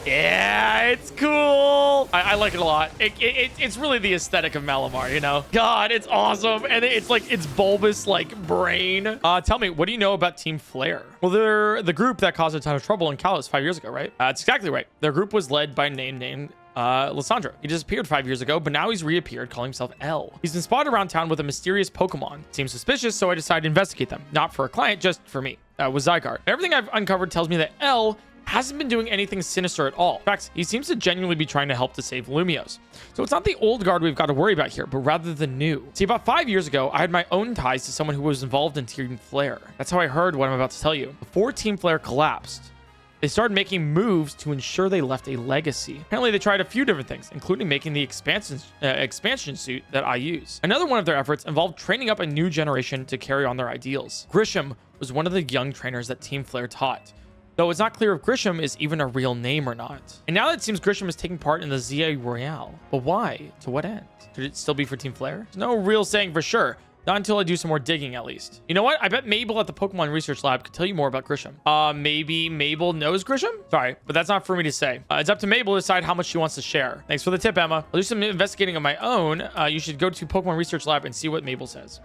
A: Yeah, it's cool. I like it a lot. It's really the aesthetic of Malamar, you know? God, it's awesome. And it's like its bulbous like brain. Tell me, what do you know about Team Flare? Well, they're the group that caused a ton of trouble in Kalos 5 years ago, right? That's exactly right. Their group was led by a name named Lysandra. He disappeared 5 years ago, but now he's reappeared calling himself L. He's been spotted around town with a mysterious Pokemon. Seems suspicious, so I decided to investigate them. Not for a client, just for me. With Zygarde. Everything I've uncovered tells me that L hasn't been doing anything sinister at all. In fact, he seems to genuinely be trying to help to save Lumiose. So it's not the old guard we've got to worry about here, but rather the new. See, about 5 years ago, I had my own ties to someone who was involved in Team Flare. That's how I heard what I'm about to tell you. Before Team Flare collapsed, they started making moves to ensure they left a legacy. Apparently, they tried a few different things, including making the expansion suit that I use. Another one of their efforts involved training up a new generation to carry on their ideals. Gisham was one of the young trainers that Team Flare taught, though it's not clear if Gisham is even a real name or not. And now that it seems Gisham is taking part in the ZA Royale. But why? To what end? Could it still be for Team Flare? There's no real saying for sure. Not until I do some more digging, at least. You know what? I bet Mabel at the Pokemon Research Lab could tell you more about Gisham. Maybe Mabel knows Gisham? Sorry, but that's not for me to say. It's up to Mabel to decide how much she wants to share. Thanks for the tip, Emma. I'll do some investigating on my own. You should go to Pokemon Research Lab and see what Mabel says.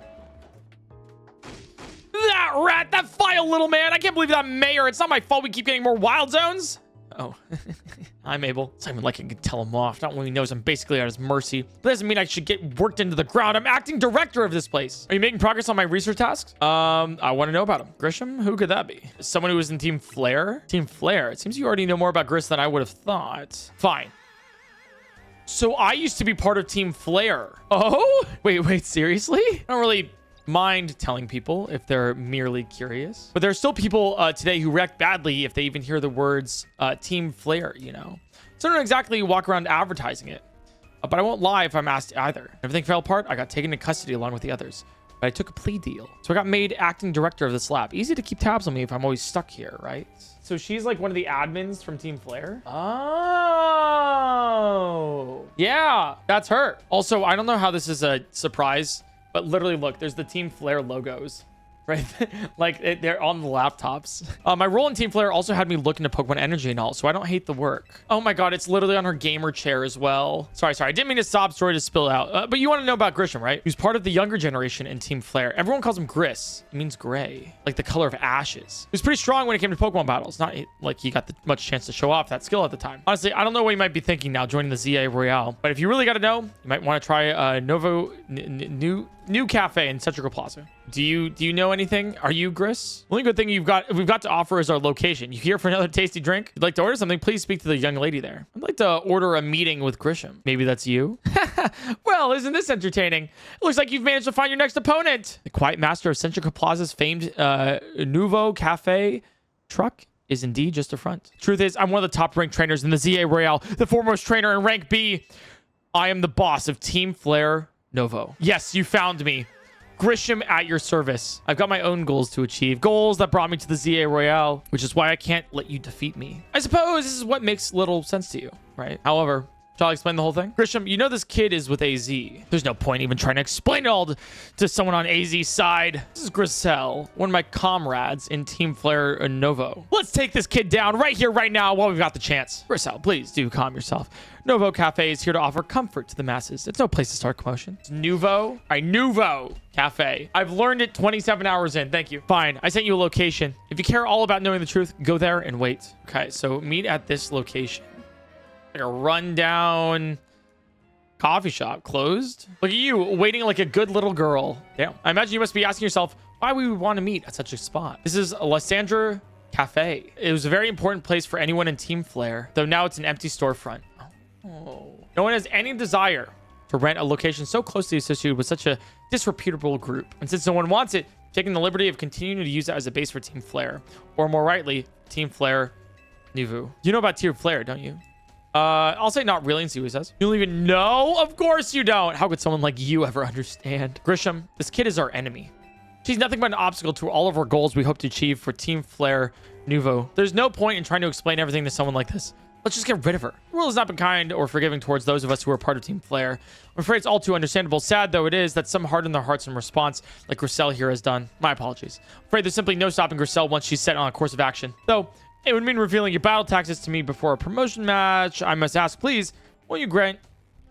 A: That rat! That vile little man! I can't believe that mayor! It's not my fault we keep getting more wild zones! Oh. Hi, Mabel. It's not even like I can tell him off. Not when he knows I'm basically at his mercy. But that doesn't mean I should get worked into the ground. I'm acting director of this place. Are you making progress on my research tasks? I want to know about him. Gisham? Who could that be? Someone who was in Team Flare? Team Flare? It seems you already know more about Gris than I would have thought. Fine. So I used to be part of Team Flare. Oh? Wait, seriously? I don't really mind telling people if they're merely curious, but there are still people today who react badly if they even hear the words Team Flare, you know. So I don't exactly walk around advertising it, but I won't lie if I'm asked either. Everything fell apart. I got taken into custody along with the others, but I took a plea deal, so I got made acting director of this lab. Easy to keep tabs on me if I'm always stuck here, right? So she's like one of the admins from Team Flare. Oh yeah, that's her. Also, I don't know how this is a surprise, but literally, look, there's the Team Flare logos, right? Like, they're on the laptops. My role in Team Flare also had me look into Pokemon Energy and all, so I don't hate the work. Oh my god, it's literally on her gamer chair as well. Sorry. I didn't mean to sob story to spill out. But you want to know about Gisham, right? He's part of the younger generation in Team Flare. Everyone calls him Gris. It means gray, like the color of ashes. He was pretty strong when it came to Pokemon battles. Not like he got much chance to show off that skill at the time. Honestly, I don't know what you might be thinking now joining the ZA Royale, but if you really got to know, you might want to try new cafe in Central Plaza. Do you know anything? Are you Gris? Only good thing we've got to offer is our location. You here for another tasty drink? If you'd like to order something, please speak to the young lady there. I'd like to order a meeting with Gisham. Maybe that's you? Well, isn't this entertaining? It looks like you've managed to find your next opponent. The quiet master of Central Plaza's famed Nouveau Cafe truck is indeed just a front. Truth is, I'm one of the top-ranked trainers in the ZA Royale, the foremost trainer in rank B. I am the boss of Team Flare Novo. Yes, you found me. Gisham at your service. I've got my own goals to achieve. Goals that brought me to the ZA Royale, which is why I can't let you defeat me. I suppose this is what makes little sense to you, right? However, shall I explain the whole thing? Gisham, you know this kid is with AZ. There's no point even trying to explain it all to someone on AZ's side. This is Lycel, one of my comrades in Team Flare Novo. Let's take this kid down right here, right now, while we've got the chance. Lycel, please do calm yourself. Nouveau Cafe is here to offer comfort to the masses. It's no place to start commotion. It's Nouveau Cafe. I've learned it 27 hours in. Thank you. Fine. I sent you a location. If you care all about knowing the truth, go there and wait. Okay, so meet at this location. Like a rundown coffee shop. Closed? Look at you, waiting like a good little girl. Damn. I imagine you must be asking yourself why we would want to meet at such a spot. This is Lysandra Cafe. It was a very important place for anyone in Team Flare, though now it's an empty storefront. Oh. No one has any desire to rent a location so closely associated with such a disreputable group. And since no one wants it, taking the liberty of continuing to use it as a base for Team Flare, or more rightly, Team Flare Nouveau. You know about Team Flare, don't you? I'll say not really and see what he says. You don't even know? Of course you don't. How could someone like you ever understand? Gisham, this kid is our enemy. She's nothing but an obstacle to all of our goals we hope to achieve for Team Flare Nouveau. There's no point in trying to explain everything to someone like this. Let's just get rid of her. The world has not been kind or forgiving towards those of us who are part of Team Flare. I'm afraid it's all too understandable. Sad though it is that some harden their hearts in response, like Lycel here has done. My apologies. I'm afraid there's simply no stopping Lycel once she's set on a course of action. Though, It would mean revealing your battle tactics to me before a promotion match. I must ask, please, will you grant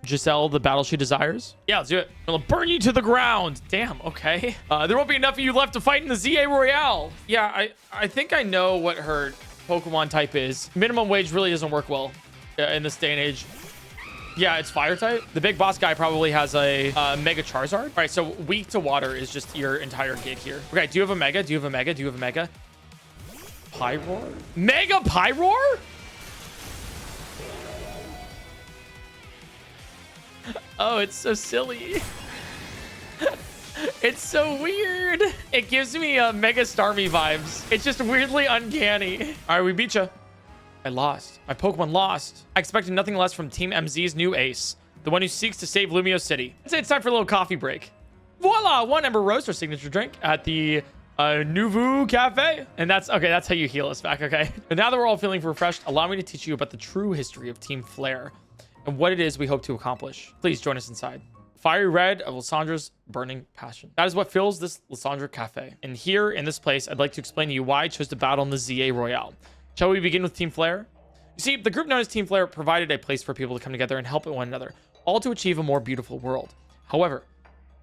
A: Giselle the battle she desires? Yeah, let's do it. It'll burn you to the ground. Damn, okay. There won't be enough of you left to fight in the ZA Royale. Yeah, I think I know what her Pokemon type is. Minimum wage really doesn't work well in this day and age. Yeah, it's fire type. The big boss guy probably has a Mega Charizard. All right, so weak to water is just your entire gig here. Okay, do you have a Mega? Do you have a Mega? Do you have a Mega? Pyroar? Mega Pyroar? Oh, it's so silly. It's so weird. It gives me Mega Starmie vibes. It's just weirdly uncanny. All right, we beat you. I lost. My Pokemon lost. I expected nothing less from Team MZ's new ace, the one who seeks to save Lumiose City. I'd say it's time for a little coffee break. Voila, 1 Ember Roast, our signature drink at the Nouveau Cafe. And that's how you heal us back, okay? But now that we're all feeling refreshed, allow me to teach you about the true history of Team Flare and what it is we hope to accomplish. Please join us inside. Fiery red of Lysandra's burning passion. That is what fills this Lysandra Cafe. And here in this place, I'd like to explain to you why I chose to battle in the ZA Royale. Shall we begin with Team Flare? You see, the group known as Team Flare provided a place for people to come together and help one another, all to achieve a more beautiful world. However,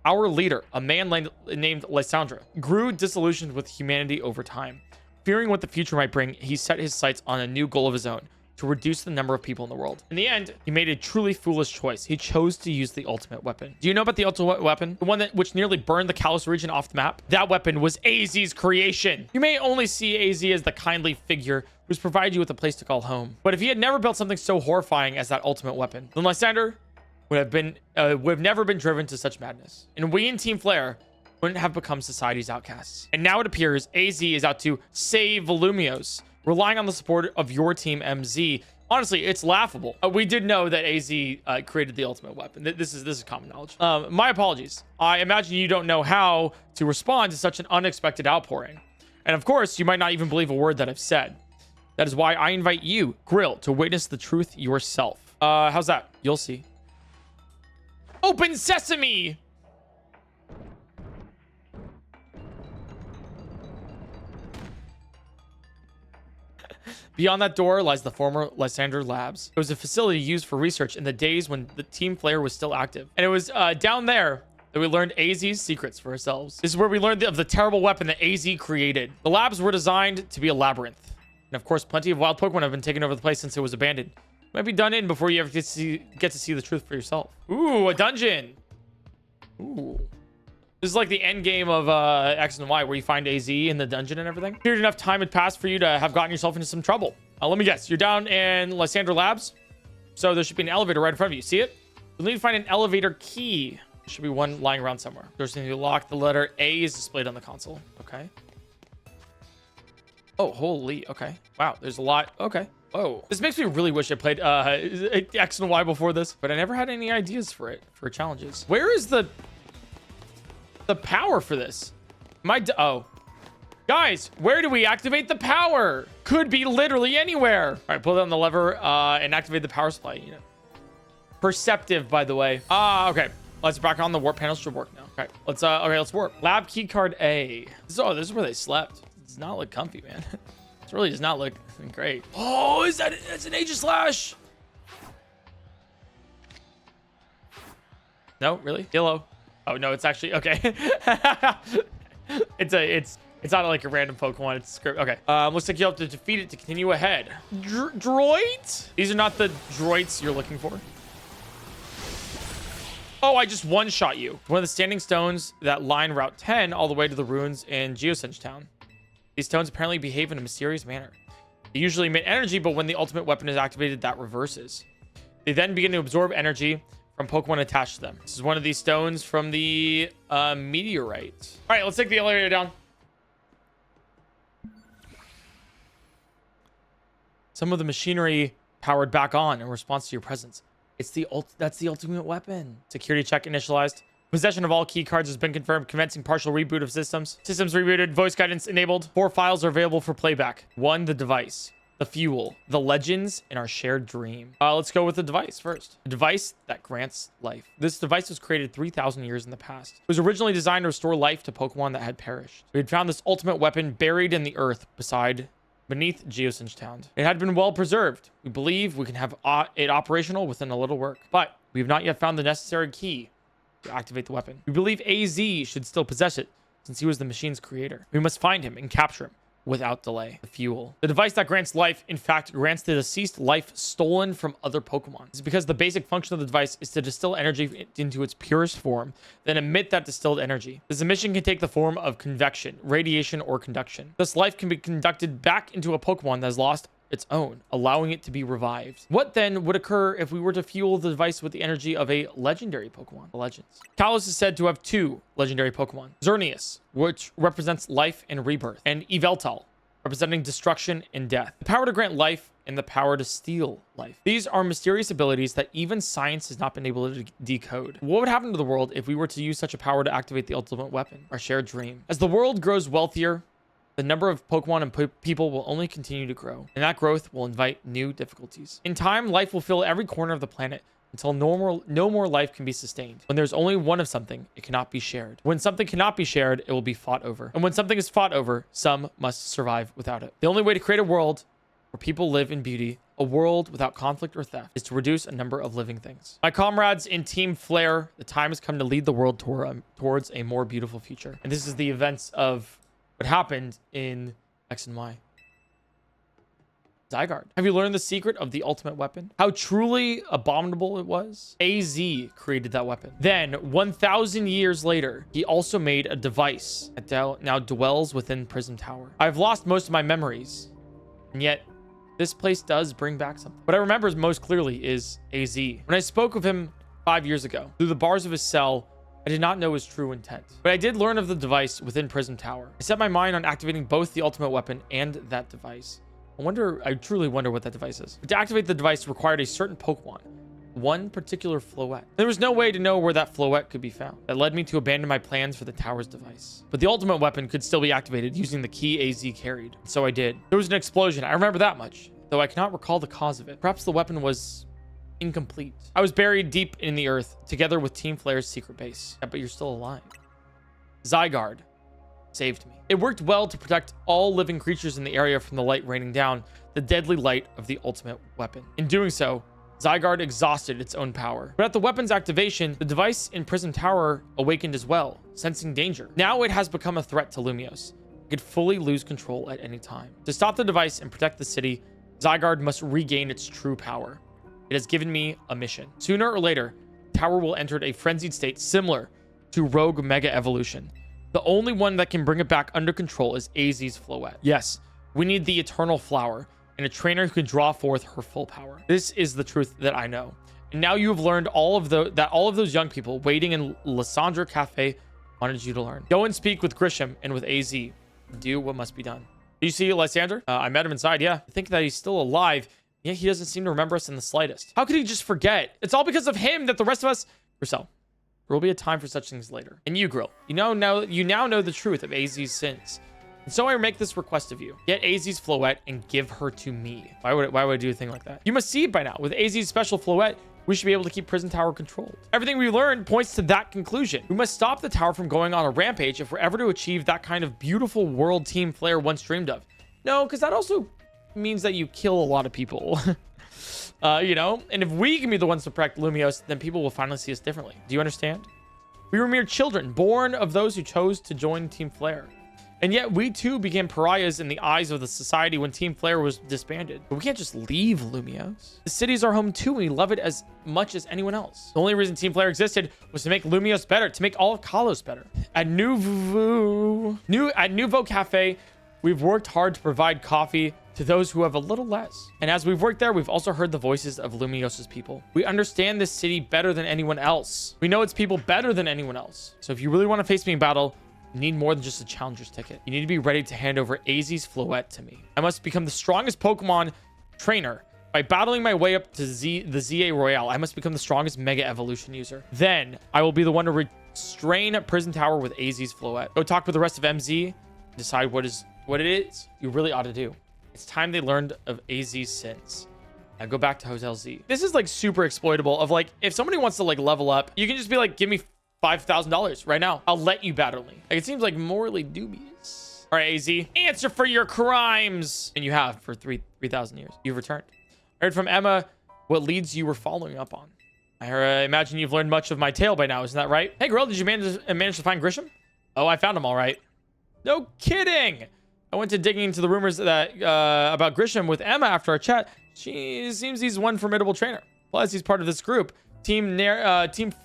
A: our leader, a man named Lysandra, grew disillusioned with humanity over time. Fearing what the future might bring, he set his sights on a new goal of his own, to reduce the number of people in the world. In the end, he made a truly foolish choice. He chose to use the ultimate weapon. Do you know about the ultimate weapon? The one which nearly burned the Kalos region off the map? That weapon was AZ's creation. You may only see AZ as the kindly figure who's provided you with a place to call home. But if he had never built something so horrifying as that ultimate weapon, then Lysander would have never been driven to such madness. And we in Team Flare wouldn't have become society's outcasts. And now it appears AZ is out to save Lumiose, relying on the support of your team MZ. Honestly, it's laughable. We did know that AZ created the ultimate weapon. This is common knowledge. My apologies. I imagine you don't know how to respond to such an unexpected outpouring. And of course, you might not even believe a word that I've said. That is why I invite you, Grill, to witness the truth yourself. How's that? You'll see. Open sesame! Beyond that door lies the former Lysander Labs. It was a facility used for research in the days when the Team Flare was still active. And it was down there that we learned AZ's secrets for ourselves. This is where we learned of the terrible weapon that AZ created. The labs were designed to be a labyrinth. And of course, plenty of wild Pokemon have been taking over the place since it was abandoned. It might be done in before you ever get to see the truth for yourself. Ooh, a dungeon. Ooh. This is like the end game of X and Y, where you find AZ in the dungeon and everything. Figured enough time had passed for you to have gotten yourself into some trouble. Let me guess. You're down in Lysander Labs. So there should be an elevator right in front of you. See it? You'll need to find an elevator key. There should be one lying around somewhere. There's something to lock. The letter A is displayed on the console. Okay. Oh, holy. Okay. Wow. There's a lot. Okay. Oh, this makes me really wish I played X and Y before this, but I never had any ideas for challenges. Where is the power for this? Oh, guys, where do we activate the power? Could be literally anywhere. All right, pull down the lever and activate the power supply unit. Perceptive, by the way. Okay. Let's back on. The warp panels should work now. Okay, let's warp. Lab key card A. This is where they slept. It does not look comfy, man. It really does not look great. Oh, that's an Aegislash. No, really? Yellow. Oh no, it's actually okay. it's not like a random Pokemon. It's script. Okay. Looks like you have to defeat it to continue ahead. Droids? These are not the droids you're looking for. Oh, I just one-shot you. One of the standing stones that line Route 10 all the way to the ruins in Geosenge Town. These stones apparently behave in a mysterious manner. They usually emit energy, but when the ultimate weapon is activated, that reverses. They then begin to absorb energy from Pokemon attached to them. This is one of these stones from the meteorite. All right, let's take the elevator down. Some of the machinery powered back on in response to your presence. That's the ultimate weapon. Security check initialized. Possession of all key cards has been confirmed. Commencing partial reboot of systems. Systems rebooted. Voice guidance enabled. 4 files are available for playback. 1, the device. The fuel. The legends in our shared dream. Let's go with the device first. A device that grants life. This device was created 3,000 years in the past. It was originally designed to restore life to Pokemon that had perished. We had found this ultimate weapon buried in the earth beside beneath Geosinge Town. It had been well preserved. We believe we can have it operational within a little work, but we have not yet found the necessary key to activate the weapon. We believe AZ should still possess it, since he was the machine's creator. We must find him and capture him without delay. The fuel. The device that grants life, in fact, grants the deceased life stolen from other Pokemon. This is because the basic function of the device is to distill energy into its purest form, then emit that distilled energy. This emission can take the form of convection, radiation, or conduction. Thus, life can be conducted back into a Pokemon that has lost its own, allowing it to be revived. What then would occur if we were to fuel the device with the energy of a legendary Pokemon? The legends. Kalos is said to have 2 legendary Pokemon. Xerneas, which represents life and rebirth, and Yveltal, representing destruction and death. The power to grant life and the power to steal life. These are mysterious abilities that even science has not been able to decode. What would happen to the world if we were to use such a power to activate the ultimate weapon? Our shared dream. As the world grows wealthier, the number of Pokemon and people will only continue to grow, and that growth will invite new difficulties. In time, life will fill every corner of the planet until no more life can be sustained. When there's only one of something, it cannot be shared. When something cannot be shared, it will be fought over. And when something is fought over, some must survive without it. The only way to create a world where people live in beauty, a world without conflict or theft, is to reduce a number of living things. My comrades in Team Flare, the time has come to lead the world towards a more beautiful future. And this is the events of what happened in X and Y. Zygarde. Have you learned the secret of the ultimate weapon? How truly abominable it was? AZ created that weapon. Then, 1,000 years later, he also made a device that now dwells within Prism Tower. I've lost most of my memories, and yet this place does bring back something. What I remember most clearly is AZ. When I spoke of him 5 years ago, through the bars of his cell, I did not know his true intent, but I did learn of the device within Prism Tower. I set my mind on activating both the ultimate weapon and that device. I truly wonder what that device is. But to activate the device required a certain Pokemon, one particular Floette. There was no way to know where that Floette could be found. That led me to abandon my plans for the tower's device. But the ultimate weapon could still be activated using the key AZ carried. So I did. There was an explosion. I remember that much, though I cannot recall the cause of it. Perhaps the weapon was incomplete. I was buried deep in the earth together with Team Flare's secret base. Yeah, but you're still alive. Zygarde saved me. It worked well to protect all living creatures in the area from the light raining down, the deadly light of the ultimate weapon. In doing so, Zygarde exhausted its own power. But at the weapon's activation, the device in Prism Tower awakened as well, sensing danger. Now it has become a threat to Lumiose. It could fully lose control at any time. To stop the device and protect the city, Zygarde must regain its true power. It has given me a mission. Sooner or later, the tower will enter a frenzied state similar to Rogue Mega Evolution. The only one that can bring it back under control is AZ's Floette. Yes, we need the Eternal Flower and a trainer who can draw forth her full power. This is the truth that I know. And now you have learned that all of those young people waiting in Lysandra Cafe wanted you to learn. Go and speak with Gisham and with AZ. Do what must be done. Do you see Lysander? I met him inside, yeah. I think that he's still alive. Yet he doesn't seem to remember us in the slightest. How could he just forget? It's all because of him that the rest of us... Grizel, there will be a time for such things later. And you, Grill, you now know the truth of AZ's sins. And so I make this request of you. Get AZ's Floette and give her to me. Why would I do a thing like that? You must see it by now. With AZ's special Floette, we should be able to keep Prism Tower controlled. Everything we learned points to that conclusion. We must stop the tower from going on a rampage if we're ever to achieve that kind of beautiful world Team Flare once dreamed of. No, because that also means that you kill a lot of people. You know? And if we can be the ones to protect Lumiose, then people will finally see us differently. Do you understand? We were mere children, born of those who chose to join Team Flare. And yet we too became pariahs in the eyes of the society when Team Flare was disbanded. But we can't just leave Lumiose. The city's our home too, and we love it as much as anyone else. The only reason Team Flare existed was to make Lumiose better, to make all of Kalos better. At Nouveau Cafe, we've worked hard to provide coffee to those who have a little less. And as we've worked there, we've also heard the voices of Lumiose's people. We understand this city better than anyone else. We know its people better than anyone else. So if you really want to face me in battle, you need more than just a challenger's ticket. You need to be ready to hand over AZ's Floette to me. I must become the strongest Pokemon trainer. By battling my way up to the ZA Royale, I must become the strongest Mega Evolution user. Then I will be the one to restrain Prism Tower with AZ's Floette. Go talk with the rest of MZ, decide what it is you really ought to do. It's time they learned of AZ's sins. Now go back to Hotel Z. This is like super exploitable of like, if somebody wants to like level up, you can just be like, give me $5,000 right now. I'll let you battle me. Like, it seems like morally dubious. All right, AZ, answer for your crimes. And you have for 3,000 years. You've returned. I heard from Emma what leads you were following up on. I imagine you've learned much of my tale by now, isn't that right? Hey, girl, did you manage to find Gisham? Oh, I found him all right. No kidding. I went to digging into the rumors that about Gisham with Emma after our chat. She seems he's one formidable trainer. Plus, he's part of this group, Team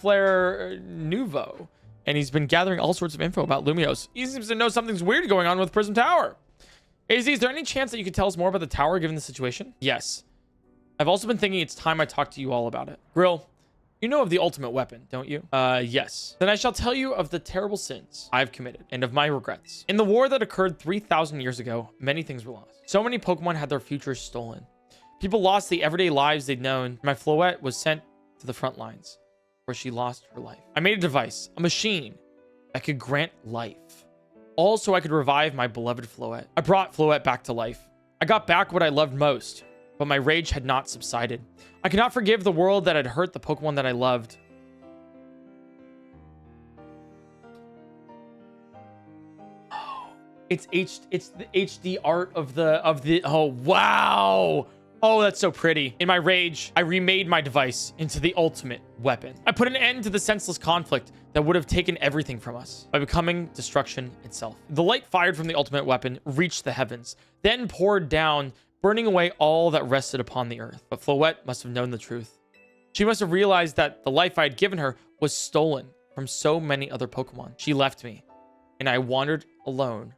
A: Flare Nouveau. And he's been gathering all sorts of info about Lumiose. He seems to know something's weird going on with Prism Tower. AZ, is there any chance that you could tell us more about the tower given the situation? Yes. I've also been thinking it's time I talk to you all about it. Grill, you know of the ultimate weapon, don't you? Yes. Then I shall tell you of the terrible sins I've committed and of my regrets. In the war that occurred 3,000 years ago, many things were lost. So many Pokemon had their futures stolen. People lost the everyday lives they'd known. My Floette was sent to the front lines, where she lost her life. I made a device, a machine that could grant life. All so I could revive my beloved Floette. I brought Floette back to life. I got back what I loved most, but my rage had not subsided. I could not forgive the world that had hurt the Pokemon that I loved. Oh, it's the HD art of the oh wow. Oh, that's so pretty. In my rage, I remade my device into the ultimate weapon. I put an end to the senseless conflict that would have taken everything from us by becoming destruction itself. The light fired from the ultimate weapon reached the heavens, then poured down, burning away all that rested upon the earth. But Floette must have known the truth. She must have realized that the life I had given her was stolen from so many other Pokemon. She left me, and I wandered alone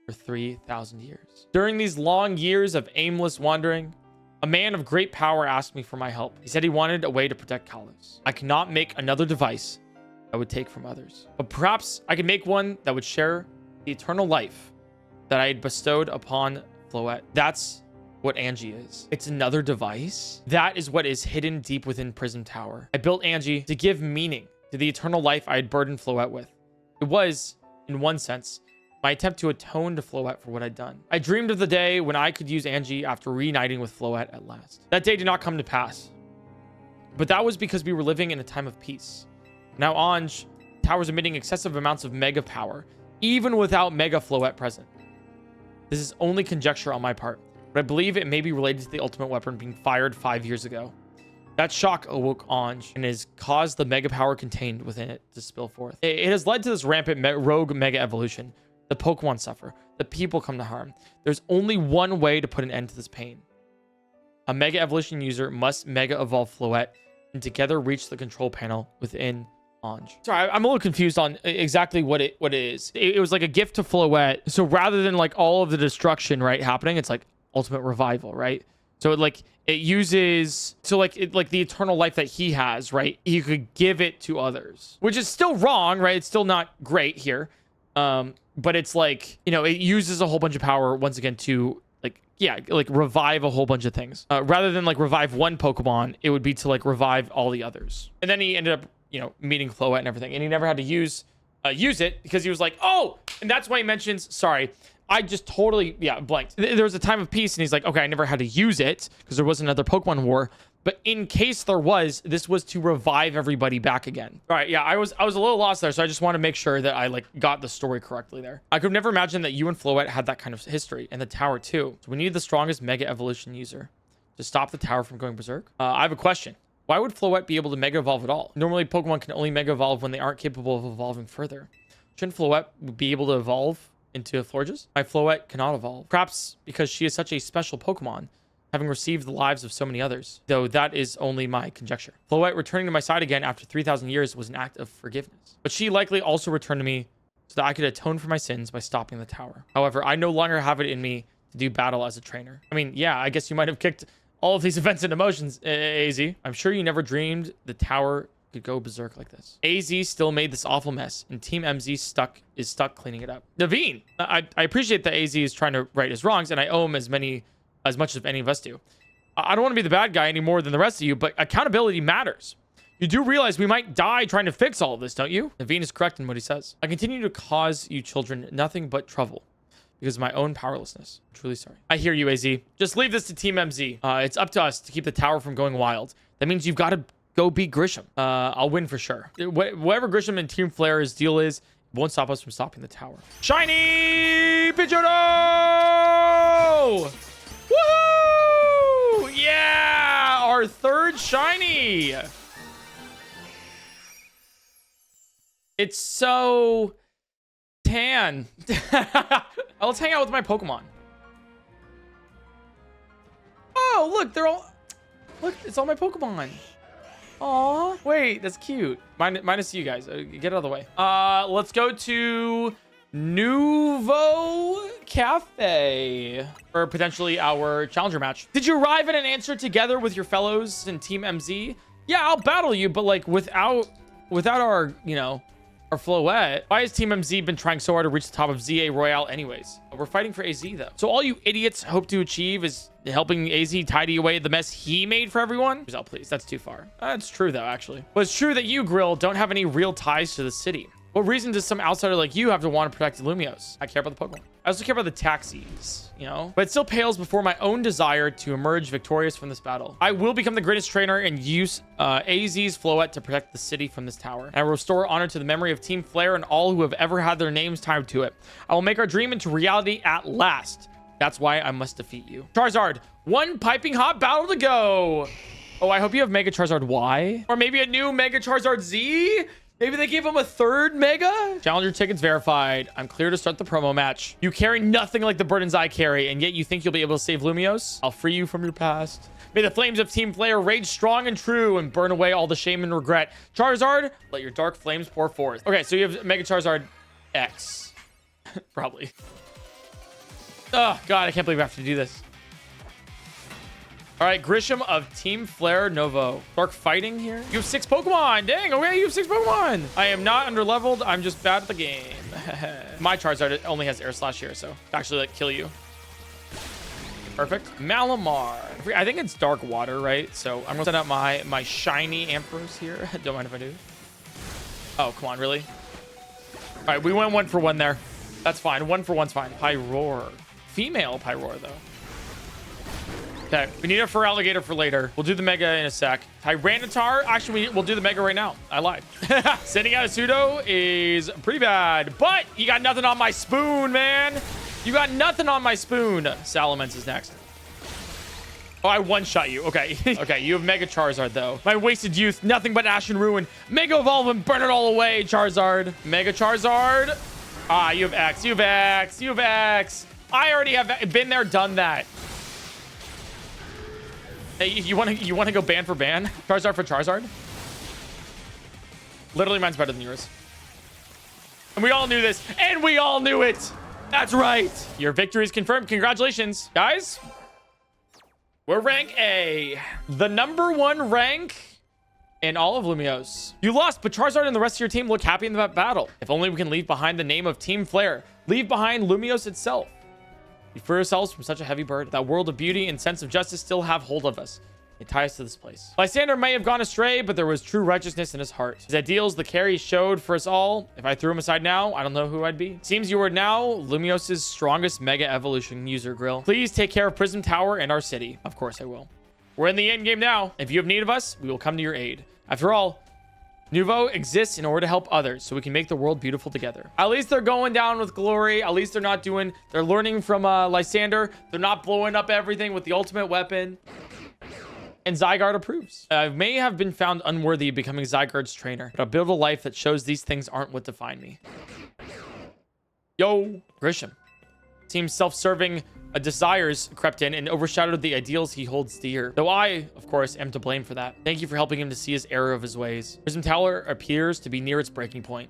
A: for 3,000 years. During these long years of aimless wandering, a man of great power asked me for my help. He said he wanted a way to protect Kalos. I cannot make another device I would take from others, but perhaps I could make one that would share the eternal life that I had bestowed upon Floette. That's what Angie is. It's another device. That is what is hidden deep within Prism Tower. I built Angie to give meaning to the eternal life I had burdened Floette with. It was, in one sense, my attempt to atone to Floette for what I'd done. I dreamed of the day when I could use Angie after reuniting with Floette at last. That day did not come to pass, but that was because we were living in a time of peace. Now Ange, Tower's emitting excessive amounts of mega power, even without Mega Floette present. This is only conjecture on my part, but I believe it may be related to the ultimate weapon being fired 5 years ago. That shock awoke Ange and has caused the mega power contained within it to spill forth. It has led to this rampant rogue mega evolution. The Pokemon suffer. The people come to harm. There's only one way to put an end to this pain. A Mega Evolution user must Mega Evolve Floette and together reach the control panel within Ange. Sorry, I'm a little confused on exactly what it is. It was like a gift to Floette. So rather than like all of the destruction, right, happening, it's like ultimate revival, right? So it uses the eternal life that he has, right? He could give it to others, which is still wrong, right? It's still not great here. But it's like, you know, it uses a whole bunch of power once again to revive a whole bunch of things. Rather than like revive one Pokemon, it would be to like revive all the others. And then he ended up, you know, meeting Floette and everything, and he never had to use it because he was like, oh, and that's why he mentions, sorry, I just totally, blanked. There was a time of peace, and he's like, okay, I never had to use it because there was another Pokemon war. But in case there was, this was to revive everybody back again. All right, I was a little lost there, so I just want to make sure that I got the story correctly there. I could never imagine that you and Floette had that kind of history, and the tower too. So we need the strongest Mega Evolution user to stop the tower from going berserk. I have a question. Why would Floette be able to Mega Evolve at all? Normally, Pokemon can only Mega Evolve when they aren't capable of evolving further. Shouldn't Floette be able to evolve into Florges? My Floette cannot evolve. Perhaps because she is such a special Pokemon, having received the lives of so many others, though that is only my conjecture. Floette returning to my side again after 3,000 years was an act of forgiveness. But she likely also returned to me so that I could atone for my sins by stopping the tower. However, I no longer have it in me to do battle as a trainer. I mean, yeah, I guess you might have kicked all of these events and emotions, AZ. I'm sure you never dreamed the tower could go berserk like this. AZ still made this awful mess, and Team MZ is stuck cleaning it up. Yvon, I appreciate that AZ is trying to right his wrongs, and I owe him as much as any of us do. I don't want to be the bad guy any more than the rest of you, but accountability matters. You do realize we might die trying to fix all of this, don't you? Yvon is correct in what he says. I continue to cause you children nothing but trouble because of my own powerlessness. I'm truly sorry. I hear you, AZ. Just leave this to Team MZ. It's up to us to keep the tower from going wild. That means you've got to go beat Gisham. I'll win for sure. Whatever Gisham and Team Flare's deal is, Won't stop us from stopping the tower. Shiny Pidgeotto! Woo! Yeah! Our third shiny! It's so tan. Let's hang out with my Pokemon. Oh, look, they're all... Look, it's all my Pokemon. Aw. Wait, that's cute. Minus you guys. Get out of the way. Let's go to Nouveau Cafe for potentially our challenger match. Did you arrive at an answer together with your fellows in Team MZ? Yeah, I'll battle you, but like without our, you know, our Floette. Why has Team MZ been trying so hard to reach the top of ZA Royale anyways? We're fighting for AZ though. So all you idiots hope to achieve is helping AZ tidy away the mess he made for everyone? Result, please. That's too far. That's true though, actually. But it's true that you, Grill, don't have any real ties to the city. What reason does some outsider like you have to want to protect Lumiose? I care about the Pokemon. I also care about the taxis, you know? But it still pales before my own desire to emerge victorious from this battle. I will become the greatest trainer and use AZ's Floette to protect the city from this tower. And I will restore honor to the memory of Team Flare and all who have ever had their names tied to it. I will make our dream into reality at last. That's why I must defeat you. Charizard, one piping hot battle to go. Oh, I hope you have Mega Charizard Y. Or maybe a new Mega Charizard Z? Maybe they gave him a third Mega? Challenger tickets verified. I'm clear to start the promo match. You carry nothing like the burdens I carry, and yet you think you'll be able to save Lumiose? I'll free you from your past. May the flames of Team Flare rage strong and true and burn away all the shame and regret. Charizard, let your dark flames pour forth. Okay, so you have Mega Charizard X. Probably. Oh, God, I can't believe I have to do this. All right, Gisham of Team Flare Novo. Dark fighting here. You have 6 Pokemon. Dang, okay, you have 6 Pokemon. I am not underleveled. I'm just bad at the game. My Charizard only has Air Slash here, so actually like kill you. Perfect. Malamar. I think it's Dark Water, right? So I'm gonna send out my shiny Ampers here. Don't mind if I do. Oh, come on, really? All right, we went 1 for 1 there. That's fine. 1 for 1's fine. Pyroar. Female Pyroar, though. Okay, we need a fur alligator for later. We'll do the Mega in a sec. Tyranitar. Actually, we'll do the Mega right now. I lied. Sending out a pseudo is pretty bad, but you got nothing on my spoon, man. You got nothing on my spoon. Salamence is next. Oh, I one-shot you. Okay. Okay, you have Mega Charizard, though. My wasted youth. Nothing but ash and ruin. Mega Evolve and burn it all away, Charizard. Mega Charizard. Ah, you have X. You have X. You have X. I already have been there, done that. Hey, you want to go ban for ban? Charizard for Charizard? Literally, mine's better than yours. And we all knew this. And we all knew it. That's right. Your victory is confirmed. Congratulations, guys. We're rank A. The #1 rank in all of Lumiose. You lost, but Charizard and the rest of your team look happy in that battle. If only we can leave behind the name of Team Flare. Leave behind Lumiose itself. We free ourselves from such a heavy burden. That world of beauty and sense of justice still have hold of us. It ties us to this place. Lysander may have gone astray, but there was true righteousness in his heart. His ideals, the care he showed for us all. If I threw him aside now, I don't know who I'd be. Seems you are now Lumiose's strongest Mega Evolution user, Grill. Please take care of Prism Tower and our city. Of course I will. We're in the end game now. If you have need of us, we will come to your aid. After all, Nouveau exists in order to help others, so we can make the world beautiful together. At least they're going down with glory. At least they're learning from Lysander. They're not blowing up everything with the ultimate weapon. And Zygarde approves. I may have been found unworthy of becoming Zygarde's trainer, but I'll build a life that shows these things aren't what define me. Yo, Gisham. Seems self-serving desires crept in and overshadowed the ideals he holds dear. Though I, of course, am to blame for that. Thank you for helping him to see his error of his ways. Prism Tower appears to be near its breaking point.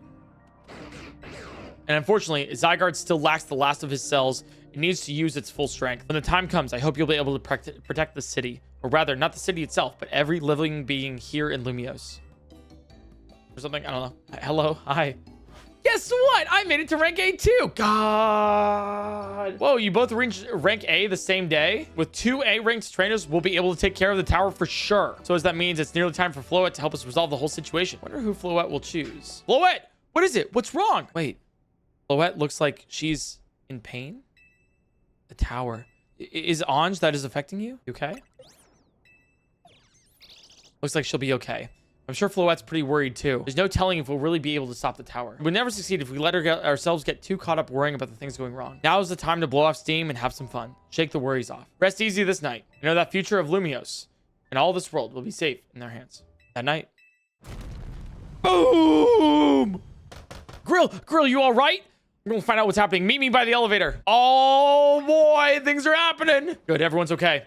A: And unfortunately, Zygarde still lacks the last of his cells. It needs to use its full strength. When the time comes, I hope you'll be able to protect the city. Or rather, not the city itself, but every living being here in Lumiose. Or something, I don't know. Hello, hi. Guess what? I made it to rank A too. God. Whoa, you both reached rank A the same day? With 2 A ranked trainers, we'll be able to take care of the tower for sure. So as that means it's nearly time for Floette to help us resolve the whole situation. Wonder who Floette will choose. Floette! What is it? What's wrong? Wait. Floette looks like she's in pain? The tower. Is Ange that is affecting you? You okay? Looks like she'll be okay. I'm sure Floette's pretty worried too. There's no telling if we'll really be able to stop the tower. We'll never succeed if we let ourselves get too caught up worrying about the things going wrong. Now is the time to blow off steam and have some fun. Shake the worries off. Rest easy this night. You know that future of Lumiose and all this world will be safe in their hands. That night. Boom! Grill, you all right? We're gonna find out what's happening. Meet me by the elevator. Oh boy, things are happening. Good, everyone's okay.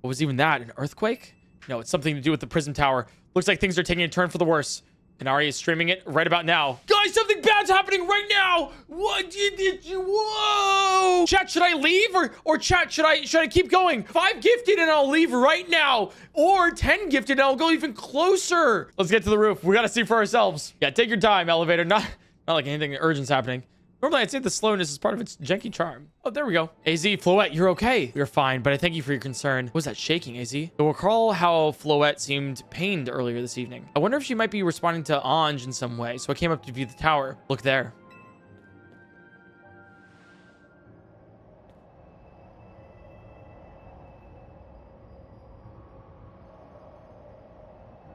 A: What was even that? An earthquake? No, it's something to do with the Prism Tower. Looks like things are taking a turn for the worse. Canari is streaming it right about now. Guys, something bad's happening right now. What did you? Whoa! Chat, should I leave or chat? Should I keep going? 5 gifted and I'll leave right now, or 10 gifted and I'll go even closer. Let's get to the roof. We gotta see for ourselves. Yeah, take your time, elevator. Not like anything urgent's happening. Normally, I'd say the slowness is part of its janky charm. Oh, there we go. AZ, Floette, you're okay. You're fine, but I thank you for your concern. What was that shaking, AZ? You'll recall how Floette seemed pained earlier this evening. I wonder if she might be responding to Ange in some way, so I came up to view the tower. Look there.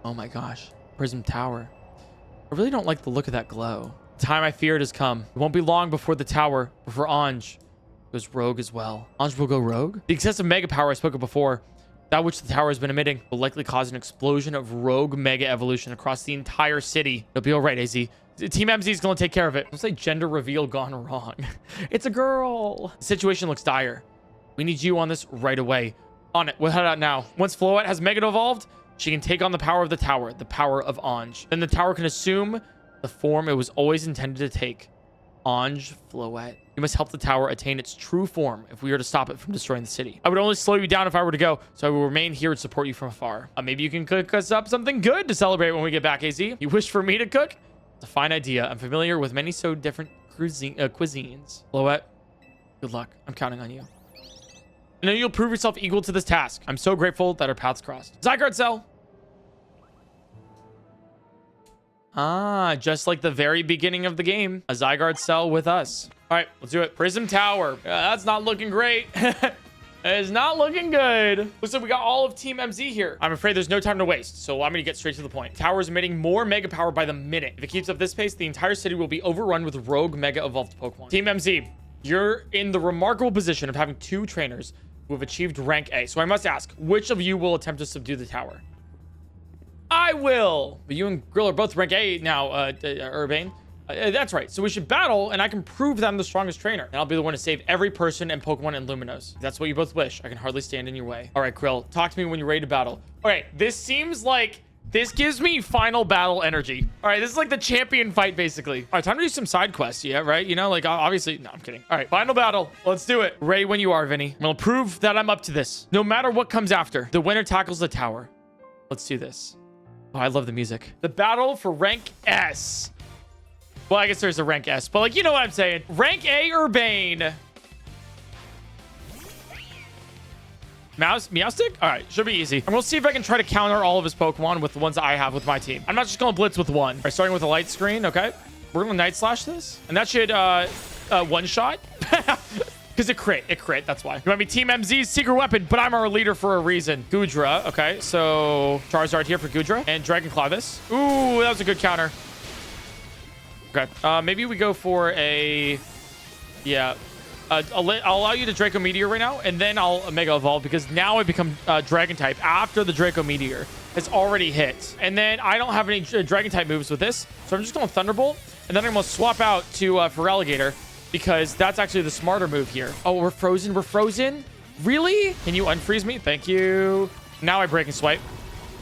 A: Oh my gosh. Prism Tower. I really don't like the look of that glow. Time I feared has come. It won't be long before the tower, before Ange goes rogue as well. Ange will go rogue? The excessive mega power I spoke of before, that which the tower has been emitting, will likely cause an explosion of rogue mega evolution across the entire city. It'll be all right, AZ. Team MZ is going to take care of it. Looks like gender reveal gone wrong. It's a girl. The situation looks dire. We need you on this right away. On it. We'll head out now. Once Floette has mega evolved, she can take on the power of the tower, the power of Ange. Then the tower can assume the form it was always intended to take. Ange Floette. You must help the tower attain its true form if we are to stop it from destroying the city. I would only slow you down if I were to go, so I will remain here and support you from afar. Maybe you can cook us up something good to celebrate when we get back, AZ. You wish for me to cook? It's a fine idea. I'm familiar with many so different cuisines. Floette, good luck. I'm counting on you. I know you'll prove yourself equal to this task. I'm so grateful that our paths crossed. Zygarde cell. Ah, just like the very beginning of the game. A Zygarde cell with us. All right, let's do it. Prism Tower. That's not looking great. It's not looking good. Looks like we got all of Team MZ here. I'm afraid there's no time to waste, so allow me to get straight to the point. Tower is emitting more mega power by the minute. If it keeps up this pace, the entire city will be overrun with rogue mega evolved Pokemon. Team MZ, you're in the remarkable position of having 2 trainers who have achieved rank A. So I must ask, which of you will attempt to subdue the tower? I will. But you and Grill are both rank A now, Urbane. That's right. So we should battle, and I can prove that I'm the strongest trainer. And I'll be the one to save every person and Pokemon in Lumiose. If that's what you both wish, I can hardly stand in your way. All right, Grill, talk to me when you're ready to battle. All right, this seems like... This gives me final battle energy. All right, this is like the champion fight, basically. All right, time to do some side quests. Yeah, right? You know, like, obviously... No, I'm kidding. All right, final battle. Let's do it. Ready when you are, Vinnie. I'm gonna prove that I'm up to this. No matter what comes after, the winner tackles the tower. Let's do this. Oh, I love the music. The battle for rank S. Well, I guess there's a rank S, but like, you know what I'm saying. Rank A Urbane. Meowstic? All right, should be easy. I'm gonna see if I can try to counter all of his Pokemon with the ones that I have with my team. I'm not just gonna blitz with one. All right, starting with a light screen, okay? We're gonna Night Slash this, and that should one-shot. Because it crit, that's why. You might be Team MZ's secret weapon, but I'm our leader for a reason. Goodra, okay, so Charizard here for Goodra, and Dragon Claw this. Ooh, that was a good counter. Okay, maybe we go for a, yeah. I'll allow you to Draco Meteor right now, and then I'll Mega Evolve, because now I become Dragon type after the Draco Meteor has already hit. And then I don't have any Dragon type moves with this, so I'm just going Thunderbolt, and then I'm going to swap out to Feraligatr, because that's actually the smarter move here. Oh, we're frozen. We're frozen? Really? Can you unfreeze me? Thank you. Now I break and swipe.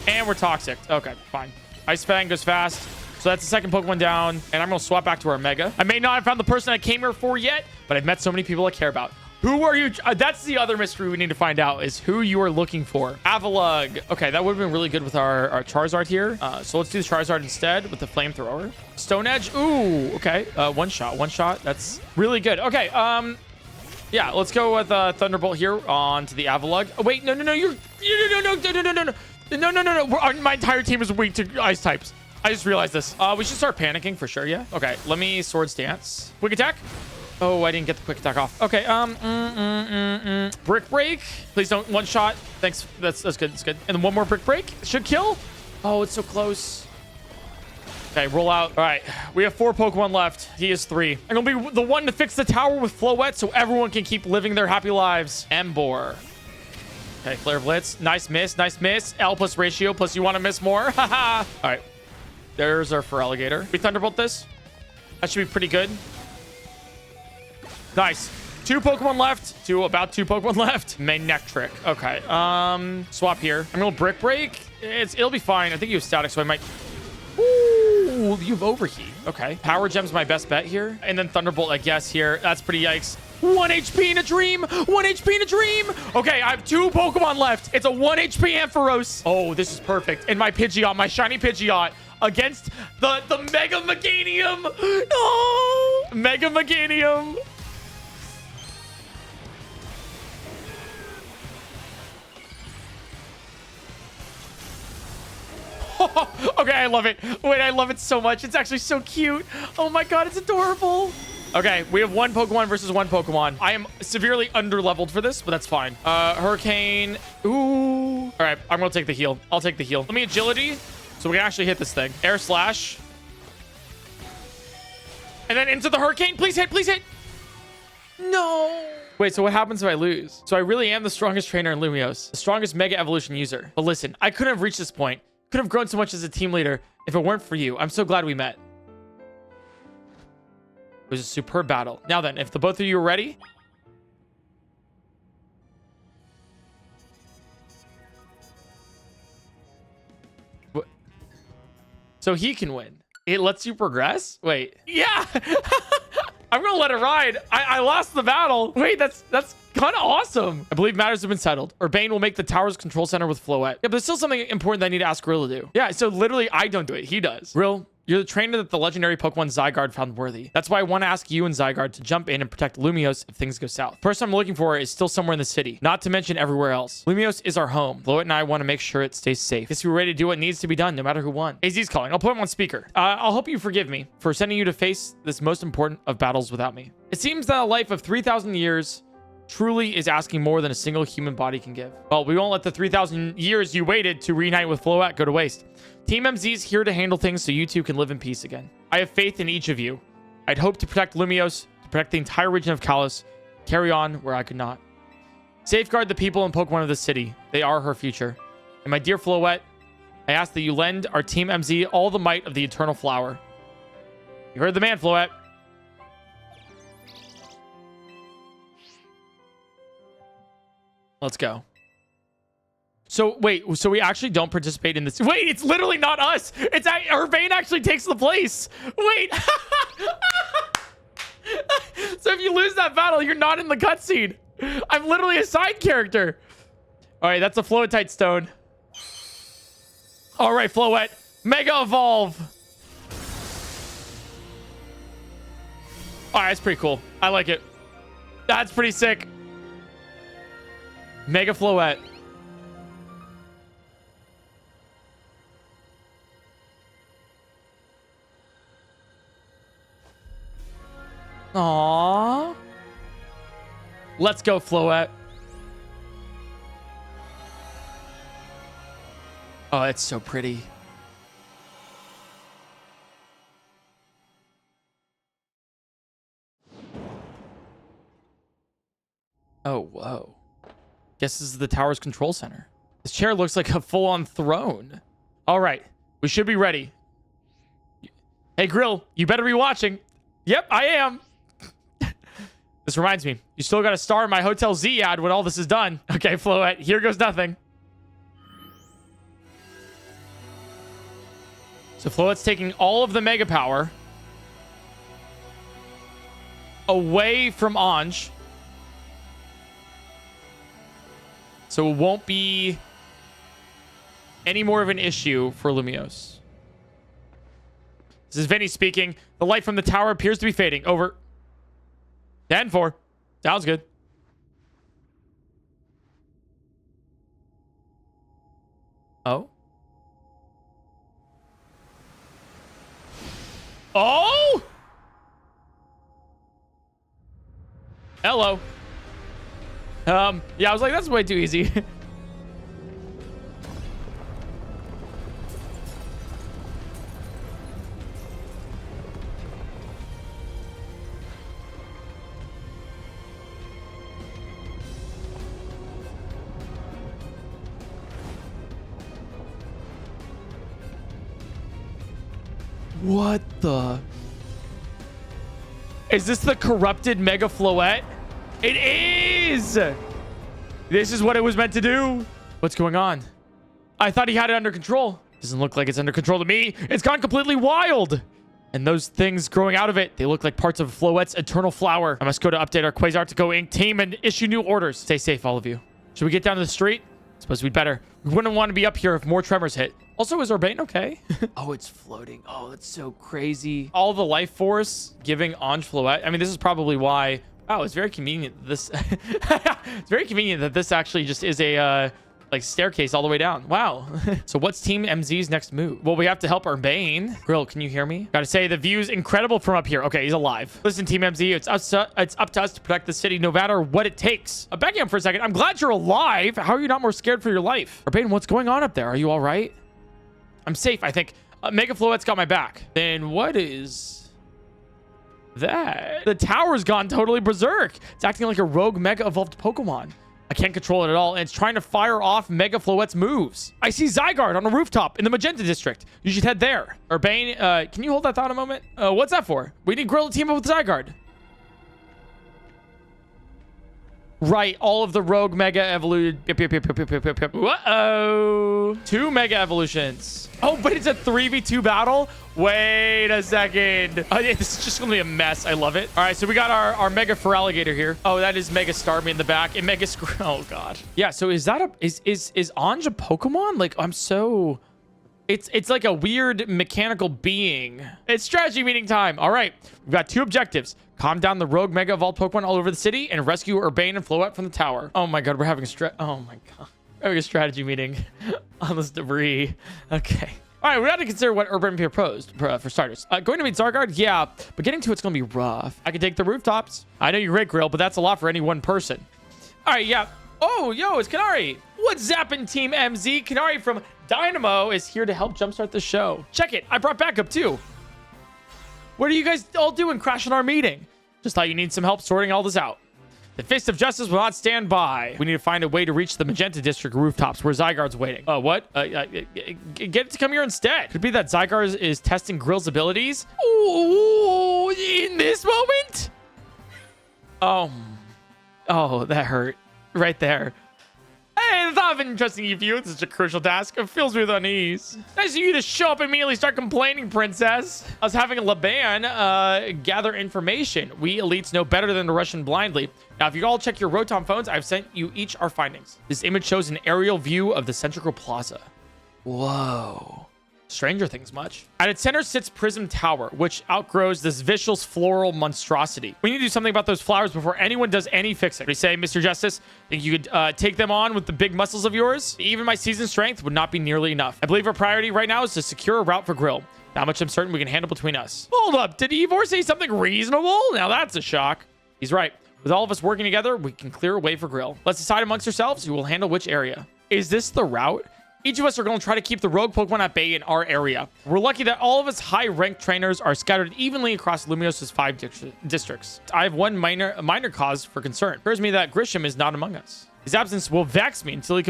A: And we're toxic. Okay, fine. Ice Fang goes fast. So that's the second Pokemon down. And I'm going to swap back to our Mega. I may not have found the person I came here for yet, but I've met so many people I care about. Who are you? That's the other mystery we need to find out, is who you are looking for. Avalugg. Okay, that would have been really good with our Charizard here. So let's do the Charizard instead with the Flamethrower. Stone Edge. Ooh, okay. One shot. That's really good. Okay, yeah, let's go with Thunderbolt here onto the Avalugg. Oh, wait, no. No. My entire team is weak to Ice types. I just realized this. We should start panicking for sure, yeah? Okay, let me Swords Dance. Quick Attack. Oh, I didn't get the quick attack off. Okay, Brick Break. Please don't one shot. Thanks. That's good. That's good. And then one more Brick Break. Should kill. Oh, it's so close. Okay, roll out. All right, we have 4 Pokemon left. He is 3. I'm gonna be the one to fix the tower with Floette so everyone can keep living their happy lives. Embor. Okay, Flare Blitz. Nice miss, nice miss. L plus ratio, plus you want to miss more. Haha. All right, there's our Feraligatr. We Thunderbolt this. That should be pretty good. Nice. 2 Pokemon left. About 2 Pokemon left. Manectric. Okay. Swap here. I'm gonna Brick Break. It'll be fine. I think you have Static, so I might... Ooh, you have Overheat. Okay. Power Gem's my best bet here. And then Thunderbolt, I guess, here. That's pretty yikes. 1 HP in a dream. 1 HP in a dream. Okay, I have 2 Pokemon left. It's a 1 HP Ampharos. Oh, this is perfect. And my Pidgeot, my shiny Pidgeot against the Mega Meganium. No. Mega Meganium. Okay, I love it. Wait, I love it so much. It's actually so cute. Oh my god, it's adorable. Okay, we have 1 Pokemon versus 1 Pokemon. I am severely underleveled for this, but that's fine. Hurricane. Ooh. All right, I'm gonna take the heal. I'll take the heal. Let me Agility so we can actually hit this thing. Air Slash. And then into the Hurricane. Please hit, please hit. No. Wait, so what happens if I lose? So I really am the strongest trainer in Lumiose, the strongest Mega Evolution user. But listen, I couldn't have reached this point. Could have grown so much as a team leader if it weren't for you. I'm so glad we met. It was a superb battle. Now then, if the both of you are ready. So he can win. It lets you progress? Wait. Yeah. I'm going to let it ride. I lost the battle. Wait, that's kind of awesome. I believe matters have been settled. Urbane will make the tower's control center with Floette. Yeah, but there's still something important that I need to ask Grill to do. Yeah, so literally I don't do it. He does. Grill, you're the trainer that the legendary Pokemon Zygarde found worthy. That's why I want to ask you and Zygarde to jump in and protect Lumiose if things go south. The person I'm looking for is still somewhere in the city, not to mention everywhere else. Lumiose is our home. Floette and I want to make sure it stays safe. Guess we're ready to do what needs to be done, no matter who won. AZ's calling. I'll put him on speaker. I'll hope you forgive me for sending you to face this most important of battles without me. It seems that a life of 3,000 years truly is asking more than a single human body can give. Well, we won't let the 3,000 years you waited to reunite with Floette go to waste. Team MZ's here to handle things so you two can live in peace again. I have faith in each of you. I'd hope to protect Lumiose, to protect the entire region of Kalos, carry on where I could not. Safeguard the people and Pokemon of the city. They are her future. And my dear Floette, I ask that you lend our Team MZ all the might of the Eternal Flower. You heard the man, Floette. Let's go. So, wait, so we actually don't participate in this. Wait, it's literally not us. It's Urbane actually takes the place. Wait. So if you lose that battle, you're not in the cutscene. I'm literally a side character. All right, that's a Floetite Stone. All right, Floette. Mega Evolve. All right, that's pretty cool. I like it. That's pretty sick. Mega Floette. Aww. Let's go, Floette. Oh, it's so pretty. Oh, whoa. Guess this is the tower's control center. This chair looks like a full-on throne. All right. We should be ready. Hey, Grill, you better be watching. Yep, I am. This reminds me, you still got to star in my Hotel Z ad when all this is done. Okay, Floette, here goes nothing. So Floette's taking all of the Mega Power away from Ange. So it won't be any more of an issue for Lumiose. This is Vinnie speaking. The light from the tower appears to be fading. Over. 10-4. Sounds good. Oh? Oh! Hello. Yeah, I was like, that's way too easy. What the? Is this the corrupted Mega Floette? It is! This is what it was meant to do. What's going on? I thought he had it under control. Doesn't look like it's under control to me. It's gone completely wild. And those things growing out of it, they look like parts of Floette's eternal flower. I must go to update our Quasartico Inc. team and issue new orders. Stay safe, all of you. Should we get down to the street? Suppose we'd better. We wouldn't want to be up here if more tremors hit. Also, is Urbane okay? Oh, it's floating. Oh, that's so crazy. All the life force giving Ange Floette. I mean, this is probably why... Wow, it's very convenient. This... It's very convenient that this actually just is a... like staircase all the way down. Wow. So what's Team MZ's next move? Well, we have to help Urbane. Grill, can you hear me? Gotta say, the view's incredible from up here. Okay, he's alive. Listen, Team MZ, it's up to us to protect the city no matter what it takes. Backing up for a second. I'm glad you're alive. How are you not more scared for your life? Urbane, what's going on up there? Are you all right? I'm safe, I think. Mega Floette's got my back. Then what is that? The tower's gone totally berserk. It's acting like a rogue Mega Evolved Pokemon. I can't control it at all, and it's trying to fire off Mega Floette's moves. I see Zygarde on a rooftop in the Magenta District. You should head there. Urbane, can you hold that thought a moment? What's that for? We need Grill to team up with Zygarde. Right, all of the rogue Mega Evolution. Uh-oh. 2 Mega Evolutions. Oh, but it's a 3v2 battle? Wait a second. This is just going to be a mess. I love it. All right, so we got our Mega Feraligatr here. Oh, that is Mega Starmie in the back. And Mega Oh, God. Yeah, so is that is Ange a Pokemon? Like, I'm so... It's like a weird mechanical being. It's strategy meeting time. All right, we've got 2 objectives. Calm down the rogue Mega Evolved Pokemon all over the city and rescue Urbane and Floette from the tower. Oh my God, we're having a a strategy meeting on this debris. Okay. All right, we got to consider what Urbane proposed for starters. Going to meet Zygarde? Yeah, but getting to it's going to be rough. I could take the rooftops. I know you're great, Grill, but that's a lot for any one person. All right, yeah. Oh, yo, it's Canari. What's zappin', Team MZ? Canari from Dynamo is here to help jumpstart the show. Check it. I brought backup too. What are you guys all doing crashing our meeting? Just thought you need some help sorting all this out. The Fist of Justice will not stand by. We need to find a way to reach the Magenta District rooftops where Zygarde's waiting. What? Get it to come here instead. Could it be that Zygarde is testing Grill's abilities? Ooh, in this moment? Oh, that hurt. Right there. Hey, the thought of entrusting you with such a crucial task fills me with unease. Nice of you to show up and immediately start complaining, princess. I was having a Laban gather information. We elites know better than to rush in blindly. Now, if you all check your Rotom phones, I've sent you each our findings. This image shows an aerial view of the Central Plaza. Whoa. Stranger Things much. At its center sits Prism Tower, which outgrows this vicious floral monstrosity. We need to do something about those flowers before anyone does any fixing. What do you say, Mr. Justice? Think you could take them on with the big muscles of yours? Even my seasoned strength would not be nearly enough. I believe our priority right now is to secure a route for Grill. That much I'm certain we can handle between us. Hold up, did Yvon say something reasonable? Now that's a shock. He's right. With all of us working together, we can clear a way for Grill. Let's decide amongst ourselves who will handle which area. Is this the route? Each of us are going to try to keep the rogue Pokemon at bay in our area. We're lucky that all of us high-ranked trainers are scattered evenly across Lumiose's 5 districts. I have one minor cause for concern. It occurs to me that Gisham is not among us. His absence will vex me until he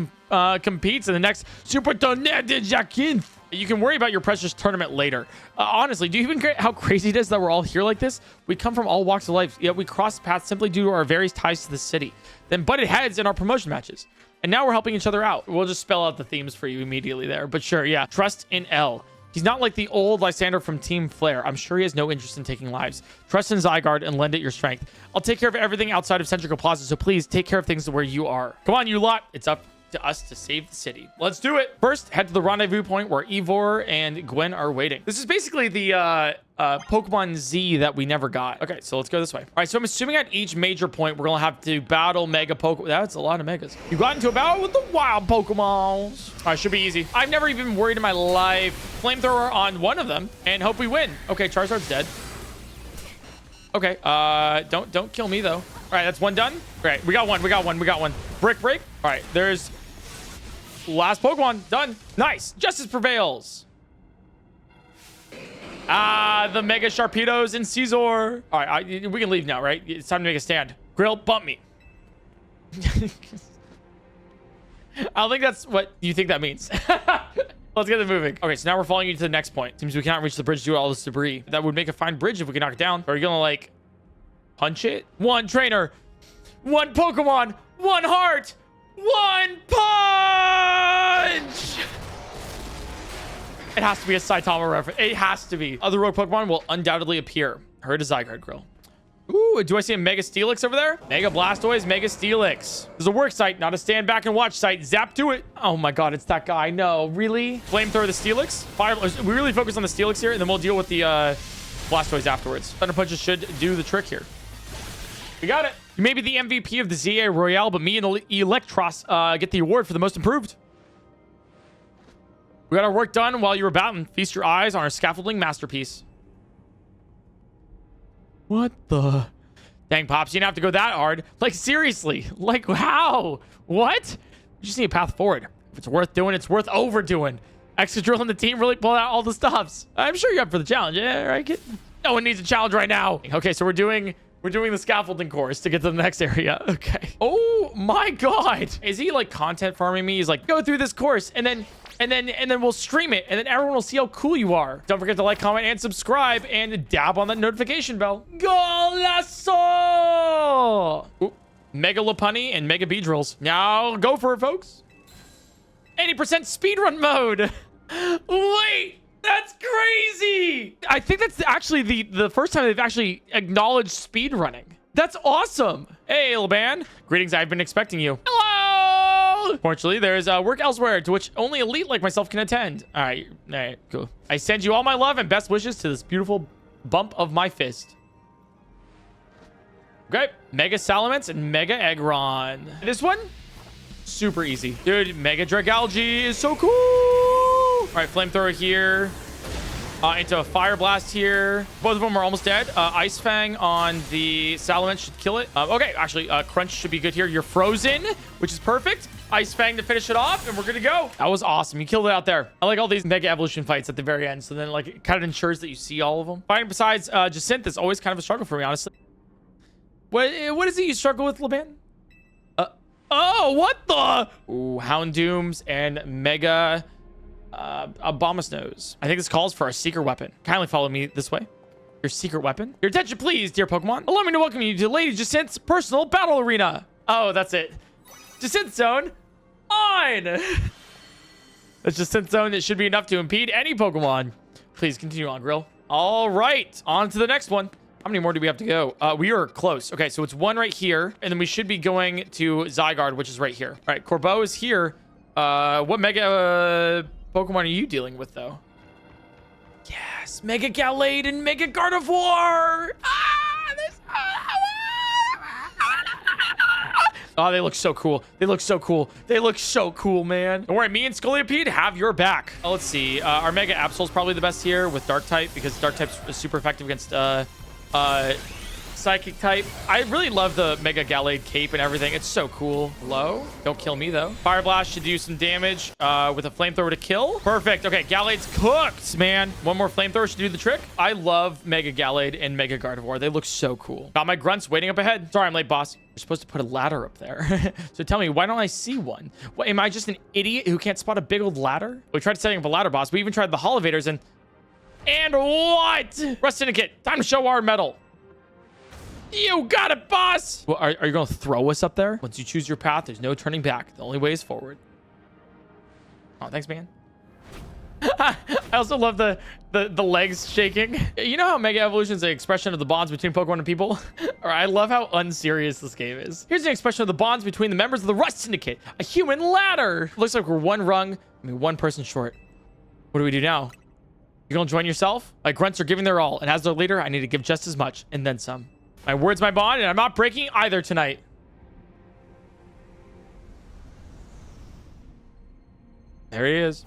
A: competes in the next Super Tonnerre de Jacquin. You can worry about your precious tournament later. Honestly, do you even get how crazy it is that we're all here like this? We come from all walks of life, yet we cross paths simply due to our various ties to the city. Then butted heads in our promotion matches. And now we're helping each other out. We'll just spell out the themes for you immediately there. But sure, yeah. Trust in L. He's not like the old Lysander from Team Flare. I'm sure he has no interest in taking lives. Trust in Zygarde and lend it your strength. I'll take care of everything outside of Central Plaza, so please take care of things where you are. Come on, you lot. It's up to us to save the city. Let's do it. First, head to the rendezvous point where Yvon and Gwyn are waiting. This is basically the Pokemon Z that we never got. Okay, so let's go this way. All right, so I'm assuming at each major point, we're going to have to battle Mega Pokemon. That's a lot of Megas. You got into a battle with the wild Pokemons. All right, should be easy. I've never even worried in my life. Flamethrower on one of them and hope we win. Okay, Charizard's dead. Okay, don't kill me though. All right, that's one done. Great, we got one. Brick. All right, there's last Pokemon done. Nice. Justice prevails. The Mega Sharpedos and Caesar. All right, we can leave now, right? It's time to make a stand. Grill, bump me. I don't think that's what you think that means. Let's get it moving. Okay, so now we're following you to the next point. Seems we cannot reach the bridge due to all this debris. That would make a fine bridge if we could knock it down. Are you gonna like punch it? One trainer, one Pokemon, one heart, one punch. It has to be a Saitama reference. It has to be. Other rogue Pokemon will undoubtedly appear. Heard a Zygarde grill. Ooh, do I see a Mega Steelix over there? Mega Blastoise, Mega Steelix. This is a work site, not a stand back and watch site. Zap to it. Oh my god, it's that guy. No, really? Flamethrower the Steelix? Fire. We really focus on the Steelix here, and then we'll deal with the Blastoise afterwards. Thunder Punches should do the trick here. We got it. You may be the MVP of the ZA Royale, but me and Electros get the award for the most improved. We got our work done while you were battling. Feast your eyes on our scaffolding masterpiece. What the? Dang, Pops, you didn't have to go that hard. Like, seriously. Like, how? What? You just need a path forward. If it's worth doing, it's worth overdoing. Excadrill and the team really pulled out all the stops. I'm sure you're up for the challenge. Yeah, right, kid? No one needs a challenge right now. Okay, so we're doing the scaffolding course to get to the next area. Okay. Oh, my God. Is he, like, content farming me? He's like, go through this course, and then we'll stream it, and then everyone will see how cool you are. Don't forget to like, comment, and subscribe, and dab on that notification bell. Golasso! Ooh, Mega Lopunny and Mega Beedrills. Now go for it, folks. 80% speedrun mode. Wait, that's crazy. I think that's actually the first time they've actually acknowledged speedrunning. That's awesome. Hey, Laban. Greetings, I've been expecting you. Hello! Fortunately, there is work elsewhere to which only elite like myself can attend. All right, cool. I send you all my love and best wishes to this beautiful bump of my fist. Okay, Mega Salamence and Mega Aggron. This one, super easy. Dude, Mega Dragalge is so cool. All right, Flamethrower here. Into a Fire Blast here. Both of them are almost dead. Ice Fang on the Salamence should kill it. Okay, actually, Crunch should be good here. You're frozen, which is perfect. Ice Fang to finish it off, and we're good to go. That was awesome. You killed it out there. I like all these Mega Evolution fights at the very end, so then like it kind of ensures that you see all of them. Fighting besides Jacinthe is always kind of a struggle for me, honestly. What is it you struggle with, Laban? Oh, what the? Ooh, Houndooms and Mega... Abomasnows. I think this calls for a secret weapon. Kindly follow me this way. Your secret weapon? Your attention, please, dear Pokemon. Allow me to welcome you to Lady Jacinthe's personal battle arena. Oh, that's it. Jacinthe Zone on. That's Jacinthe Zone. That should be enough to impede any Pokemon. Please continue on, Grill. All right, on to the next one. How many more do we have to go? We are close. Okay, so it's one right here, and then we should be going to Zygarde, which is right here. All right, Corbo is here. What Mega... Pokemon are you dealing with, though? Yes, Mega Gallade and Mega Gardevoir! Oh, they look so cool. They look so cool. They look so cool, man. Don't worry, me and Scolipede have your back. Let's see. Our Mega Absol's probably the best here with Dark type because Dark type's super effective against Psychic type. I really love the Mega Gallade cape and everything. It's so cool. Low. Don't kill me, though. Fire Blast should do some damage with a Flamethrower to kill. Perfect. Okay, Gallade's cooked, man. One more Flamethrower should do the trick. I love Mega Gallade and Mega Gardevoir. They look so cool. Got my grunts waiting up ahead. Sorry, I'm late, boss. You're supposed to put a ladder up there. So tell me, why don't I see one? What, am I just an idiot who can't spot a big old ladder? We tried setting up a ladder, boss. We even tried the Holovators and what? Rust Syndicate, time to show our mettle. You got it, boss! Well, are you going to throw us up there? Once you choose your path, there's no turning back. The only way is forward. Oh, thanks, man. I also love the legs shaking. You know how Mega Evolution is an expression of the bonds between Pokemon and people? Or I love how unserious this game is. Here's an expression of the bonds between the members of the Rust Syndicate. A human ladder. Looks like we're one person short. What do we do now? You gonna join yourself? My grunts are giving their all, and as their leader, I need to give just as much, and then some. My word's my bond, and I'm not breaking either tonight. There he is.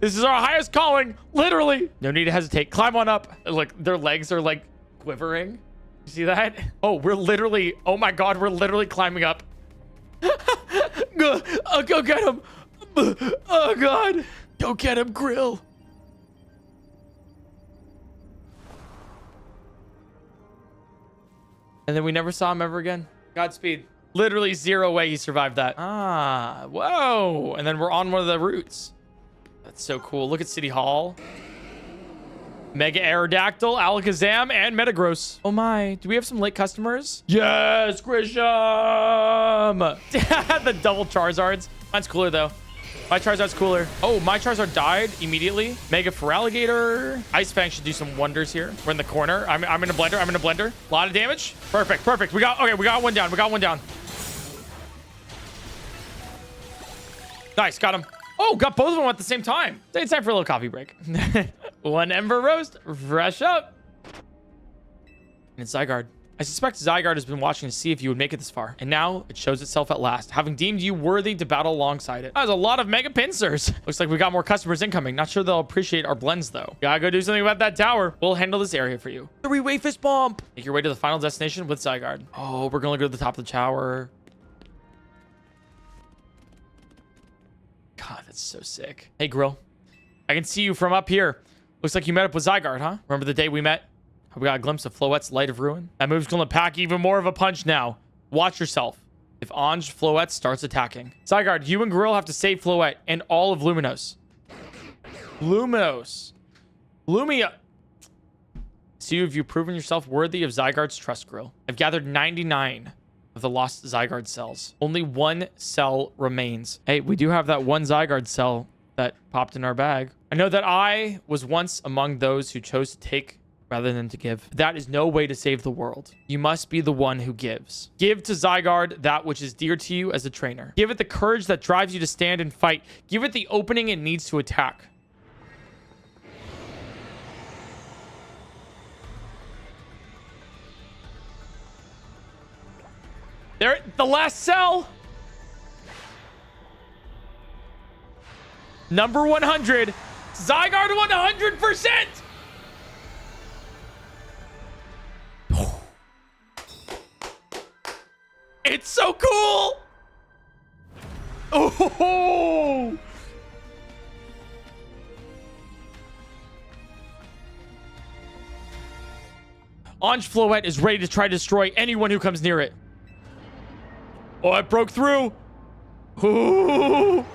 A: This is our highest calling, literally. No need to hesitate. Climb on up. Look, their legs are like quivering. You see that? Oh, we're literally, oh my God, we're literally climbing up. Go get him. Oh God. Go get him, Grill. And then we never saw him ever again. Godspeed. Literally zero way he survived that. Ah, whoa. And then we're on one of the routes. That's so cool. Look at City Hall. Mega Aerodactyl, Alakazam, and Metagross. Oh my, do we have some late customers? Yes, Gisham! The double Charizards. Mine's cooler though. My Charizard's cooler. Oh, my Charizard died immediately. Mega Feraligatr. Ice Fang should do some wonders here. We're in the corner. I'm in a blender. I'm in a blender. A lot of damage. Perfect. Perfect. We got one down. We got one down. Nice. Got him. Oh, got both of them at the same time. It's time for a little coffee break. One Ember Roast. Fresh up. And it's Zygarde. I suspect Zygarde has been watching to see if you would make it this far. And now it shows itself at last, having deemed you worthy to battle alongside it. That was a lot of Mega Pincers. Looks like we got more customers incoming. Not sure they'll appreciate our blends though. Gotta go do something about that tower. We'll handle this area for you. Three-way fist bump. Make your way to the final destination with Zygarde. Oh, we're gonna go to the top of the tower. God, that's so sick. Hey, Grill. I can see you from up here. Looks like you met up with Zygarde, huh? Remember the day we met? We got a glimpse of Floette's Light of Ruin. That move's gonna pack even more of a punch now. Watch yourself. If Ange Floette starts attacking. Zygarde, you and Grill have to save Floette and all of Lumiose. Lumiose. Lumia. See if you've proven yourself worthy of Zygarde's trust, Grill. I've gathered 99 of the lost Zygarde cells. Only one cell remains. Hey, we do have that one Zygarde cell that popped in our bag. I know that I was once among those who chose to take rather than to give. That is no way to save the world. You must be the one who gives. Give to Zygarde that which is dear to you as a trainer. Give it the courage that drives you to stand and fight. Give it the opening it needs to attack. There, the last cell. Number 100. Zygarde 100%. It's so cool. Oh. Ange Floette is ready to try to destroy anyone who comes near it. Oh, I broke through. Ooh.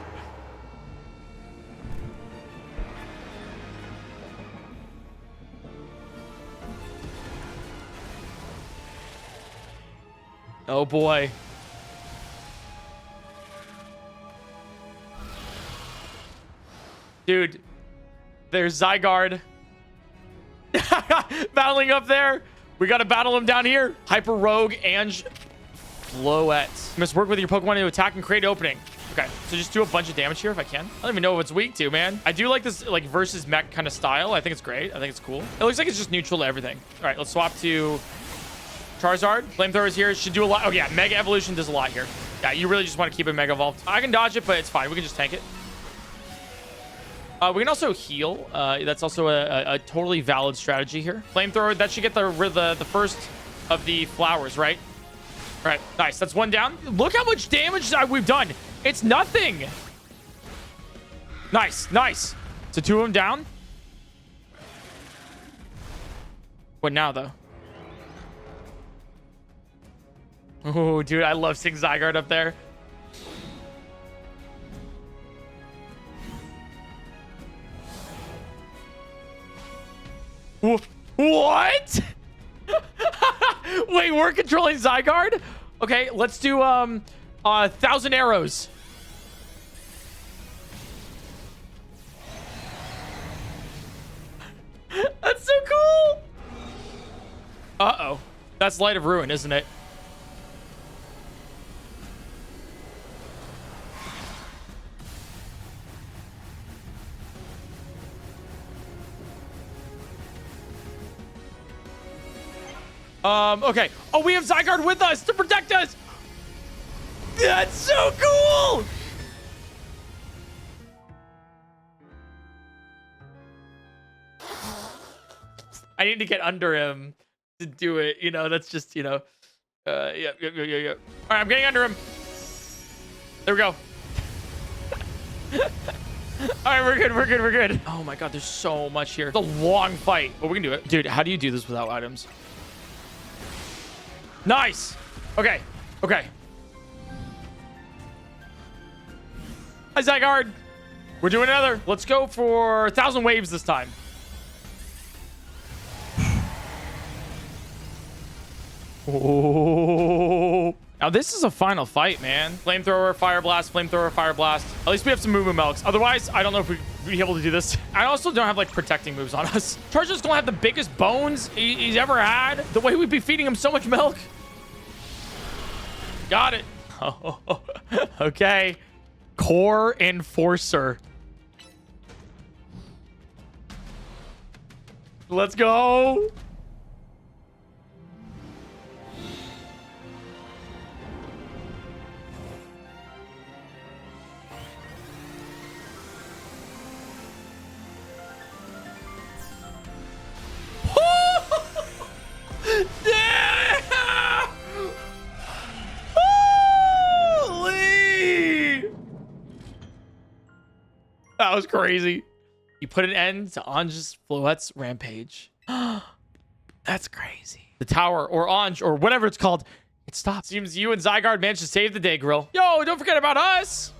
A: Oh boy. Dude, there's Zygarde. Battling up there. We gotta battle him down here. Hyper Rogue, Ange Floette. You must work with your Pokemon to attack and create opening. Okay, so just do a bunch of damage here if I can. I don't even know what it's weak to, man. I do like this like versus mech kind of style. I think it's great. I think it's cool. It looks like it's just neutral to everything. All right, let's swap to Charizard. Flamethrowers here should do a lot. Oh yeah, Mega Evolution does a lot here. Yeah, you really just want to keep it Mega Evolved. I can dodge it, but it's fine. We can just tank it. We can also heal. That's also a totally valid strategy here. Flamethrower, that should get the first of the flowers, right? All right, nice. That's one down. Look how much damage we've done. It's nothing. Nice, nice. So two of them down. What now, though? Oh, dude, I love seeing Zygarde up there. What? Wait, we're controlling Zygarde? Okay, let's do 1,000 arrows. That's so cool. Uh-oh. That's Light of Ruin, isn't it? Okay. Oh, we have Zygarde with us to protect us. That's so cool. I need to get under him to do it. You know, that's just, you know, yeah. All right, I'm getting under him. There we go. All right, we're good. Oh my God, there's so much here. It's a long fight, but we can do it. Dude, how do you do this without items? Nice. Okay. Okay. Hi, Zygarde. We're doing another. Let's go for 1,000 waves this time. Oh. Now this is a final fight, man. Flamethrower, fire blast, flamethrower, fire blast. At least we have some movement milks. Otherwise, I don't know if we'd be able to do this. I also don't have like protecting moves on us. Charger's gonna have the biggest bones he's ever had. The way we'd be feeding him so much milk. Got it. Oh, okay. Core Enforcer. Let's go. Yeah! Holy! That was crazy. You put an end to Ange's Floette's Rampage. That's crazy. The tower or Ange or whatever it's called, it stopped. Seems you and Zygarde managed to save the day, Grill. Yo, don't forget about us.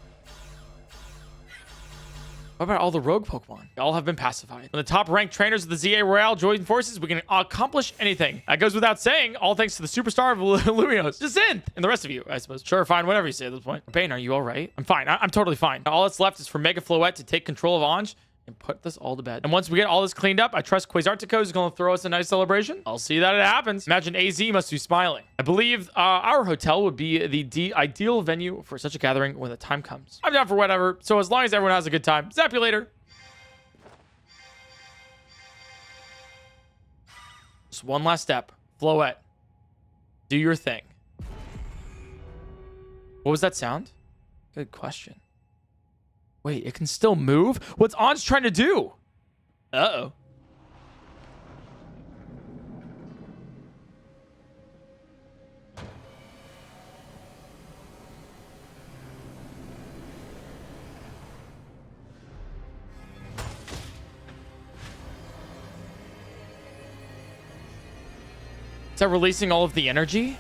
A: What about all the rogue Pokemon? All have been pacified. When the top-ranked trainers of the ZA Royale join forces, we can accomplish anything. That goes without saying, all thanks to the superstar of Lumiose, Jasmine, and the rest of you, I suppose. Sure, fine, whatever you say at this point. Bane, are you all right? I'm fine. I'm totally fine. All that's left is for Mega Floette to take control of Ange and put this all to bed. And once we get all this cleaned up, I trust Quasartico is going to throw us a nice celebration. I'll see that it happens. Imagine AZ must be smiling. I believe our hotel would be the ideal venue for such a gathering when the time comes. I'm down for whatever, so as long as everyone has a good time. Zap you later. Just one last step. Floette, do your thing. What was that sound? Good question. Wait, it can still move? What's Ange trying to do? Uh-oh. Is that releasing all of the energy?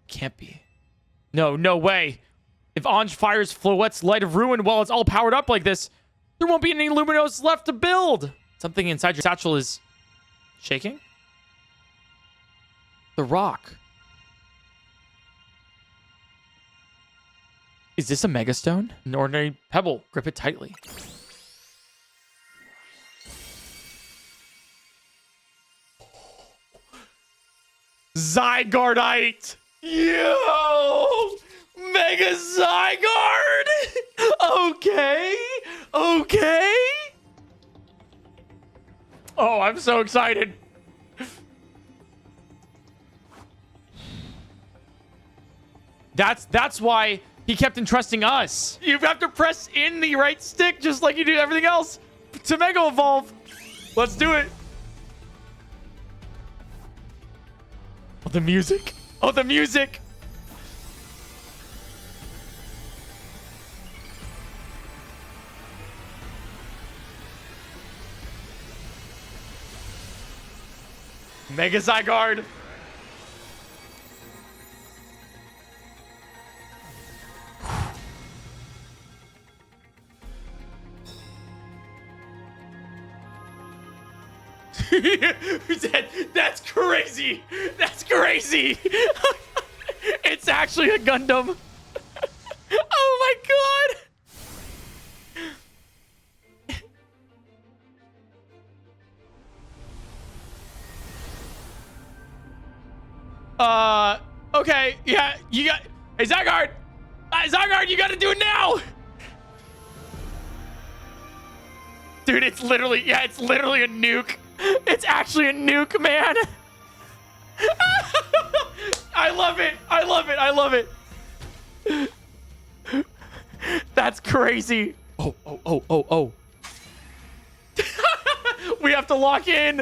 A: Can't be. No, no way. If Ange fires Floette's Light of Ruin while it's all powered up like this, there won't be any Lumiose left to build. Something inside your satchel is shaking? The rock. Is this a Megastone? An ordinary pebble. Grip it tightly. Zygardeite! Yo! Mega Zygarde! Okay. Okay. Oh, I'm so excited. That's why he kept entrusting us. You have to press in the right stick just like you do everything else to Mega Evolve. Let's do it. Oh, the music. Oh, the music. Mega Zygarde. That's crazy. That's crazy. It's actually a Gundam. Oh my god. Okay. Yeah, you got... Hey, Zygarde. Zygarde, you gotta do it now. Dude, it's literally... Yeah, it's literally a nuke. It's actually a nuke, man. I love it. I love it. I love it. That's crazy. Oh. We have to lock in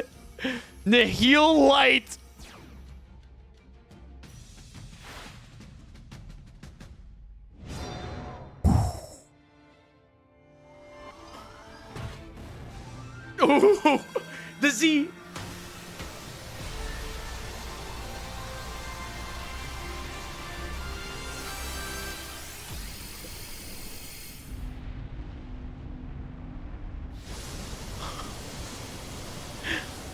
A: Nihil Light. Ooh, the Z.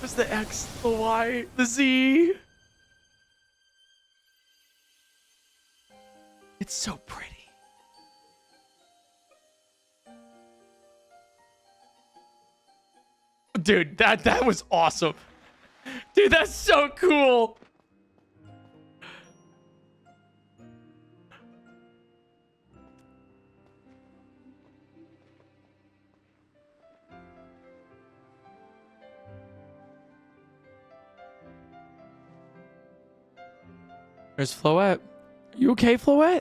A: There's the X, the Y, the Z. It's so pretty. Dude, that was awesome. Dude, that's so cool. There's Floette. Are you okay, Floette?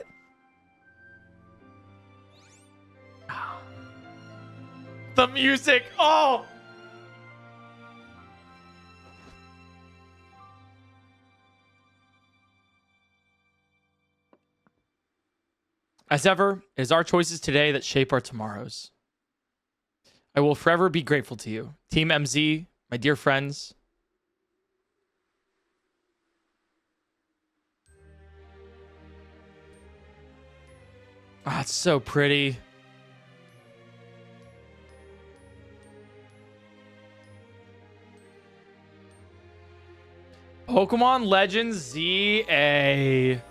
A: The music. Oh. As ever, it is our choices today that shape our tomorrows. I will forever be grateful to you. Team MZ, my dear friends. Ah, it's so pretty. Pokemon Legends ZA.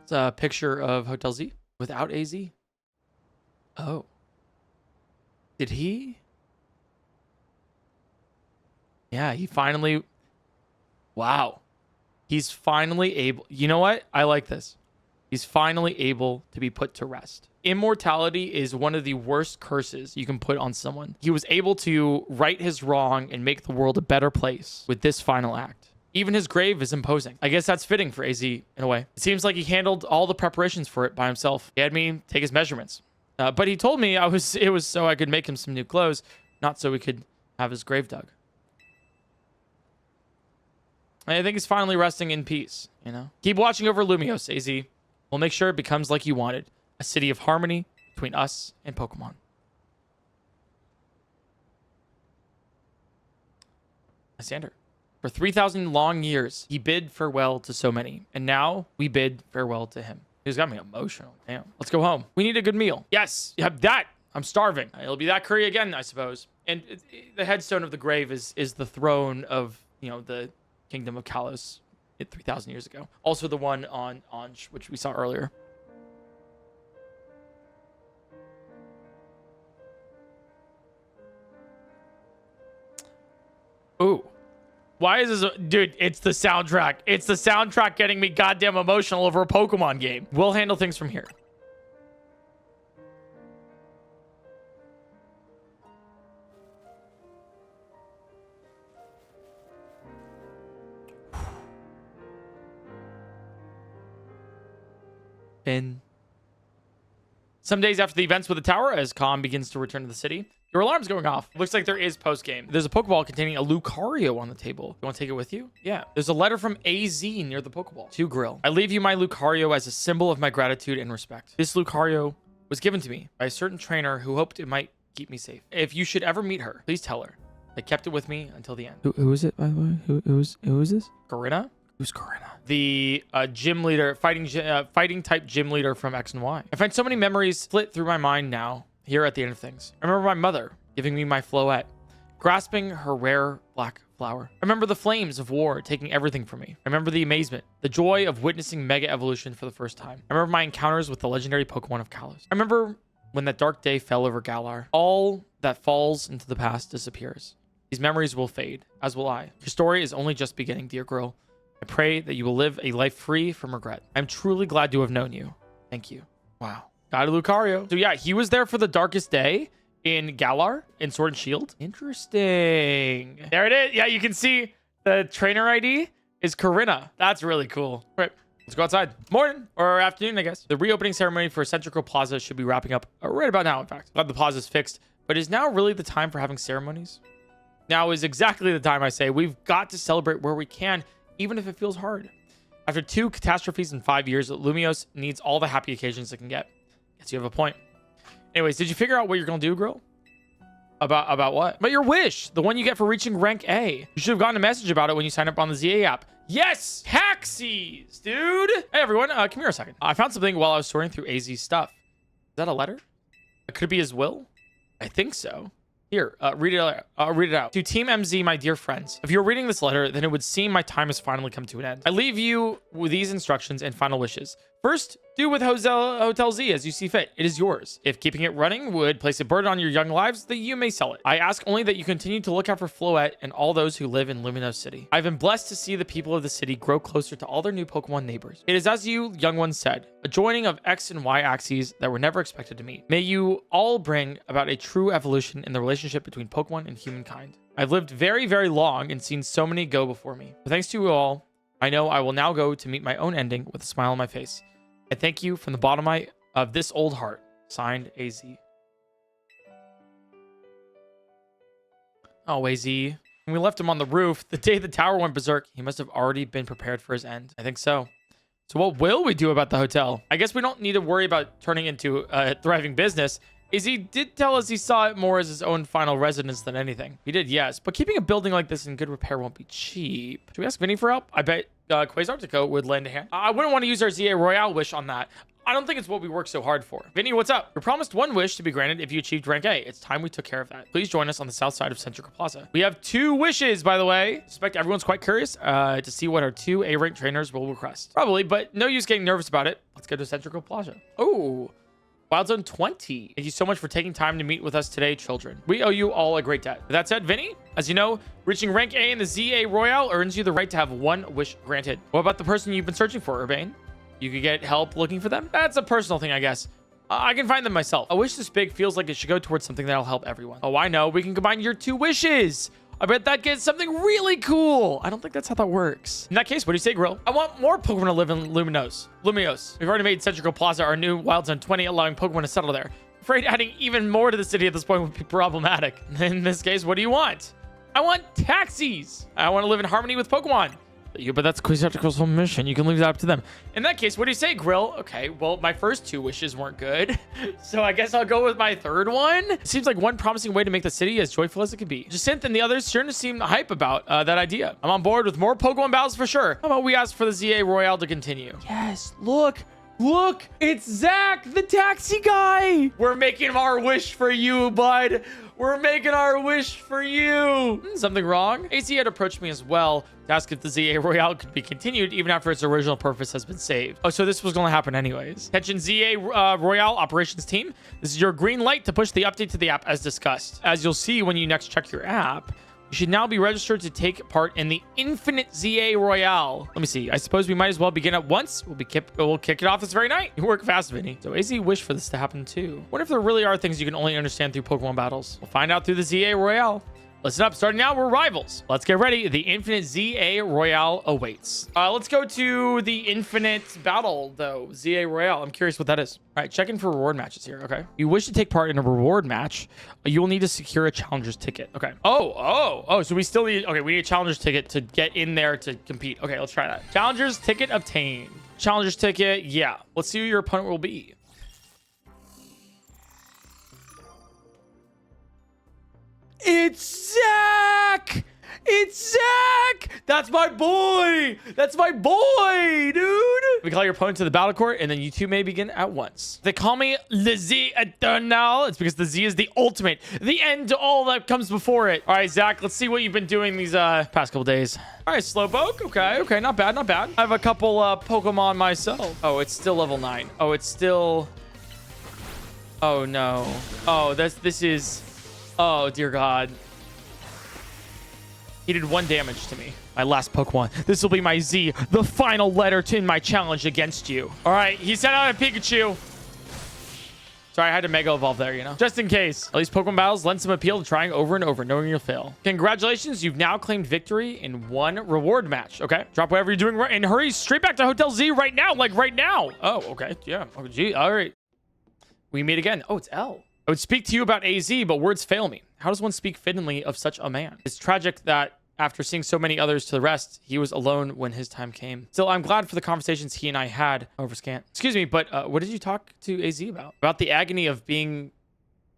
A: It's a picture of Hotel Z without AZ. Oh. Did he? Yeah, he finally... Wow. He's finally able... You know what? I like this. He's finally able to be put to rest. Immortality is one of the worst curses you can put on someone. He was able to right his wrong and make the world a better place with this final act. Even his grave is imposing. I guess that's fitting for AZ in a way. It seems like he handled all the preparations for it by himself. He had me take his measurements. But he told me it was so I could make him some new clothes, not so we could have his grave dug. I think he's finally resting in peace, you know? Keep watching over Lumiose, AZ. We'll make sure it becomes like you wanted. A city of harmony between us and Pokemon. Lysander. For 3,000 long years, he bid farewell to so many. And now we bid farewell to him. He's got me emotional. Damn. Let's go home. We need a good meal. Yes, you have that. I'm starving. It'll be that curry again, I suppose. And the headstone of the grave is the throne of, you know, the Kingdom of Kalos 3,000 years ago. Also the one on which we saw earlier. Ooh. Why is this? Dude, it's the soundtrack. It's the soundtrack getting me goddamn emotional over a Pokemon game. We'll handle things from here. And some days after the events with the tower, as Calm begins to return to the city, your alarm's going off. Looks like there is post-game. There's a Pokeball containing a Lucario on the table. You want to take it with you? Yeah. There's a letter from AZ near the Pokeball. To Grill. I leave you my Lucario as a symbol of my gratitude and respect. This Lucario was given to me by a certain trainer who hoped it might keep me safe. If you should ever meet her, please tell her. I kept it with me until the end.
D: Who is it, by the way? Who is this?
A: Corinna?
D: Who's Corinna?
A: The gym leader, fighting type gym leader from X and Y. I find so many memories flit through my mind now, here at the end of things. I remember my mother giving me my Floette, grasping her rare black flower. I remember the flames of war taking everything from me. I remember the amazement, the joy of witnessing Mega Evolution for the first time. I remember my encounters with the legendary Pokemon of Kalos. I remember when that dark day fell over Galar. All that falls into the past disappears. These memories will fade, as will I. Your story is only just beginning, dear girl. I pray that you will live a life free from regret. I'm truly glad to have known you. Thank you. Wow. Got a Lucario. So yeah, he was there for the darkest day in Galar in Sword and Shield. Interesting. There it is. Yeah, you can see the trainer ID is Corinna. That's really cool. All right, let's go outside. Morning or afternoon, I guess. The reopening ceremony for Centrical Plaza should be wrapping up right about now, in fact. Glad the plaza's fixed, but is now really the time for having ceremonies? Now is exactly the time I say we've got to celebrate where we can, even if it feels hard. After 2 catastrophes in 5 years, Lumiose needs all the happy occasions it can get. Guess you have a point. Anyways, did you figure out what you're gonna do, girl? About what? About your wish, the one you get for reaching rank A. You should have gotten a message about it when you signed up on the ZA app. Yes, taxis, dude. Hey everyone, come here a second. I found something while I was sorting through AZ's stuff. Is that a letter? Could it be his will? I think so. Here, read it out. Read it out. To Team MZ, my dear friends, if you're reading this letter, then it would seem my time has finally come to an end. I leave you with these instructions and final wishes. First, do with Hotel Z as you see fit. It is yours. If keeping it running would place a burden on your young lives, then you may sell it. I ask only that you continue to look out for Floette and all those who live in Lumiose City. I've been blessed to see the people of the city grow closer to all their new Pokemon neighbors. It is as you young ones said, a joining of X and Y axes that were never expected to meet. May you all bring about a true evolution in the relationship between Pokemon and humankind. I've lived very, very long and seen so many go before me. But thanks to you all, I know I will now go to meet my own ending with a smile on my face. I thank you from the bottom of this old heart. Signed, AZ. Oh, AZ. When we left him on the roof, the day the tower went berserk, he must have already been prepared for his end. I think so. So what will we do about the hotel? I guess we don't need to worry about turning into a thriving business. AZ did tell us he saw it more as his own final residence than anything. He did, yes. But keeping a building like this in good repair won't be cheap. Should we ask Vinnie for help? I bet Quasartico would lend a hand. I wouldn't want to use our ZA Royale wish on that. I don't think it's what we worked so hard for. Vinnie, what's up? You're promised one wish to be granted if you achieved rank A. It's time we took care of that. Please join us on the south side of Centrical Plaza. We have 2 wishes, by the way. I suspect everyone's quite curious to see what our 2 A-rank trainers will request. Probably, but no use getting nervous about it. Let's go to Centrical Plaza. Oh, Wild Zone 20. Thank you so much for taking time to meet with us today, children. We owe you all a great debt. With that said, Vinnie, as you know, reaching rank A in the ZA Royale earns you the right to have 1 wish granted. What about the person you've been searching for, Urbane? You could get help looking for them? That's a personal thing, I guess. I can find them myself. A wish this big feels like it should go towards something that'll help everyone. Oh, I know. We can combine your 2 wishes. I bet that gets something really cool. I don't think that's how that works. In that case, what do you say, Grill? I want more Pokemon to live in Lumiose. We've already made Centrical Plaza our new Wild Zone 20, allowing Pokemon to settle there. I'm afraid adding even more to the city at this point would be problematic. In this case, what do you want? I want taxis. I want to live in harmony with Pokemon. But that's Quasartico's whole mission. You can leave that up to them. In that case, what do you say, Grill? Okay, well, my first 2 wishes weren't good. So I guess I'll go with my 3rd one. Seems like one promising way to make the city as joyful as it could be. Jacinth and the others sure seem hype about that idea. I'm on board with more Pokemon battles for sure. How about we ask for the ZA Royale to continue? Yes, look, it's Zack, the taxi guy. We're making our wish for you, bud. We're making our wish for you. Something wrong? AC had approached me as well to ask if the ZA Royale could be continued even after its original purpose has been saved. Oh, so this was going to happen anyways. Attention ZA Royale operations team. This is your green light to push the update to the app as discussed. As you'll see when you next check your app, you should now be registered to take part in the Infinite ZA Royale. Let me see. I suppose we might as well begin at once. We'll kick it off this very night. You work fast, Vinnie. So AZ wish for this to happen too. What if there really are things you can only understand through Pokemon battles? We'll find out through the ZA Royale. Listen up, starting now, we're rivals. Let's get ready. The Infinite ZA Royale awaits. Let's go to the Infinite Battle, though. ZA Royale. I'm curious what that is. All right, check in for reward matches here, okay? If you wish to take part in a reward match, you will need to secure a challenger's ticket. Okay. Oh, so we still need, okay, we need a challenger's ticket to get in there to compete. Okay, let's try that. Challenger's ticket obtained. Challenger's ticket, yeah. Let's see who your opponent will be. It's Zack! It's Zack! That's my boy! That's my boy, dude! We call your opponent to the battle court, and then you two may begin at once. They call me Le Z Eternal. It's because the Z is the ultimate, the end to all that comes before it. All right, Zack, let's see what you've been doing these past couple days. All right, Slowpoke. Okay, not bad. I have a couple Pokemon myself. Oh, it's still level 9. Oh, it's still... Oh, no. Oh, this is... Oh, dear God. He did 1 damage to me. My last Pokemon. This will be my Z, the final letter in my challenge against you. All right, he sent out a Pikachu. Sorry, I had to Mega Evolve there, you know? Just in case. At least Pokemon battles lend some appeal to trying over and over, knowing you'll fail. Congratulations, you've now claimed victory in 1 reward match. Okay, drop whatever you're doing right and hurry straight back to Hotel Z right now, like right now. Oh, okay, yeah. Oh, gee, all right. We meet again. Oh, it's L. I would speak to you about AZ, but words fail me. How does one speak fittingly of such a man? It's tragic that after seeing so many others to the rest, he was alone when his time came. Still, I'm glad for the conversations he and I had over Scant. Excuse me, but what did you talk to AZ about? About the agony of being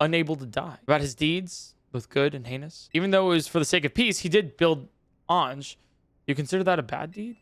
A: unable to die. About his deeds, both good and heinous. Even though it was for the sake of peace, he did build Ange. You consider that a bad deed?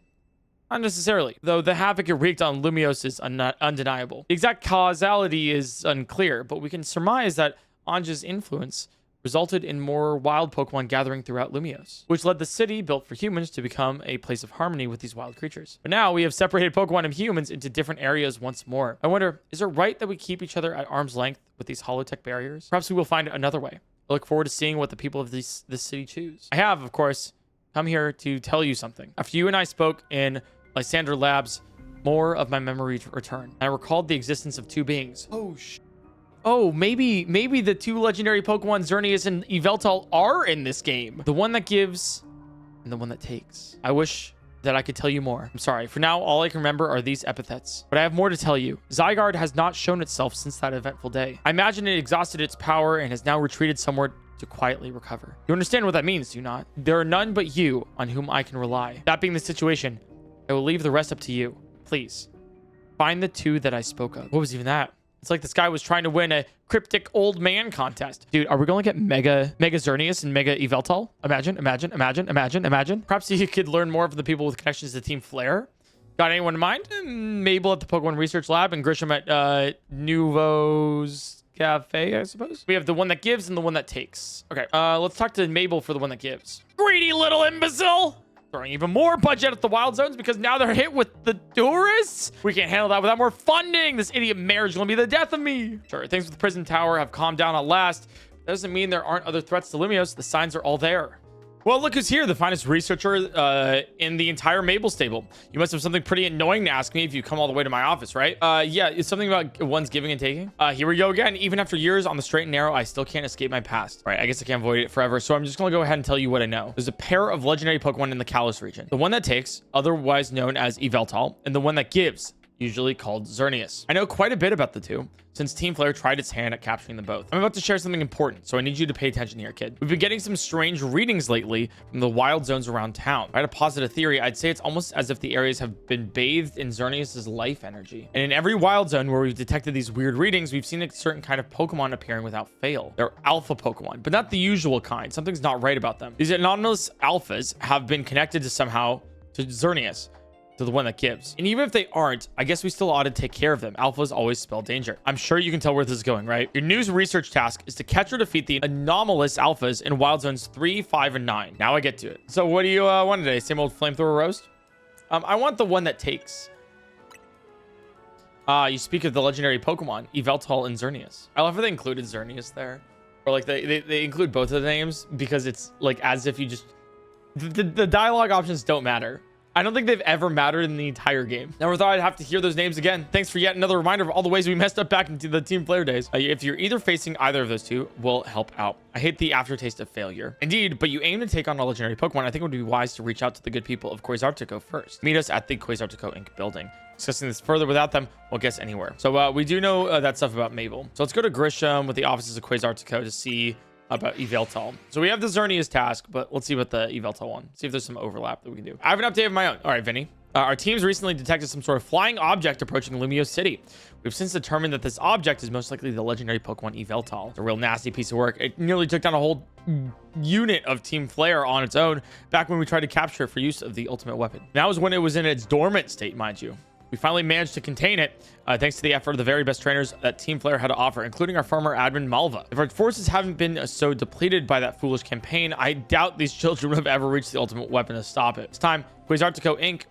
A: Not necessarily, though the havoc it wreaked on Lumiose is undeniable. The exact causality is unclear, but we can surmise that Ange's influence resulted in more wild Pokemon gathering throughout Lumiose, which led the city built for humans to become a place of harmony with these wild creatures. But now we have separated Pokemon and humans into different areas once more. I wonder, is it right that we keep each other at arm's length with these holotech barriers? Perhaps we will find another way. I look forward to seeing what the people of this city choose. I have, of course, come here to tell you something. After you and I spoke in Lysander Labs, more of my memories returned. I recalled the existence of two beings. Oh, maybe the two legendary Pokemon Xerneas and Yveltal are in this game. The one that gives and the one that takes. I wish that I could tell you more. I'm sorry. For now, all I can remember are these epithets. But I have more to tell you. Zygarde has not shown itself since that eventful day. I imagine it exhausted its power and has now retreated somewhere to quietly recover. You understand what that means, do you not? There are none but you on whom I can rely. That being the situation, I will leave the rest up to you. Please, find the two that I spoke of. What was even that? It's like this guy was trying to win a cryptic old man contest. Dude, are we going to get Mega Xerneas and Mega Yveltal? Imagine. Perhaps you could learn more from the people with connections to Team Flare. Got anyone in mind? Mabel at the Pokemon Research Lab and Gisham at Nouveau's Cafe, I suppose. We have the one that gives and the one that takes. Okay, let's talk to Mabel for the one that gives.
C: Greedy little imbecile.
A: Throwing even more budget at the wild zones because now they're hit with the tourists. We can't handle that without more funding. This idiot marriage is going to be the death of me. Sure, things with the prison tower have calmed down at last. That doesn't mean there aren't other threats to Lumiose. The signs are all there. Well, look who's here, the finest researcher in the entire Mabel stable. You must have something pretty annoying to ask me if you come all the way to my office, right? Yeah, it's something about one's giving and taking. Here we go again. Even after years on the straight and narrow, I still can't escape my past. All right, I guess I can't avoid it forever, so I'm just gonna go ahead and tell you what I know. There's a pair of legendary Pokemon in the Kalos region. The one that takes, otherwise known as Yveltal, and the one that gives, usually called Xerneas. I know quite a bit about the two, since Team Flare tried its hand at capturing them both. I'm about to share something important, so I need you to pay attention here, kid. We've been getting some strange readings lately from the wild zones around town. If I had to posit a theory, I'd say it's almost as if the areas have been bathed in Xerneas' life energy. And in every wild zone where we've detected these weird readings, we've seen a certain kind of Pokemon appearing without fail. They're Alpha Pokemon, but not the usual kind. Something's not right about them. These anomalous Alphas have been connected to somehow to Xerneas, to the one that gives. And even if they aren't, I guess we still ought to take care of them. Alphas always spell danger. I'm sure you can tell where this is going, right? Your news research task is to catch or defeat the anomalous Alphas in Wild Zones 3, 5, and 9. Now I get to it. So what do you want today? Same old flamethrower roast? I want the one that takes. You speak of the legendary Pokemon, Yveltal and Xerneas. I love how they included Xerneas there. Or like they include both of the names because it's like as if you just... The dialogue options don't matter. I don't think they've ever mattered in the entire game. Never thought I'd have to hear those names again. Thanks for yet another reminder of all the ways we messed up back into the Team Flare days. If you're either facing either of those two, we'll help out. I hate the aftertaste of failure. Indeed, but you aim to take on a legendary Pokemon, I think it would be wise to reach out to the good people of Quasartico first. Meet us at the Quasartico Inc. building. Discussing this further without them won't get us anywhere. So we do know that stuff about Mabel. So let's go to Gisham with the offices of Quasartico to see about Yveltal. So we have the Xerneas task, but let's see what the Yveltal one. See if there's some overlap that we can do. I have an update of my own. All right, Vinnie. Our teams recently detected some sort of flying object approaching Lumiose City. We've since determined that this object is most likely the legendary Pokemon Yveltal. It's a real nasty piece of work. It nearly took down a whole unit of Team Flare on its own back when we tried to capture it for use of the ultimate weapon. That was when it was in its dormant state, mind you. We finally managed to contain it, thanks to the effort of the very best trainers that Team Flare had to offer, including our former admin Malva. If our forces haven't been so depleted by that foolish campaign, I doubt these children would have ever reached the ultimate weapon to stop it. It's time Quasartico Inc.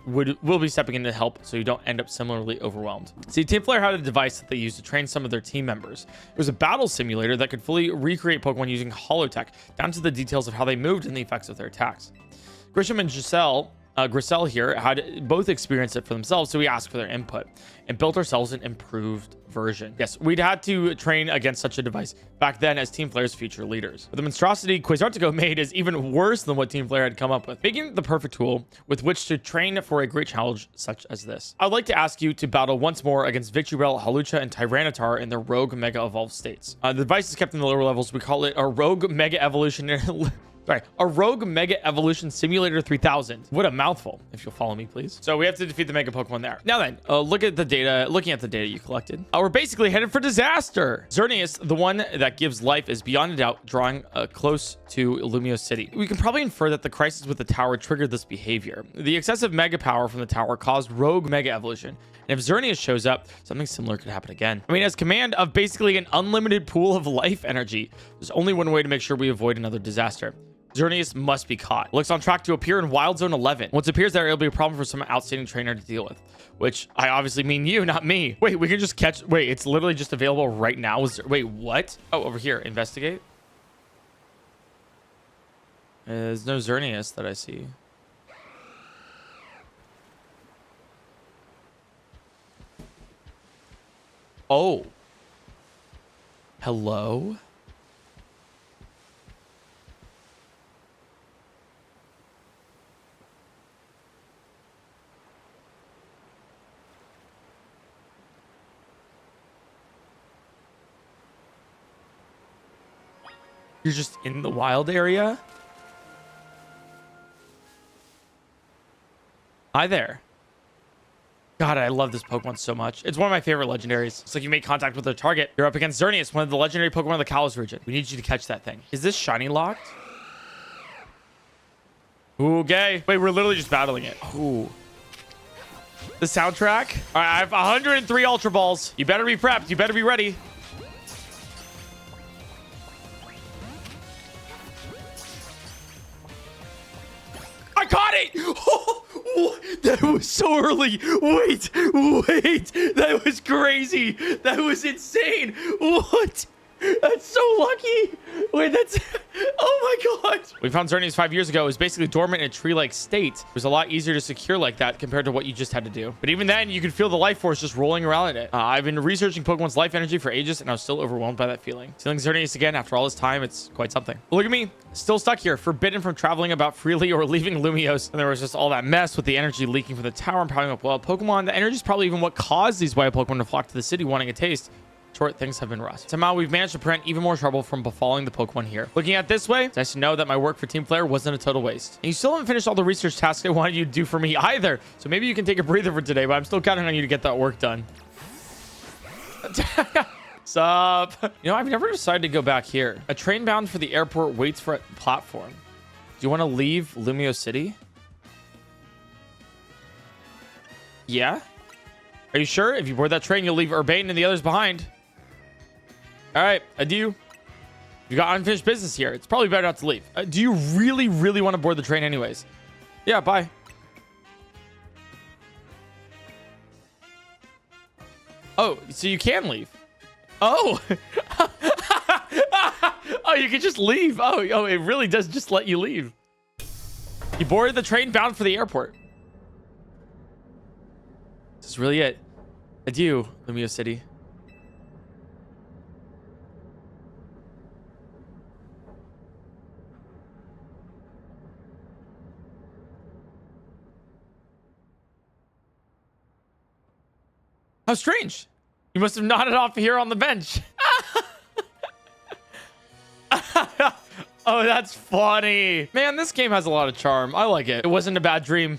A: will be stepping in to help so you don't end up similarly overwhelmed. See, Team Flare had a device that they used to train some of their team members. It was a battle simulator that could fully recreate Pokemon using holotech, down to the details of how they moved and the effects of their attacks. Gisham and Grisel here had both experienced it for themselves, so we asked for their input and built ourselves an improved version. Yes, we'd had to train against such a device back then as Team Flare's future leaders. But the monstrosity Quasartico made is even worse than what Team Flare had come up with, making the perfect tool with which to train for a great challenge such as this. I'd like to ask you to battle once more against Victreebel, Hawlucha, and Tyranitar in their rogue mega evolved states. The device is kept in the lower levels. We call it a rogue mega evolution. Sorry, a Rogue Mega Evolution Simulator 3000. What a mouthful, if you'll follow me, please. So we have to defeat the Mega Pokemon there. Now then, looking at the data you collected. We're basically headed for disaster. Xerneas, the one that gives life, is beyond a doubt drawing close to Lumiose City. We can probably infer that the crisis with the tower triggered this behavior. The excessive Mega power from the tower caused Rogue Mega Evolution. And if Xerneas shows up, something similar could happen again. I mean, as command of basically an unlimited pool of life energy, there's only one way to make sure we avoid another disaster. Xerneas must be caught. Looks on track to appear in Wild Zone 11. Once it appears there, it'll be a problem for some outstanding trainer to deal with. Which I obviously mean you, not me. Wait, we can just catch... Wait, it's literally just available right now. Wait, what? Oh, over here. Investigate. There's no Xerneas that I see. Oh. Hello? You're just in the wild area? Hi there. God, I love this Pokemon so much. It's one of my favorite legendaries. It's like you make contact with a target. You're up against Xerneas, one of the legendary Pokemon of the Kalos region. We need you to catch that thing. Is this shiny locked? Okay. Wait, we're literally just battling it. Ooh. The soundtrack? All right, I have 103 Ultra Balls. You better be prepped. You better be ready. I caught it! Oh, that was so early. Wait. That was crazy. That was insane. What? That's so lucky. Wait, that's... Oh my god. We found Xerneas 5 years ago. It was basically dormant in a tree-like state. It was a lot easier to secure like that compared to what you just had to do. But even then, you could feel the life force just rolling around in it. I've been researching Pokemon's life energy for ages, and I was still overwhelmed by that feeling. Seeing Xerneas again after all this time, it's quite something. Look at me. Still stuck here, forbidden from traveling about freely or leaving Lumiose. And there was just all that mess with the energy leaking from the tower and piling up wild Pokemon. The energy is probably even what caused these wild Pokemon to flock to the city wanting a taste. Short, things have been rough. Somehow we've managed to prevent even more trouble from befalling the Pokemon here. Looking at it this way, it's nice to know that my work for Team Flare wasn't a total waste. And you still haven't finished all the research tasks I wanted you to do for me either. So maybe you can take a breather for today, but I'm still counting on you to get that work done. Sup? You know, I've never decided to go back here. A train bound for the airport waits for a platform. Do you want to leave Lumiose City? Yeah? Are you sure? If you board that train, you'll leave Urbane and the others behind. All right, adieu. You got unfinished business here. It's probably better not to leave. Do you really want to board the train anyways? Yeah, bye. Oh, so you can leave. Oh. Oh, you can just leave. Oh, it really does just let you leave. You boarded the train bound for the airport. This is really it. Adieu, Lumiose City. How strange. You must have nodded off here on the bench. Oh, that's funny. Man, this game has a lot of charm. I like it. It wasn't a bad dream.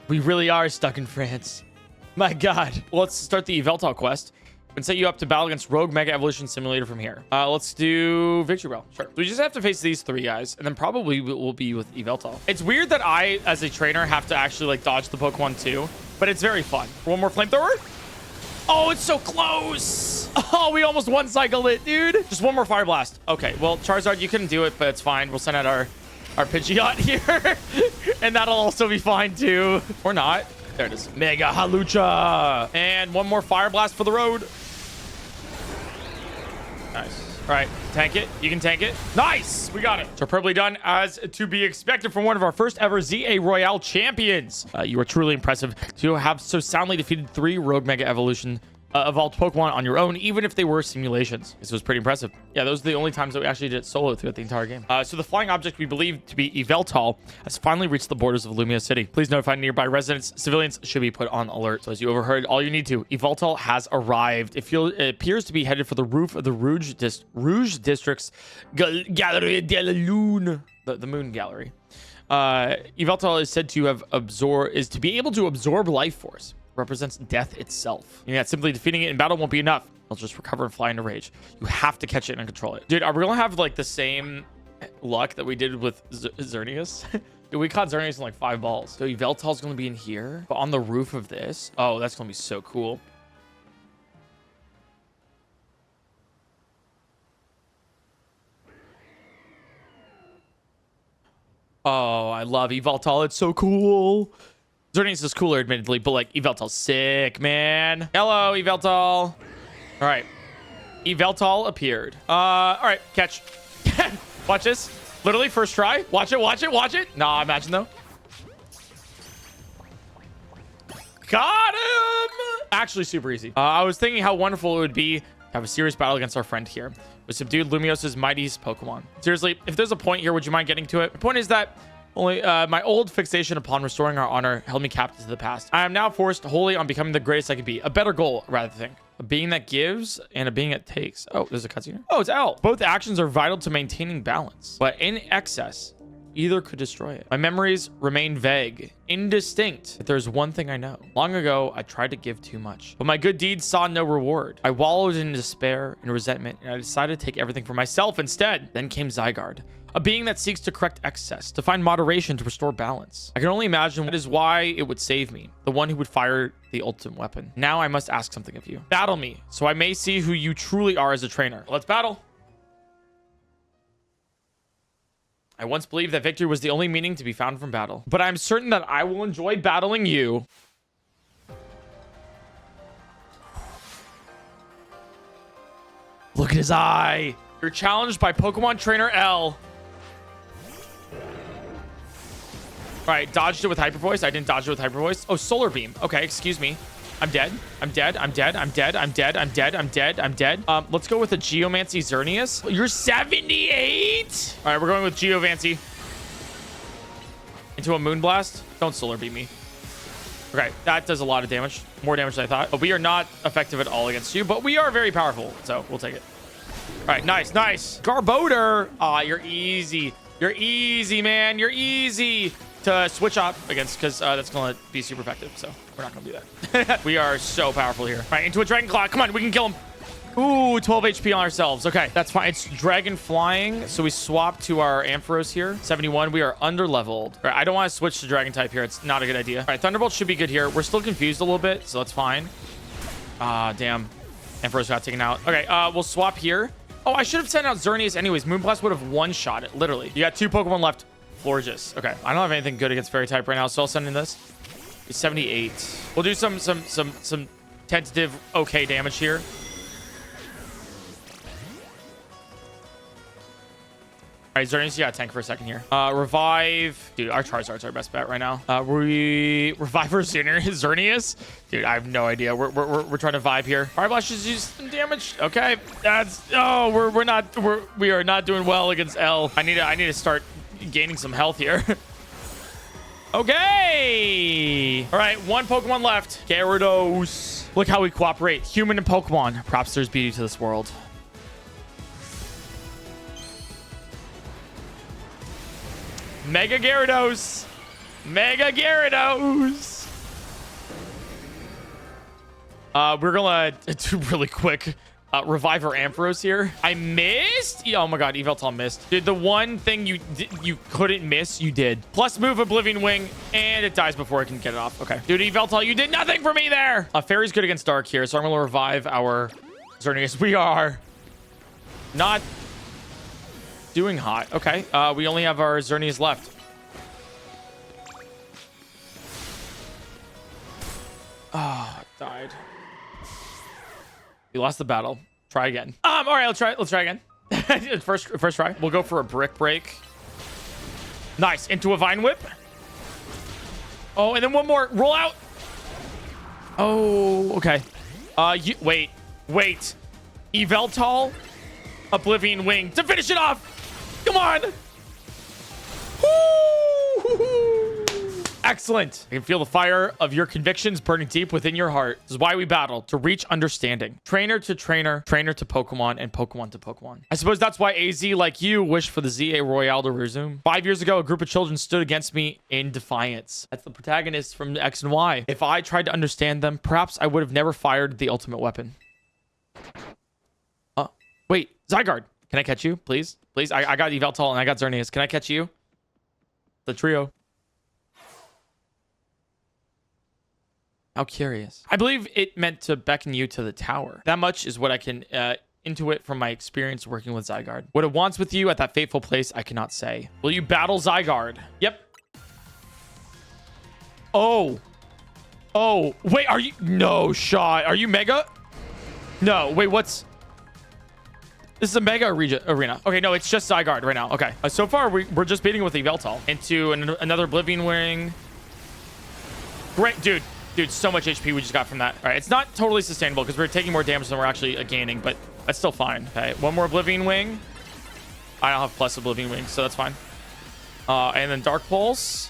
A: We really are stuck in France. My god. Well, let's start the Yveltal quest and set you up to battle against Rogue Mega Evolution Simulator from here. Let's do Victory Bell. Sure. So we just have to face these three guys, and then probably we'll be with Yveltal. It's weird that I, as a trainer, have to actually like dodge the Pokemon too, but it's very fun. One more Flamethrower. Oh, it's so close. Oh, we almost one-cycled it, dude. Just one more Fire Blast. Okay, well, Charizard, you couldn't do it, but it's fine. We'll send out our Pidgeot here, and that'll also be fine too. Or not. There it is. Mega Halucha. And one more Fire Blast for the road. Nice. All right, tank it. You can tank it. Nice. We got it. Superbly done, as to be expected from one of our first ever ZA Royale champions. You are truly impressive to have so soundly defeated 3 Rogue Mega Evolution evolved Pokemon on your own, even if they were simulations. This was pretty impressive. Yeah, those are the only times that we actually did it solo throughout the entire game. So the flying object we believe to be Yveltal has finally reached the borders of Lumiose City. Please notify nearby residents. Civilians should be put on alert. So as you overheard, all you need to, Yveltal has arrived. It appears to be headed for the roof of the Rouge District's Galerie de la Lune. the moon gallery. Yveltal is said to have to be able to absorb life force. Represents death itself. Yeah, simply defeating it in battle won't be enough. It'll just recover and fly into rage. You have to catch it and control it. Dude, are we gonna have like the same luck that we did with Xerneas? Dude, we caught Xerneas in like 5 balls. So Yveltal's gonna be in here, but on the roof of this. Oh, that's gonna be so cool. Oh, I love Yveltal. It's so cool. Xerneas is cooler, admittedly, but like Yveltal's sick, man. Hello, Yveltal. All right. Yveltal appeared. All right, catch. Watch this. Literally first try. Watch it, watch it, watch it. Nah, imagine though. Got him. Actually, super easy. I was thinking how wonderful it would be to have a serious battle against our friend here. We subdued Lumiose's mightiest Pokemon. Seriously, if there's a point here, would you mind getting to it? The point is that only my old fixation upon restoring our honor held me captive to the past. I am now forced wholly on becoming the greatest I can be. A better goal, rather think. A being that gives and a being that takes. Oh, there's a cutscene here. Oh, it's Al. Both actions are vital to maintaining balance, but in excess, either could destroy it. My memories remain vague, indistinct. But there's one thing I know. Long ago, I tried to give too much, but my good deeds saw no reward. I wallowed in despair and resentment, and I decided to take everything for myself instead. Then came Zygarde. A being that seeks to correct excess, to find moderation, to restore balance. I can only imagine that is why it would save me, the one who would fire the ultimate weapon. Now I must ask something of you. Battle me, so I may see who you truly are as a trainer. Let's battle. I once believed that victory was the only meaning to be found from battle, but I'm certain that I will enjoy battling you. Look at his eye. You're challenged by Pokemon Trainer L. All right, dodged it with Hyper Voice. I didn't dodge it with Hyper Voice. Oh, Solar Beam. Okay, excuse me. I'm dead. I'm dead. I'm dead. I'm dead. I'm dead. I'm dead. I'm dead. I'm dead. Let's go with a Geomancy Xerneas. You're 78. All right, we're going with Geovancy. Into a Moonblast. Don't Solar Beam me. Okay, that does a lot of damage. More damage than I thought. But we are not effective at all against you, but we are very powerful, so we'll take it. All right, nice, nice. Garbodor. Ah, you're easy. You're easy, man. You're easy to switch up against because that's going to be super effective. So we're not going to do that. We are so powerful here. All right, into a Dragon Claw. Come on, we can kill him. Ooh, 12 HP on ourselves. Okay, that's fine. It's Dragon Flying. So we swap to our Ampharos here. 71. We are under leveled. All right, I don't want to switch to Dragon type here. It's not a good idea. All right, Thunderbolt should be good here. We're still confused a little bit, so that's fine. Ah, damn. Ampharos got taken out. Okay, we'll swap here. Oh, I should have sent out Xerneas anyways. Moonblast would have one-shot it, literally. You got 2 Pokemon left. Florges. Okay, I don't have anything good against Fairy type right now, so I'll send in this. It's 78. We'll do some tentative okay damage here. All right, Xerneas, you got tank for a second here. Revive. Dude, our Charizard's our best bet right now. We revive our Xerneas. Dude, I have no idea. We're trying to vibe here. Fire Blast just use some damage. Okay, that's we are not doing well against L. I need to start gaining some health here. Okay. All right, 1 Pokemon left. Gyarados. Look how we cooperate. Human and Pokemon. Props there's beauty to this world. Mega Gyarados. Mega Gyarados. We're gonna do really quick. Revive our Ampharos here. I missed. Oh my god, Yveltal missed. Dude, the one thing you couldn't miss, you did. Plus move Oblivion Wing, and it dies before I can get it off. Okay. Dude, Yveltal, you did nothing for me there. Fairy's good against Dark here, so I'm gonna revive our Xerneas. We are not doing hot. Okay. We only have our Xerneas left. Oh, died. We lost the battle. Try again. All right, let's try again. first try. We'll go for a Brick Break. Nice. Into a Vine Whip. Oh, and then one more. Roll out. Oh, okay. Wait. Yveltal. Oblivion Wing to finish it off. Come on. Woo! Excellent. I can feel the fire of your convictions burning deep within your heart. This is why we battle, to reach understanding. Trainer to trainer, trainer to Pokemon, and Pokemon to Pokemon. I suppose that's why AZ, like you, wished for the ZA Royale to resume. 5 years ago, a group of children stood against me in defiance. That's the protagonist from X and Y. If I tried to understand them, perhaps I would have never fired the ultimate weapon. Wait, Zygarde. Can I catch you, please? Please, I got Yveltal and I got Xerneas. Can I catch you? The trio. How curious. I believe it meant to beckon you to the tower. That much is what I can intuit from my experience working with Zygarde. What it wants with you at that fateful place, I cannot say. Will you battle Zygarde? Yep. Oh. Oh, wait, are you? No shot. Are you Mega? No, wait, what's... This is a Mega arena. Okay, no, it's just Zygarde right now. Okay. So far, we're just beating with Yveltal into another Oblivion Wing. Great, dude. Dude, so much HP we just got from that. All right, it's not totally sustainable because we're taking more damage than we're actually gaining, but that's still fine. Okay, one more Oblivion Wing. I don't have plus Oblivion Wing, so that's fine. And then Dark Pulse.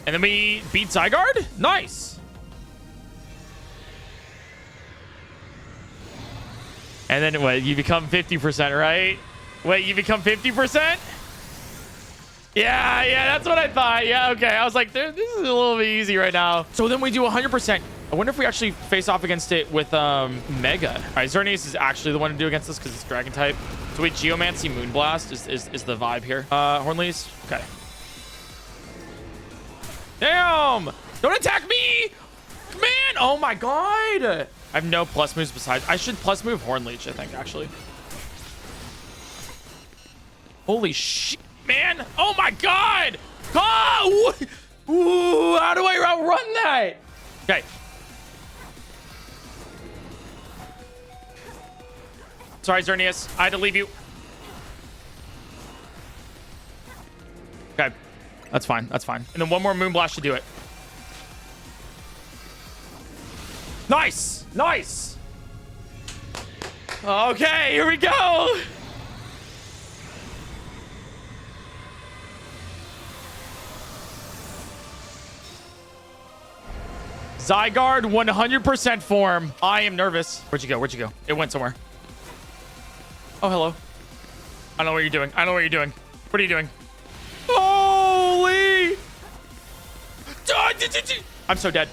A: And then we beat Zygarde? Nice. And then what? You become 50%, right? Wait, you become 50%? Yeah, that's what I thought. Yeah, okay. I was like, this is a little bit easy right now. So then we do 100%. I wonder if we actually face off against it with Mega. All right, Xerneas is actually the one to do against us because it's Dragon type. So wait, Geomancy Moonblast is the vibe here. Hornleys. Okay. Damn! Don't attack me! Man! Oh my god! I have no plus moves besides. I should plus move Hornleech, I think, actually. Holy shit, man! Oh my god! Oh! Ooh, how do I outrun that? Okay. Sorry, Xerneas. I had to leave you. Okay. That's fine. That's fine. And then one more Moonblast should do it. Nice! Nice! Okay, here we go! Zygarde 100% form. I am nervous. Where'd you go? Where'd you go? It went somewhere. Oh, hello. I don't know what you're doing. I don't know what you're doing. What are you doing? Holy! I'm so dead.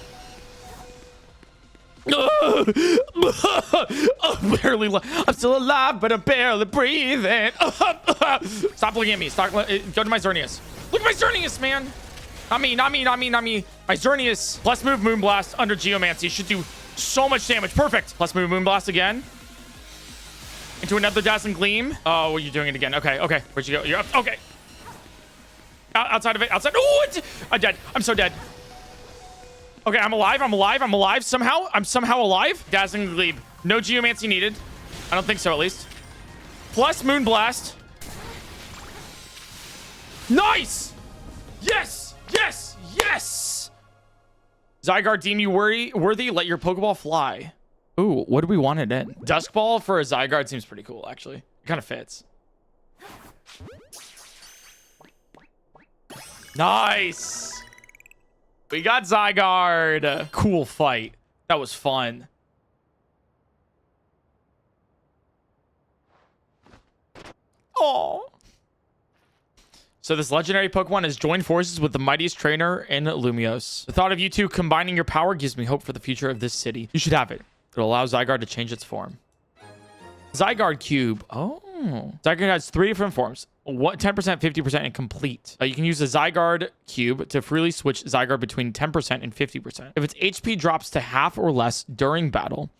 A: Barely. I'm still alive, but I'm barely breathing. Stop looking at me. Stop. Go to my Xerneas. Look at my Xerneas, man. Not me. My Xerneas. Plus move Moonblast under Geomancy should do so much damage. Perfect. Plus move Moonblast again. Into another Dazzling Gleam. Oh, you're doing it again. Okay. Where'd you go? You're up. Okay. Outside of it. Outside. Oh, I'm dead. I'm so dead. Okay, I'm alive. Somehow. I'm somehow alive. Dazzling Gleam. No Geomancy needed. I don't think so, at least. Plus Moonblast. Nice! Yes! Zygarde, deem you worthy. Let your Pokeball fly. Ooh, what do we want it in? Dusk Ball for a Zygarde seems pretty cool, actually. It kind of fits. Nice! We got Zygarde. Cool fight. That was fun. Oh. So this legendary Pokemon has joined forces with the mightiest trainer in Lumiose. The thought of you two combining your power gives me hope for the future of this city. You should have it. It'll allow Zygarde to change its form. Zygarde Cube. Oh. Zygarde has 3 different forms. 10%, 50%, and complete. You can use the Zygarde Cube to freely switch Zygarde between 10% and 50%. If its HP drops to half or less during battle,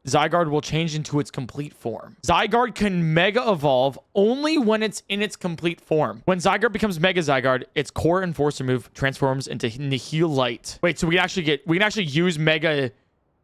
A: Zygarde will change into its complete form. Zygarde can Mega Evolve only when it's in its complete form. When Zygarde becomes Mega Zygarde, its core Enforcer move transforms into Nihil Light. Wait, so we can actually use Mega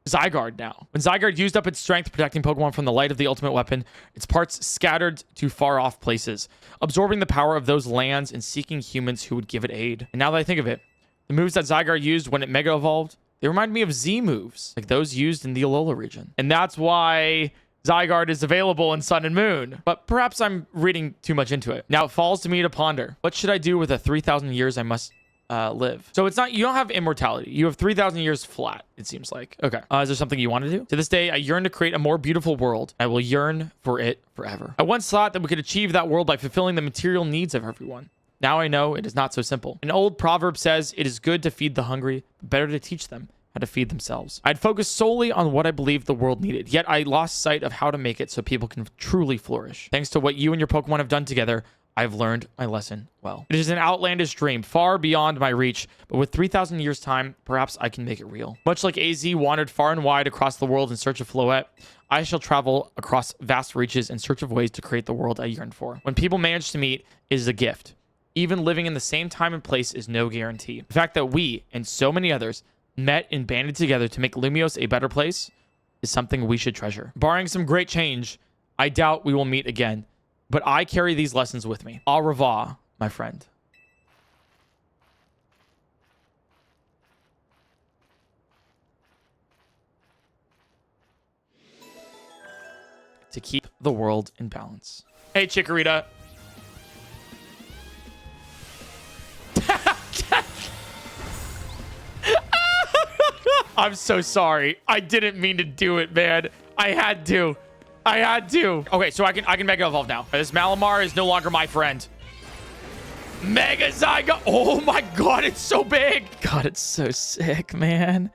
A: Zygarde now. When Zygarde used up its strength protecting Pokemon from the light of the ultimate weapon, its parts scattered to far off places, absorbing the power of those lands and seeking humans who would give it aid. And now that I think of it, the moves that Zygarde used when it Mega Evolved, they remind me of Z moves, like those used in the Alola region. And that's why Zygarde is available in Sun and Moon. But perhaps I'm reading too much into it. Now it falls to me to ponder. What should I do with the 3,000 years I must live. So it's not, you don't have immortality. You have 3,000 years flat, it seems like. Okay. Is there something you want to do? To this day, I yearn to create a more beautiful world. I will yearn for it forever. I once thought that we could achieve that world by fulfilling the material needs of everyone. Now I know it is not so simple. An old proverb says, it is good to feed the hungry, but better to teach them how to feed themselves. I'd focused solely on what I believed the world needed, yet I lost sight of how to make it so people can truly flourish. Thanks to what you and your Pokemon have done together, I've learned my lesson well. It is an outlandish dream, far beyond my reach, but with 3,000 years' time, perhaps I can make it real. Much like AZ wandered far and wide across the world in search of Floette, I shall travel across vast reaches in search of ways to create the world I yearn for. When people manage to meet, it is a gift. Even living in the same time and place is no guarantee. The fact that we, and so many others, met and banded together to make Lumiose a better place is something we should treasure. Barring some great change, I doubt we will meet again, but I carry these lessons with me. Au revoir, my friend. To keep the world in balance. Hey, Chikorita. I'm so sorry. I didn't mean to do it, man. I had to. Okay, so I can Mega Evolve now. This Malamar is no longer my friend. Mega Zygarde. Oh my god, it's so big.
D: God, it's so sick, man.